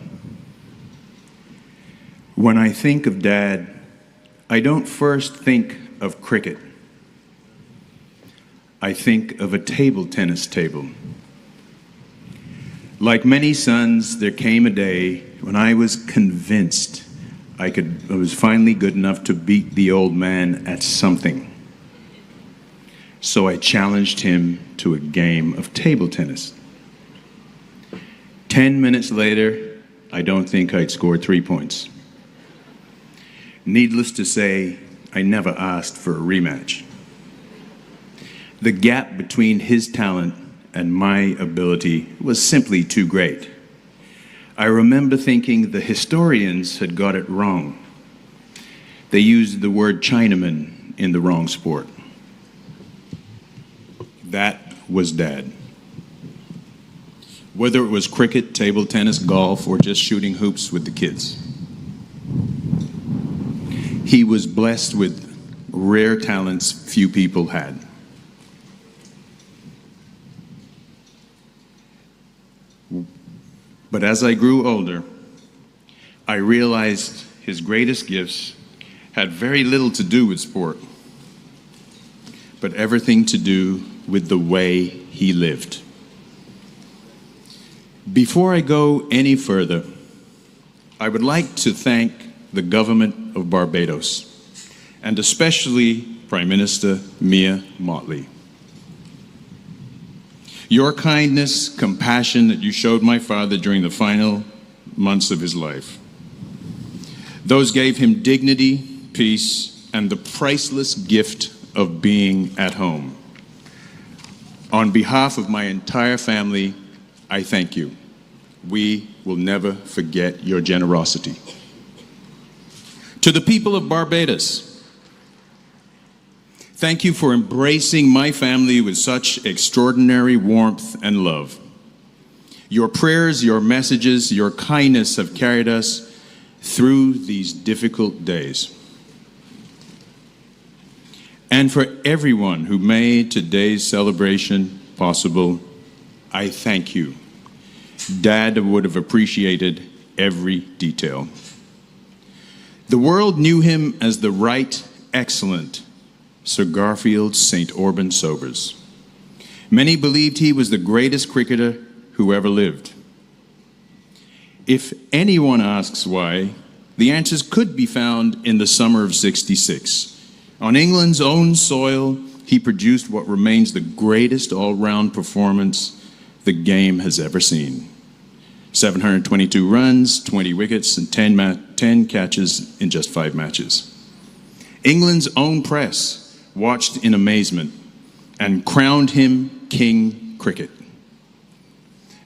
When I think of Dad, I don't first think of cricket. I think of a table tennis table. Like many sons, there came a day when I was convinced I was finally good enough to beat the old man at something. So I challenged him to a game of table tennis. 10 minutes later, I don't think I'd scored 3 points. Needless to say, I never asked for a rematch. The gap between his talent and my ability was simply too great. I remember thinking the historians had got it wrong. They used the word Chinaman in the wrong sport. That was Dad. Whether it was cricket, table tennis, golf, or just shooting hoops with the kids. He was blessed with rare talents few people had. But as I grew older, I realized his greatest gifts had very little to do with sport, but everything to do with the way he lived. Before I go any further, I would like to thank the government of Barbados, and especially Prime Minister Mia Mottley. Your kindness, compassion that you showed my father during the final months of his life, those gave him dignity, peace, and the priceless gift of being at home. On behalf of my entire family, I thank you. We will never forget your generosity. To the people of Barbados, thank you for embracing my family with such extraordinary warmth and love. Your prayers, your messages, your kindness have carried us through these difficult days. And for everyone who made today's celebration possible, I thank you. Dad would have appreciated every detail. The world knew him as the right, excellent Sir Garfield St. Auburn Sobers. Many believed he was the greatest cricketer who ever lived. If anyone asks why, the answers could be found in the summer of '66. On England's own soil, he produced what remains the greatest all-round performance the game has ever seen. 722 runs, 20 wickets, and 10 catches in just 5 matches. England's own press watched in amazement and crowned him King Cricket.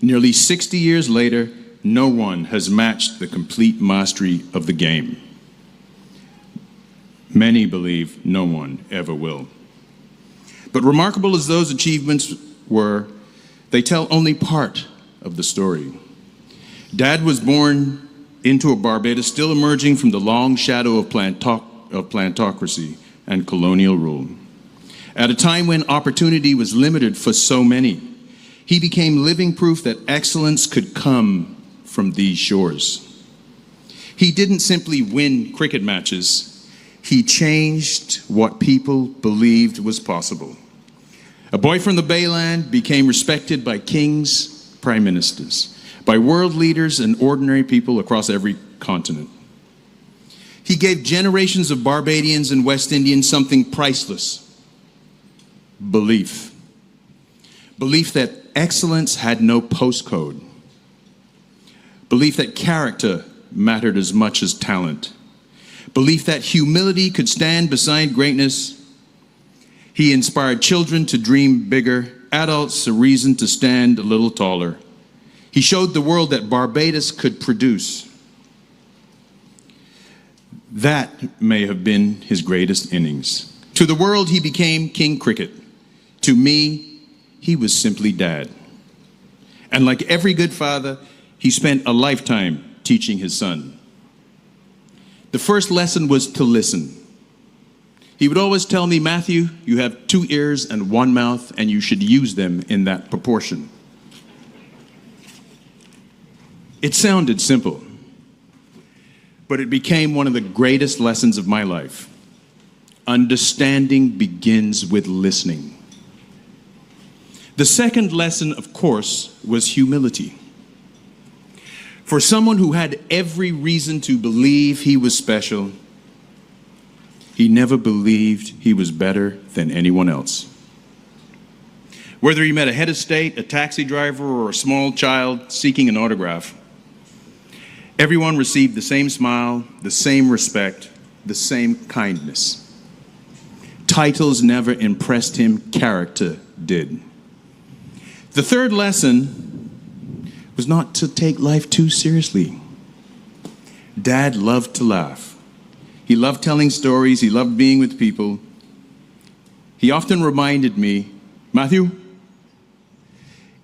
Nearly 60 years later, no one has matched the complete mastery of the game. Many believe no one ever will. But remarkable as those achievements were, they tell only part of the story. Dad was born into a Barbados still emerging from the long shadow of plantocracy and colonial rule. At a time when opportunity was limited for so many, he became living proof that excellence could come from these shores. He didn't simply win cricket matches, he changed what people believed was possible. A boy from the Bayland became respected by kings, prime ministers, by world leaders and ordinary people across every continent. He gave generations of Barbadians and West Indians something priceless: belief. Belief that excellence had no postcode. Belief that character mattered as much as talent. Belief that humility could stand beside greatness. He inspired children to dream bigger, adults a reason to stand a little taller. He showed the world that Barbados could produce. That may have been his greatest innings. To the world, he became King Cricket. To me, he was simply Dad. And like every good father, he spent a lifetime teaching his son. The first lesson was to listen. He would always tell me, "Matthew, you have 2 ears and 1 mouth, and you should use them in that proportion." It sounded simple, but it became one of the greatest lessons of my life. Understanding begins with listening. The second lesson, of course, was humility. For someone who had every reason to believe he was special, he never believed he was better than anyone else. Whether he met a head of state, a taxi driver, or a small child seeking an autograph, everyone received the same smile, the same respect, the same kindness. Titles never impressed him, character did. The third lesson was not to take life too seriously. Dad loved to laugh. He loved telling stories, he loved being with people. He often reminded me, Matthew,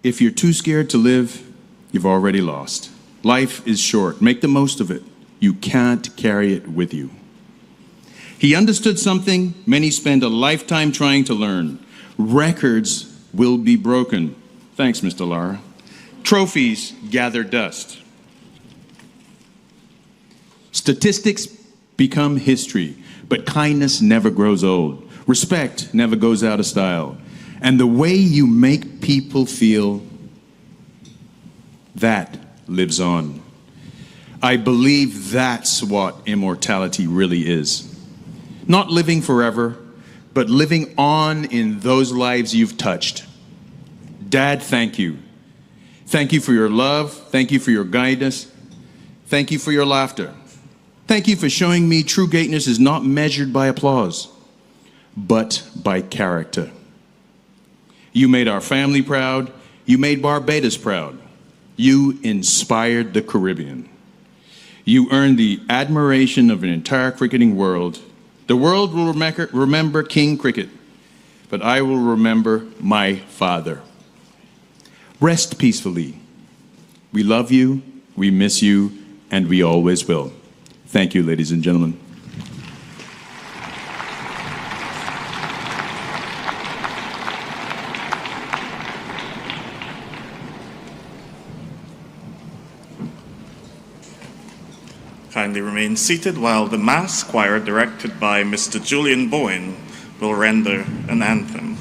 if you're too scared to live, you've already lost. Life is short. Make the most of it. You can't carry it with you. He understood something many spend a lifetime trying to learn. Records will be broken. Thanks, Mr. Lara. Trophies gather dust. Statistics become history, but kindness never grows old. Respect never goes out of style. And the way you make people feel, that lives on. I believe that's what immortality really is. Not living forever, but living on in those lives you've touched. Dad, thank you. Thank you for your love. Thank you for your guidance. Thank you for your laughter. Thank you for showing me true greatness is not measured by applause, but by character. You made our family proud. You made Barbados proud. You inspired the Caribbean. You earned the admiration of an entire cricketing world. The world will remember King Cricket, but I will remember my father. Rest peacefully. We love you, we miss you, and we always will. Thank you, ladies and gentlemen. Kindly remain seated while the Mass Choir, directed by Mr. Julian Bowen, will render an anthem.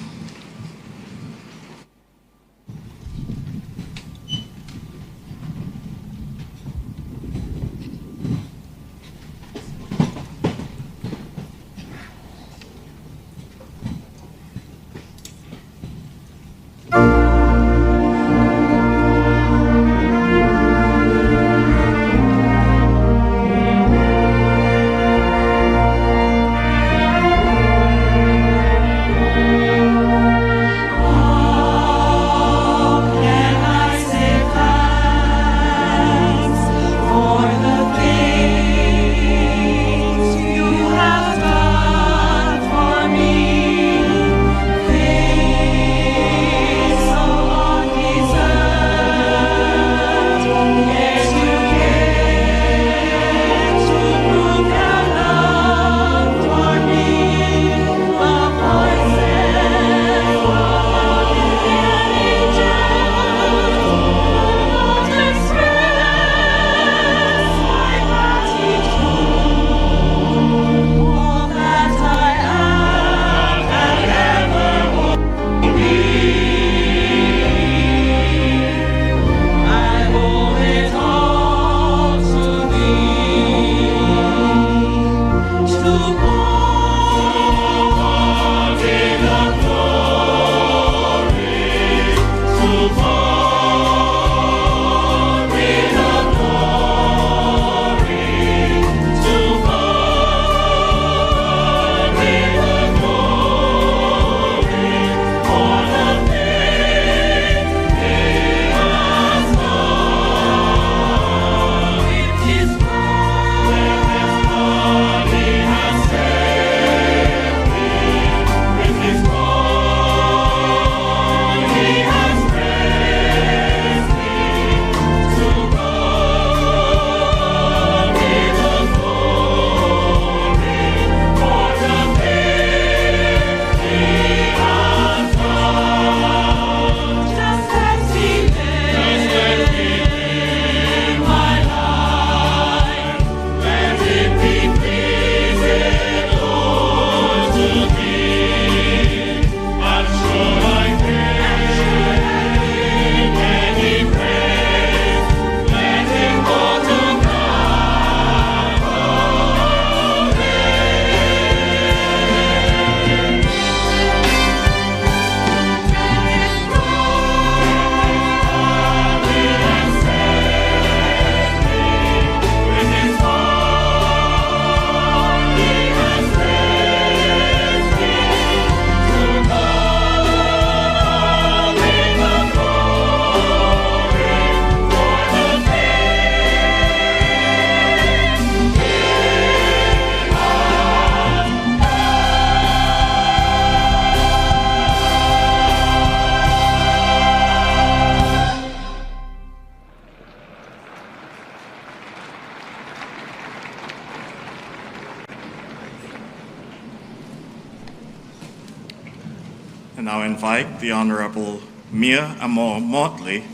And now invite the Honorable Mia Amor Motley,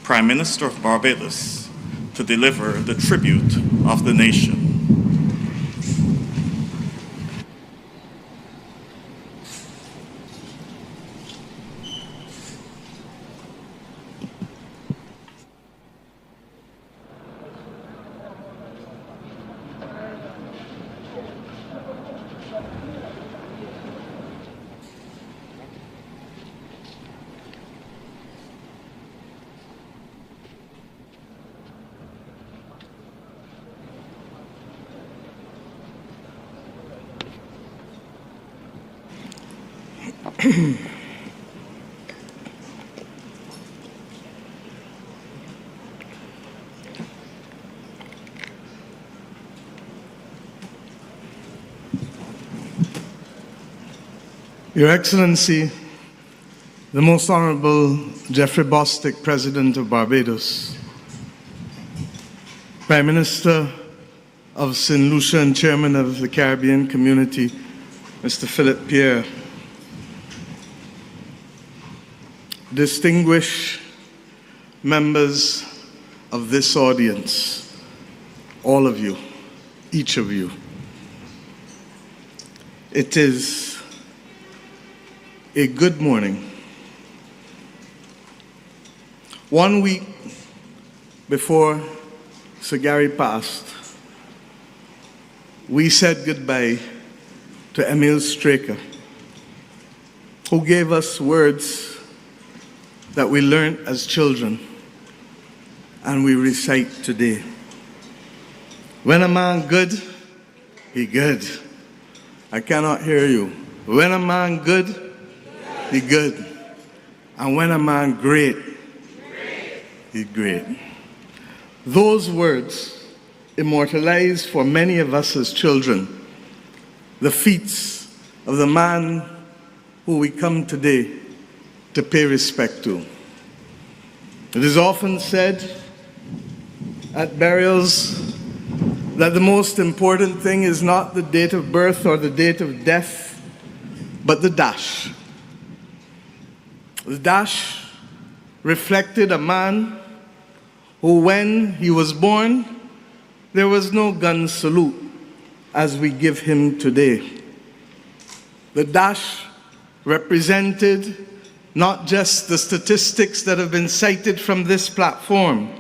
Prime Minister of Barbados, to deliver the tribute of the nation. Your Excellency, the Most Honorable Jeffrey Bostic, President of Barbados, Prime Minister of St. Lucia and Chairman of the Caribbean Community, Mr. Philip Pierre, distinguished members of this audience, all of you, each of you, it is a good morning. 1 week before Sir Gary passed, we said goodbye to Emil Straker, who gave us words that we learned as children and we recite today. When a man good, he good. I cannot hear you. When a man good, he good. And when a man great, he great. Those words immortalize for many of us as children the feats of the man who we come today to pay respect to. It is often said at burials that the most important thing is not the date of birth or the date of death, but the dash. The dash reflected a man who, when he was born, there was no gun salute as we give him today. The dash represented not just the statistics that have been cited from this platform,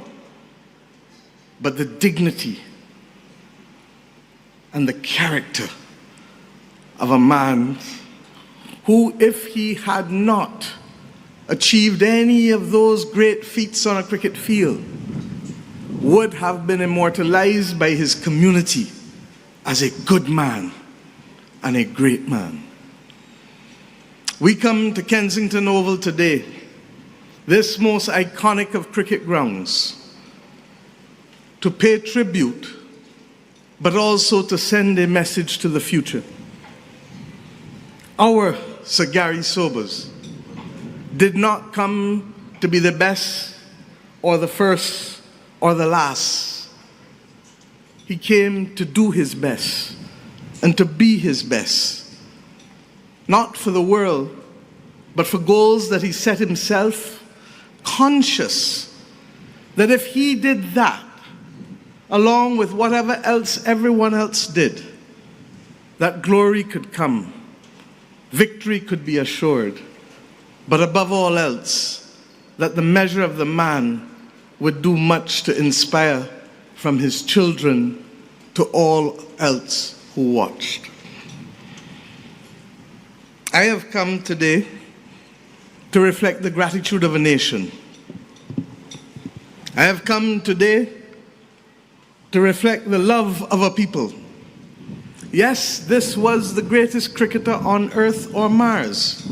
but the dignity and the character of a man who, if he had not achieved any of those great feats on a cricket field, would have been immortalized by his community as a good man and a great man. We come to Kensington Oval today, this most iconic of cricket grounds, to pay tribute, but also to send a message to the future. Our Sir Gary Sobers did not come to be the best or the first or the last. He came to do his best and to be his best, not for the world, but for goals that he set himself, conscious that if he did that, along with whatever else everyone else did, that glory could come, victory could be assured, but above all else, that the measure of the man would do much to inspire from his children to all else who watched. I have come today to reflect the gratitude of a nation. I have come today to reflect the love of a people. Yes, this was the greatest cricketer on Earth or Mars.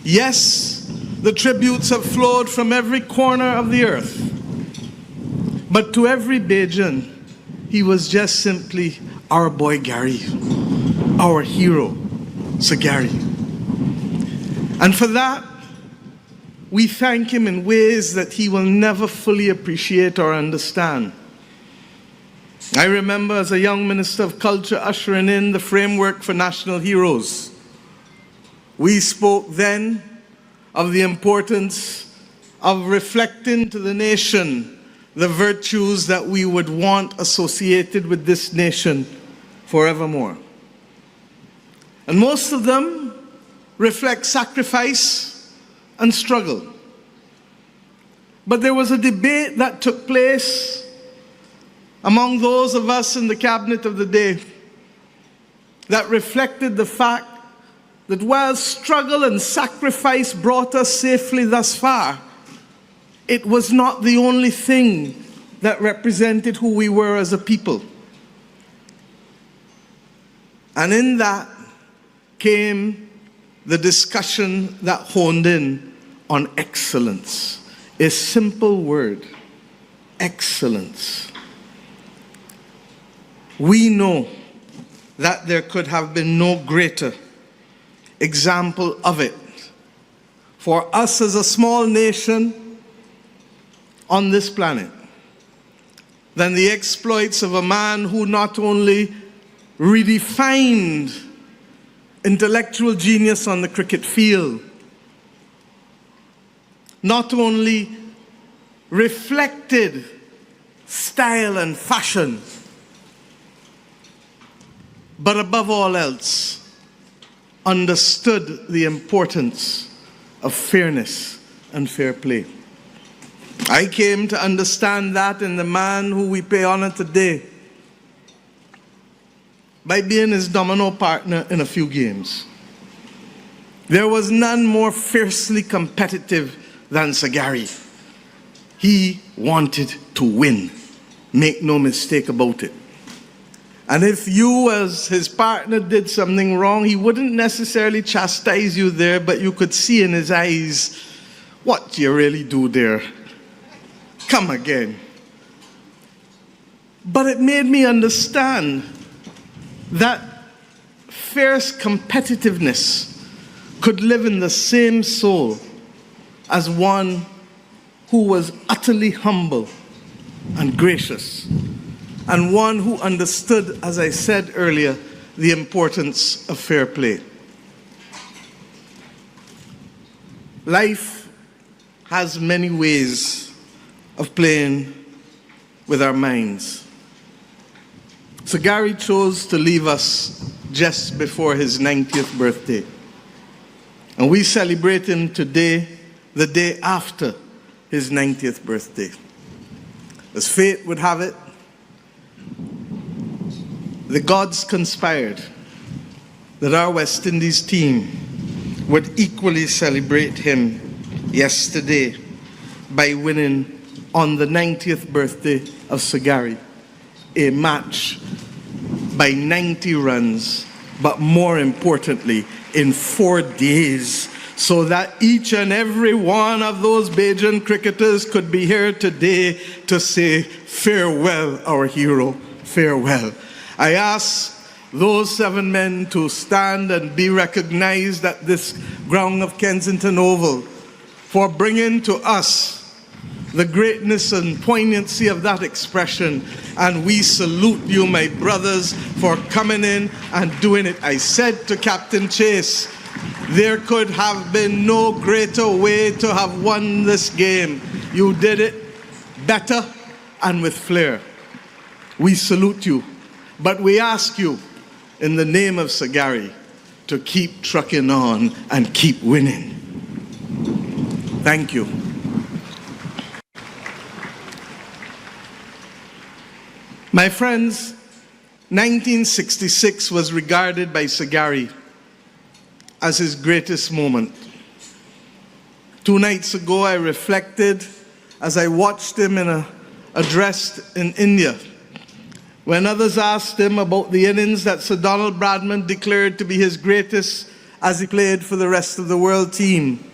Yes, the tributes have flowed from every corner of the earth. But to every Bajan, he was just simply our boy Gary, our hero, Sir Gary. And for that, we thank him in ways that he will never fully appreciate or understand. I remember as a young Minister of Culture ushering in the framework for national heroes. We spoke then of the importance of reflecting to the nation the virtues that we would want associated with this nation forevermore. And most of them reflect sacrifice and struggle. But there was a debate that took place among those of us in the cabinet of the day that reflected the fact that while struggle and sacrifice brought us safely thus far, it was not the only thing that represented who we were as a people. And in that came the discussion that honed in on excellence. A simple word, excellence. We know that there could have been no greater example of it for us as a small nation on this planet than the exploits of a man who not only redefined intellectual genius on the cricket field, not only reflected style and fashion, but above all else, understood the importance of fairness and fair play. I came to understand that in the man who we pay honor today by being his domino partner in a few games. There was none more fiercely competitive than Sagari. He wanted to win. Make no mistake about it. And if you, as his partner, did something wrong, he wouldn't necessarily chastise you there, but you could see in his eyes, what do you really do there? Come again. But it made me understand that fierce competitiveness could live in the same soul as one who was utterly humble and gracious, and one who understood, as I said earlier, the importance of fair play. Life has many ways of playing with our minds. Sagari chose to leave us just before his 90th birthday. And we celebrate him today, the day after his 90th birthday. As fate would have it, the gods conspired that our West Indies team would equally celebrate him yesterday by winning on the 90th birthday of Sagari a match by 90 runs, but more importantly, in 4 days, so that each and every one of those Bajan cricketers could be here today to say, farewell, our hero, farewell. I ask those 7 men to stand and be recognized at this ground of Kensington Oval for bringing to us the greatness and poignancy of that expression. And we salute you, my brothers, for coming in and doing it. I said to Captain Chase, there could have been no greater way to have won this game. You did it better and with flair. We salute you, but we ask you, in the name of Sagari, to keep trucking on and keep winning. Thank you. My friends, 1966 was regarded by Sagari as his greatest moment. 2 nights ago, I reflected as I watched him in an address in India, when others asked him about the innings that Sir Donald Bradman declared to be his greatest as he played for the rest of the world team.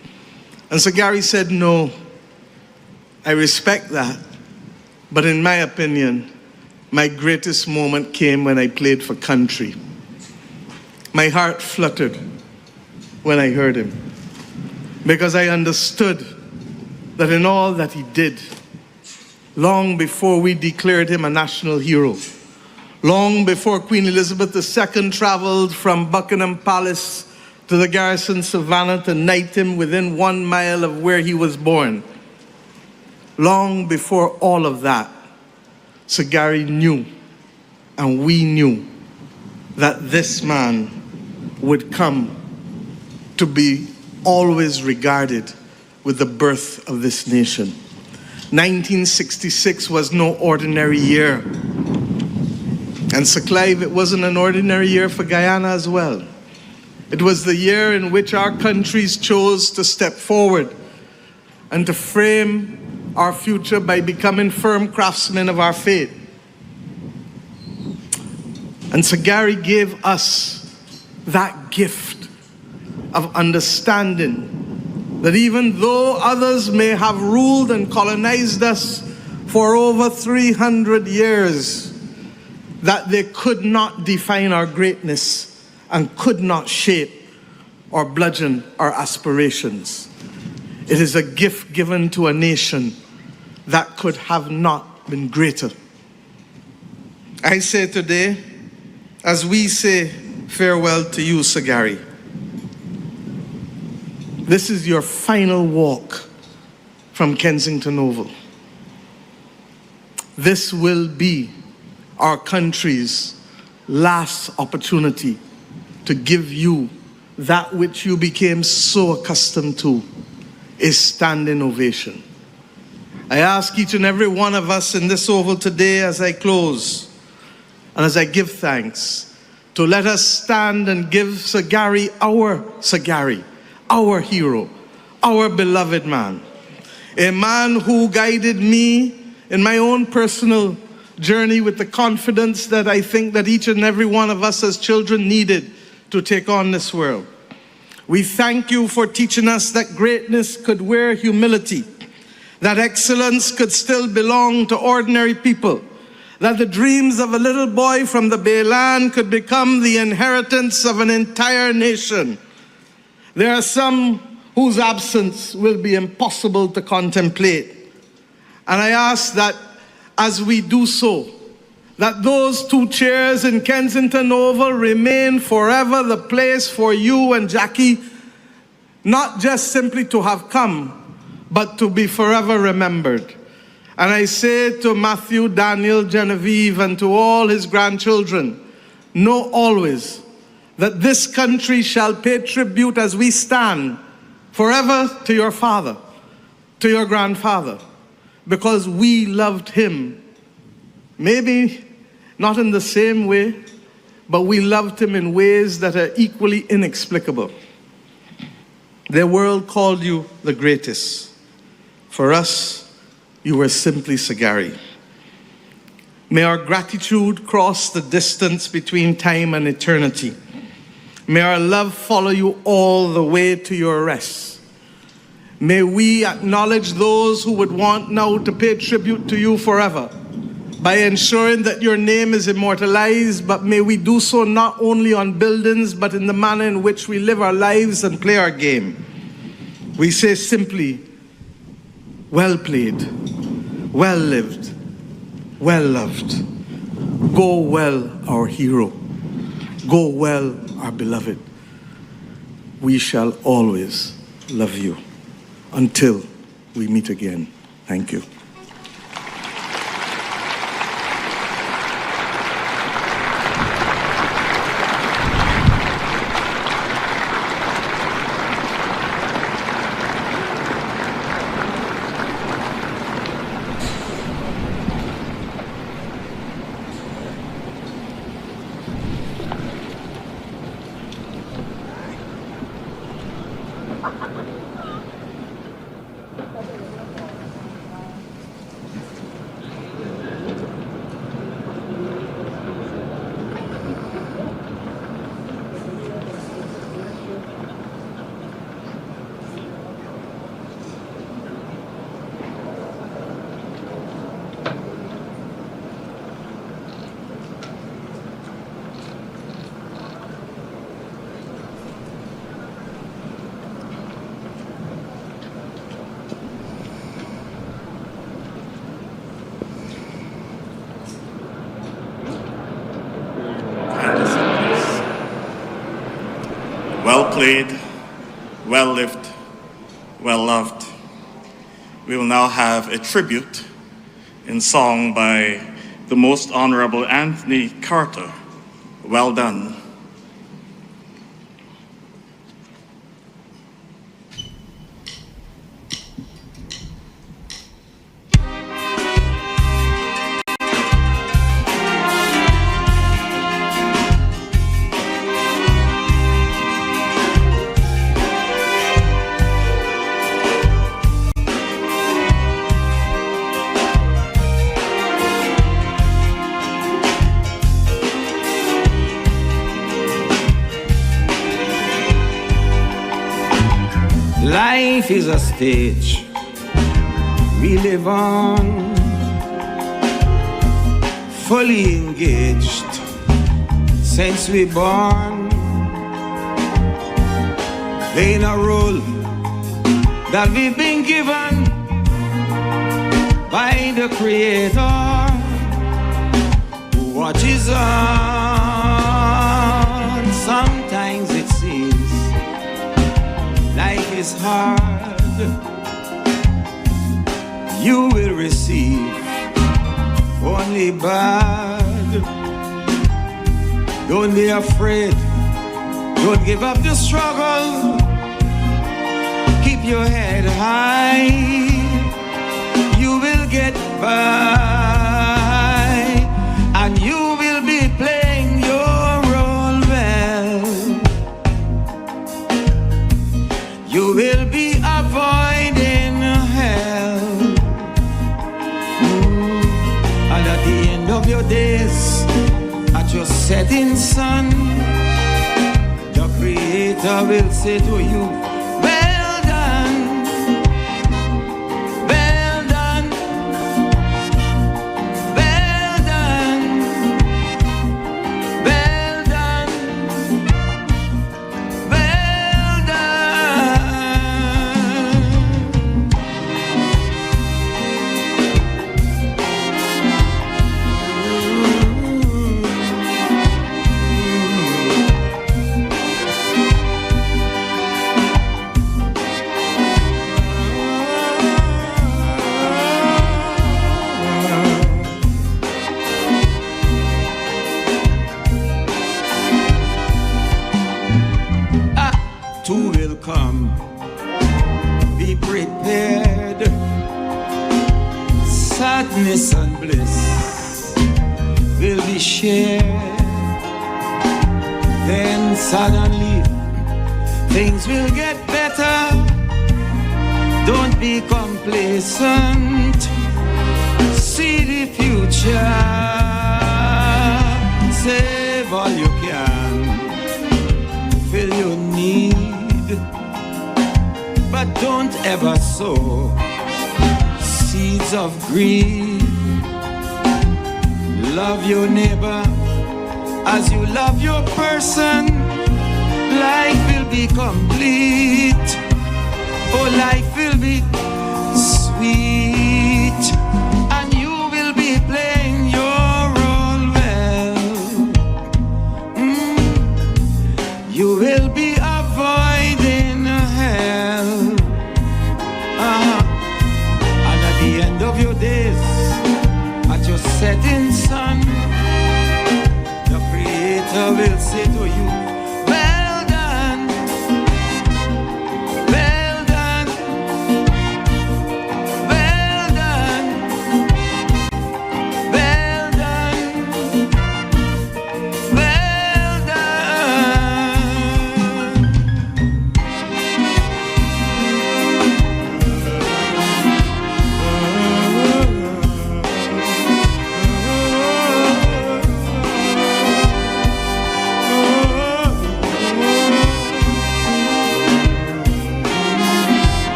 And Sagari said, no, I respect that, but in my opinion, my greatest moment came when I played for country. My heart fluttered when I heard him, because I understood that in all that he did, long before we declared him a national hero, long before Queen Elizabeth II traveled from Buckingham Palace to the garrison Savannah to knight him within 1 mile of where he was born. Long before all of that, Sir Gary knew, and we knew, that this man would come to be always regarded with the birth of this nation. 1966 was no ordinary year. And Sir Clive, it wasn't an ordinary year for Guyana as well. It was the year in which our countries chose to step forward and to frame our future by becoming firm craftsmen of our fate. And Sir Gary gave us that gift of understanding that even though others may have ruled and colonized us for over 300 years, that they could not define our greatness and could not shape or bludgeon our aspirations. It is a gift given to a nation that could have not been greater. I say today, as we say farewell to you, Sir Gary, this is your final walk from Kensington Oval. This will be our country's last opportunity to give you that which you became so accustomed to, a standing ovation. I ask each and every one of us in this oval today, as I close and as I give thanks, to let us stand and give Sir Gary, our hero, our beloved man, a man who guided me in my own personal journey with the confidence that I think that each and every one of us as children needed to take on this world. We thank you for teaching us that greatness could wear humility, that excellence could still belong to ordinary people, that the dreams of a little boy from the Bayland could become the inheritance of an entire nation. There are some whose absence will be impossible to contemplate. And I ask that as we do so, that those 2 chairs in Kensington Oval remain forever the place for you and Jackie, not just simply to have come, but to be forever remembered. And I say to Matthew, Daniel, Genevieve, and to all his grandchildren, know always that this country shall pay tribute as we stand forever to your father, to your grandfather, because we loved him. Maybe not in the same way, but we loved him in ways that are equally inexplicable. The world called you the greatest. For us, you were simply Sir Gary. May our gratitude cross the distance between time and eternity. May our love follow you all the way to your rest. May we acknowledge those who would want now to pay tribute to you forever by ensuring that your name is immortalized, but may we do so not only on buildings, but in the manner in which we live our lives and play our game. We say simply, well played, well lived, well loved. Go well, our hero. Go well, our beloved. We shall always love you until we meet again. Thank you. played, well lived, well loved. We will now have a tribute in song by the Most Honorable Anthony Carter. Well done. Life is a stage we live on, fully engaged since we born, playing a role that we've been given by the Creator who watches on. Sometimes it seems life is hard. You will receive only bad. Don't be afraid. Don't give up the struggle. Keep your head high. You will get by, and you will be playing your role well. You will be avoiding hell. And at the end of your days, at your setting sun, the Creator will say to you, well done, well done, well done, well done, well Two will come, be prepared. Sadness and bliss will be shared. Then suddenly things will get better. Don't be complacent. See the future. Save all you can. Fill your need. But don't ever sow seeds of greed. Love your neighbor as you love your person. Life will be complete. Oh, life will be sweet. And you will be playing your role well. You will be avoiding hell. And at the end of your days, at your setting sun, the Creator will say to you, well done, well done, well done, well done, well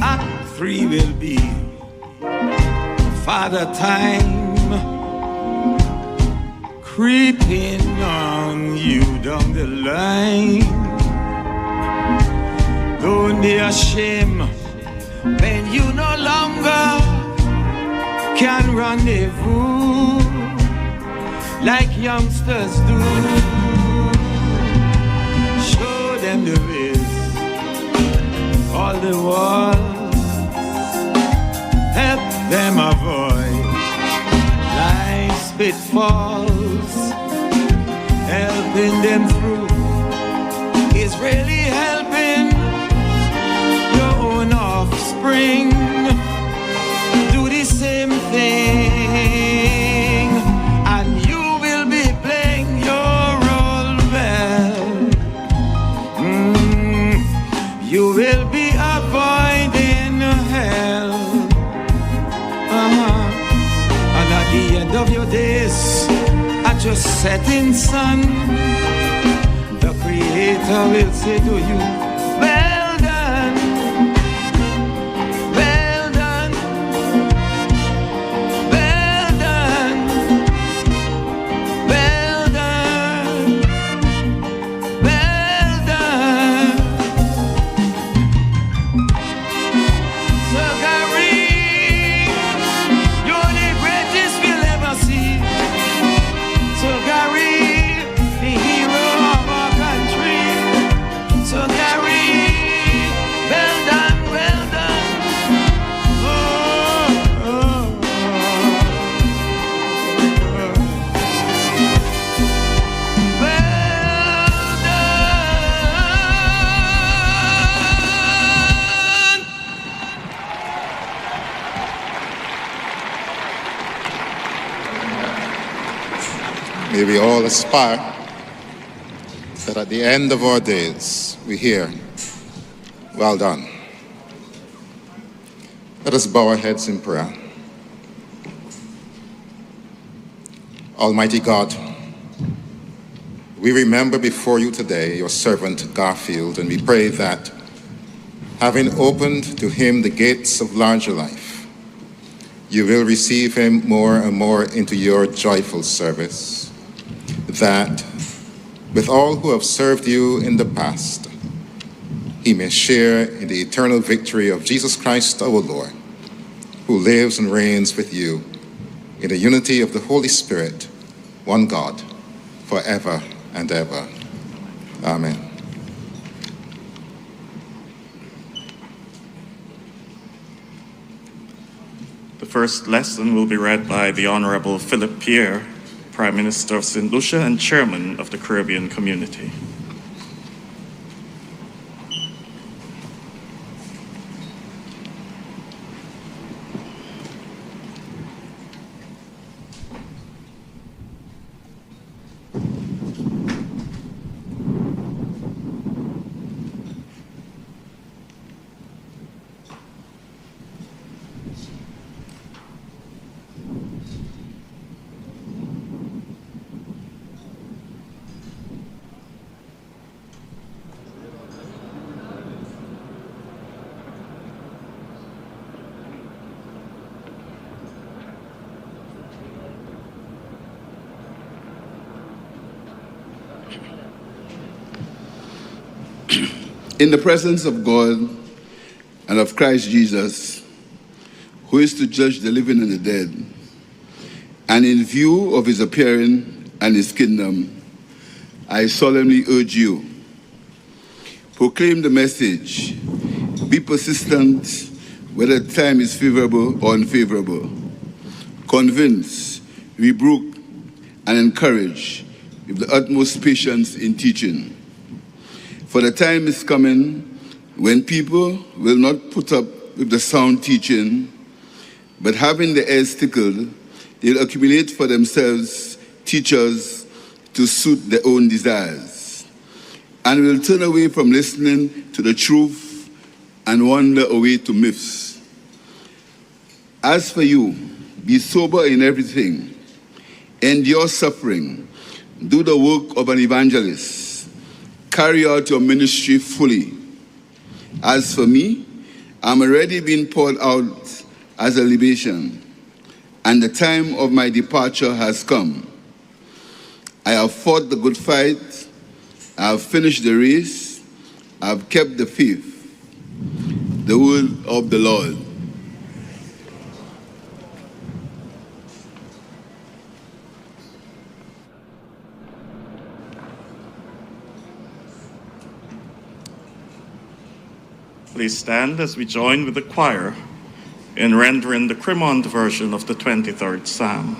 Act 3 will be Father Time creeping on you down the line. Don't be ashamed when you no longer can rendezvous like youngsters do. Show them the ways, all the walls, help them avoid life's pitfalls. Helping them through is really helping your own offspring do the same thing, and you will be playing your role well. You will be avoiding hell. And at the end of your days, at your setting sun, the Creator will say to you, well done, well done, well done, well done, well done. So Gary, you're the greatest we'll ever see. So Gary, the hero of our country. So Gary, well done, well done. Oh, oh, oh. Well done. May we all aspire that at the end of our days we hear, well done. Let us bow our heads in prayer. Almighty God, we remember before you today your servant Garfield, and we pray that, having opened to him the gates of larger life, you will receive him more and more into your joyful service, that with all who have served you in the past, he may share in the eternal victory of Jesus Christ our Lord, who lives and reigns with you in the unity of the Holy Spirit, one God, forever and ever. Amen. The first lesson will be read by the Honorable Philip Pierre, Prime Minister of St. Lucia and Chairman of the Caribbean Community. In the presence of God and of Christ Jesus, who is to judge the living and the dead, and in view of his appearing and his kingdom, I solemnly urge you, proclaim the message, be persistent whether the time is favorable or unfavorable, convince, rebuke, and encourage with the utmost patience in teaching. For the time is coming when people will not put up with the sound teaching, but having their ears tickled, they'll accumulate for themselves teachers to suit their own desires, and will turn away from listening to the truth and wander away to myths. As for you, be sober in everything, endure suffering, do the work of an evangelist, carry out your ministry fully. As for me, I'm already being poured out as a libation, and the time of my departure has come. I have fought the good fight, I have finished the race, I have kept the faith. The word of the Lord. Please stand as we join with the choir in rendering the Cremont version of the 23rd Psalm.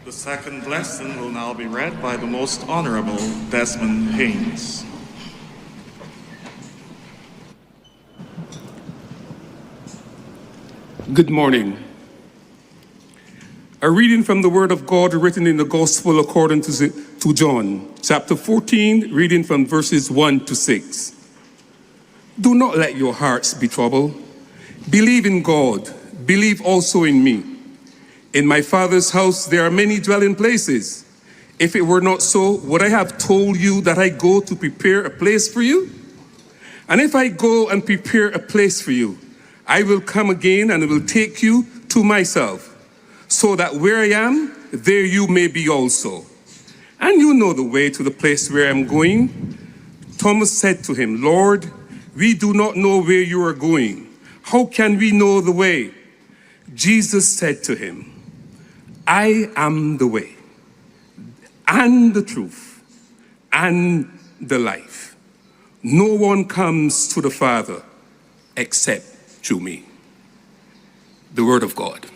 The second lesson will now be read by the Most Honorable Desmond Haynes. Good morning. A reading from the Word of God written in the Gospel according to John, chapter 14, reading from verses 1 to 6. Do not let your hearts be troubled. Believe in God. Believe also in me. In my Father's house there are many dwelling places. If it were not so, would I have told you that I go to prepare a place for you? And if I go and prepare a place for you, I will come again and will take you to myself, so that where I am, there you may be also. And you know the way to the place where I am going. Thomas said to him, Lord, we do not know where you are going. How can we know the way? Jesus said to him, I am the way, and the truth, and the life. No one comes to the Father except through me. the Word of God.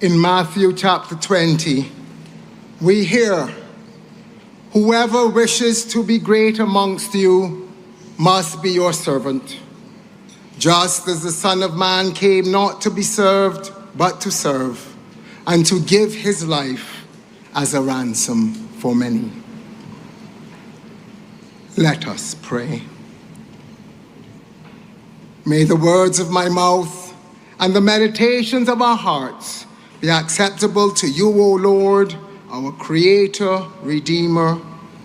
In Matthew chapter 20, we hear, "Whoever wishes to be great amongst you must be your servant, just as the Son of Man came not to be served, but to serve, and to give his life as a ransom for many." Let us pray. May the words of my mouth and the meditations of our hearts be acceptable to you, O Lord, our Creator, Redeemer,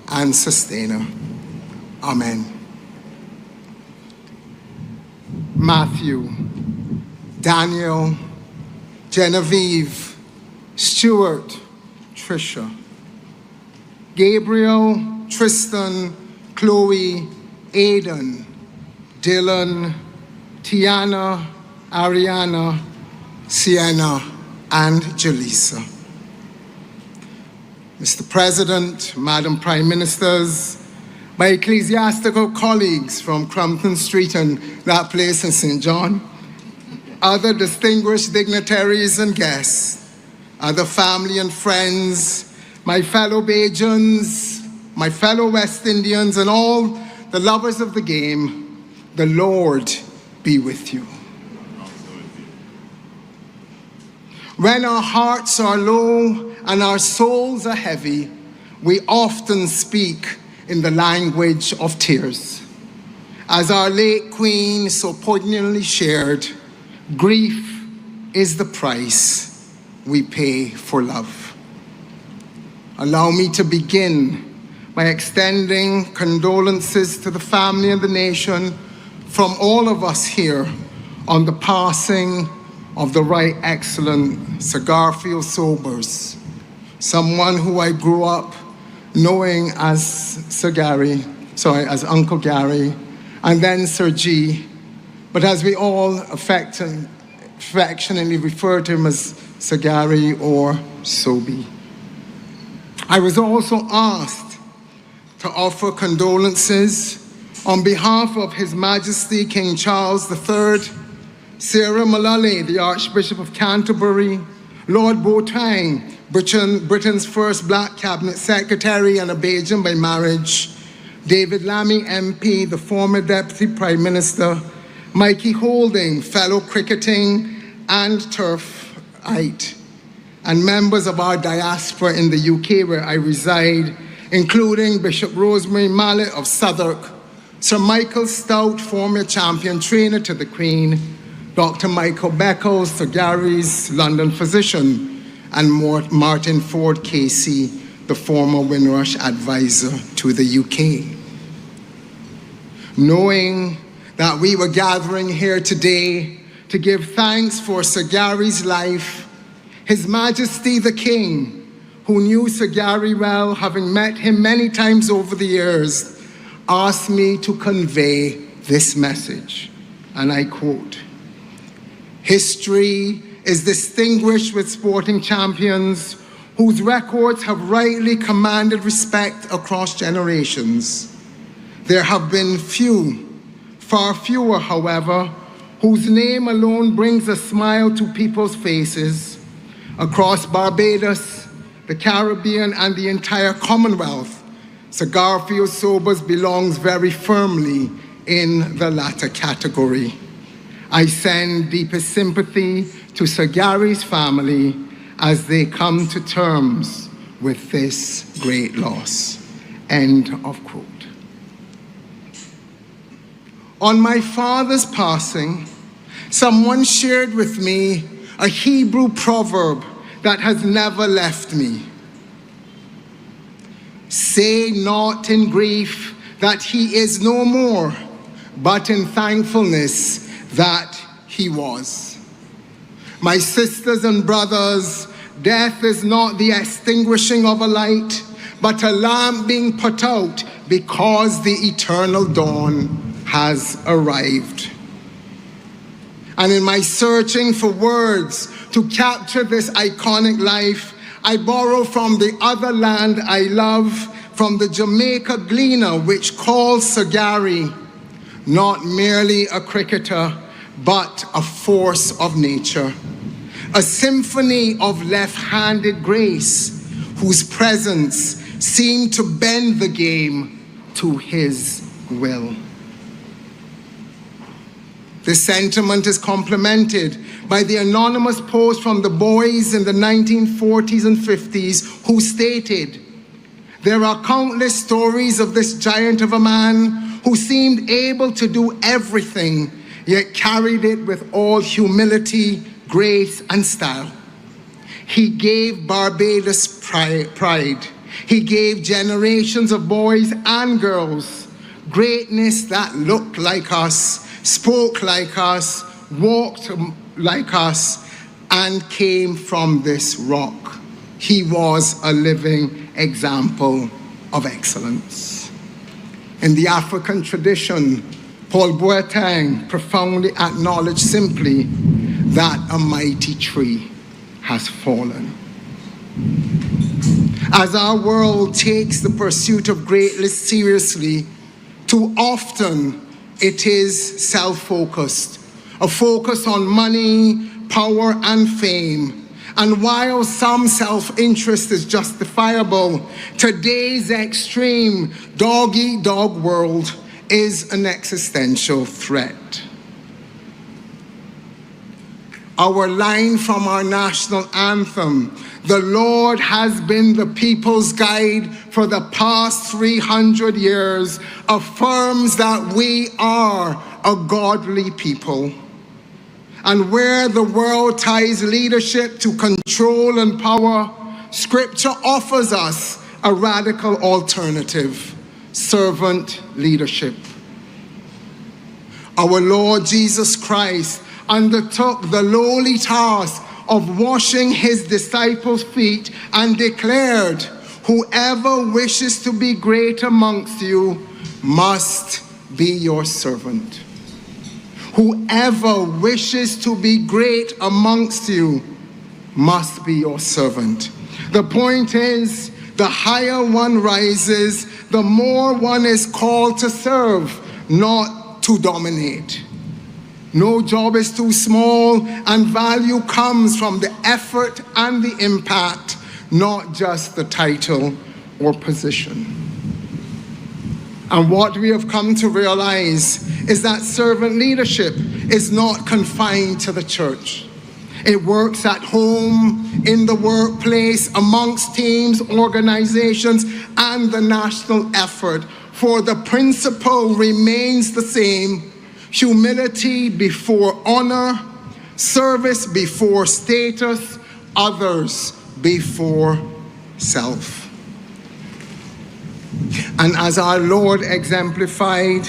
and Sustainer. Amen. Matthew, Daniel, Genevieve, Stuart, Tricia, Gabriel, Tristan, Chloe, Aidan, Dylan, Tiana, Ariana, Sienna, and Jaleesa. Mr. President, Madam Prime Ministers, my ecclesiastical colleagues from Crumpton Street and that place in St. John, other distinguished dignitaries and guests, other family and friends, my fellow Bajans, my fellow West Indians, and all the lovers of the game, the Lord be with you. When our hearts are low and our souls are heavy, we often speak in the language of tears. As our late Queen so poignantly shared, grief is the price we pay for love. Allow me to begin by extending condolences to the family and the nation from all of us here on the passing of the Right Excellent Sir Garfield Sobers, someone who I grew up knowing as as Uncle Gary, and then Sir G, but as we all affectionately refer to him as Sir Gary or Sobe. I was also asked to offer condolences on behalf of His Majesty King Charles III, Sarah Mullally, the Archbishop of Canterbury, Lord Boateng, Britain's first Black Cabinet Secretary and a Bajan by marriage, David Lammy MP, the former Deputy Prime Minister, Mikey Holding, fellow cricketing and turfite, and members of our diaspora in the UK where I reside, including Bishop Rosemary Mallet of Southwark, Sir Michael Stout, former champion trainer to the Queen, Dr. Michael Beckles, Sir Gary's London physician, and Martin Ford Casey, the former Windrush advisor to the UK. Knowing that we were gathering here today to give thanks for Sir Gary's life, His Majesty the King, who knew Sir Gary well, having met him many times over the years, asked me to convey this message, and I quote, "History is distinguished with sporting champions whose records have rightly commanded respect across generations. There have been few, far fewer, however, whose name alone brings a smile to people's faces. Across Barbados, the Caribbean, and the entire Commonwealth, Sir Garfield Sobers belongs very firmly in the latter category. I send deepest sympathy to Sir Gary's family as they come to terms with this great loss." End of quote. On my father's passing, someone shared with me a Hebrew proverb that has never left me. "Say not in grief that he is no more, but in thankfulness that he was." My sisters and brothers, death is not the extinguishing of a light, but a lamp being put out because the eternal dawn has arrived. And in my searching for words to capture this iconic life, I borrow from the other land I love, from the Jamaica Gleaner, which calls Sir Gary not merely a cricketer, but a force of nature, a symphony of left-handed grace, whose presence seemed to bend the game to his will. This sentiment is complemented by the anonymous post from the boys in the 1940s and 50s who stated, "There are countless stories of this giant of a man who seemed able to do everything, yet carried it with all humility, grace, and style. He gave Barbados pride. He gave generations of boys and girls greatness that looked like us, spoke like us, walked like us, and came from this rock. He was a living example of excellence." In the African tradition, Paul Boateng profoundly acknowledged simply that a mighty tree has fallen. As our world takes the pursuit of greatness seriously, too often it is self-focused, a focus on money, power, and fame. And while some self-interest is justifiable, today's extreme dog-eat-dog world is an existential threat. Our line from our national anthem, "The Lord has been the people's guide for the past 300 years," affirms that we are a godly people. And where the world ties leadership to control and power, Scripture offers us a radical alternative: servant leadership. Our Lord Jesus Christ undertook the lowly task of washing his disciples' feet and declared, "Whoever wishes to be great amongst you must be your servant." Whoever wishes to be great amongst you must be your servant. The point is, the higher one rises, the more one is called to serve, not to dominate. No job is too small, and value comes from the effort and the impact, not just the title or position. And what we have come to realize is that servant leadership is not confined to the church. It works at home, in the workplace, amongst teams, organizations, and the national effort. For the principle remains the same: humility before honor, service before status, others before self. And as our Lord exemplified,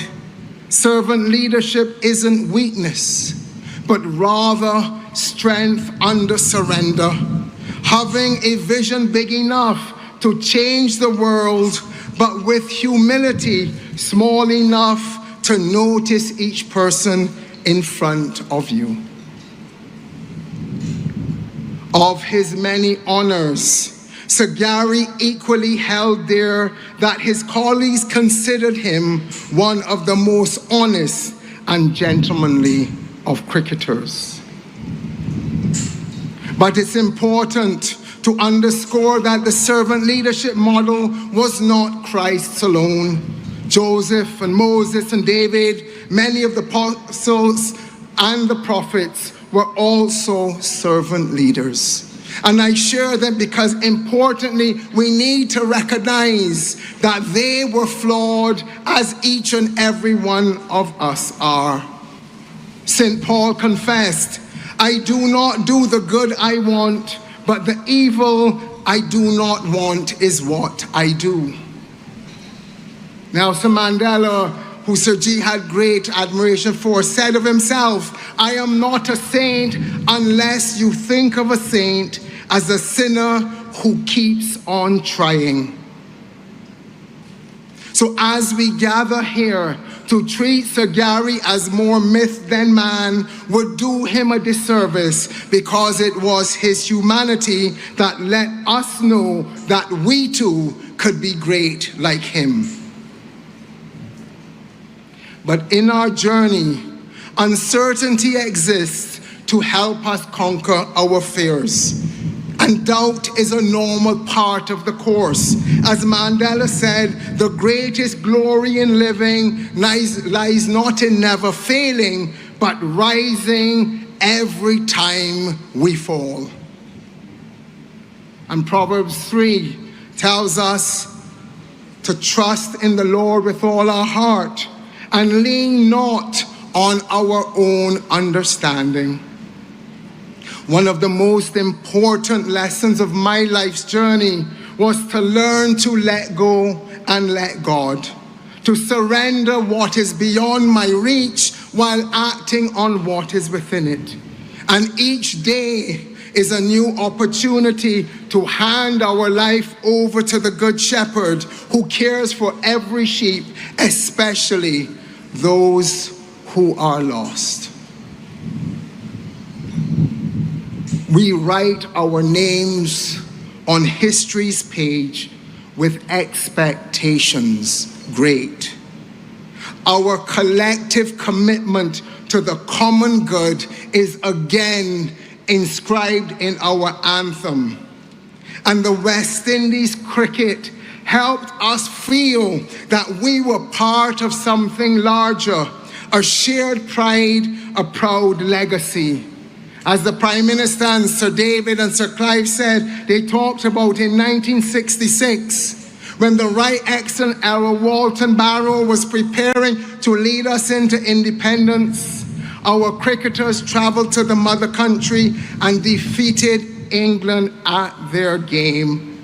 servant leadership isn't weakness, but rather strength under surrender, having a vision big enough to change the world, but with humility small enough to notice each person in front of you. Of his many honors, Sir Gary equally held dear that his colleagues considered him one of the most honest and gentlemanly of cricketers. But it's important to underscore that the servant leadership model was not Christ's alone. Joseph and Moses and David, many of the apostles and the prophets were also servant leaders. And I share them because, importantly, we need to recognize that they were flawed, as each and every one of us are. St. Paul confessed, "I do not do the good I want, but the evil I do not want is what I do." Nelson Mandela, who Sir G had great admiration for, said of himself, "I am not a saint unless you think of a saint as a sinner who keeps on trying." So as we gather here To treat Sir Gary as more myth than man would do him a disservice, because it was his humanity that let us know that we too could be great like him. But in our journey, uncertainty exists to help us conquer our fears. And doubt is a normal part of the course. As Mandela said, the greatest glory in living lies not in never failing, but rising every time we fall. And Proverbs 3 tells us to trust in the Lord with all our heart and lean not on our own understanding. One of the most important lessons of my life's journey was to learn to let go and let God, to surrender what is beyond my reach while acting on what is within it. And each day is a new opportunity to hand our life over to the Good Shepherd who cares for every sheep, especially those who are lost. We write our names on history's page with expectations great. Our collective commitment to the common good is again inscribed in our anthem. And the West Indies cricket helped us feel that we were part of something larger, a shared pride, a proud legacy. As the Prime Minister and Sir David and Sir Clive said, they talked about in 1966, when the Right Excellent Era Walton Barrow was preparing to lead us into independence, our cricketers traveled to the mother country and defeated England at their game.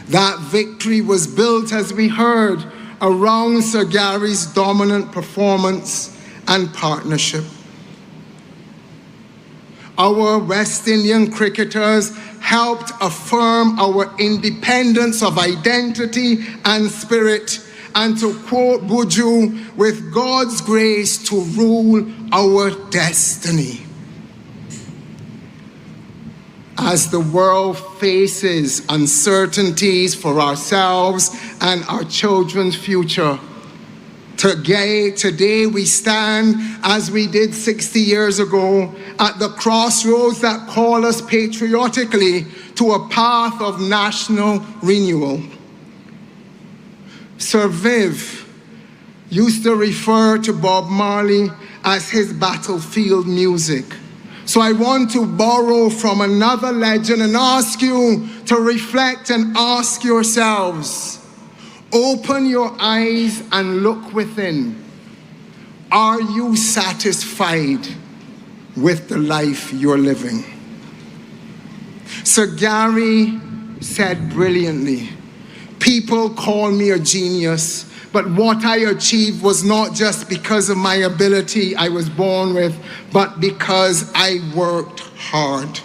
That victory was built, as we heard, around Sir Gary's dominant performance and partnership. Our West Indian cricketers helped affirm our independence of identity and spirit, and to quote Buju, with God's grace to rule our destiny. As the world faces uncertainties for ourselves and our children's future, Today we stand, as we did 60 years ago, at the crossroads that call us patriotically to a path of national renewal. Sir Viv used to refer to Bob Marley as his battlefield music. So I want to borrow from another legend and ask you to reflect and ask yourselves, open your eyes and look within. Are you satisfied with the life you're living? Sir Gary said brilliantly, people call me a genius, but what I achieved was not just because of my ability I was born with, but because I worked hard.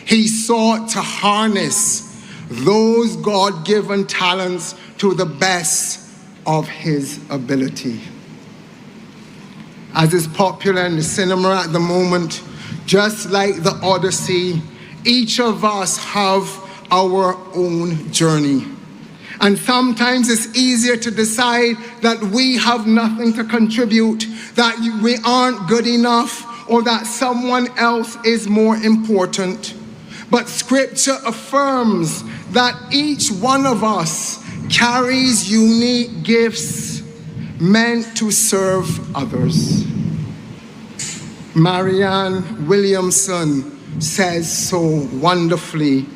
He sought to harness those God-given talents to the best of his ability. As is popular in the cinema at the moment, just like the Odyssey, each of us have our own journey. And sometimes it's easier to decide that we have nothing to contribute, that we aren't good enough, or that someone else is more important. But Scripture affirms that each one of us carries unique gifts meant to serve others. Marianne Williamson says so wonderfully,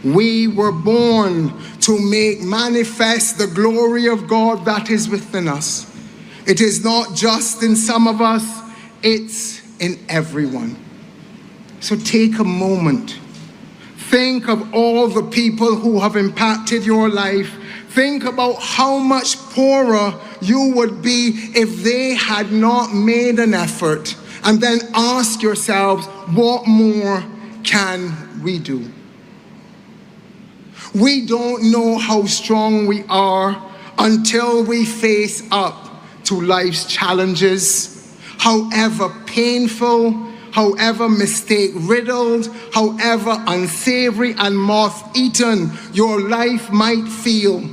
we were born to make manifest the glory of God that is within us. It is not just in some of us, it's in everyone. So take a moment. Think of all the people who have impacted your life. Think about how much poorer you would be if they had not made an effort. And then ask yourselves, what more can we do? We don't know how strong we are until we face up to life's challenges. However painful, however mistake-riddled, however unsavory and moth-eaten your life might feel,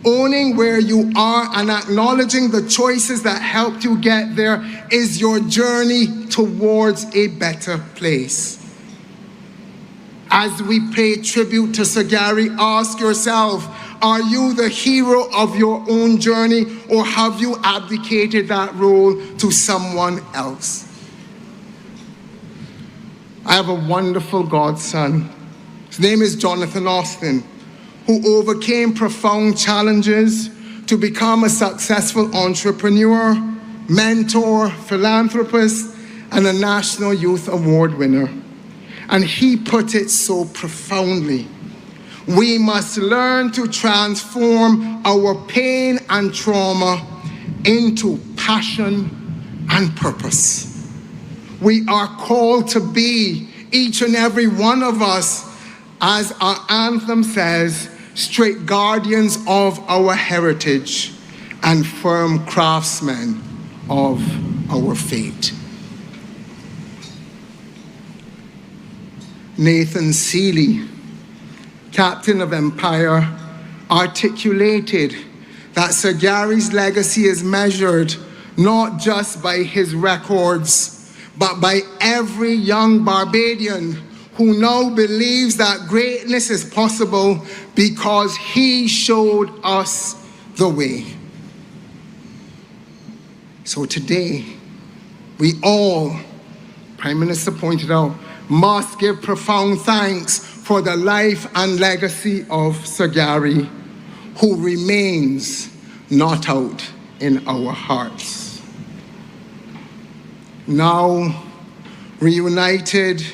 owning where you are and acknowledging the choices that helped you get there is your journey towards a better place. As we pay tribute to Sir Gary, ask yourself, are you the hero of your own journey, or have you abdicated that role to someone else? I have a wonderful godson. His name is Jonathan Austin, who overcame profound challenges to become a successful entrepreneur, mentor, philanthropist, and a National Youth Award winner. And he put it so profoundly. We must learn to transform our pain and trauma into passion and purpose. We are called to be, each and every one of us, as our anthem says, straight guardians of our heritage and firm craftsmen of our fate. Nathan Seeley, captain of Empire, articulated that Sir Gary's legacy is measured not just by his records, but by every young Barbadian who now believes that greatness is possible because he showed us the way. So today, we all, Prime Minister pointed out, must give profound thanks for the life and legacy of Sir Gary, who remains not out in our hearts. Now, reunited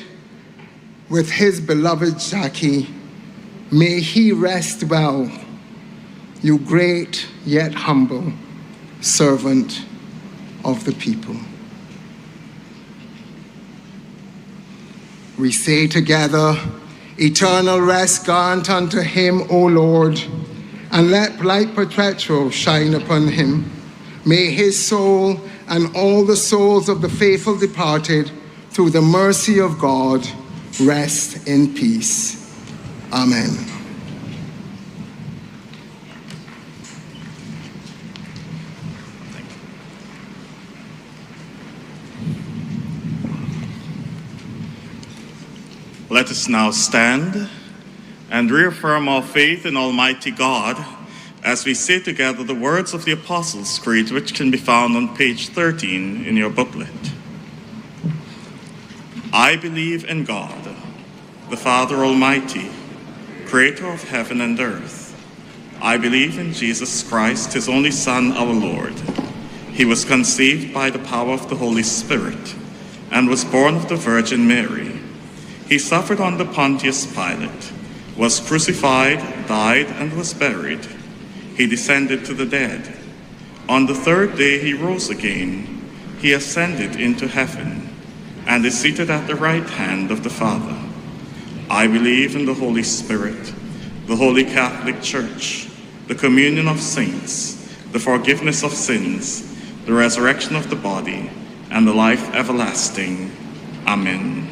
with his beloved Jackie, may he rest well, you great yet humble servant of the people. We say together, eternal rest grant unto him, O Lord, and let light perpetual shine upon him. May his soul and all the souls of the faithful departed, through the mercy of God, rest in peace. Amen. Let us now stand and reaffirm our faith in Almighty God as we say together the words of the Apostles' Creed, which can be found on page 13 in your booklet. I believe in God, the Father Almighty, creator of heaven and earth. I believe in Jesus Christ, his only Son, our Lord. He was conceived by the power of the Holy Spirit and was born of the Virgin Mary. He suffered under Pontius Pilate, was crucified, died, and was buried. He descended to the dead. On the third day he rose again. He ascended into heaven and is seated at the right hand of the Father. I believe in the Holy Spirit, the Holy Catholic Church, the communion of saints, the forgiveness of sins, the resurrection of the body, and the life everlasting. Amen.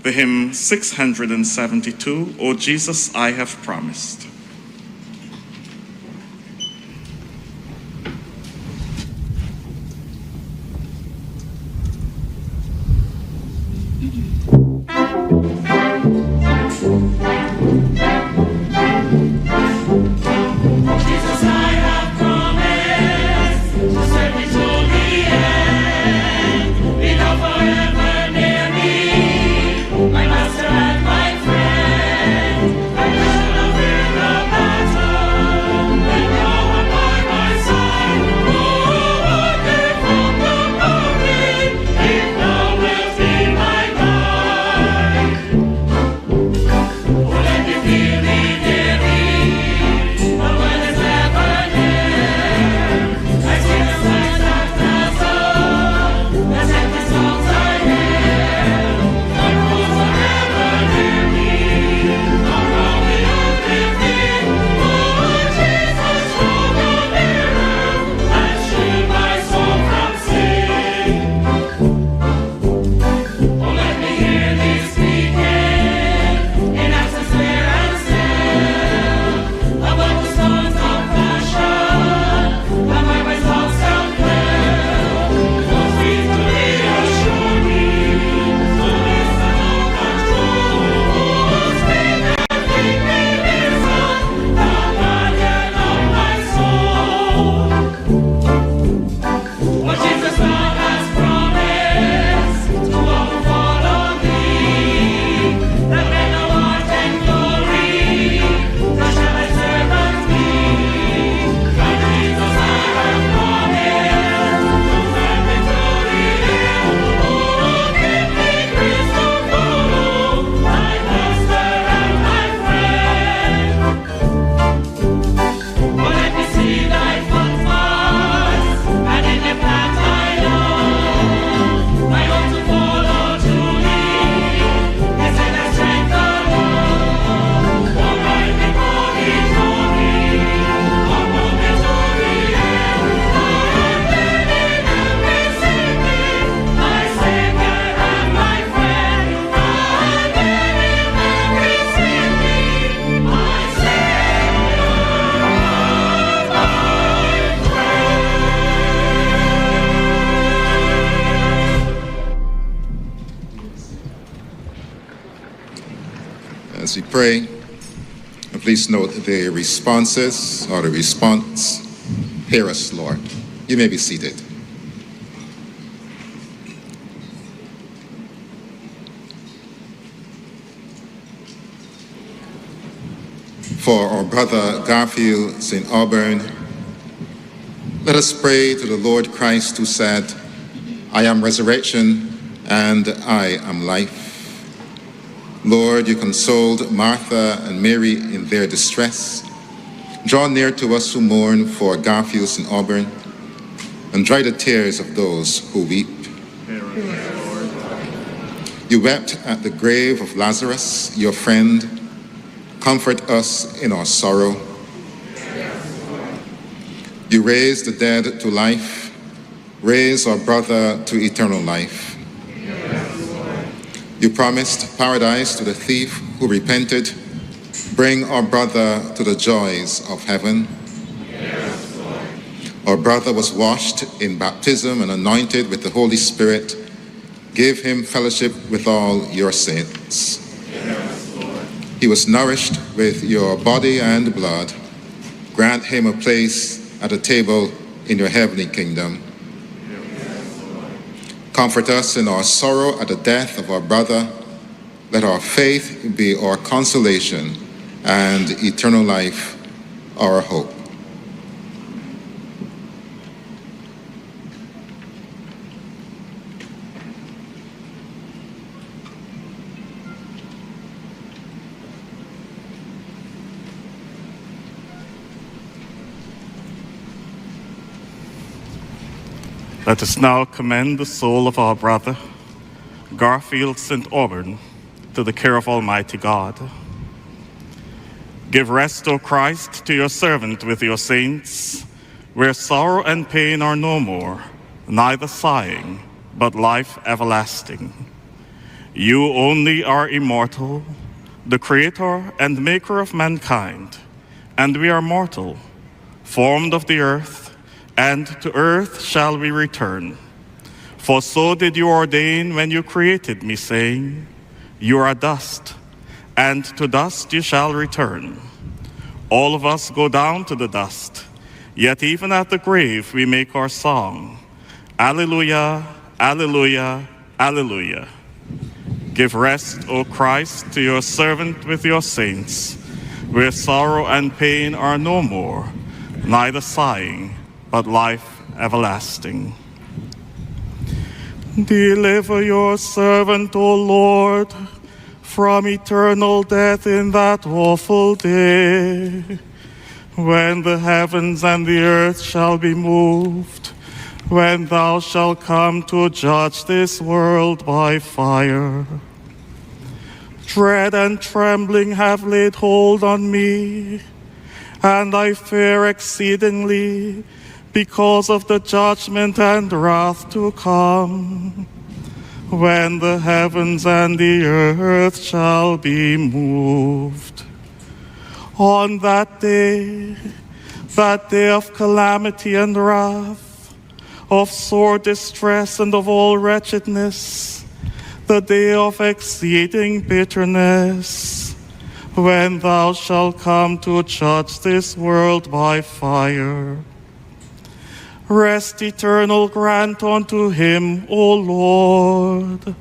The hymn 672, O Jesus, I have promised. My master and my friend, I will not fear no pray, and please note the responses or the response. Hear us, Lord. You may be seated. For our brother Garfield St. Auburn, let us pray to the Lord Christ who said, I am resurrection and I am life. Lord, you consoled Martha and Mary in their distress. Draw near to us who mourn for Garfield St. Auburn, and dry the tears of those who weep. You wept at the grave of Lazarus, your friend. Comfort us in our sorrow. You raised the dead to life. Raise our brother to eternal life. You promised paradise to the thief who repented. Bring our brother to the joys of heaven. Our brother was washed in baptism and anointed with the Holy Spirit. Give him fellowship with all your saints. He was nourished with your body and blood. Grant him a place at a table in your heavenly kingdom. Comfort us in our sorrow at the death of our brother. Let our faith be our consolation and eternal life our hope. Let us now commend the soul of our brother, Garfield St. Auburn, to the care of Almighty God. Give rest, O Christ, to your servant with your saints, where sorrow and pain are no more, neither sighing, but life everlasting. You only are immortal, the creator and maker of mankind, and we are mortal, formed of the earth, and to earth shall we return. For so did you ordain when you created me, saying, you are dust, and to dust you shall return. All of us go down to the dust, yet even at the grave we make our song. Alleluia, alleluia, alleluia. Give rest, O Christ, to your servant with your saints, where sorrow and pain are no more, neither sighing, but life everlasting. Deliver your servant, O Lord, from eternal death in that awful day, when the heavens and the earth shall be moved, when thou shalt come to judge this world by fire. Dread and trembling have laid hold on me, and I fear exceedingly, because of the judgment and wrath to come, when the heavens and the earth shall be moved. On that day of calamity and wrath, of sore distress and of all wretchedness, the day of exceeding bitterness, when thou shalt come to judge this world by fire. Rest eternal grant unto him, O Lord,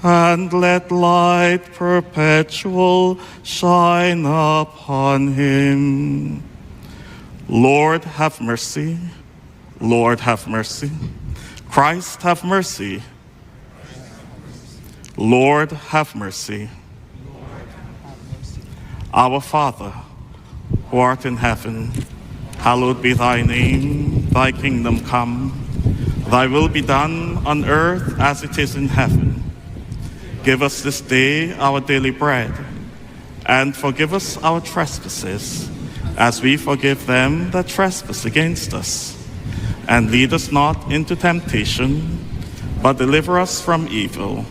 and let light perpetual shine upon him. Lord, have mercy. Lord, have mercy. Christ, have mercy. Lord, have mercy. Our Father, who art in heaven, hallowed be thy name. Thy kingdom come. Thy will be done on earth as it is in heaven. Give us this day our daily bread, and forgive us our trespasses, as we forgive them that trespass against us. And lead us not into temptation, but deliver us from evil.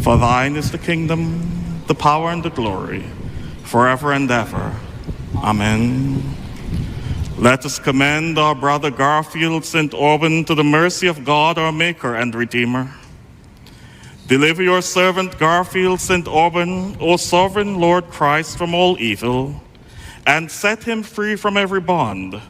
For thine is the kingdom, the power, and the glory, forever and ever. Amen. Let us commend our brother Garfield St. Auburn to the mercy of God, our Maker and Redeemer. Deliver your servant Garfield St. Auburn, O sovereign Lord Christ, from all evil, and set him free from every bond,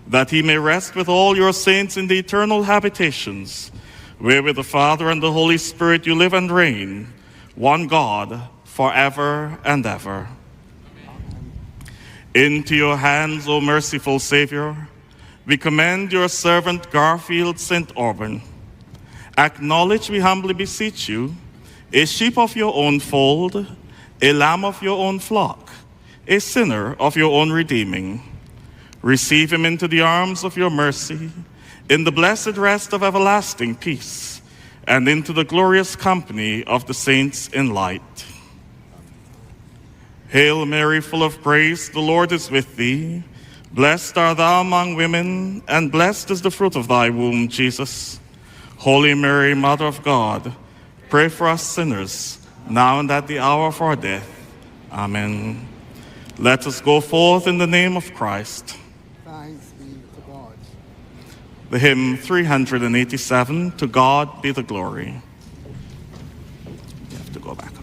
that he may rest with all your saints in the eternal habitations, where with the Father and the Holy Spirit you live and reign, one God, forever and ever. Into your hands, O merciful Savior, we commend your servant Garfield St. Auburn. Acknowledge, we humbly beseech you, a sheep of your own fold, a lamb of your own flock, a sinner of your own redeeming. Receive him into the arms of your mercy, in the blessed rest of everlasting peace, and into the glorious company of the saints in light. Hail Mary, full of grace, the Lord is with thee. Blessed art thou among women, and blessed is the fruit of thy womb, Jesus. Holy Mary, Mother of God, pray for us sinners, now and at the hour of our death. Amen. Let us go forth in the name of Christ. Thanks be to God. The hymn 387, To God Be the Glory. You have to go back up.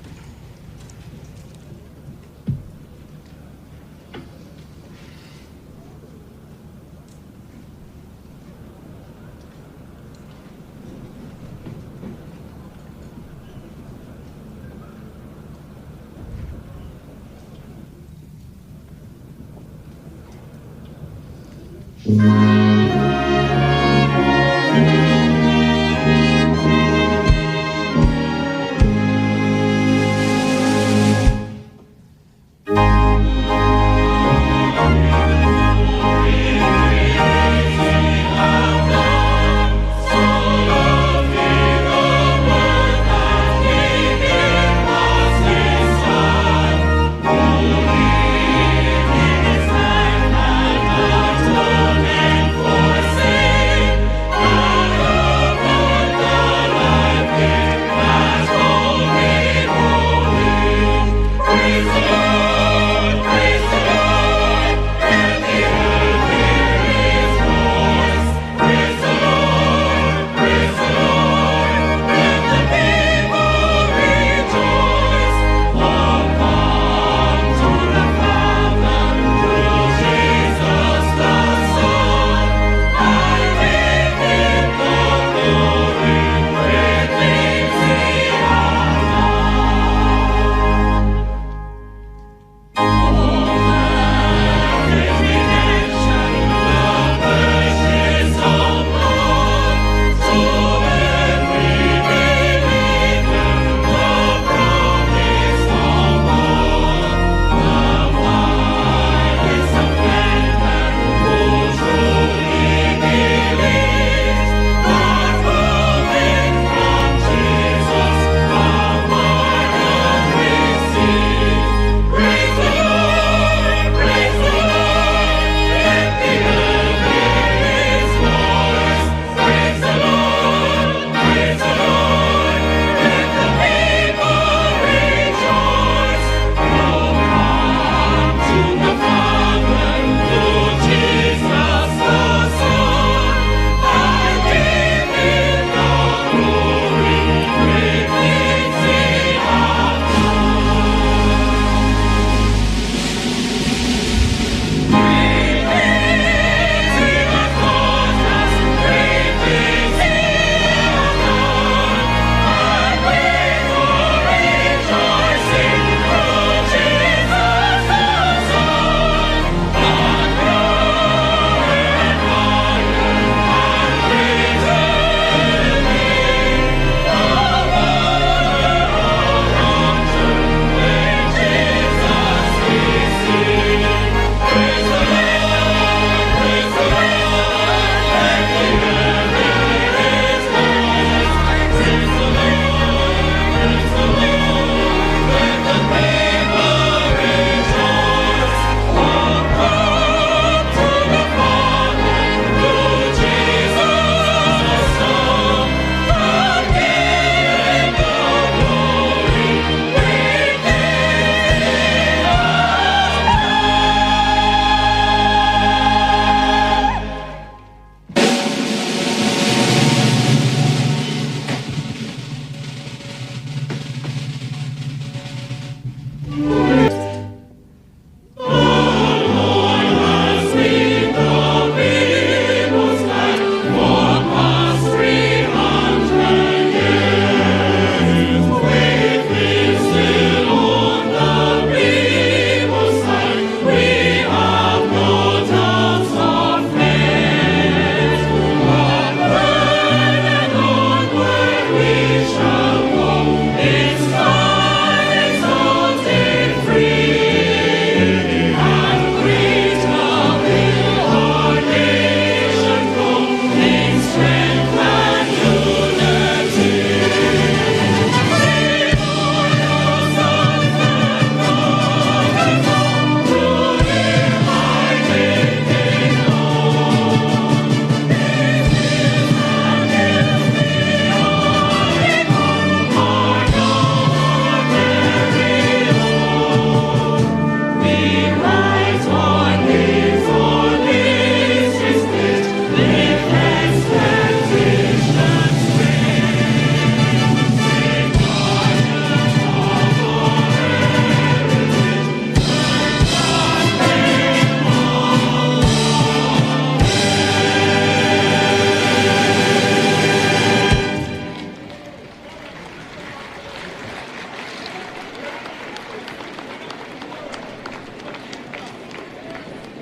For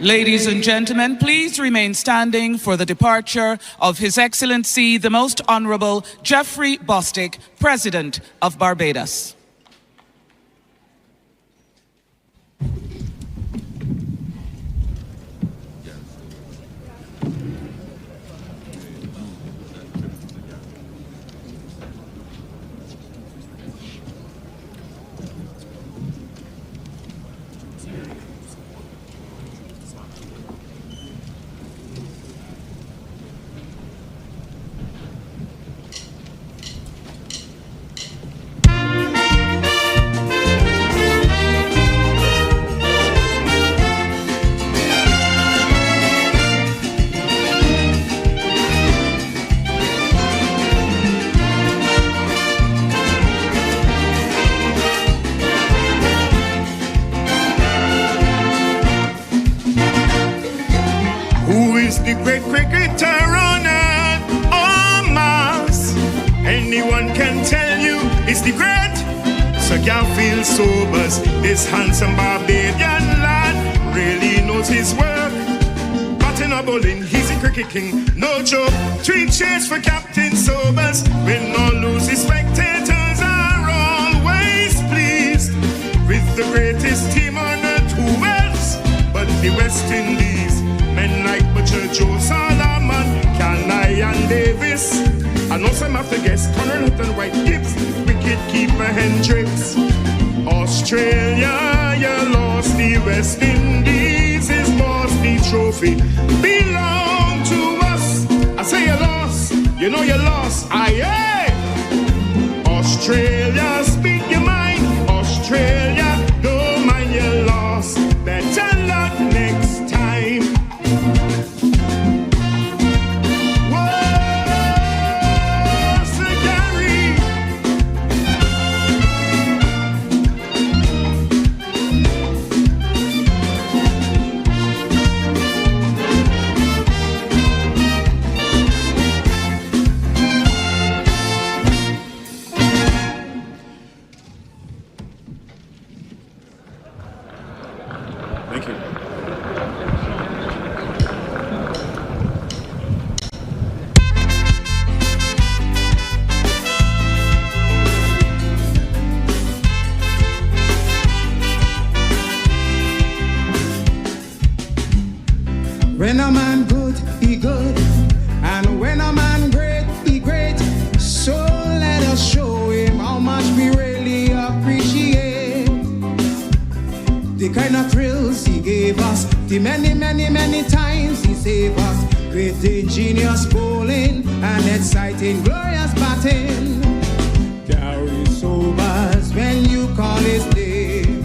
Ladies and gentlemen, please remain standing for the departure of His Excellency, the Most Honorable Jeffrey Bostic, President of Barbados. The great cricketer on earth, oh Mars. Anyone can tell you it's the great Sir Garfield Sobers. This handsome Barbadian lad really knows his work. Batting or bowling, he's a cricket king, no joke. 3 cheers for Captain Sobers. Win or lose, the spectators are always pleased with the greatest team on earth. Who else but the West Indies? Men like Butcher, Joe, Solomon, Canai and Davis. I know some have to guess, Connor, Hutton, White, Gibbs, wicket keeper Hendricks. Australia, you lost. The West Indies is lost. The trophy belong to us. I say you lost, you know you lost. Aye. Australia, speak your mind. Australia, don't mind you lost. Better luck next time. Thank you. When a man good, he good. And when a man great, he great. So let us show him how much we really appreciate the kind of thrills he gave us, the many, many, many times he saved us. With ingenious bowling and exciting, glorious batting. Gary Sobers, when you call his name.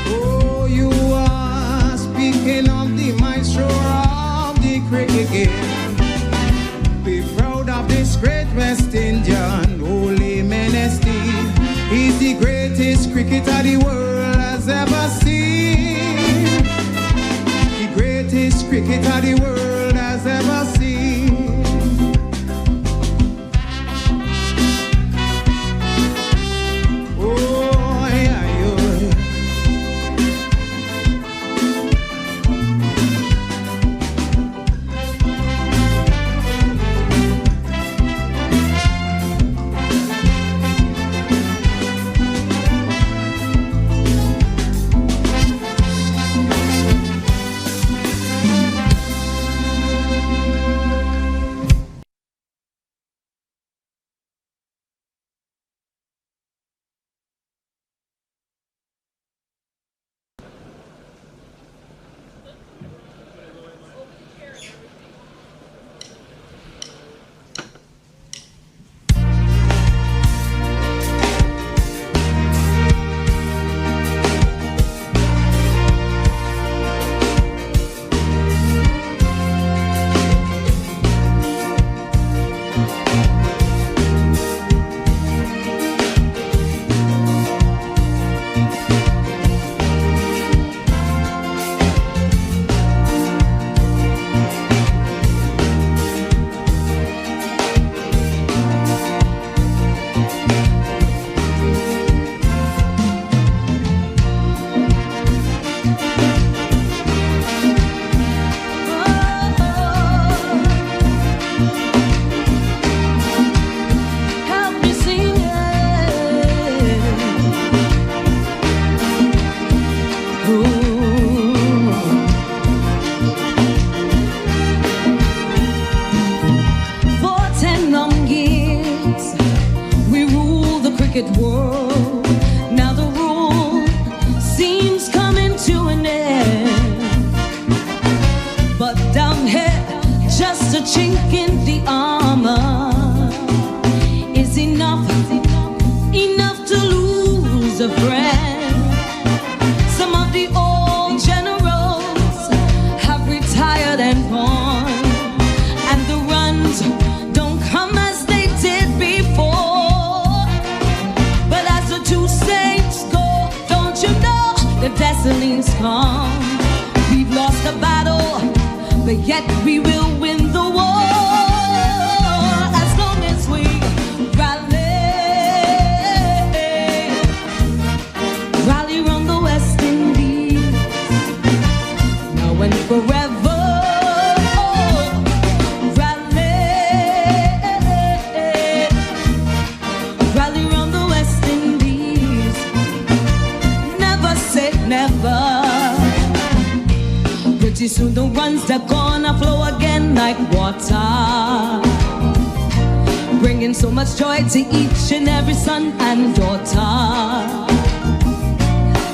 Oh, you are speaking of the maestro of the cricket game. Be proud of this great West Indian, holy Menesti. He's the greatest cricketer the world has ever seen. The greatest cricketer the world has ever seen. Oh, yeah, chink in the armor is enough to lose a friend. Some of the old generals have retired and gone, and the runs don't come as they did before. But as the two saints go, don't you know the destiny's come? We've lost the battle, but yet we will win the war. As long as we rally round the West Indies, now and forever. Rally round the West Indies, never say never. Pretty soon the runs are gonna flow again like water, bringing so much joy to each and every son and daughter.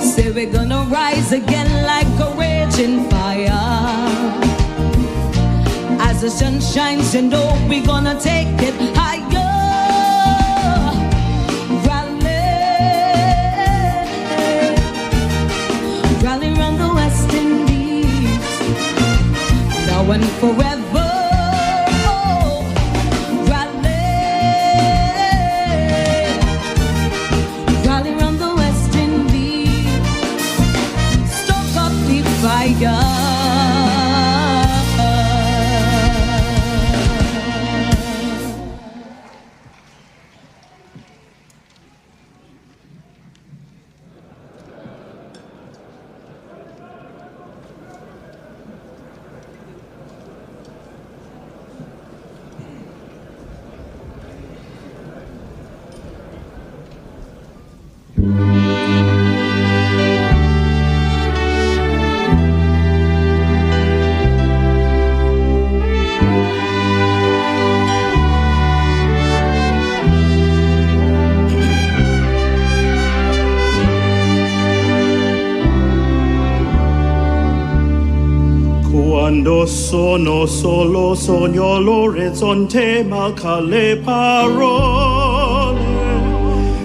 Say we're gonna rise again like a raging fire. As the sun shines, you know we're gonna take it higher. Rally round the West Indies, now and forever. Rally round the West Indies, stoke up the fire. Quando sono solo sogno l'orizzonte, manca le parole.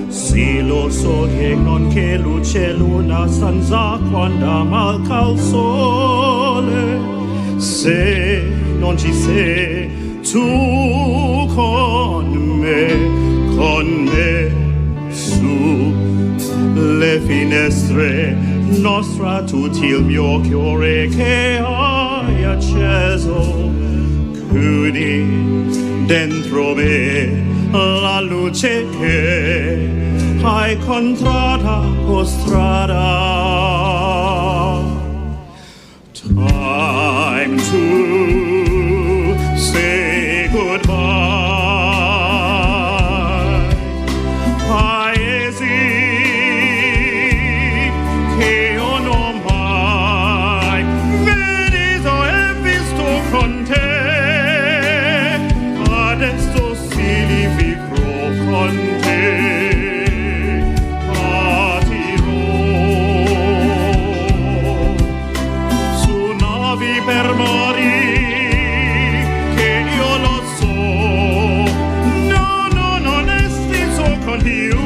Sì, lo so che non c'è luce luna senza quando manca il sole. Se non ci sei tu con me su le finestre nostra tutti il mio cuore che hai acceso, chiudi dentro me la luce che hai incontrata per strada. Time to say goodbye. Paesi che io non mai vedo e visto con te. Adesso si li vivrò con te. Partirò su navi per morire, che io lo so. No, non è stesso con you.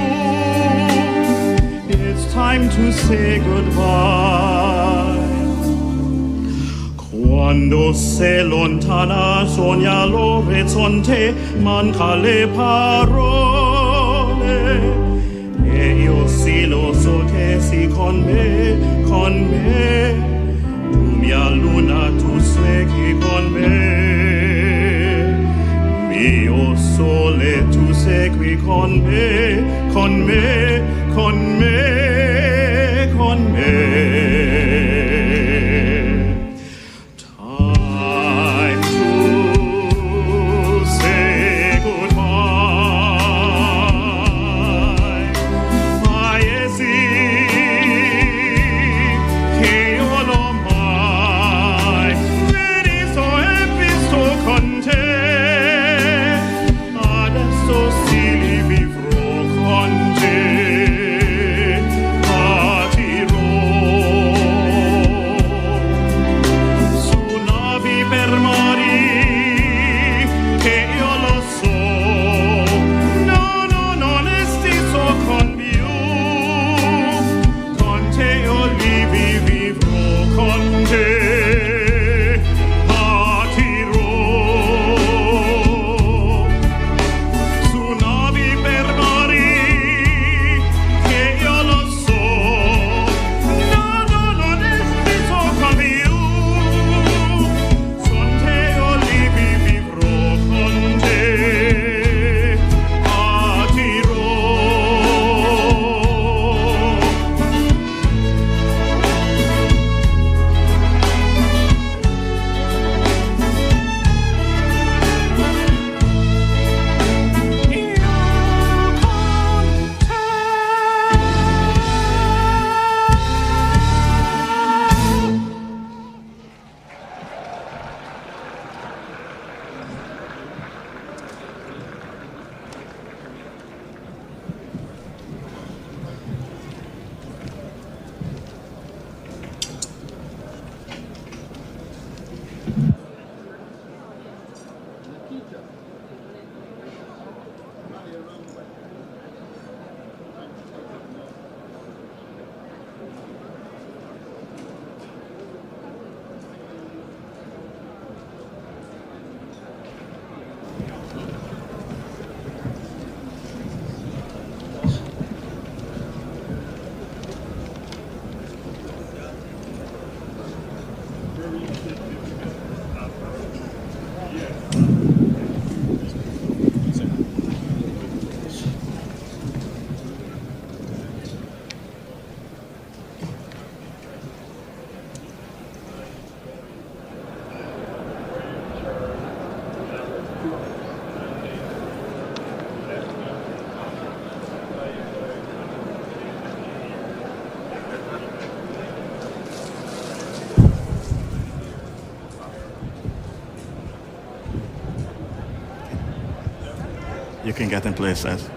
It's time to say goodbye. Quando sei lontana sogna l'orizzonte, manca le parole. E io sì lo so che sei con me. Tu mia luna, tu sei qui con me. Mio sole, tu sei qui con me. Time to say goodbye. Paesi che io non mai vedo e visto con te. Adesso sì li vivrò con te. You can get in places.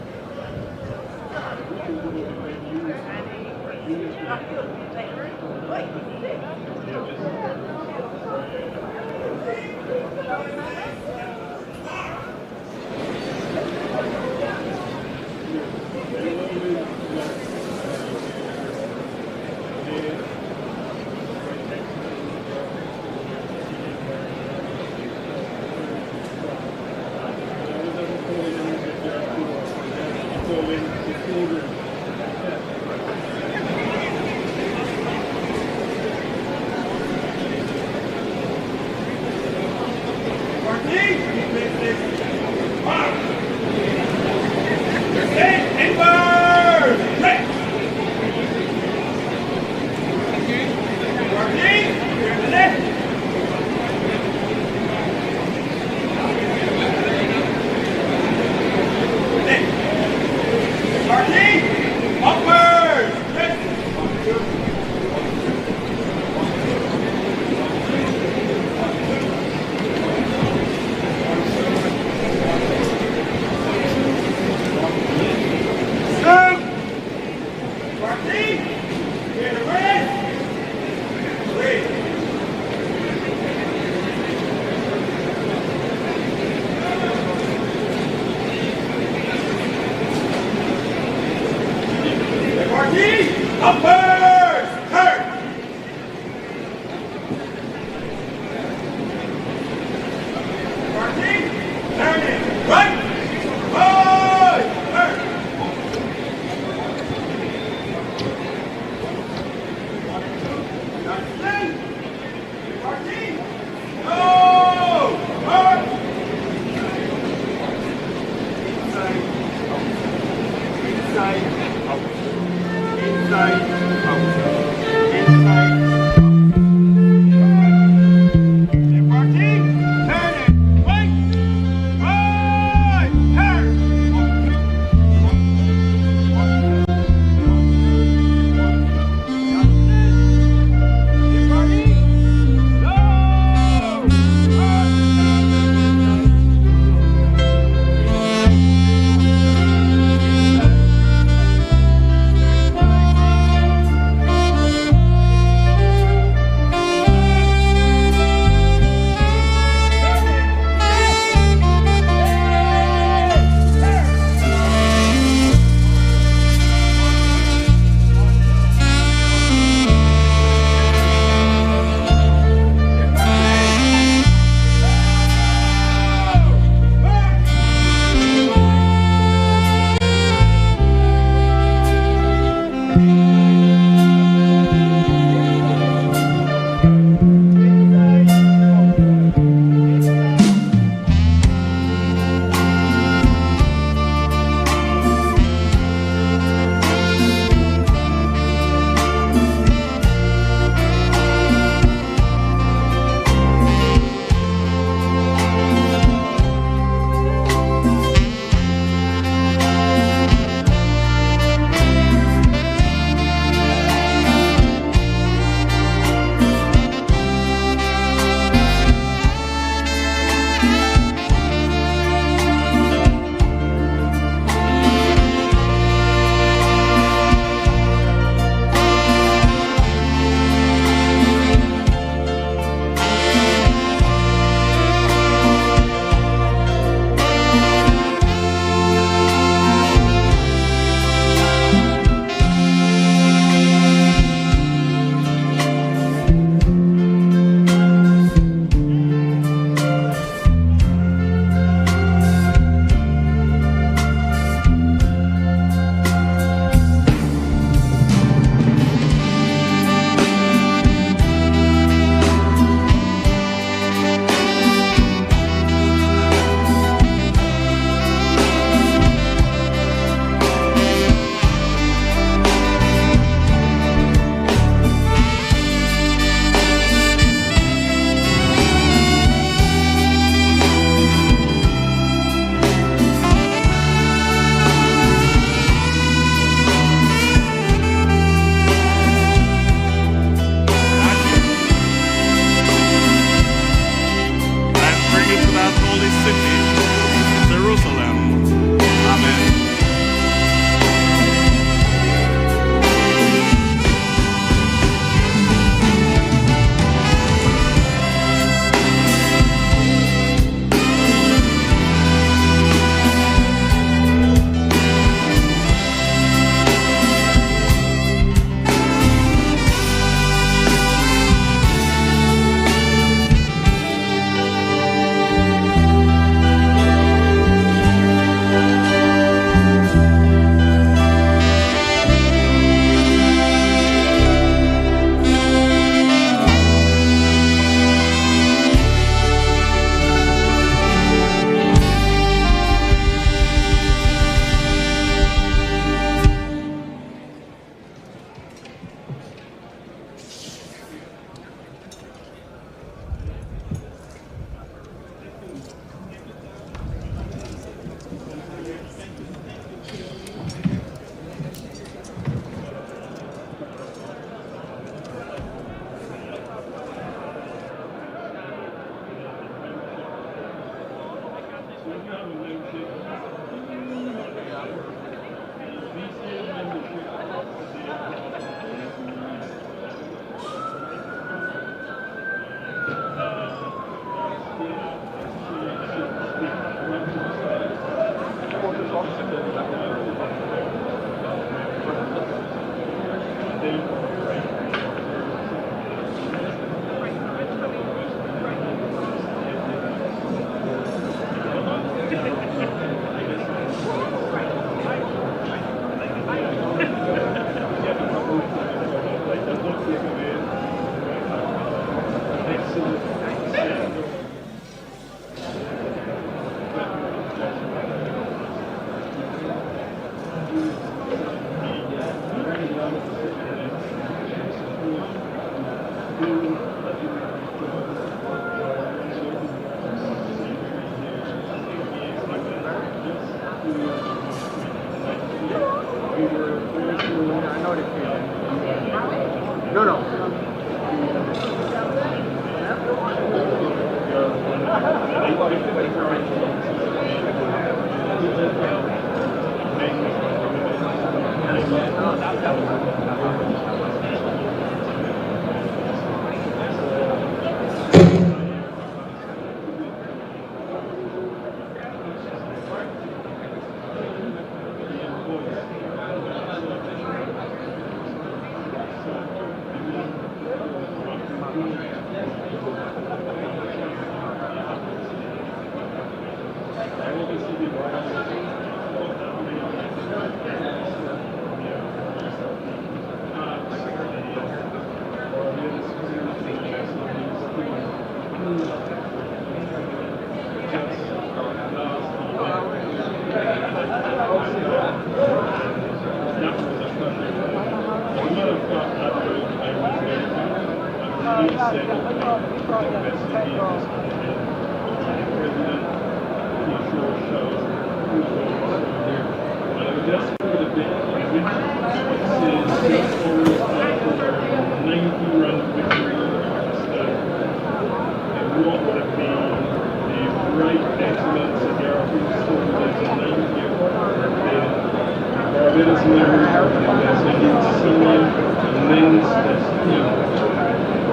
Barbados members of the Ambassador's senior and men's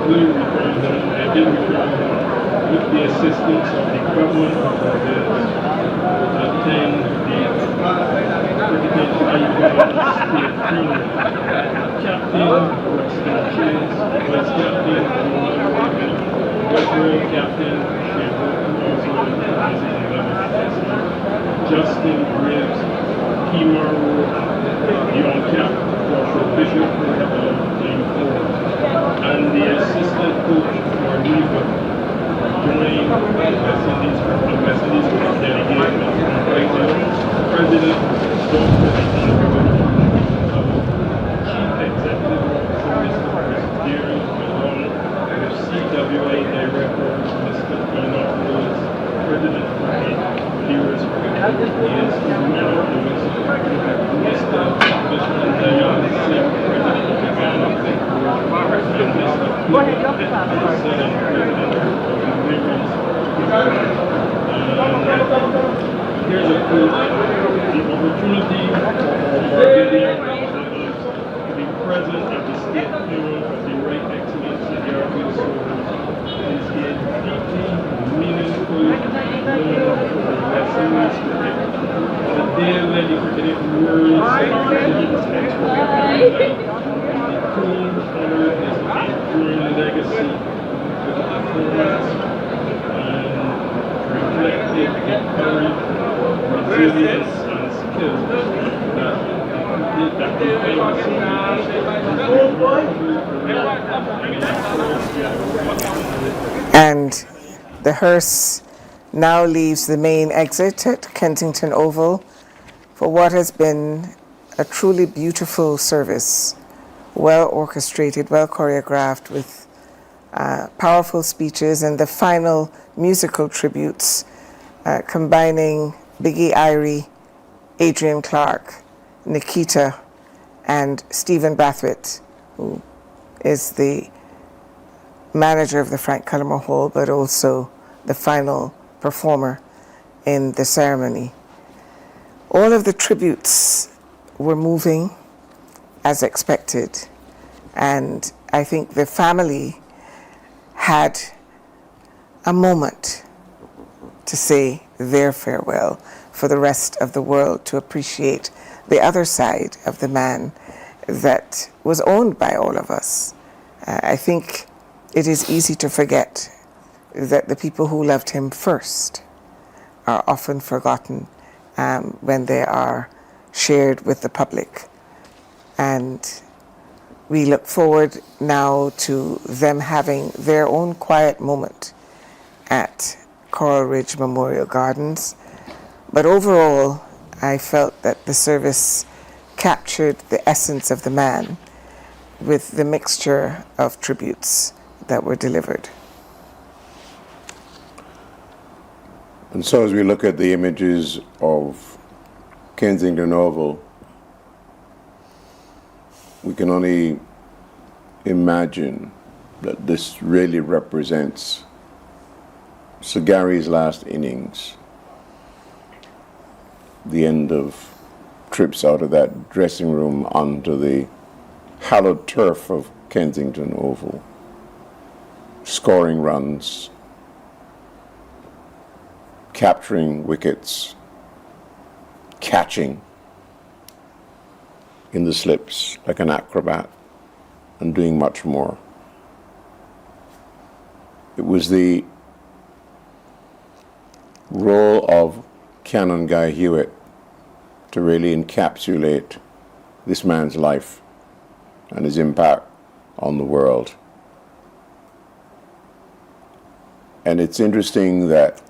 will return them, I did return them with the assistance of the government of Barbados to attend the President Ivan's state funeral. Captain Weston Chase, Vice Captain unwavering, Federal Captain Justin Graves, Kimaru, Young Cap, Joshua Bishop, and the assistant coach for Riva joined the West Indies delegation invited President Dr. Chief Executive Officer Mr. Deary, along with CWA Director Mr. Enoch Lewis, President of the Leaders for the Instrumental Lewis, Mr. Dayan Singh, President of the Ghana and Mr. Here's a quote: the opportunity for Barbadian representatives to be present at the state funeral of the Right Excellency Garfield Sobers is a deeply meaningful moment for the Western cricket. The day when the cricket world celebrated its extraordinary life, the Queen honored his enduring legacy with a performance and reflected the courage, resilience, and skill that defines And the hearse now leaves the main exit at Kensington Oval for what has been a truly beautiful service, well orchestrated, well choreographed, with powerful speeches and the final musical tributes combining Biggie Irie, Adrian Clark, Nikita, and Stephen Brathwaite, who is the manager of the Frank Cullimore Hall, but also the final performer in the ceremony. All of the tributes were moving as expected, and I think the family had a moment to say their farewell for the rest of the world, to appreciate the other side of the man that was owned by all of us. I think it is easy to forget that the people who loved him first are often forgotten when they are shared with the public. And we look forward now to them having their own quiet moment at Coral Ridge Memorial Gardens. But overall, I felt that the service captured the essence of the man with the mixture of tributes that were delivered. And so as we look at the images of Kensington Oval, we can only imagine that this really represents Sir Gary's last innings, the end of trips out of that dressing room onto the hallowed turf of Kensington Oval, scoring runs, capturing wickets, catching in the slips like an acrobat, and doing much more. It was the role of Canon Guy Hewitt to really encapsulate this man's life and his impact on the world. And it's interesting that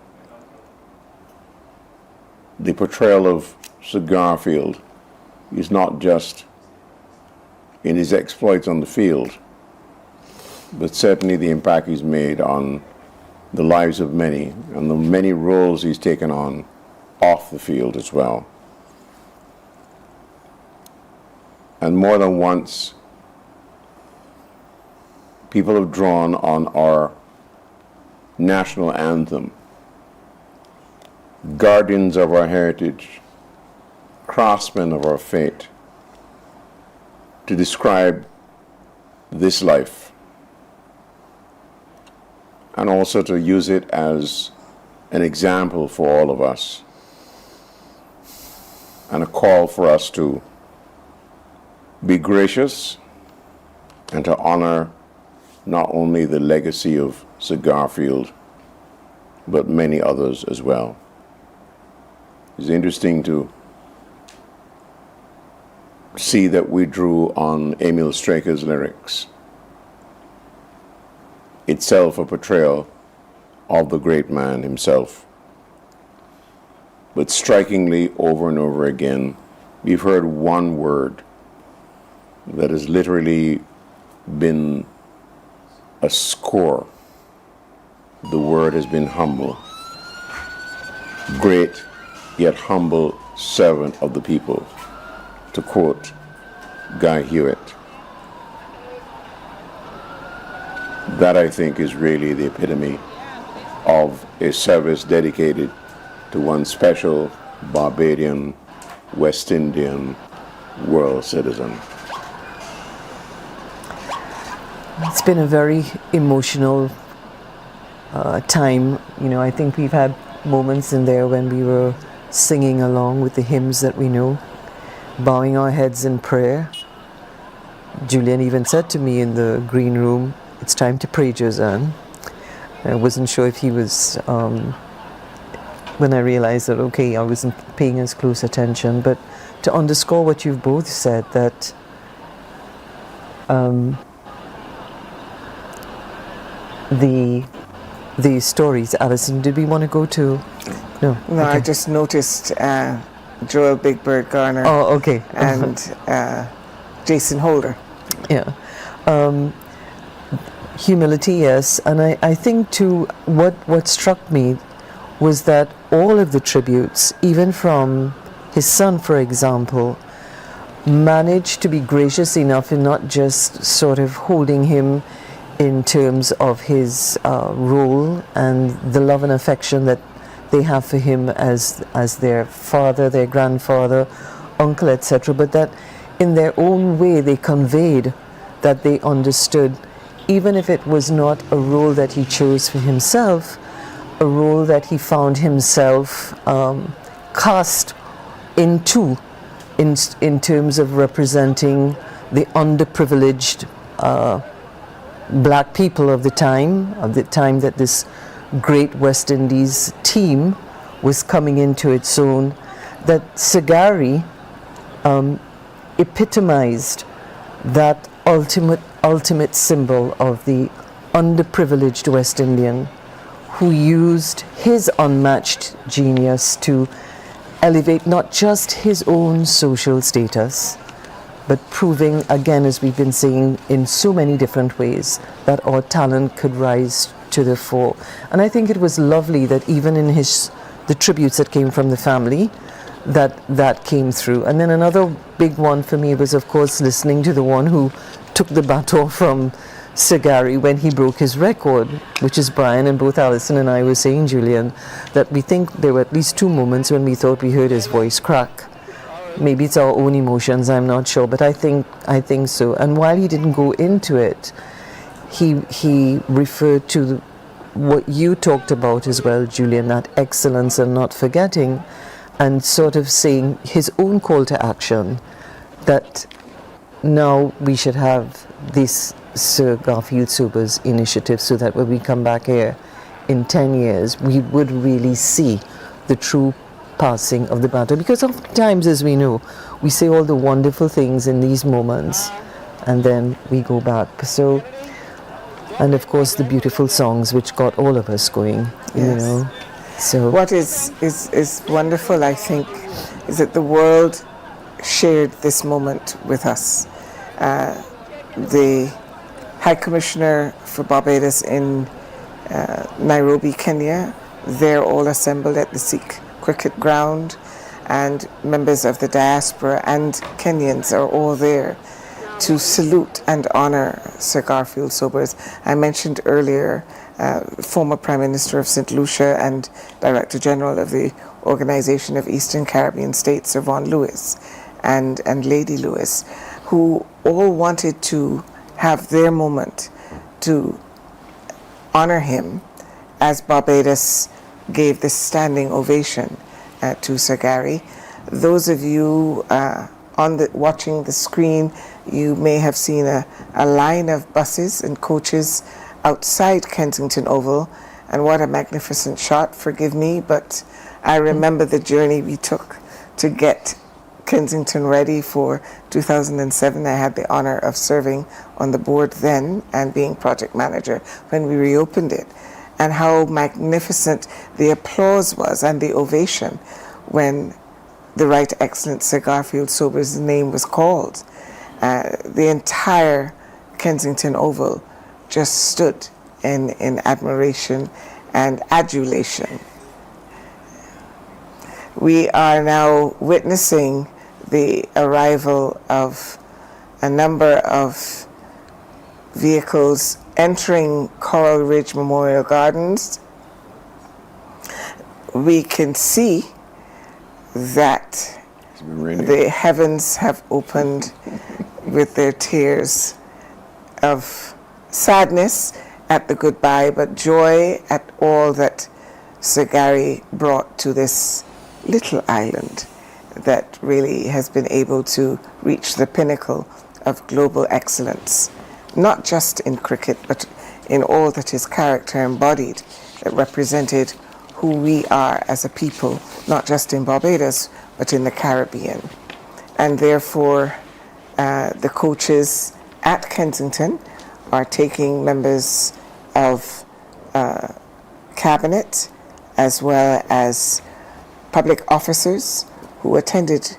the portrayal of Sir Garfield is not just in his exploits on the field, but certainly the impact he's made on the lives of many and the many roles he's taken on off the field as well. And more than once, people have drawn on our national anthem, guardians of our heritage, craftsmen of our fate, to describe this life, and also to use it as an example for all of us, and a call for us to be gracious and to honor not only the legacy of Sir Garfield, but many others as well. It's interesting to see that we drew on Emil Straker's lyrics, itself a portrayal of the great man himself. But strikingly, over and over again, we've heard one word that has literally been a score. The word has been humble. Great yet humble servant of the people, to quote Guy Hewitt. That, I think, is really the epitome of a service dedicated to one special Barbadian, West Indian world citizen. It's been a very emotional time. You know, I think we've had moments in there when we were singing along with the hymns that we know, bowing our heads in prayer. Julian even said to me in the green room, "It's time to pray, Josanne." I wasn't sure if he was, when I realized that, okay, I wasn't paying as close attention, but to underscore what you've both said, that the stories. Alison, did we want to go to? No. No, okay. I just noticed Joel Big Bird Garner. Oh, okay. And Jason Holder. Yeah. Humility, yes. And I think too, what struck me was that all of the tributes, even from his son, for example, managed to be gracious enough in not just sort of holding him in terms of his role and the love and affection that they have for him as their father, their grandfather, uncle, etc., but that in their own way they conveyed that they understood, even if it was not a role that he chose for himself, a role that he found himself cast into in terms of representing the underprivileged black people of the time that this great West Indies team was coming into its own, that Sagari epitomized that ultimate symbol of the underprivileged West Indian who used his unmatched genius to elevate not just his own social status, but proving, again, as we've been saying in so many different ways, that our talent could rise to the fore. And I think it was lovely that even in the tributes that came from the family, that came through. And then another big one for me was, of course, listening to the one who took the baton from Sagari when he broke his record, which is Brian, and both Alison and I were saying, Julian, that we think there were at least 2 moments when we thought we heard his voice crack. Maybe it's our own emotions, I'm not sure, but I think so. And while he didn't go into it, he referred to what you talked about as well, Julian, that excellence and not forgetting, and sort of saying his own call to action, that now we should have this Sir Garfield Sobers initiative, so that when we come back here in 10 years, we would really see the true passing of the baton. Because oftentimes, as we know, we say all the wonderful things in these moments, and then we go back. So, and of course, the beautiful songs which got all of us going, you know. So what is wonderful, I think, is that the world shared this moment with us. The High Commissioner for Barbados in Nairobi, Kenya, they're all assembled at the Sikh cricket ground, and members of the diaspora and Kenyans are all there to salute and honor Sir Garfield Sobers. I mentioned earlier former Prime Minister of St. Lucia and Director General of the Organization of Eastern Caribbean States, Sir Vaughan Lewis, and Lady Lewis, who all wanted to have their moment to honor him as Barbados gave this standing ovation to Sir Gary. Those of you watching the screen, you may have seen a line of buses and coaches outside Kensington Oval, and what a magnificent shot, forgive me, but I remember the journey we took to get Kensington ready for 2007. I had the honor of serving on the board then and being project manager when we reopened it, and how magnificent the applause was and the ovation when the Right Excellent Sir Garfield Sobers' name was called. The entire Kensington Oval just stood in admiration and adulation. We are now witnessing the arrival of a number of vehicles entering Coral Ridge Memorial Gardens. We can see that the heavens have opened with their tears of sadness at the goodbye, but joy at all that Sir Gary brought to this little island that really has been able to reach the pinnacle of global excellence, not just in cricket, but in all that his character embodied, that represented who we are as a people, not just in Barbados, but in the Caribbean. And therefore, the coaches at Kensington are taking members of cabinet as well as public officers who attended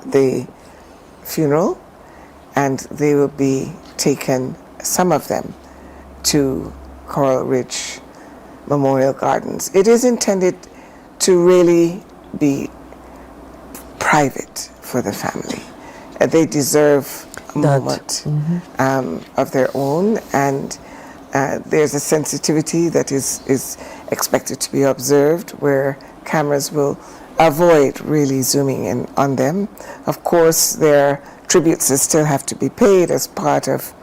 the funeral, and they will be taken, some of them, to Coral Ridge Memorial Gardens. It is intended to really be private for the family. They deserve a moment of their own, and There's a sensitivity that is expected to be observed where cameras will avoid really zooming in on them. Of course, their tributes still have to be paid as part of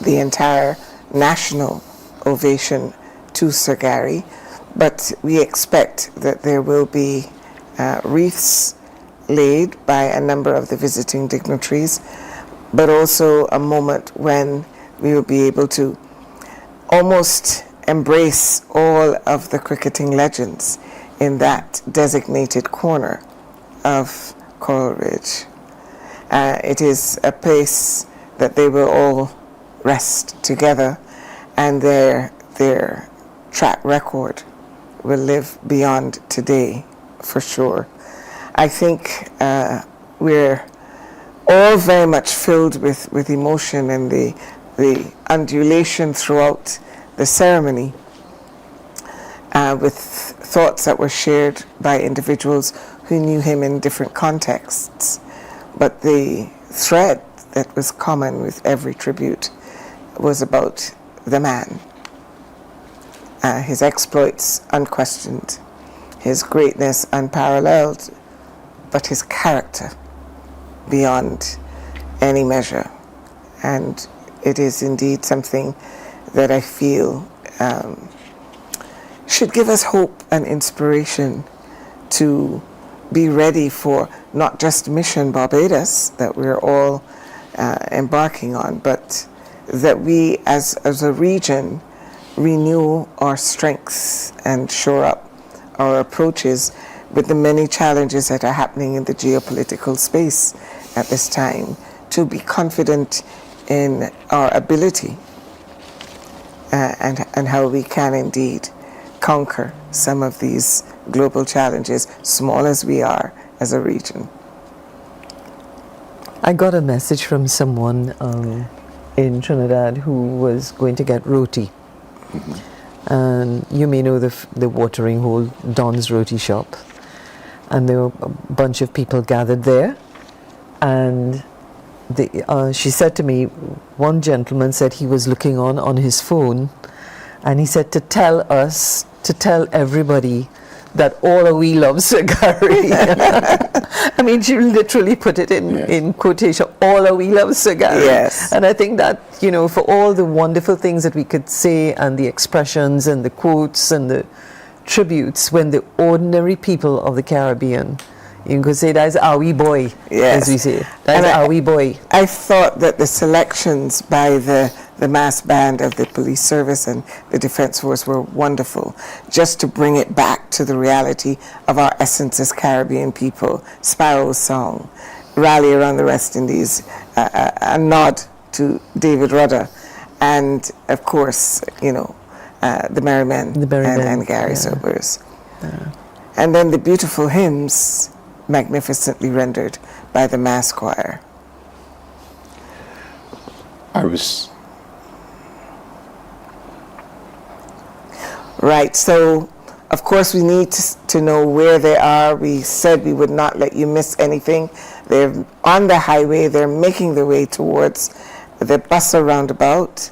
the entire national ovation to Sir Gary, but we expect that there will be wreaths laid by a number of the visiting dignitaries, but also a moment when we will be able to almost embrace all of the cricketing legends in that designated corner of Coral Ridge. It is a place that they will all rest together, and their track record will live beyond today, for sure. I think we're all very much filled with emotion, and the undulation throughout the ceremony, with thoughts that were shared by individuals who knew him in different contexts. But the thread that was common with every tribute was about the man. His exploits unquestioned, his greatness unparalleled, but his character beyond any measure. And it is indeed something that I feel should give us hope and inspiration to be ready for not just Mission Barbados that we're all embarking on, but that we as a region renew our strengths and shore up our approaches with the many challenges that are happening in the geopolitical space at this time, to be confident in our ability and how we can indeed conquer some of these global challenges, small as we are as a region. I got a message from someone in Trinidad who was going to get roti. And you may know the watering hole, Don's Roti Shop. And there were a bunch of people gathered there. And she said to me, one gentleman said he was looking on his phone, and he said to tell everybody that all of we love Sir Gary. I mean, she literally put it in quotation, all of we love Sir Gary. Yes. And I think that, for all the wonderful things that we could say, and the expressions and the quotes and the tributes, when the ordinary people of the Caribbean, you could say that's our wee boy, as we say. That's our wee boy. I thought that the selections by the mass band of the police service and the defense force were wonderful, just to bring it back to the reality of our essence as Caribbean people. Sparrow's Song, Rally Around the West Indies, a nod to David Rudder, and of course, the Merry Men and Gary Sobers. And then the beautiful hymns, magnificently rendered by the mass choir. Right, so of course we need to know where they are. We said we would not let you miss anything. They're on the highway, they're making their way towards the Bussa roundabout,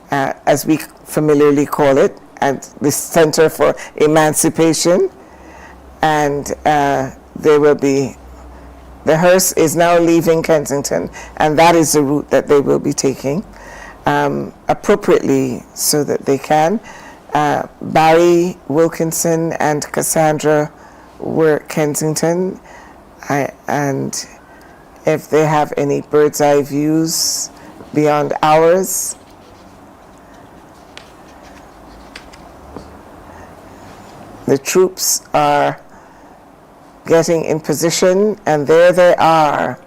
as we familiarly call it, and the Center for Emancipation. And the hearse is now leaving Kensington, and that is the route that they will be taking, appropriately so that they can. Barry, Wilkinson, and Cassandra were Kensington, and if they have any bird's eye views beyond ours, the troops are getting in position, and there they are.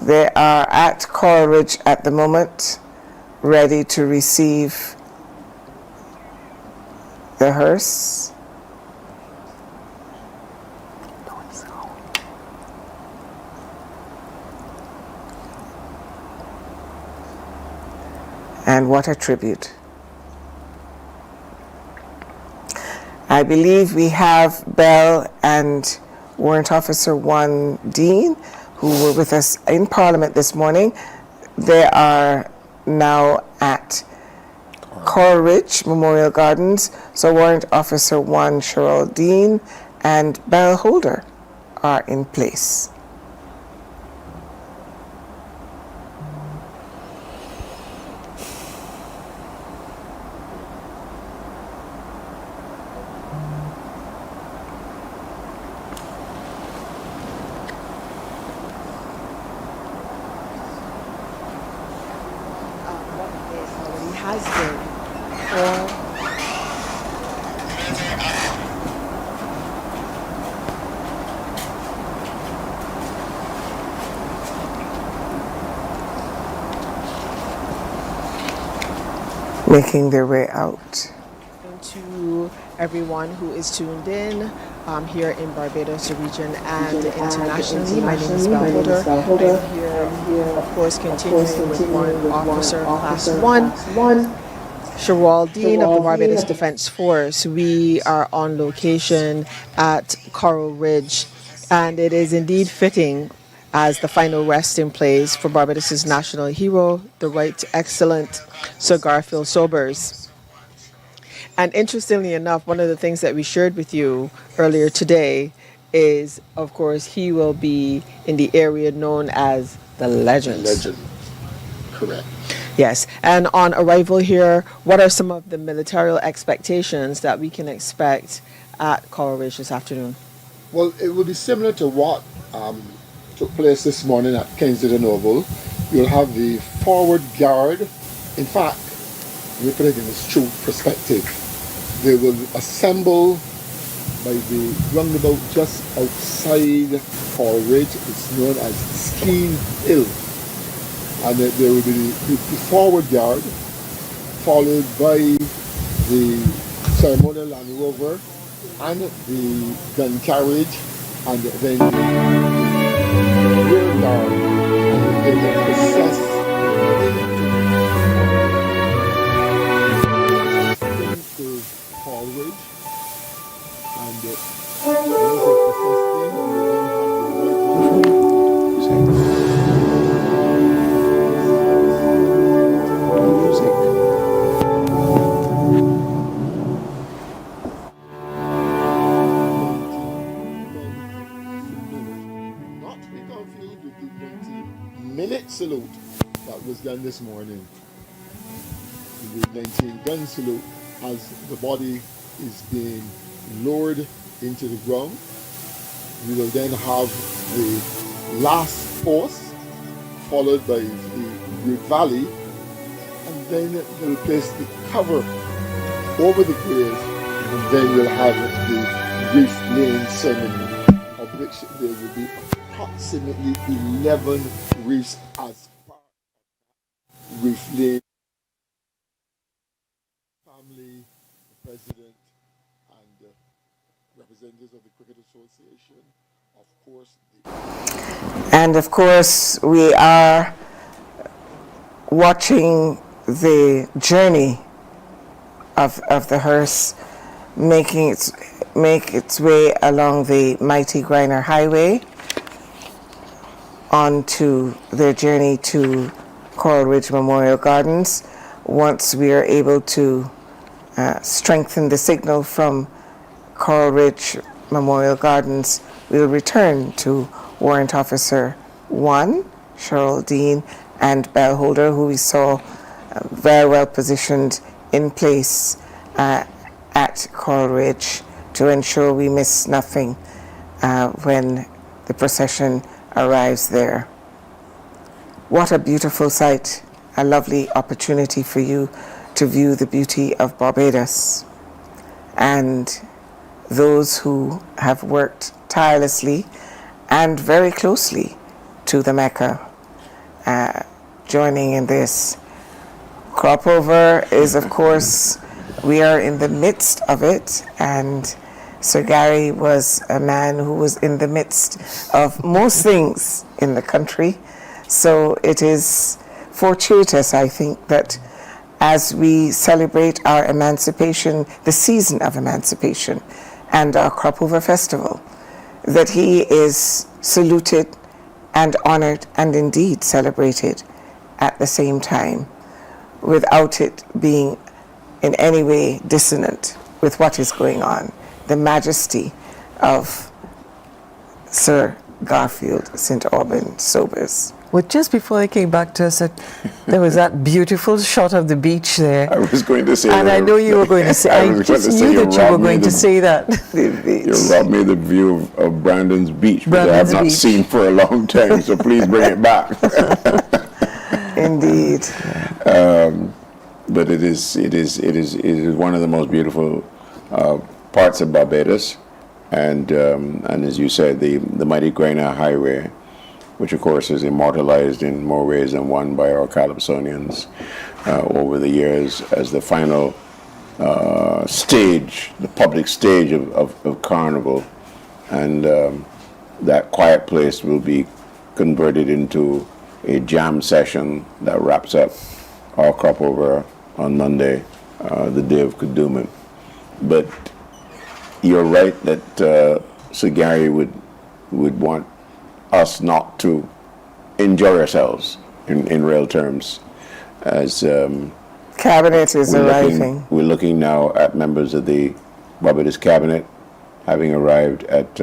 They are at Coral Ridge at the moment, ready to receive the hearse. And what a tribute. I believe we have Bell and Warrant Officer 1 Dean, who were with us in Parliament this morning. They are now at Coral Ridge Memorial Gardens. So Warrant Officer 1 Cheryl Dean and bell holder are in place. Making their way out. To everyone who is tuned in here in Barbados region and internationally. My name is Bell Holder. I'm here, of course, continuing with Warrant Officer Class 1, Cheryl Dean of the Barbados Defence Force. We are on location at Coral Ridge, and it is indeed fitting as the final resting place for Barbados' national hero, the Right Excellent Sir Garfield Sobers. And interestingly enough, one of the things that we shared with you earlier today is, of course, he will be in the area known as the Legends. Legend, correct. Yes, and on arrival here, what are some of the military expectations that we can expect at Coral Ridge this afternoon? Well, it will be similar to what took place this morning at Kensington Oval. You'll have the forward guard. In fact, let me put it in its true perspective. They will assemble by the roundabout just outside Coral Ridge. It's known as Skeen Hill. And there will be the forward guard, followed by the ceremonial Land Rover and the gun carriage, and then the rear guard, and they will process into Coral Ridge, and once they process in, we then have the salute that was done this morning. The 19 gun salute as the body is being lowered into the ground. We will then have the last post followed by the Great Valley, and then they'll place the cover over the grave, and then we'll have the grief laying ceremony, of which there will be approximately 11 reefs as part of reef laying. Family, the president, and representatives of the Cricket Association, of course. And of course, we are watching the journey of the hearse make its way along the mighty Griner Highway onto their journey to Coral Ridge Memorial Gardens. Once we are able to strengthen the signal from Coral Ridge Memorial Gardens, we'll return to Warrant Officer 1, Cheryl Dean, and bell holder, who we saw very well positioned in place at Coral Ridge to ensure we miss nothing when the procession arrives there. What a beautiful sight, a lovely opportunity for you to view the beauty of Barbados. And those who have worked tirelessly and very closely to the Mecca, joining in this. Crop over is, of course, we are in the midst of it, and Sir Gary was a man who was in the midst of most things in the country. So it is fortuitous, I think, that as we celebrate our emancipation, the season of emancipation, and our Crop Over Festival, that he is saluted and honored and indeed celebrated at the same time without it being in any way dissonant with what is going on. The majesty of Sir Garfield St. Auburn Sobers. Well, just before I came back to us, there was that beautiful shot of the beach there. I was going to say and that. I know you were going to say, I just knew that you were going to say that. You robbed me the view of Brandon's Beach, which I have not Beach. seen for a long time, so please bring it back. Indeed. But it is one of the most beautiful parts of Barbados, and as you said, the mighty Grenada Highway, which of course is immortalized in more ways than one by our Calypsonians over the years as the final stage, the public stage of Carnival, and that quiet place will be converted into a jam session that wraps up our crop over on Monday, the day of Kadooment. But you're right that Sir Gary would want us not to enjoy ourselves in real terms, as Cabinet is arriving. We're looking now at members of the Barbados Cabinet having arrived at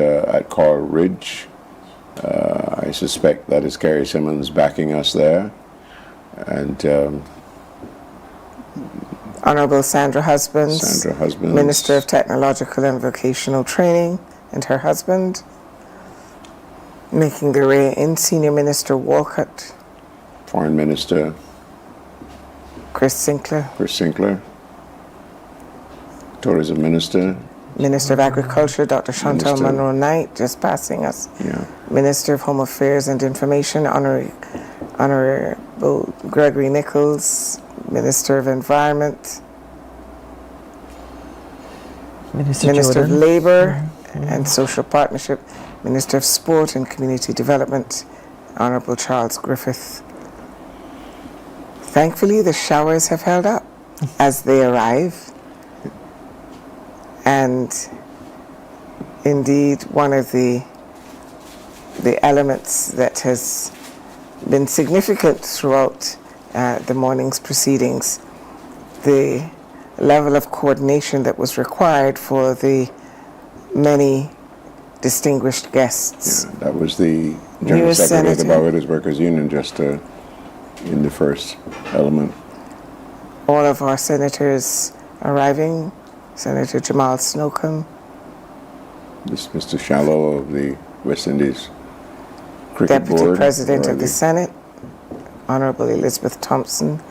Coral Ridge. I suspect that is Carrie Simmons backing us there, and Honorable Sandra Husbands, Minister of Technological and Vocational Training, and her husband. Making their way in, Senior Minister Walcott. Foreign Minister Chris Sinclair. Tourism Minister. Minister of Agriculture, Dr. Chantal Monroe Knight, just passing us. Yeah. Minister of Home Affairs and Information, Honorable Gregory Nichols. Minister of Environment. Minister of Labour and Social Partnership. Minister of Sport and Community Development, Honorable Charles Griffith. Thankfully, the showers have held up as they arrive. And indeed, one of the elements that has been significant throughout the morning's proceedings, the level of coordination that was required for the many distinguished guests. Yeah, that was the General Secretary of the Barbados Workers Union just in the first element. All of our senators arriving, Senator Jamal Snowcomb. Mr. Shallow of the West Indies Cricket Deputy Board. President of the Senate, Honorable Elizabeth Thompson.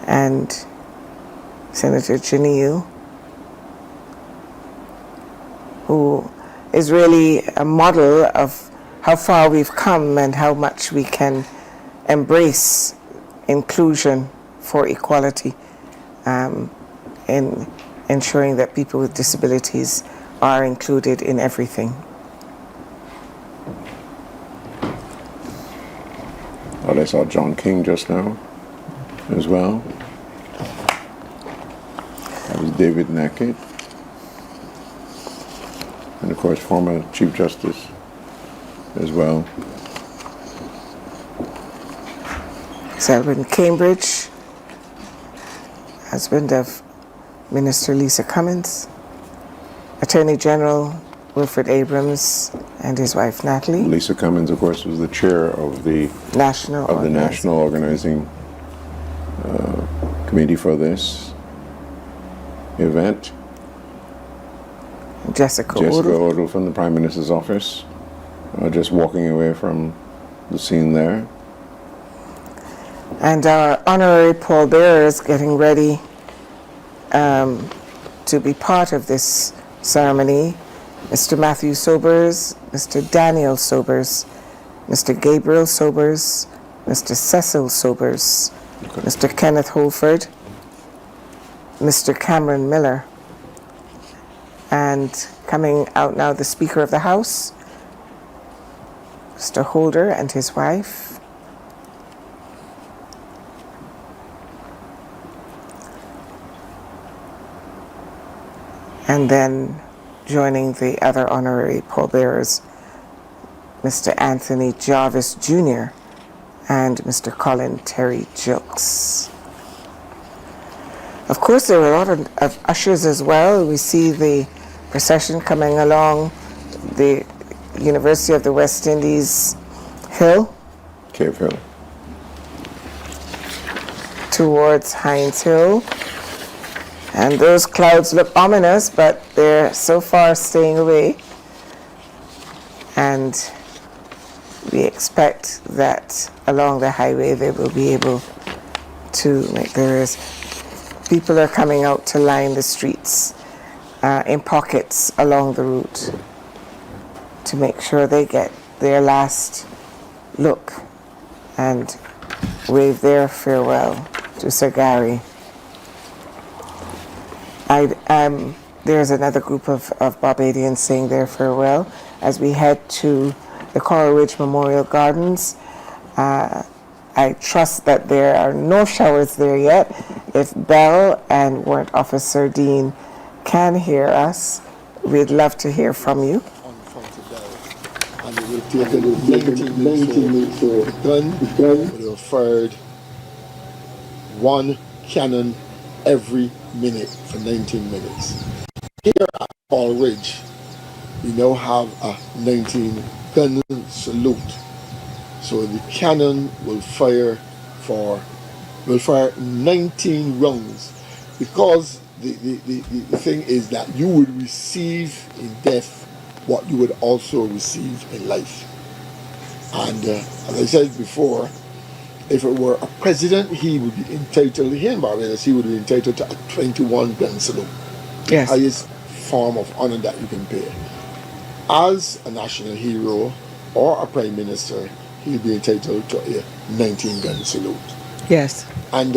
And Senator Janil, who is really a model of how far we've come and how much we can embrace inclusion for equality in ensuring that people with disabilities are included in everything. Well, I saw John King just now as well. That was David Nackett. And of course, former Chief Justice as well. Selwyn Cambridge, husband of Minister Lisa Cummins, Attorney General Wilfred Abrams and his wife Natalie. Lisa Cummins, of course, was the chair of the National Organizing Committee for this event. Jessica Odle from the Prime Minister's office, just walking away from the scene there. And our honorary pallbearers getting ready to be part of this ceremony. Mr. Matthew Sobers, Mr. Daniel Sobers, Mr. Gabriel Sobers, Mr. Cecil Sobers, Mr. Kenneth Holford, Mr. Cameron Miller, and coming out now the Speaker of the House, Mr. Holder and his wife, and then joining the other honorary pallbearers, Mr. Anthony Jarvis Jr. and Mr. Colin Terry Jokes. Of course, there were a lot of ushers as well. We see the procession coming along the University of the West Indies Hill. Cave Hill. Towards Hines Hill. And those clouds look ominous, but they're so far staying away. And we expect that along the highway they will be able to make people are coming out to line the streets in pockets along the route to make sure they get their last look and wave their farewell to Sir Gary. There's another group of Barbadians saying their farewell as we head to the Coral Ridge Memorial Gardens. I trust that there are no showers there yet. If Bell and Warrant Officer Dean can hear us, we'd love to hear from you. And it will take a 19 minutes for the gun. But they were fired one cannon every minute for 19 minutes. Here at Coral Ridge, we now have a 19 gun salute. So the cannon will fire 19 rounds, because the thing is that you would receive in death what you would also receive in life. And as I said before, if it were a president, he would be entitled, here in Barbados, he would be entitled to a 21 gun salute. Yes. The highest form of honor that you can pay. As a national hero or a prime minister, he'll be entitled to a 19 gun salute. Yes. And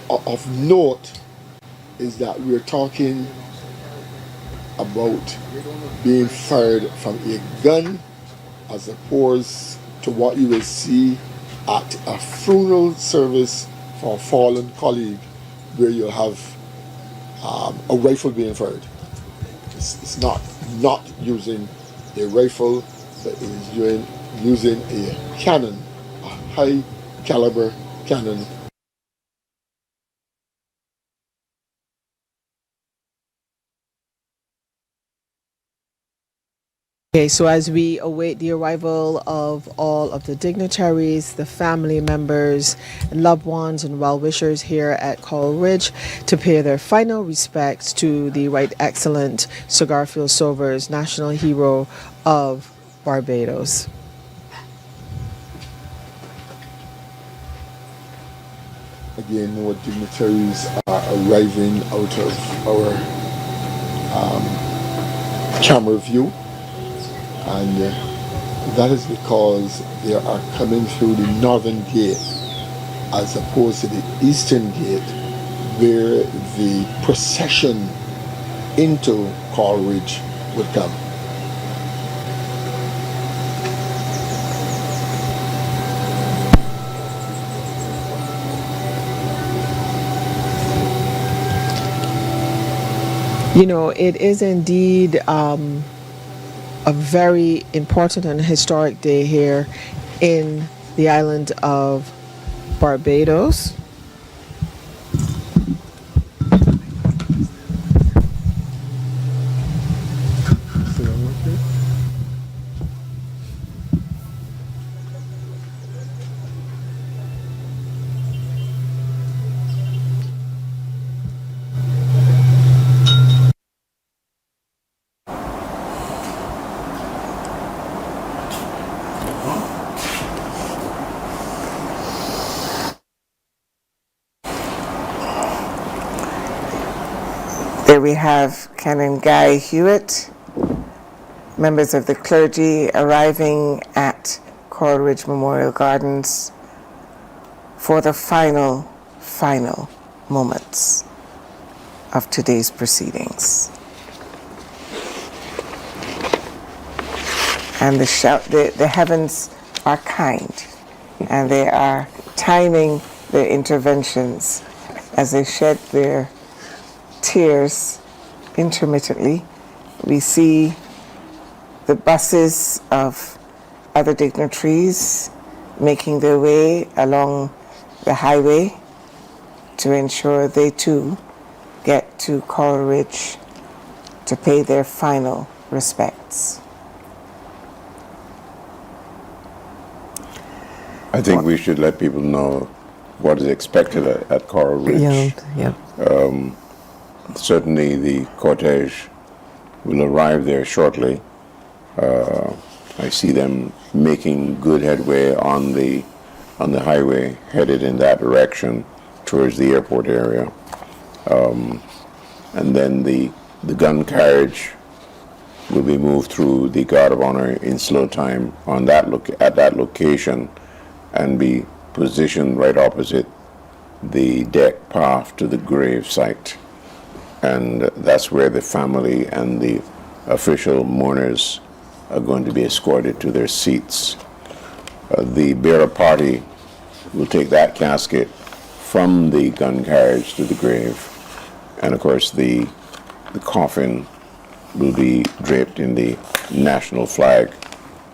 of note is that we're talking about being fired from a gun as opposed to what you will see at a funeral service for a fallen colleague, where you'll have a rifle being fired. It's not using a rifle, but it is using a cannon, a high caliber cannon. Okay, so as we await the arrival of all of the dignitaries, the family members, and loved ones and well-wishers here at Coral Ridge to pay their final respects to the Right Excellent Sir Garfield Sobers, National Hero of Barbados. Again, more dignitaries are arriving out of our camera view, and that is because they are coming through the northern gate as opposed to the eastern gate, where the procession into Coral Ridge would come. You know, it is indeed a very important and historic day here in the island of Barbados. There we have Canon Guy Hewitt, members of the clergy arriving at Coral Ridge Memorial Gardens for the final moments of today's proceedings. And the heavens are kind, and they are timing their interventions as they shed their tears intermittently. We see the buses of other dignitaries making their way along the highway to ensure they too get to Coral Ridge to pay their final respects. I think we should let people know what is expected at Coral Ridge. Certainly the cortege will arrive there shortly. I see them making good headway on the highway, headed in that direction towards the airport area. And then the gun carriage will be moved through the Guard of Honor in slow time at that location and be positioned right opposite the deck path to the grave site. And that's where the family and the official mourners are going to be escorted to their seats. The bearer party will take that casket from the gun carriage to the grave, and of course the coffin will be draped in the national flag.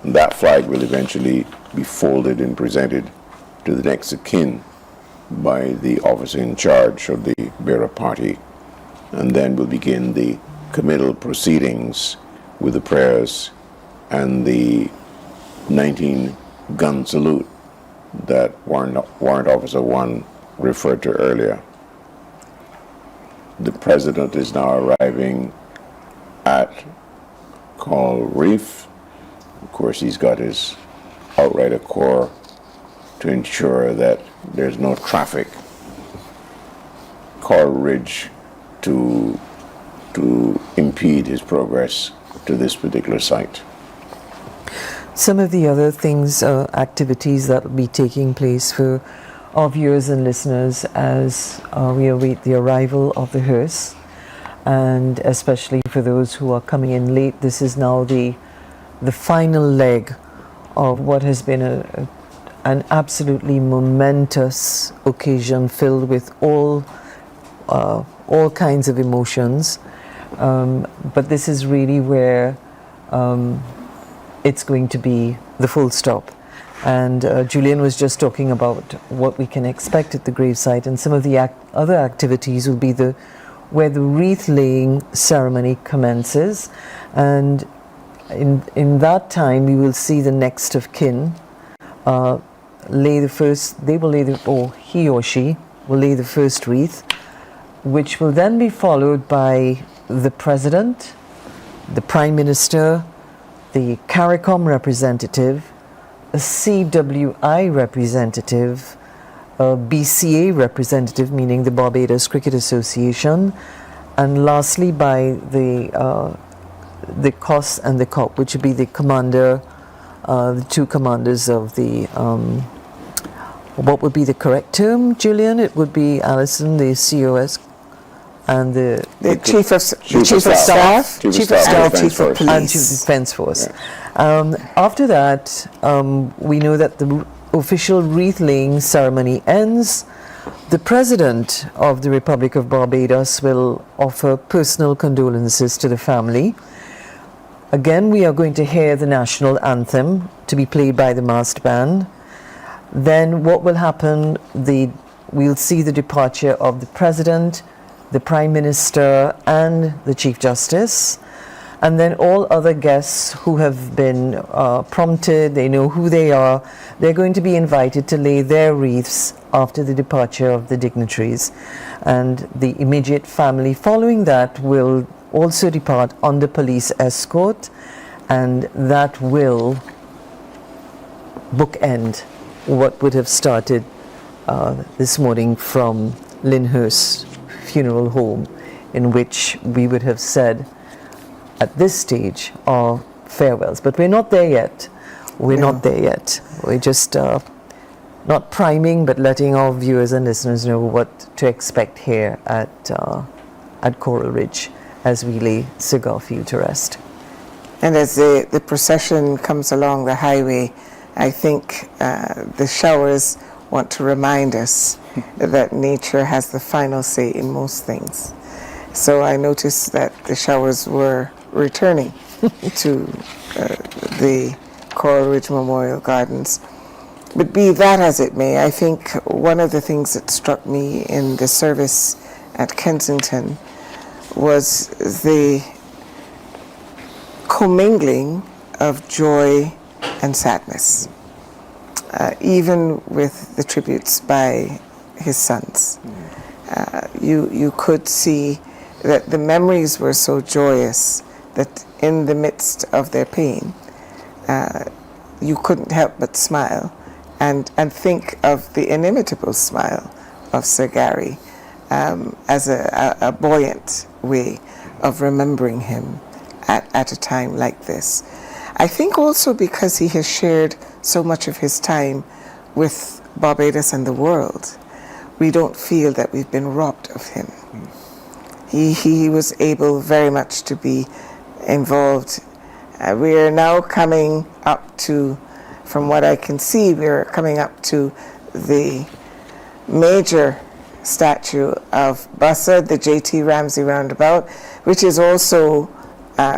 And that flag will eventually be folded and presented to the next of kin by the officer in charge of the bearer party, and then we'll begin the committal proceedings with the prayers and the 19-gun salute that Warrant Officer 1 referred to earlier. The President is now arriving at Coral Reef. Of course, he's got his outrider corps to ensure that there's no traffic Coral Ridge to impede his progress to this particular site. Some of the other things, activities that will be taking place for our viewers and listeners as we await the arrival of the hearse, and especially for those who are coming in late, this is now the final leg of what has been an absolutely momentous occasion filled with all kinds of emotions. But this is really where it's going to be the full stop. And Julian was just talking about what we can expect at the gravesite, and some of the other activities will be where the wreath laying ceremony commences, and in that time we will see the next of kin lay the first. He or she will lay the first wreath, which will then be followed by the President, the Prime Minister, the CARICOM representative, a CWI representative, a BCA representative, meaning the Barbados Cricket Association, and lastly by the COS and the COP, which would be the commander, the two commanders of the, what would be the correct term, Julian? It would be Alison, the COS, and the Chief of Staff, Chief of Police, and Chief of Defence Force. After that, we know that the official wreath-laying ceremony ends. The President of the Republic of Barbados will offer personal condolences to the family. Again, we are going to hear the national anthem to be played by the massed band. Then what will happen, we'll see the departure of the President, the Prime Minister, and the Chief Justice. And then all other guests who have been prompted, they know who they are, they're going to be invited to lay their wreaths after the departure of the dignitaries. And the immediate family following that will also depart under police escort, and that will bookend what would have started this morning from Lyndhurst Funeral Home, in which we would have said at this stage our farewells. But we're not there yet. We're not there yet. We're just not priming, but letting our viewers and listeners know what to expect here at Coral Ridge as we lay Sir Garfield to rest. And as the procession comes along the highway, I think the showers want to remind us that nature has the final say in most things. So I noticed that the showers were returning to the Coral Ridge Memorial Gardens. But be that as it may, I think one of the things that struck me in the service at Kensington was the commingling of joy and sadness, even with the tributes by his sons. You could see that the memories were so joyous that in the midst of their pain, you couldn't help but smile and think of the inimitable smile of Sir Gary as a buoyant way of remembering him at a time like this. I think also because he has shared so much of his time with Barbados and the world, we don't feel that we've been robbed of him. He was able very much to be involved. We are now coming up to, from what I can see, we're coming up to the major statue of Bussa, the J.T. Ramsey Roundabout, which is also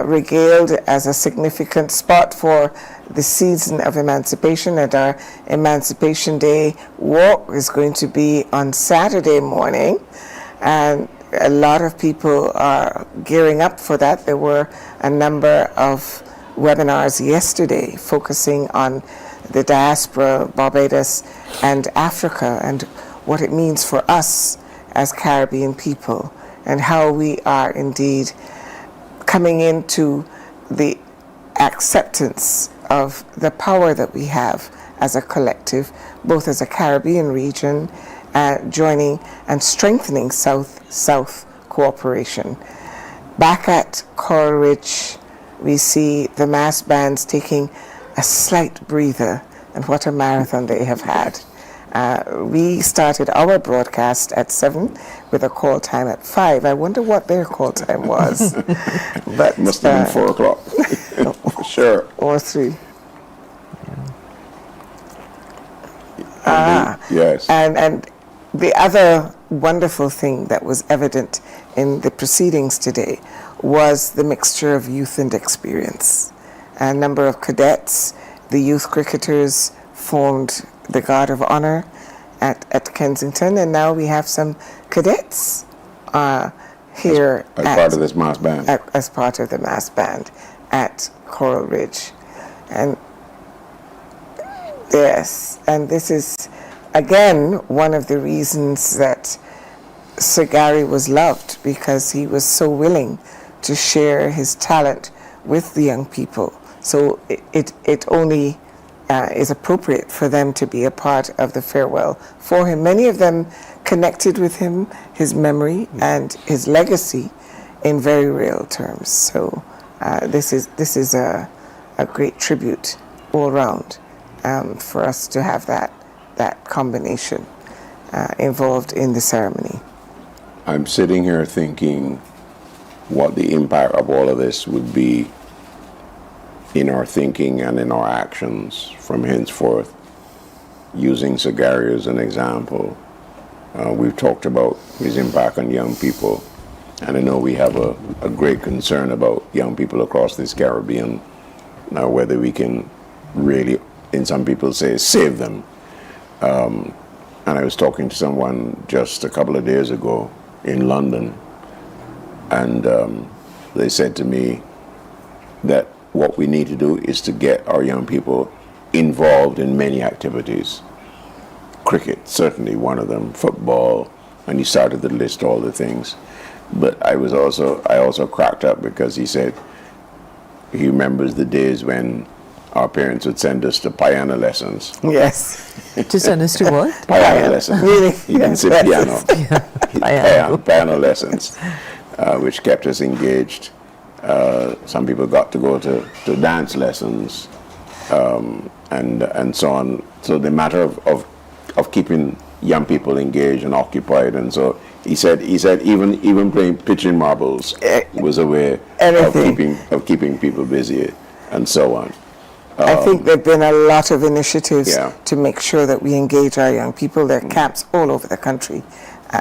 regaled as a significant spot for the season of emancipation. And our Emancipation Day walk is going to be on Saturday morning, and a lot of people are gearing up for that. There were a number of webinars yesterday focusing on the diaspora, Barbados, and Africa, and what it means for us as Caribbean people, and how we are indeed coming into the acceptance of the power that we have as a collective, both as a Caribbean region, joining and strengthening South-South cooperation. Back at Coral Ridge, we see the mass bands taking a slight breather, and what a marathon they have had. We started our broadcast at 7 with a call time at 5. I wonder what their call time was. But must have been 4 o'clock. For sure. Or 3. Yes. And the other wonderful thing that was evident in the proceedings today was the mixture of youth and experience. A number of cadets, the youth cricketers, formed the Guard of Honor at Kensington, and now we have some cadets here as part of this mass band. As part of the mass band at Coral Ridge. And yes, and this is again one of the reasons that Sir Gary was loved, because he was so willing to share his talent with the young people. So it only is appropriate for them to be a part of the farewell for him. Many of them connected with him, his memory, and his legacy in very real terms. So this is a great tribute all around for us to have that combination involved in the ceremony. I'm sitting here thinking what the impact of all of this would be in our thinking and in our actions from henceforth, using Sir Gary as an example. We've talked about his impact on young people, and I know we have a great concern about young people across this Caribbean, now whether we can really, in some people say, save them. And I was talking to someone just a couple of days ago in London, and they said to me that what we need to do is to get our young people involved in many activities. Cricket, certainly one of them, football, and he started to list all the things. But I also cracked up because he said he remembers the days when our parents would send us to piano lessons. Yes. To send us to what? Piano lessons. Really? He didn't say piano. Piano lessons, which kept us engaged. Some people got to go to dance lessons, and so on. So the matter of keeping young people engaged and occupied, and so he said even playing pitching marbles was a way of keeping people busy, and so on. I think there have been a lot of initiatives to make sure that we engage our young people. There are camps all over the country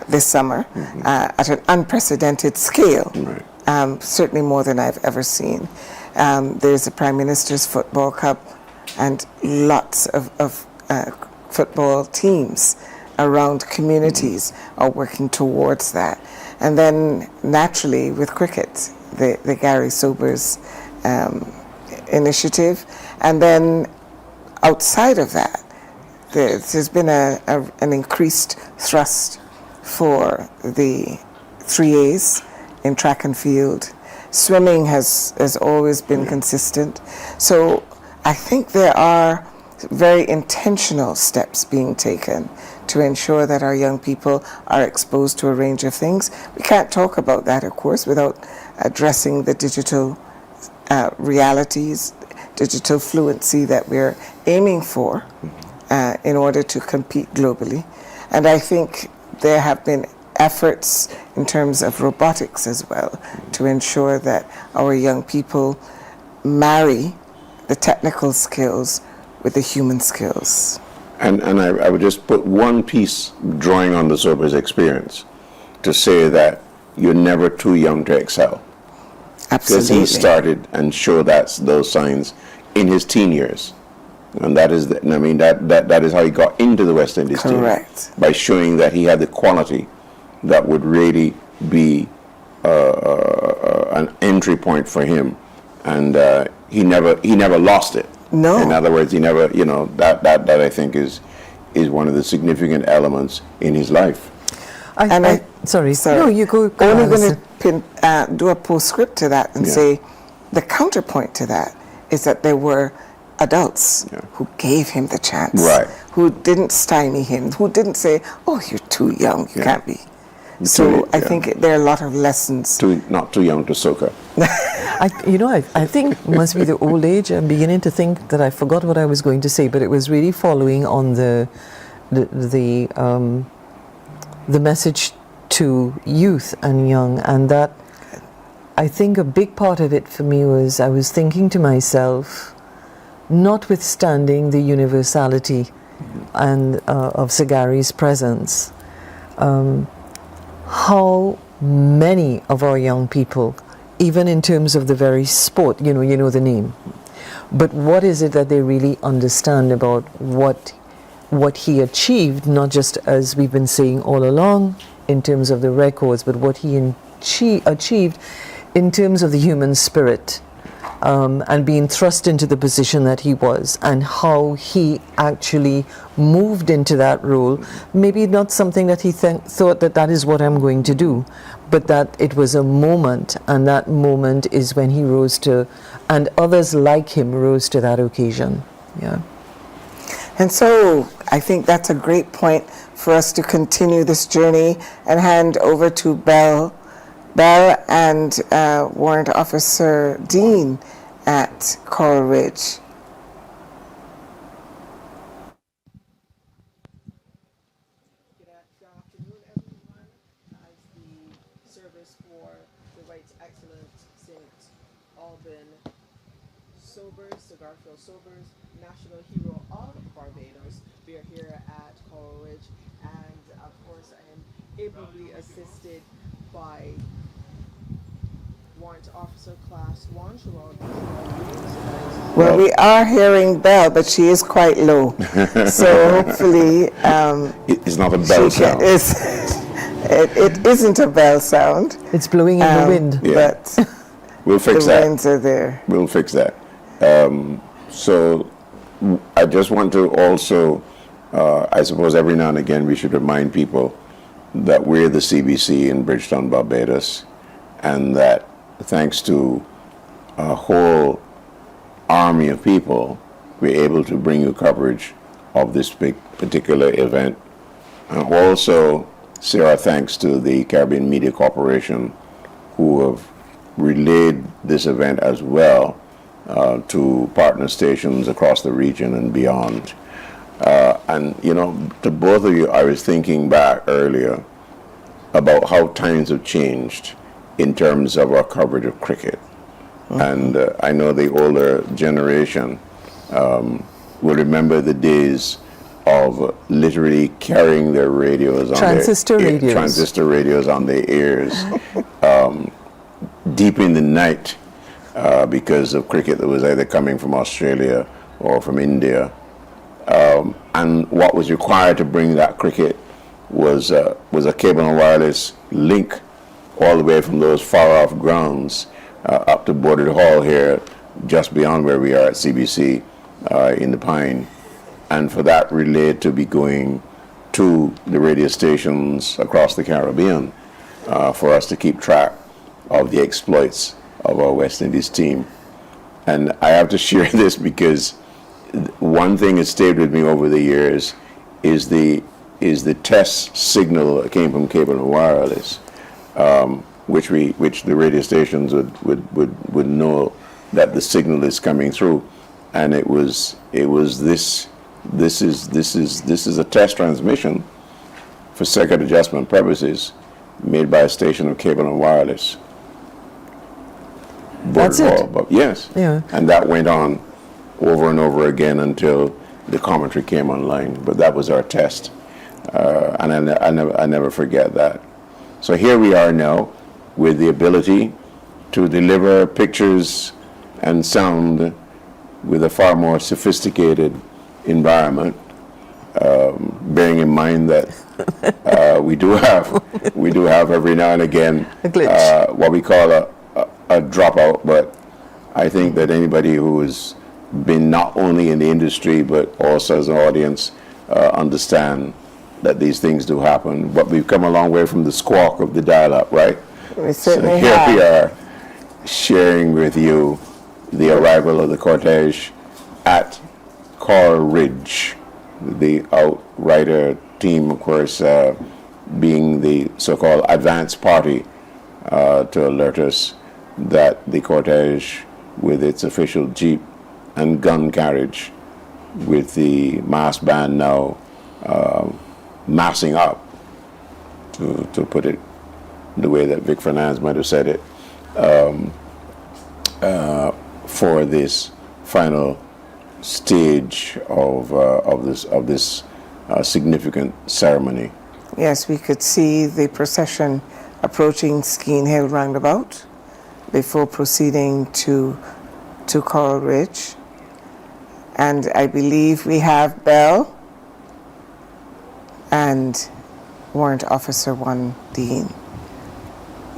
this summer at an unprecedented scale. Certainly more than I've ever seen. There's the Prime Minister's Football Cup, and lots of football teams around communities are working towards that. And then naturally with cricket, the Gary Sobers initiative. And then outside of that, there's been an increased thrust for the 3As in track and field. Swimming has always been consistent. So I think there are very intentional steps being taken to ensure that our young people are exposed to a range of things. We can't talk about that, of course, without addressing the digital realities, digital fluency that we're aiming for in order to compete globally. And I think there have been efforts in terms of robotics as well to ensure that our young people marry the technical skills with the human skills. And I would just put one piece drawing on the Sobers experience to say that you're never too young to excel. Absolutely. Because he started and showed those signs in his teen years. And that is, that is how he got into the West Indies team. Correct. By showing that he had the quality that would really be an entry point for him. And he never lost it. No. In other words, he never, that I think is one of the significant elements in his life. Sorry. No, you go. Only going to do a postscript to that and say the counterpoint to that is that there were adults who gave him the chance, right? Who didn't stymie him, who didn't say, "Oh, you're too young, you can't be." So I think there are a lot of lessons. Not too young to soccer. I think it must be the old age. I'm beginning to think that I forgot what I was going to say, but it was really following on the message to youth and young, and that I think a big part of it for me was I was thinking to myself, notwithstanding the universality and of Sagari's presence, how many of our young people, even in terms of the very sport, you know the name, but what is it that they really understand about what he achieved, not just as we've been saying all along in terms of the records, but what he achieved in terms of the human spirit, and being thrust into the position that he was, and how he actually moved into that role. Maybe not something that he thought that is what I'm going to do, but that it was a moment, and that moment is when he rose to, and others like him rose to that occasion. Yeah. And so I think that's a great point for us to continue this journey and hand over to Bell and Warrant Officer Dean at Coral Ridge. Good afternoon, everyone. As the service for the Right Excellent St. Auburn Sobers, the Garfield Sobers, National Hero of Barbados. We are here at Coral Ridge, and of course I am ably assisted by Warrant Officer Class 1, Well, we are hearing Bell, but she is quite low. So hopefully... it's not a bell sound. It isn't a bell sound. It's blowing in the wind. Yeah. But we'll fix the that. winds are there. We'll fix that. So I just want to also, I suppose every now and again we should remind people that we're the CBC in Bridgetown, Barbados, and that thanks to a whole army of people, we're able to bring you coverage of this particular event. And also say our thanks to the Caribbean Media Corporation, who have relayed this event as well to partner stations across the region and beyond. And, to both of you, I was thinking back earlier about how times have changed in terms of our coverage of cricket. And I know the older generation will remember the days of literally carrying their radios on transistor radios on their ears deep in the night because of cricket that was either coming from Australia or from India. And what was required to bring that cricket was a cable and wireless link all the way from those far-off grounds up to Boarded Hall here, just beyond where we are at CBC in the Pine. And for that relay to be going to the radio stations across the Caribbean for us to keep track of the exploits of our West Indies team. And I have to share this because one thing that stayed with me over the years is the test signal that came from cable and wireless, which the radio stations would know that the signal is coming through, and it was this is a test transmission for circuit adjustment purposes made by a station of cable and wireless. That's it. Yes. Yeah. And that went on over and over again until the commentary came online. But that was our test, and I never forget that. So here we are now, with the ability to deliver pictures and sound with a far more sophisticated environment. Bearing in mind that we do have every now and again what we call a dropout, but I think that anybody who has been not only in the industry but also as an audience understand that these things do happen. But we've come a long way from the squawk of the dial-up, right? We certainly so here have. we are sharing with you the arrival of the cortege at Coral Ridge, the outrider team, of course, being the so-called advance party to alert us that the cortege, with its official jeep and gun carriage, with the mass band now massing up, to put it the way that Vic Fernandez might have said it, for this final stage of this significant ceremony. Yes, we could see the procession approaching Skeene Hill roundabout before proceeding to Coral Ridge. And I believe we have Bell and Warrant Officer 1 Dean.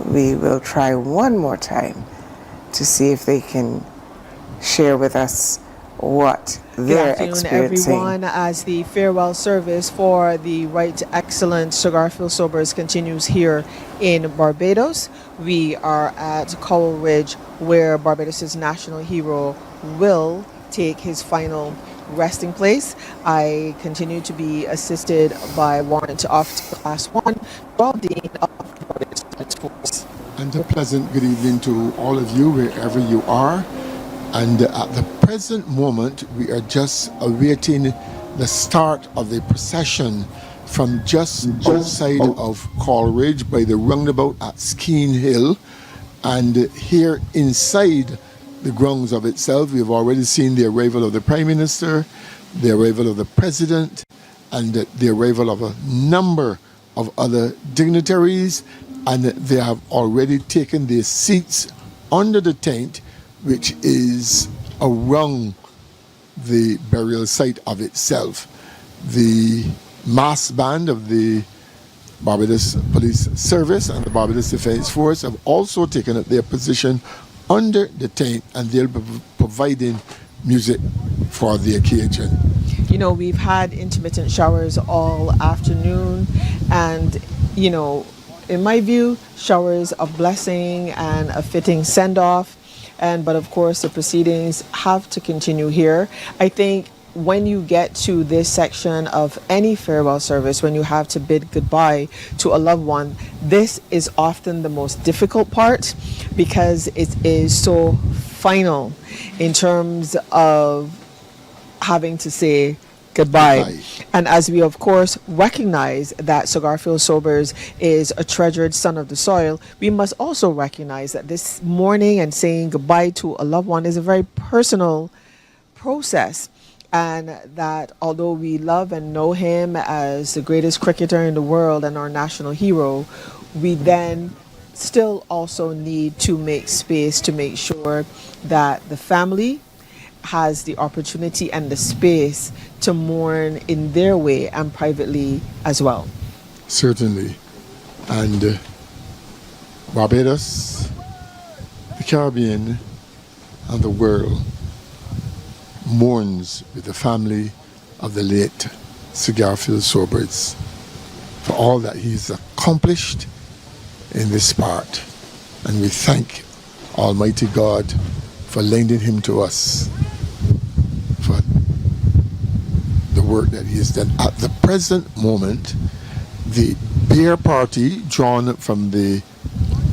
We will try one more time to see if they can share with us what they're Good experiencing. afternoon, everyone. As the farewell service for the Right Excellent Sir Garfield Sobers continues here in Barbados, we are at Coral Ridge, where Barbados' national hero will take his final resting place. I continue to be assisted by Warrant Officer Class 1, Rob Dean of Barbados Police Force. And a pleasant good evening to all of you, wherever you are. And at the present moment, we are just awaiting the start of the procession from just outside of Coral Ridge by the roundabout at Skeene Hill. And here inside the grounds of itself, we've already seen the arrival of the Prime Minister, the arrival of the President, and the arrival of a number of other dignitaries. And they have already taken their seats under the tent, which is around the burial site of itself. The mass band of the Barbados Police Service and the Barbados Defence Force have also taken up their position under the tent, and they'll be providing music for the occasion. You know, we've had intermittent showers all afternoon, and, you know, in my view, showers of blessing and a fitting send-off. But of course, the proceedings have to continue here. I think when you get to this section of any farewell service, when you have to bid goodbye to a loved one, this is often the most difficult part because it is so final in terms of having to say goodbye. And as we of course recognize that Sir Garfield Sobers is a treasured son of the soil, we must also recognize that this mourning and saying goodbye to a loved one is a very personal process, and that although we love and know him as the greatest cricketer in the world and our national hero, we then still also need to make space to make sure that the family has the opportunity and the space to mourn in their way and privately as well. Certainly. And Barbados, the Caribbean, and the world mourns with the family of the late Sir Garfield Sobers for all that he's accomplished in this part. And we thank Almighty God for lending him to us, for the work that he has done. At the present moment, the beer party drawn from the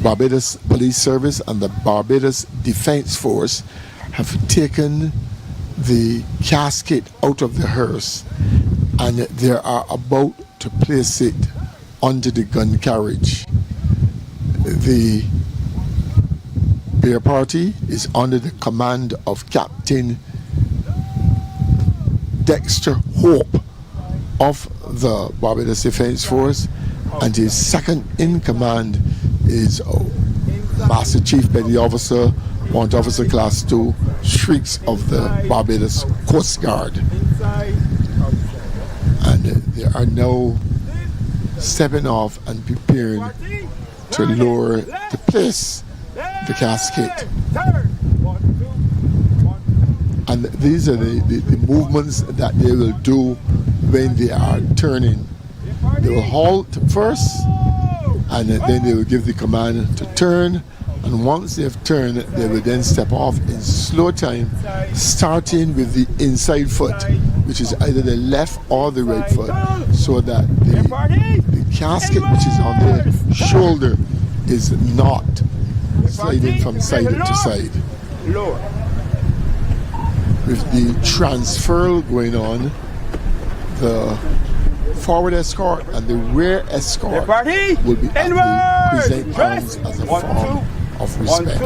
Barbados Police Service and the Barbados Defense Force have taken the casket out of the hearse, and they are about to place it onto the gun carriage. The beer party is under the command of Captain Dexter Hope of the Barbados Defense Force, and his second in command is Master Chief Petty Officer, Warrant Officer Class 2, Shrieks of the Barbados Coast Guard. And they are now stepping off and preparing to lower, to place the casket. And these are the movements that they will do when they are turning. They will halt first, and then they will give the command to turn. And once they've turned, they will then step off in slow time, starting with the inside foot, which is either the left or the right foot, so that the casket which is on their shoulder is not sliding from side to side. With the transfer going on, the forward escort and the rear escort will be at the present arms as a form of respect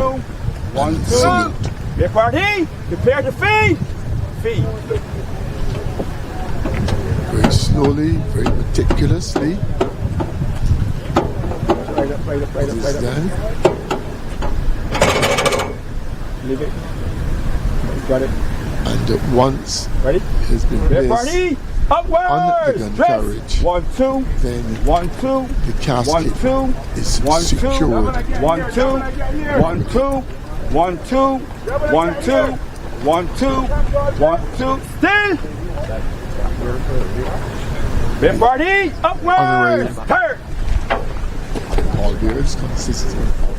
and salute. Get party, prepare to feed. Feed. Very slowly, very meticulously. Right up. Done. Leave it. Got it. And once ready? It has been placed on the gun carriage, 1, 2, then 1, 2, the casket 1, 2, is 1, 2, secured. 1, 2, 1, 2, 1, 2, 1, 2, 1, 2, 1, 2, still. Big party, upwards, turn. All beers consistent of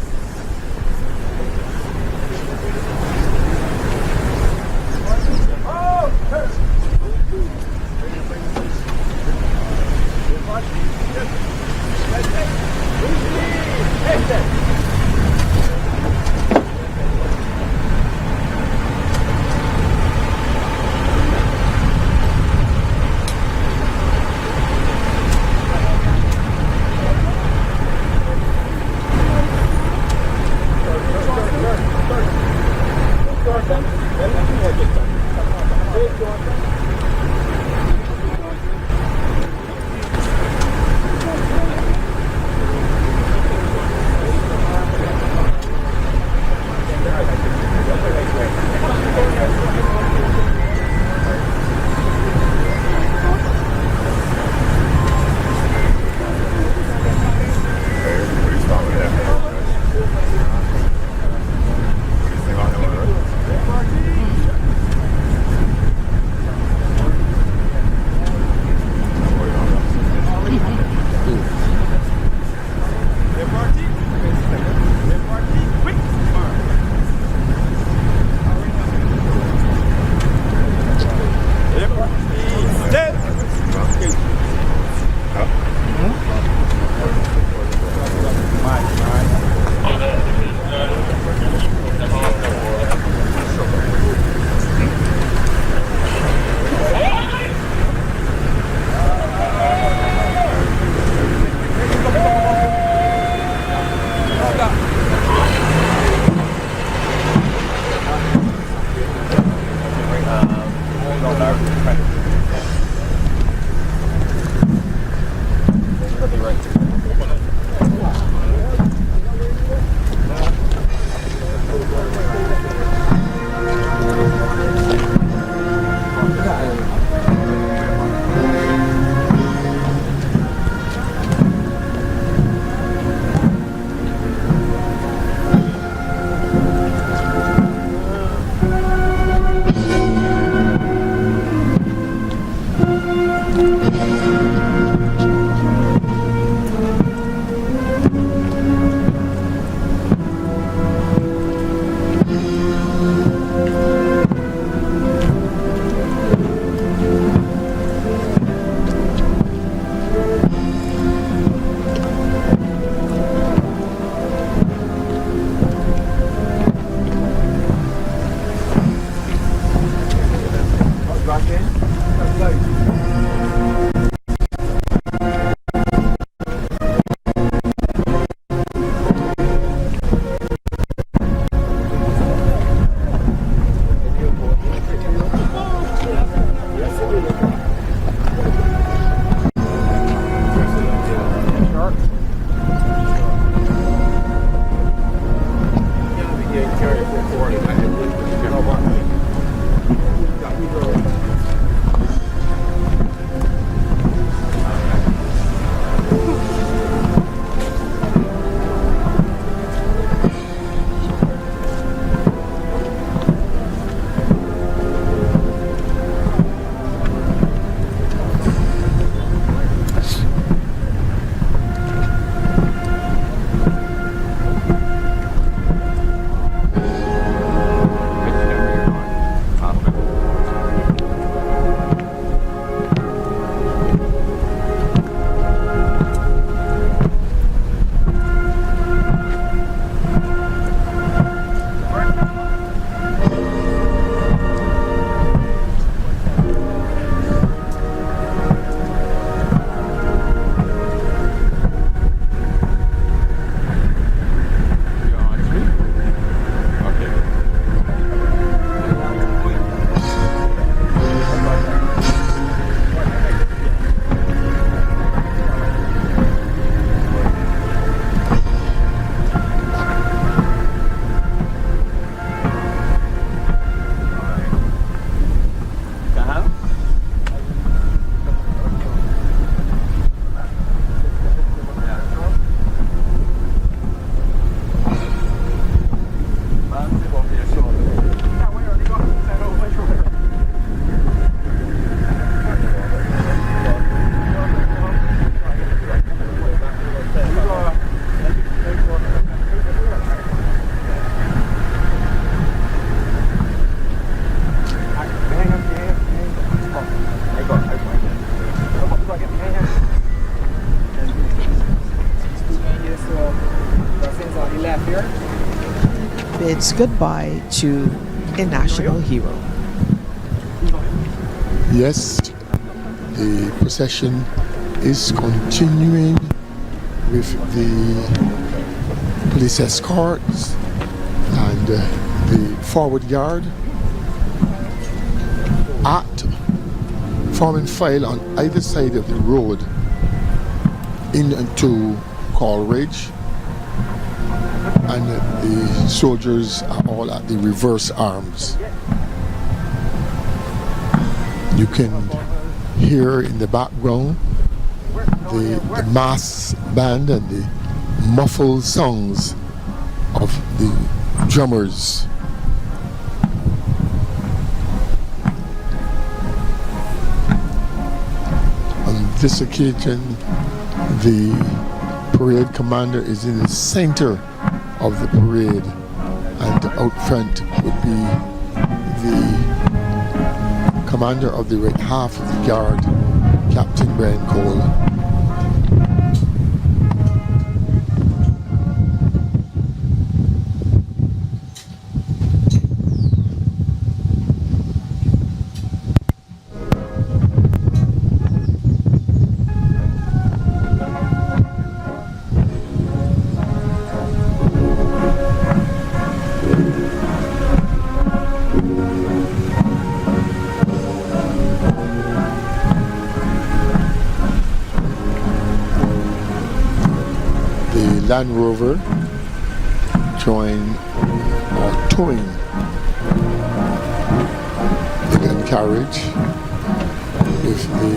bids goodbye to a national hero. Yes, the procession is continuing with the police escorts and the forward guard forming file on either side of the road into Coleridge, and the soldiers are all at the reverse arms. You can hear in the background the mass band and the muffled songs of the drummers. On this occasion, the parade commander is in the center of the parade, and out front would be the commander of the right half of the guard, Captain Brian Cole. Land Rover towing the gun carriage with the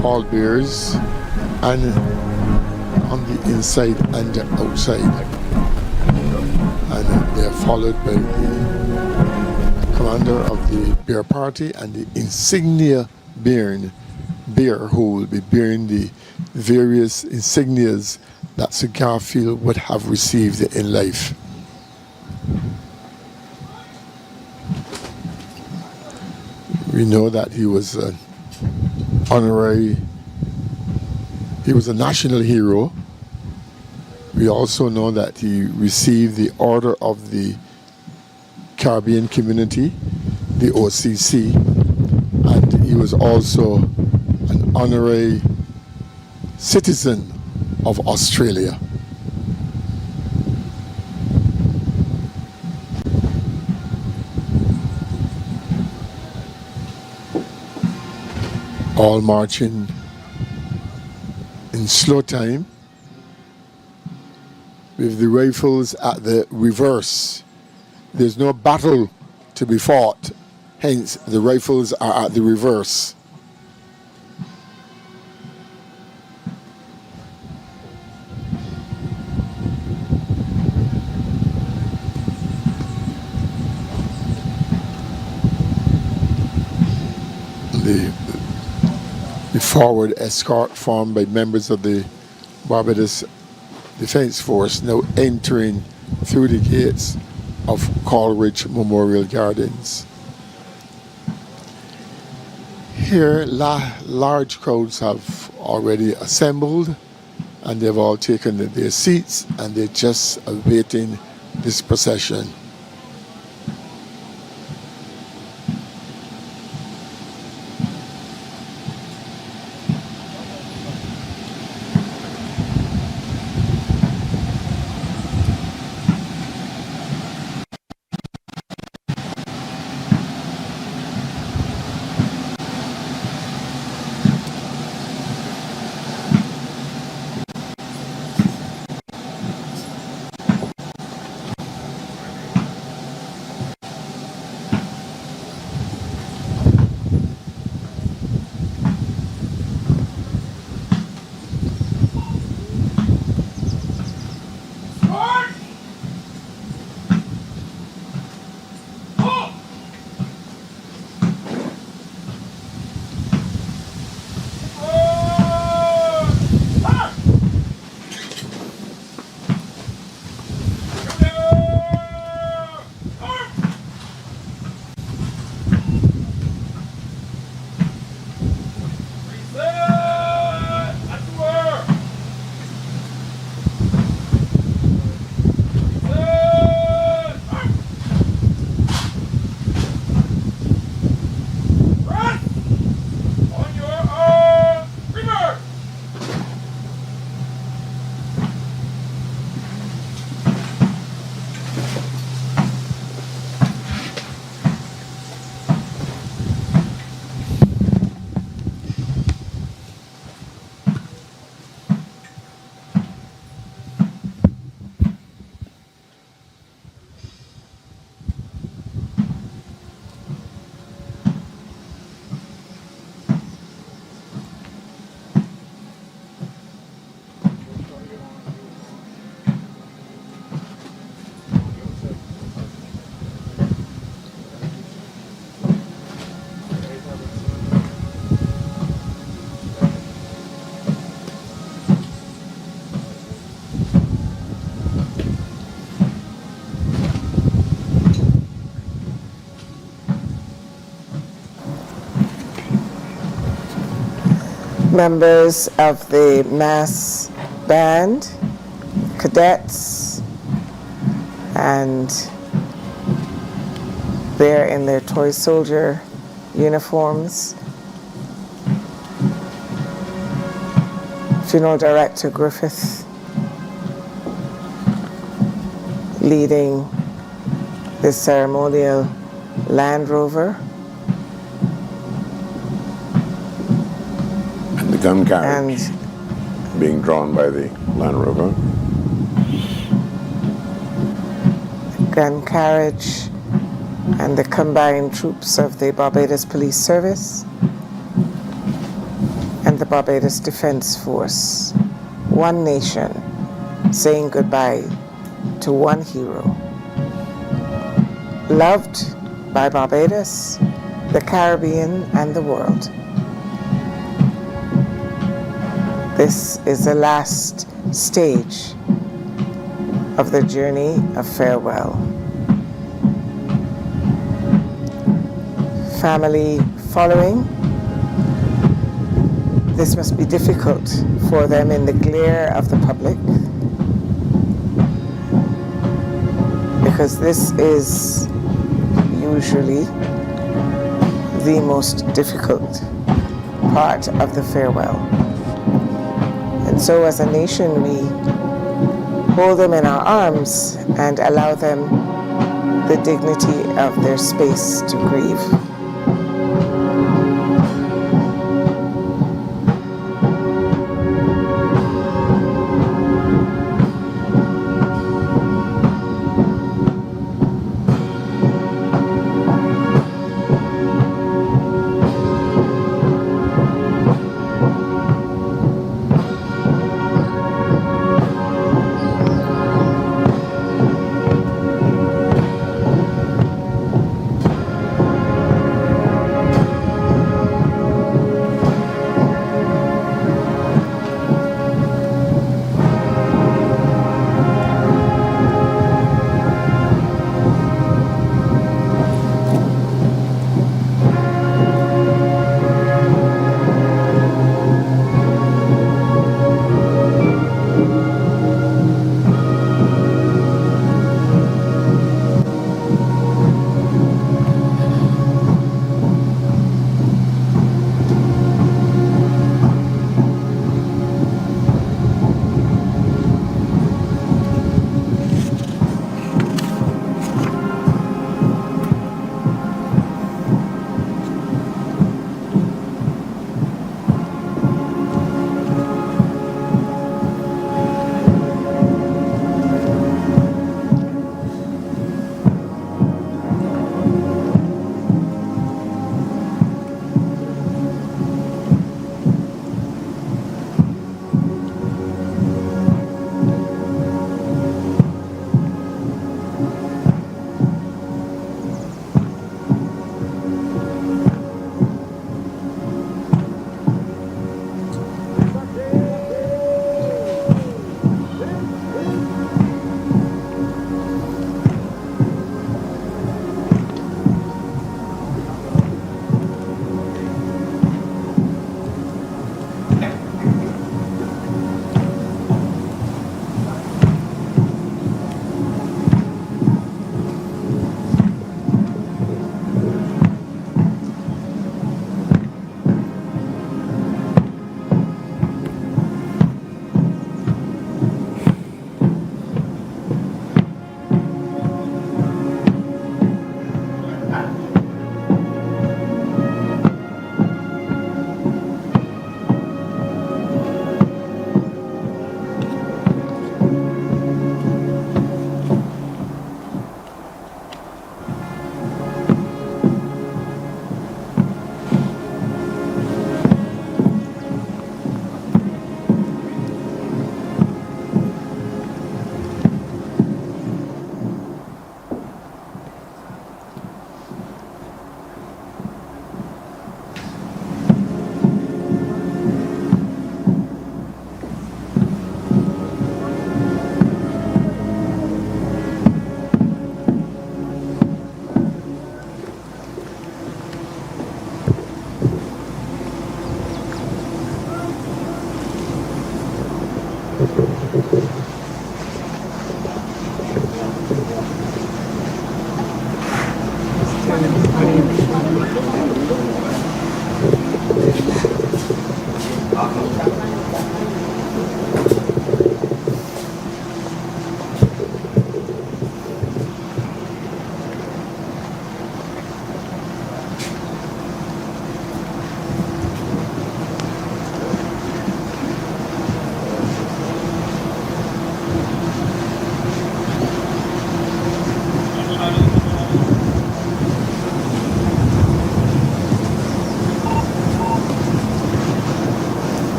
pallbearers and on the inside and outside, and they are followed by the commander of the bear party and the insignia bear who will be bearing the various insignias that Sir Garfield would have received in life. We know that he was an honorary, he was a national hero. We also know that he received the Order of the Caribbean Community, the OCC, and he was also an honorary citizen of Australia. All marching in slow time with the rifles at the reverse. There's no battle to be fought, hence the rifles are at the reverse. The forward escort formed by members of the Barbados Defence Force now entering through the gates of Coleridge Memorial Gardens. Here, large crowds have already assembled, and they've all taken their seats, and they're just awaiting this procession. members of the mass band, cadets, and they're in their toy soldier uniforms. Funeral Director Griffith leading the ceremonial Land Rover. And the gun carriage being drawn by the Land Rover. Gun carriage and the combined troops of the Barbados Police Service and the Barbados Defense Force. One nation saying goodbye to one hero. Loved by Barbados, the Caribbean, and the world. This is the last stage of the journey of farewell. Family following. This must be difficult for them in the glare of the public, because this is usually the most difficult part of the farewell. And so as a nation, we hold them in our arms and allow them the dignity of their space to grieve.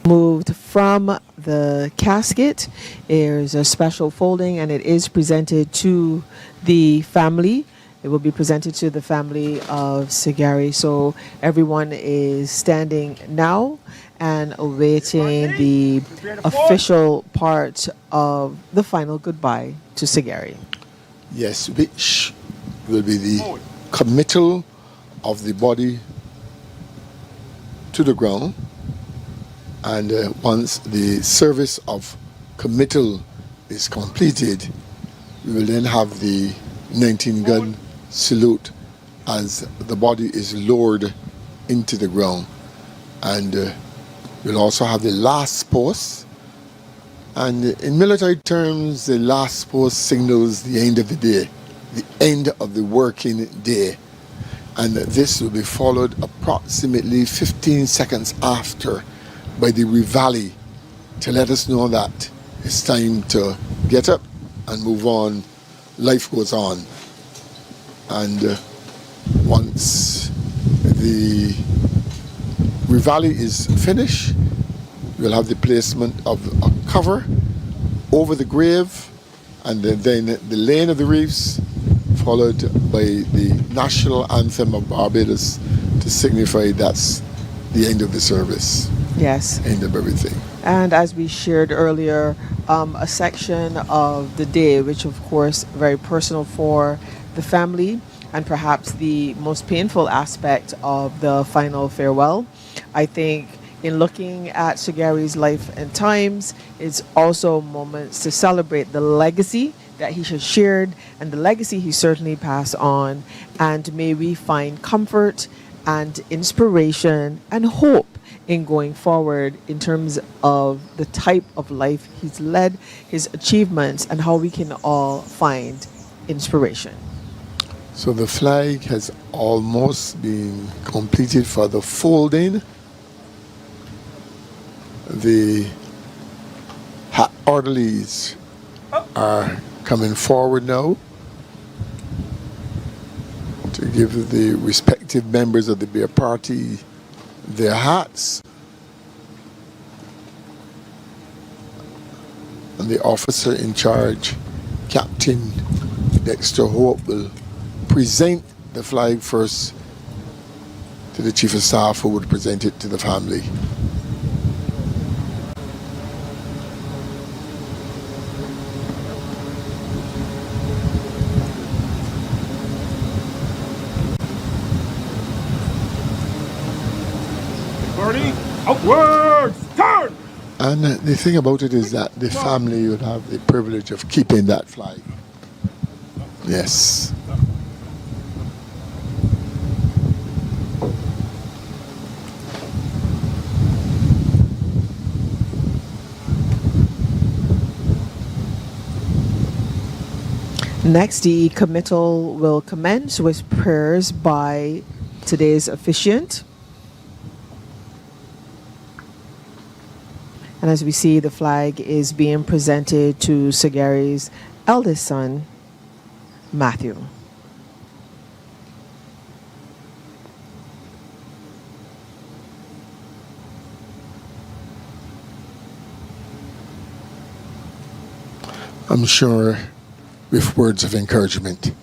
Moved from the casket. There's a special folding and it is presented to the family. It will be presented to the family of Sigari. So everyone is standing now and awaiting the official part of the final goodbye to Sigari. Yes, which will be the committal of the body to the ground. And once the service of committal is completed, we will then have the 19-gun salute as the body is lowered into the ground. And we'll also have the last post. And in military terms, the last post signals the end of the day, the end of the working day. And this will be followed approximately 15 seconds after by the reveille to let us know that it's time to get up and move on. Life goes on. And once the reveille is finished, we'll have the placement of a cover over the grave and then the laying of the wreaths, followed by the national anthem of Barbados to signify that's the end of the service. Yes. End of everything. And as we shared earlier, a section of the day, which of course very personal for the family and perhaps the most painful aspect of the final farewell. I think in looking at Sigari's life and times, it's also moments to celebrate the legacy that he has shared and the legacy he certainly passed on. And may we find comfort and inspiration and hope in going forward in terms of the type of life he's led, his achievements, and how we can all find inspiration. So the flag has almost been completed for the folding. The orderlies are coming forward now to give the respective members of the beer party their hats. And the officer in charge, Captain Dexter Hope, will present the flag first to the Chief of Staff, who would present it to the family. Outwards! Turn! And the thing about it is that the family would have the privilege of keeping that flag. Yes. Next, the committal will commence with prayers by today's officiant. And as we see, the flag is being presented to Sagary's eldest son, Matthew. I'm sure with words of encouragement.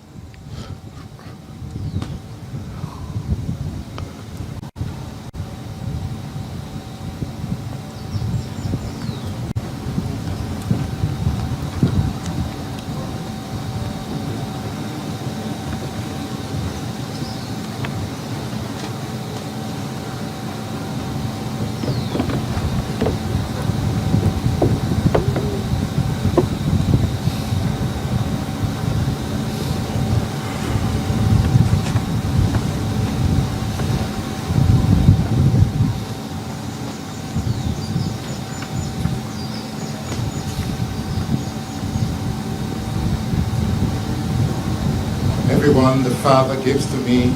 Everyone the Father gives to me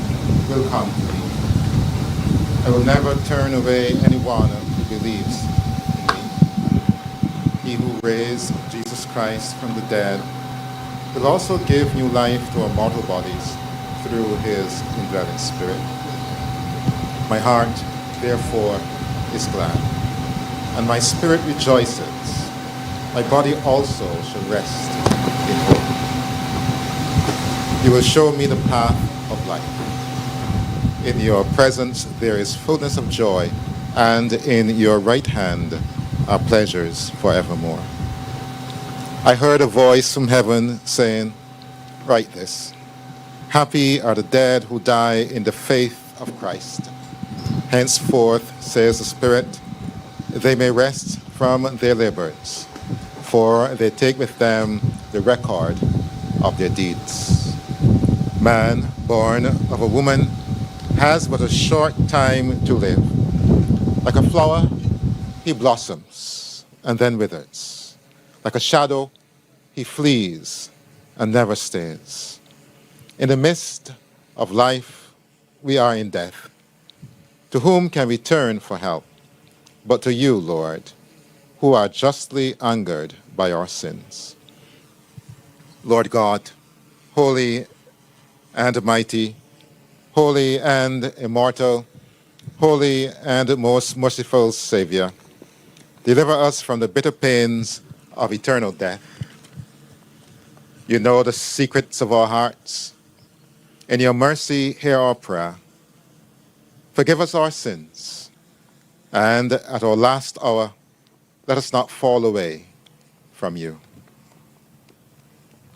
will come to me. I will never turn away anyone who believes in me. He who raised Jesus Christ from the dead will also give new life to our mortal bodies through his indwelling Spirit. My heart, therefore, is glad, and my spirit rejoices. My body also shall rest in hope. You will show me the path of life. In your presence there is fullness of joy, and in your right hand are pleasures forevermore. I heard a voice from heaven saying, "Write this. Happy are the dead who die in the faith of Christ. Henceforth, says the Spirit, they may rest from their labors, for they take with them the record of their deeds." Man born of a woman has but a short time to live. Like a flower, he blossoms and then withers. Like a shadow, he flees and never stays. In the midst of life, we are in death. To whom can we turn for help? But to you, Lord, who are justly angered by our sins. Lord God, holy and mighty, holy and immortal, holy and most merciful Savior, deliver us from the bitter pains of eternal death. You know the secrets of our hearts. In your mercy, hear our prayer. Forgive us our sins, and at our last hour, let us not fall away from you.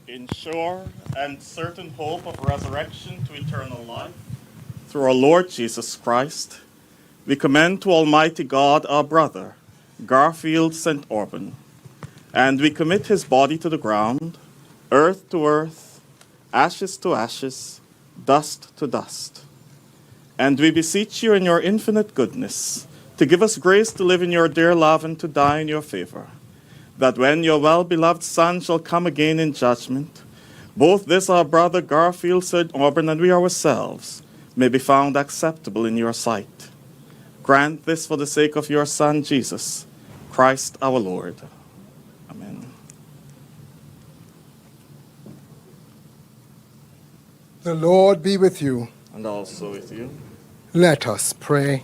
In sure and certain hope of resurrection to eternal life, through our Lord Jesus Christ, we commend to Almighty God our brother, Garfield St. Auburn, and we commit his body to the ground, earth to earth, ashes to ashes, dust to dust. And we beseech you in your infinite goodness to give us grace to live in your dear love and to die in your favor, that when your well-beloved Son shall come again in judgment, both this our brother Garfield St. Auburn and we ourselves may be found acceptable in your sight. Grant this for the sake of your Son, Jesus, Christ our Lord. Amen. The Lord be with you. And also with you. Let us pray.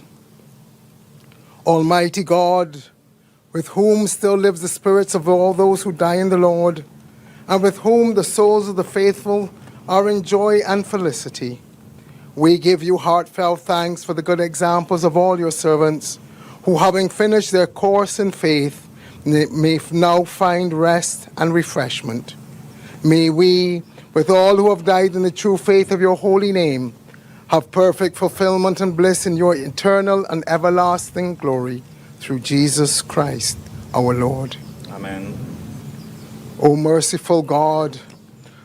Almighty God, with whom still lives the spirits of all those who die in the Lord, and with whom the souls of the faithful are in joy and felicity, we give you heartfelt thanks for the good examples of all your servants, who, having finished their course in faith, may now find rest and refreshment. May we, with all who have died in the true faith of your holy name, have perfect fulfillment and bliss in your eternal and everlasting glory, through Jesus Christ our Lord. Amen. O merciful God,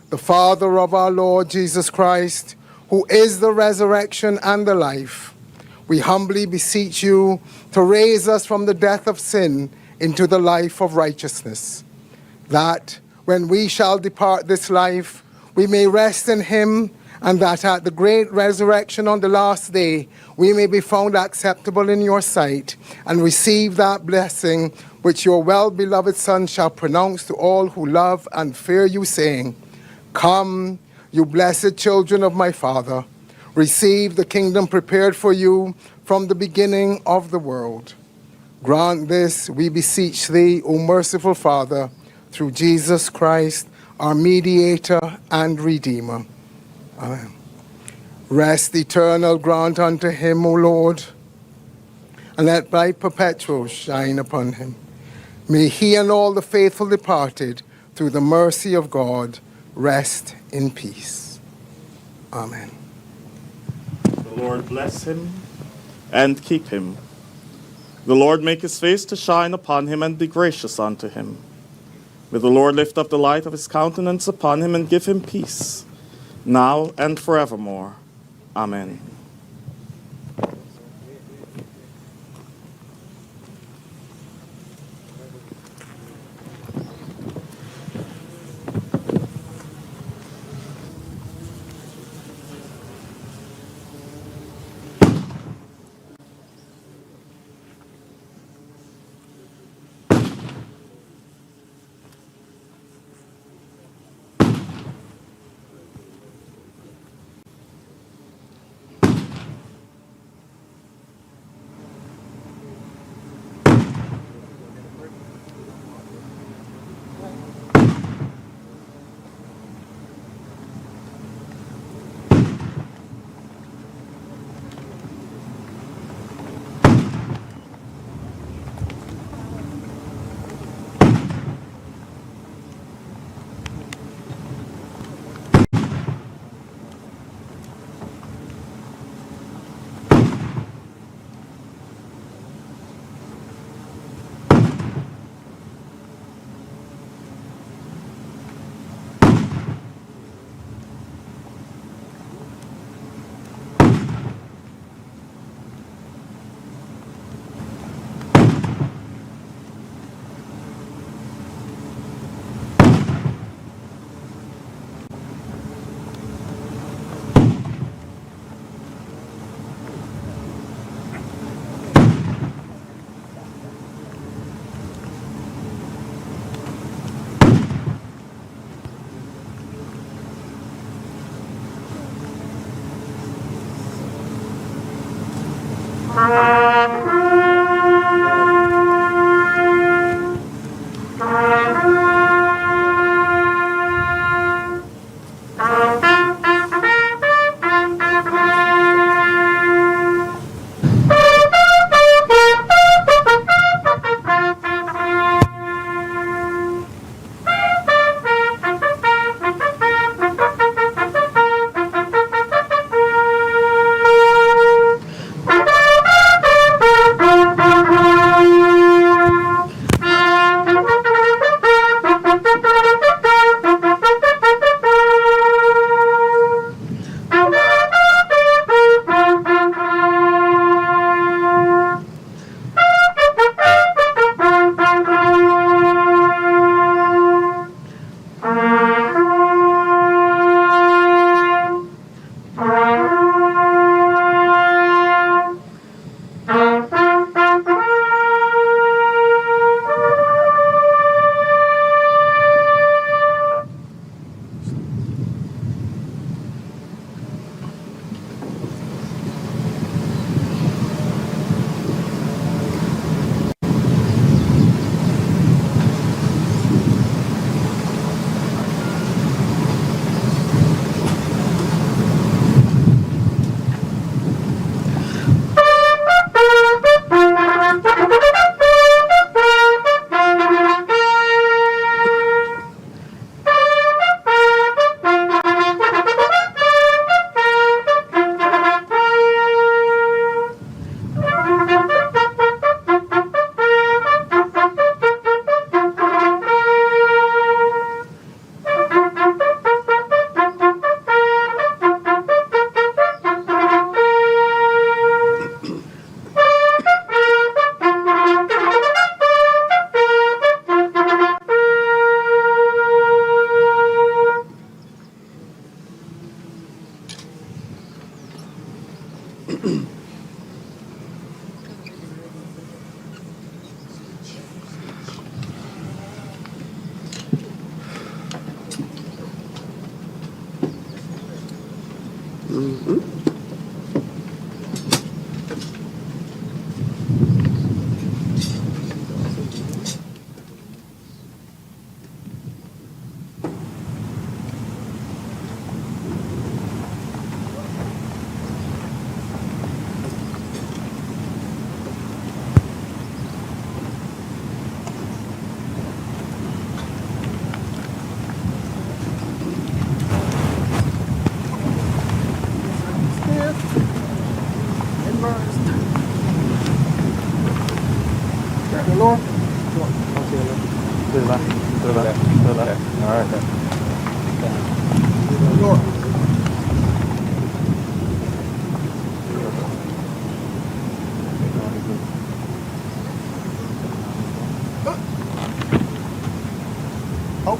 the Father of our Lord Jesus Christ, who is the resurrection and the life, we humbly beseech you to raise us from the death of sin into the life of righteousness, that when we shall depart this life, we may rest in him, and that at the great resurrection on the last day, we may be found acceptable in your sight and receive that blessing which your well-beloved Son shall pronounce to all who love and fear you, saying, Come, you blessed children of my Father, receive the kingdom prepared for you from the beginning of the world. Grant this, we beseech thee, O merciful Father, through Jesus Christ, our mediator and Redeemer. Amen. Rest eternal grant unto him, O Lord, and let light perpetual shine upon him. May he and all the faithful departed, through the mercy of God, rest in peace. Amen. The Lord bless him and keep him. The Lord make his face to shine upon him and be gracious unto him. May the Lord lift up the light of his countenance upon him and give him peace, now and forevermore. Amen.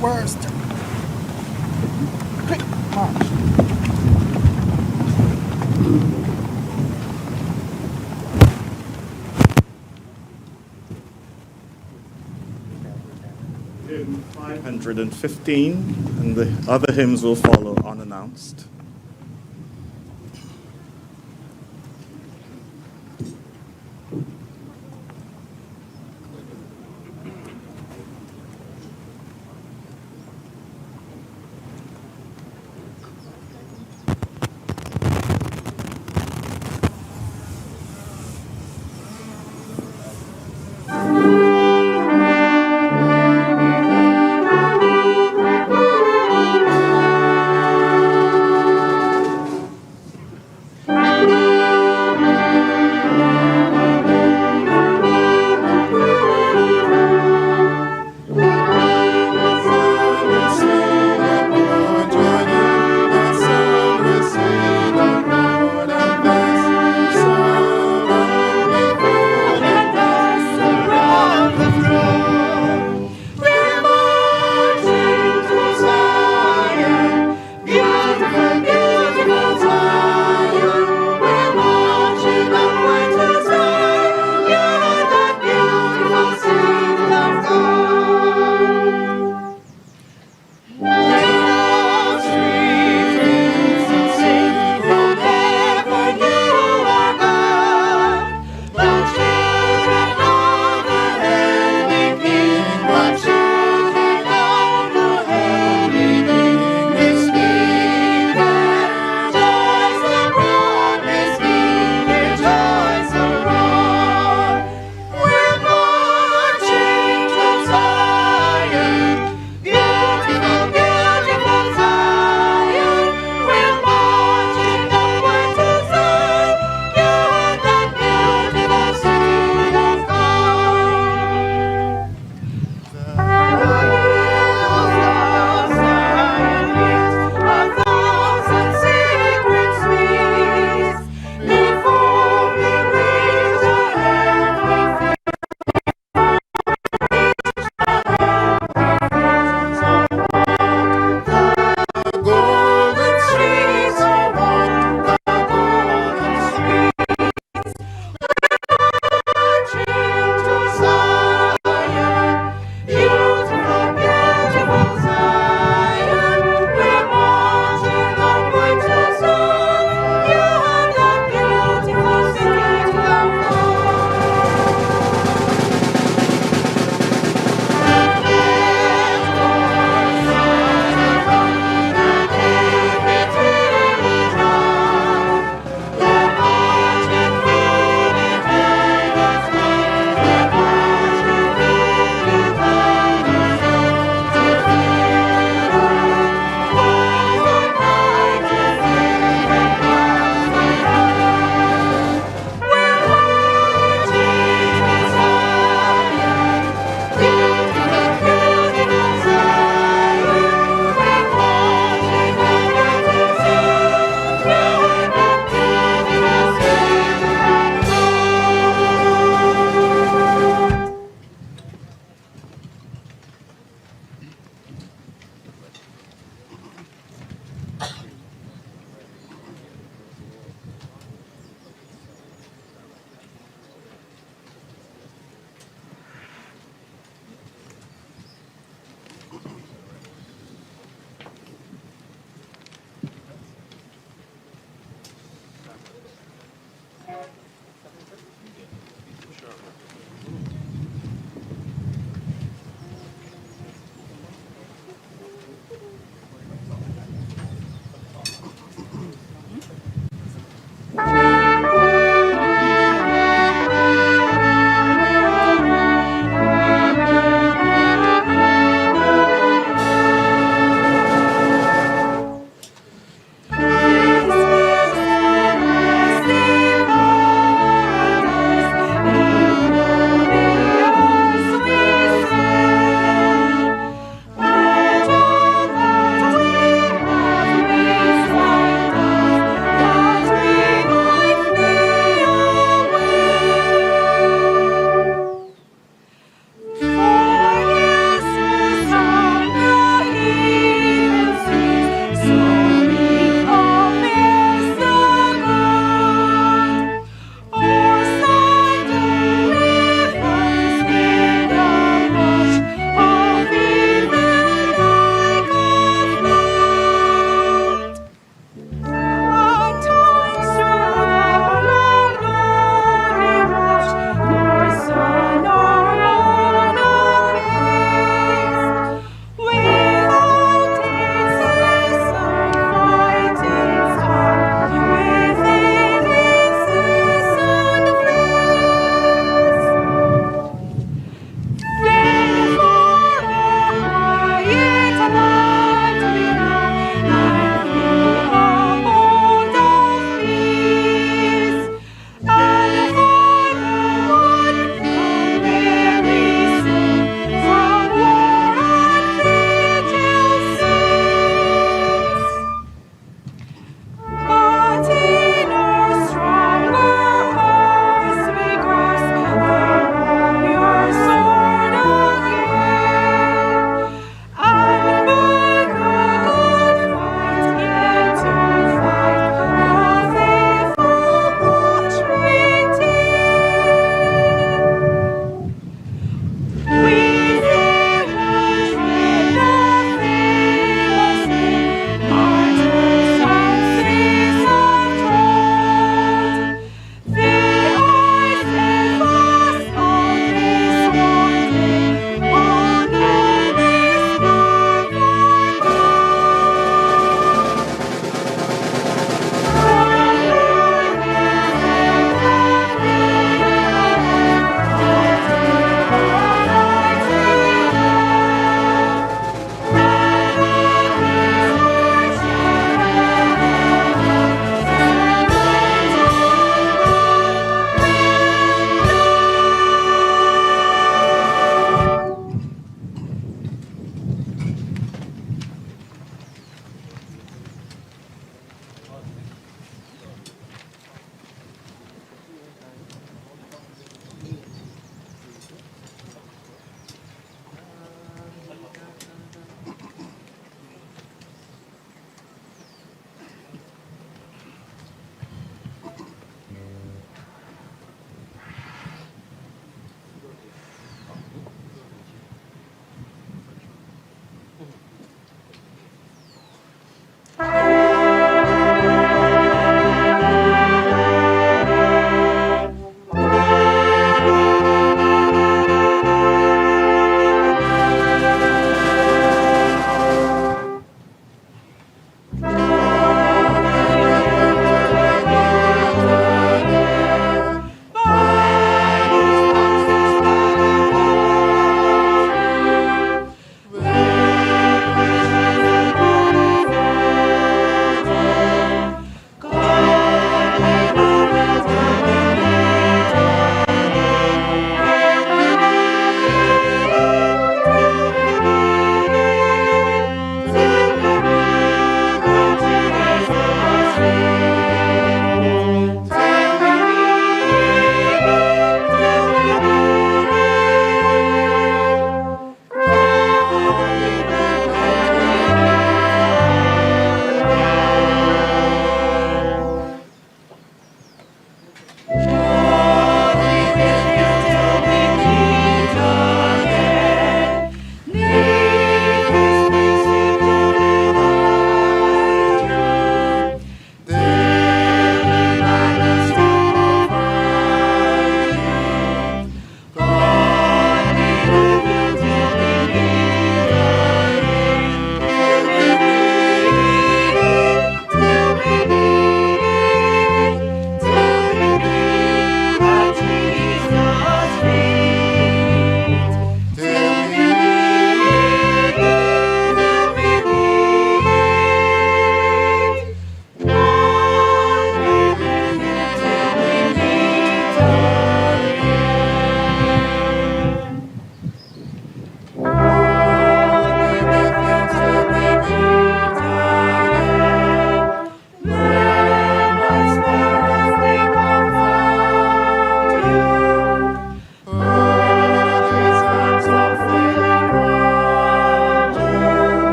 Worst. Quick march. Hymn 515, and the other hymns will follow unannounced.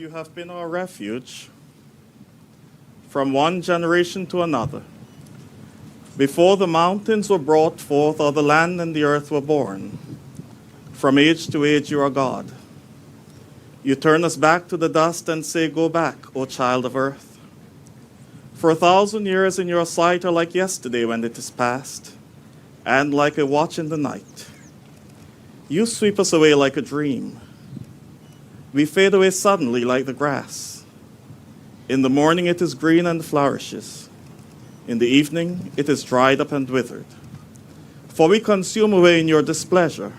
you have been our refuge from one generation to another. Before the mountains were brought forth, or the land and the earth were born, from age to age you are God. You turn us back to the dust and say, "Go back, O child of earth." For 1,000 years in your sight are like yesterday when it is past, and like a watch in the night. You sweep us away like a dream. We fade away suddenly like the grass. In the morning it is green and flourishes. In the evening it is dried up and withered. For we consume away in your displeasure.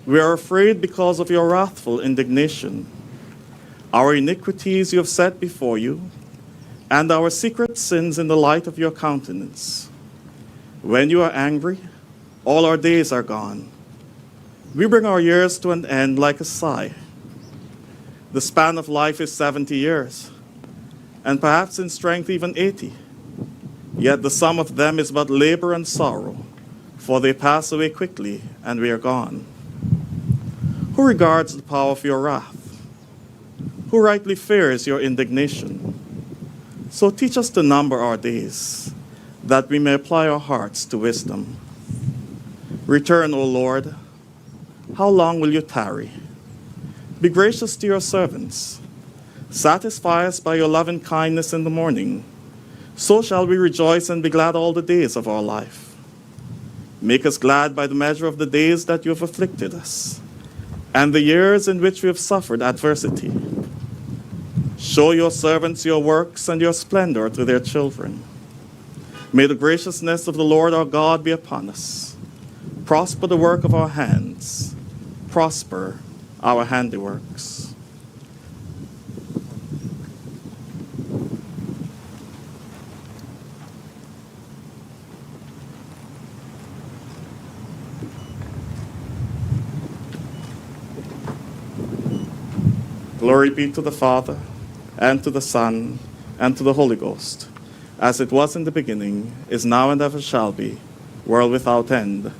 We are afraid because of your wrathful indignation. Our iniquities you have set before you, and our secret sins in the light of your countenance. When you are angry, all our days are gone. We bring our years to an end like a sigh. The span of life is 70 years, and perhaps in strength even 80. Yet the sum of them is but labor and sorrow, for they pass away quickly, and we are gone. Who regards the power of your wrath? Who rightly fears your indignation? So teach us to number our days, that we may apply our hearts to wisdom. Return, O Lord. How long will you tarry? Be gracious to your servants. Satisfy us by your loving kindness in the morning. So shall we rejoice and be glad all the days of our life. Make us glad by the measure of the days that you have afflicted us, and the years in which we have suffered adversity. Show your servants your works and your splendor to their children. May the graciousness of the Lord our God be upon us. Prosper the work of our hands. Prosper our handiworks. Glory be to the Father, and to the Son, and to the Holy Ghost, as it was in the beginning, is now, and ever shall be, world without end.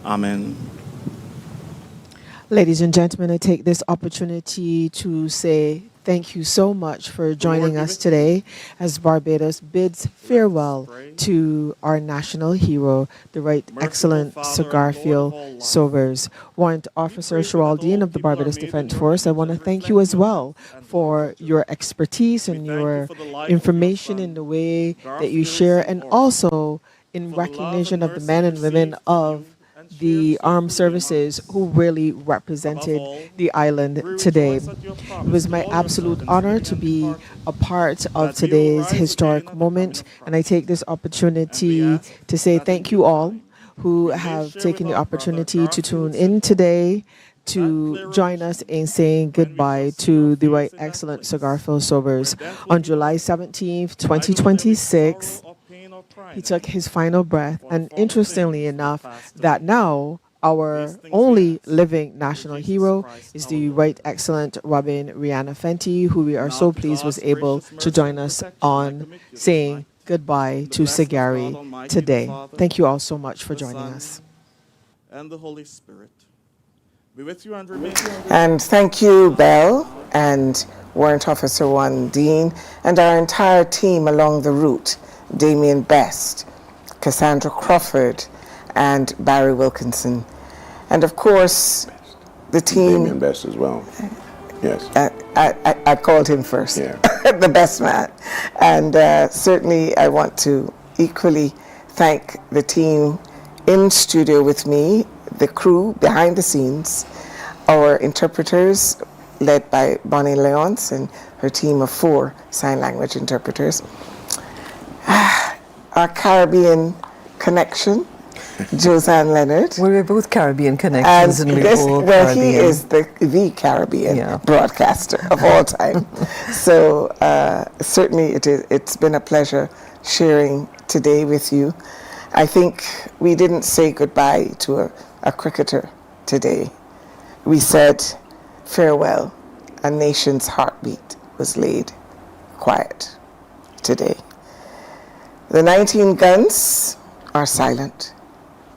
Amen. Ladies and gentlemen, I take this opportunity to say thank you so much for joining us today as Barbados bids farewell to our national hero, the Right Excellent Sir Garfield Sobers. Warrant Officer Sheraldine of the Barbados Defence Force, I want to thank you as well for your expertise and your information in the way that you share, and also in recognition of the men and women of the armed services who really represented the island today. It was my absolute honor to be a part of today's historic moment, and I take this opportunity to say thank you all who have taken the opportunity to tune in today to join us in saying goodbye to the Right Excellent Sir Garfield Sobers. On July 17th, 2026, he took his final breath, and interestingly enough, that now our only living national hero is the Right Excellent Robin Rihanna Fenty, who we are so pleased was able to join us on saying goodbye to Sir Gary today. Thank you all so much for joining us. And the Holy Spirit be with you and remain. And thank you, Bell, and Warrant Officer 1 Dean, and our entire team along the route. Damien Best, Cassandra Crawford, and Barry Wilkinson. And of course, the team... Damien Best as well. Yes. I called him first. Yeah. The best man. And certainly I want to equally thank the team in studio with me, the crew behind the scenes, our interpreters led by Bonnie Leonce and her team of 4 sign language interpreters. Our Caribbean connection, Josanne Leonard. We were both Caribbean connections, and we were both Caribbean. He is the Caribbean broadcaster of all time. So certainly it's been a pleasure sharing today with you. I think we didn't say goodbye to a cricketer today. We said farewell. A nation's heartbeat was laid quiet today. The 19 guns are silent.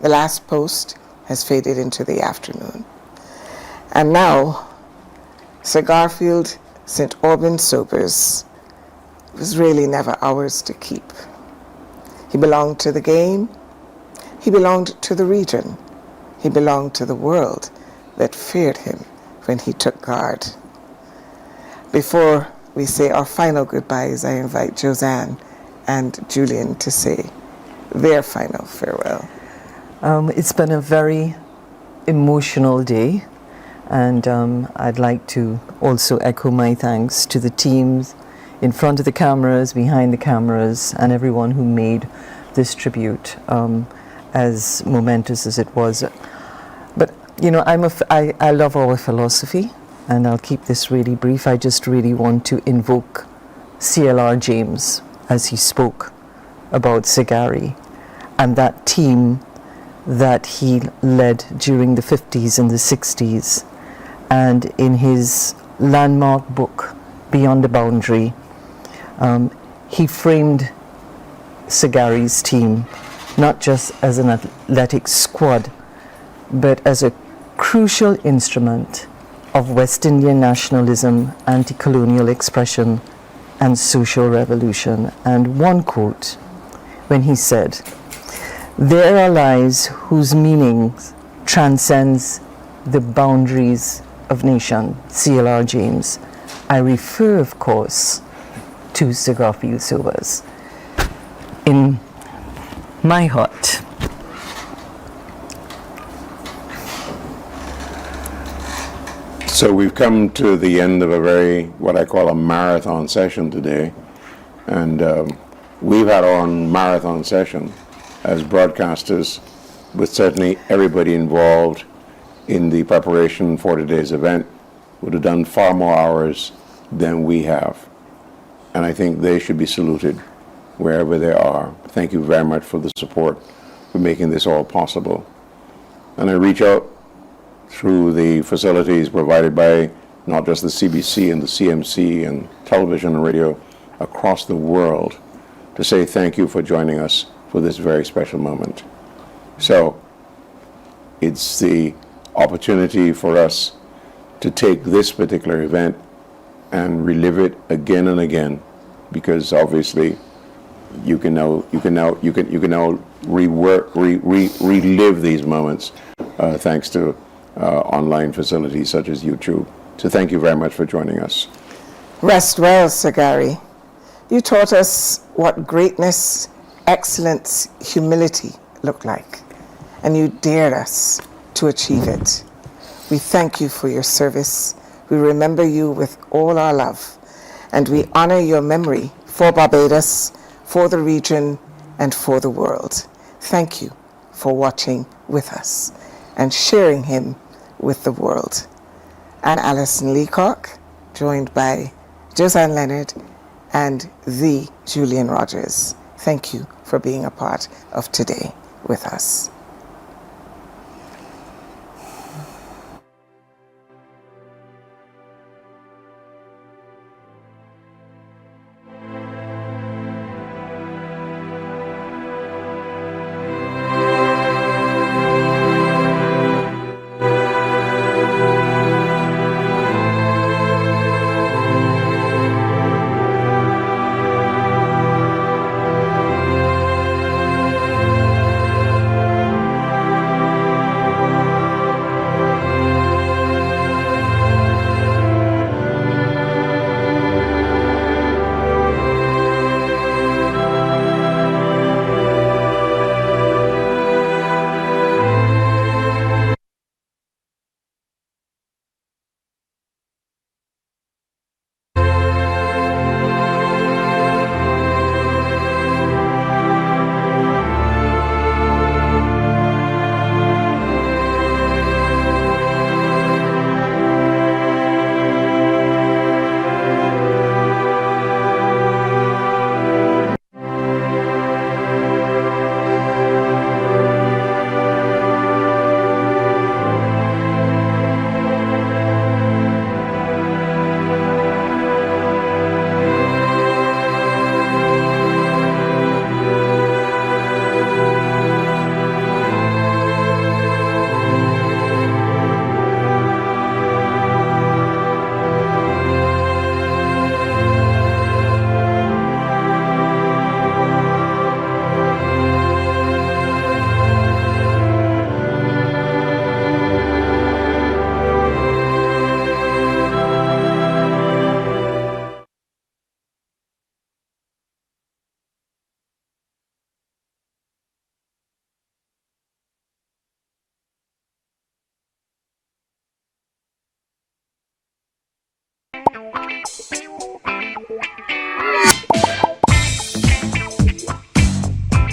The last post has faded into the afternoon. And now, Sir Garfield St. Auburn Sobers was really never ours to keep. He belonged to the game. He belonged to the region. He belonged to the world that feared him when he took guard. Before we say our final goodbyes, I invite Josanne and Julian to say their final farewell. It's been a very emotional day, and I'd like to also echo my thanks to the teams in front of the cameras, behind the cameras, and everyone who made this tribute as momentous as it was. But, you know, I love our philosophy, and I'll keep this really brief. I just really want to invoke C.L.R. James as he spoke about Sagari and that team that he led during the 50s and the 60s. And in his landmark book, Beyond the Boundary, he framed Sagari's team not just as an athletic squad, but as a crucial instrument of West Indian nationalism, anti-colonial expression, and social revolution. And one quote, when he said, "There are lives whose meaning transcends the boundaries of nation," C.L.R. James. I refer, of course, to Sir Garfield Sobers. In my heart, So we've come to the end of a very, what I call a marathon session today. And we've had our own marathon session as broadcasters, with certainly everybody involved in the preparation for today's event would have done far more hours than we have. And I think they should be saluted wherever they are. Thank you very much for the support for making this all possible. And I reach out through the facilities provided by not just the CBC and the CMC and television and radio across the world to say thank you for joining us for this very special moment. So it's the opportunity for us to take this particular event and relive it again and again, because obviously you can now relive these moments thanks to online facilities such as YouTube. So thank you very much for joining us. Rest well, Sagari. You taught us what greatness, excellence, humility look like, and you dared us to achieve it. We thank you for your service. We remember you with all our love, and we honor your memory for Barbados, for the region, and for the world. Thank you for watching with us and sharing him with the world. And Alison Leacock, joined by Josanne Leonard and the Julian Rogers. Thank you for being a part of today with us.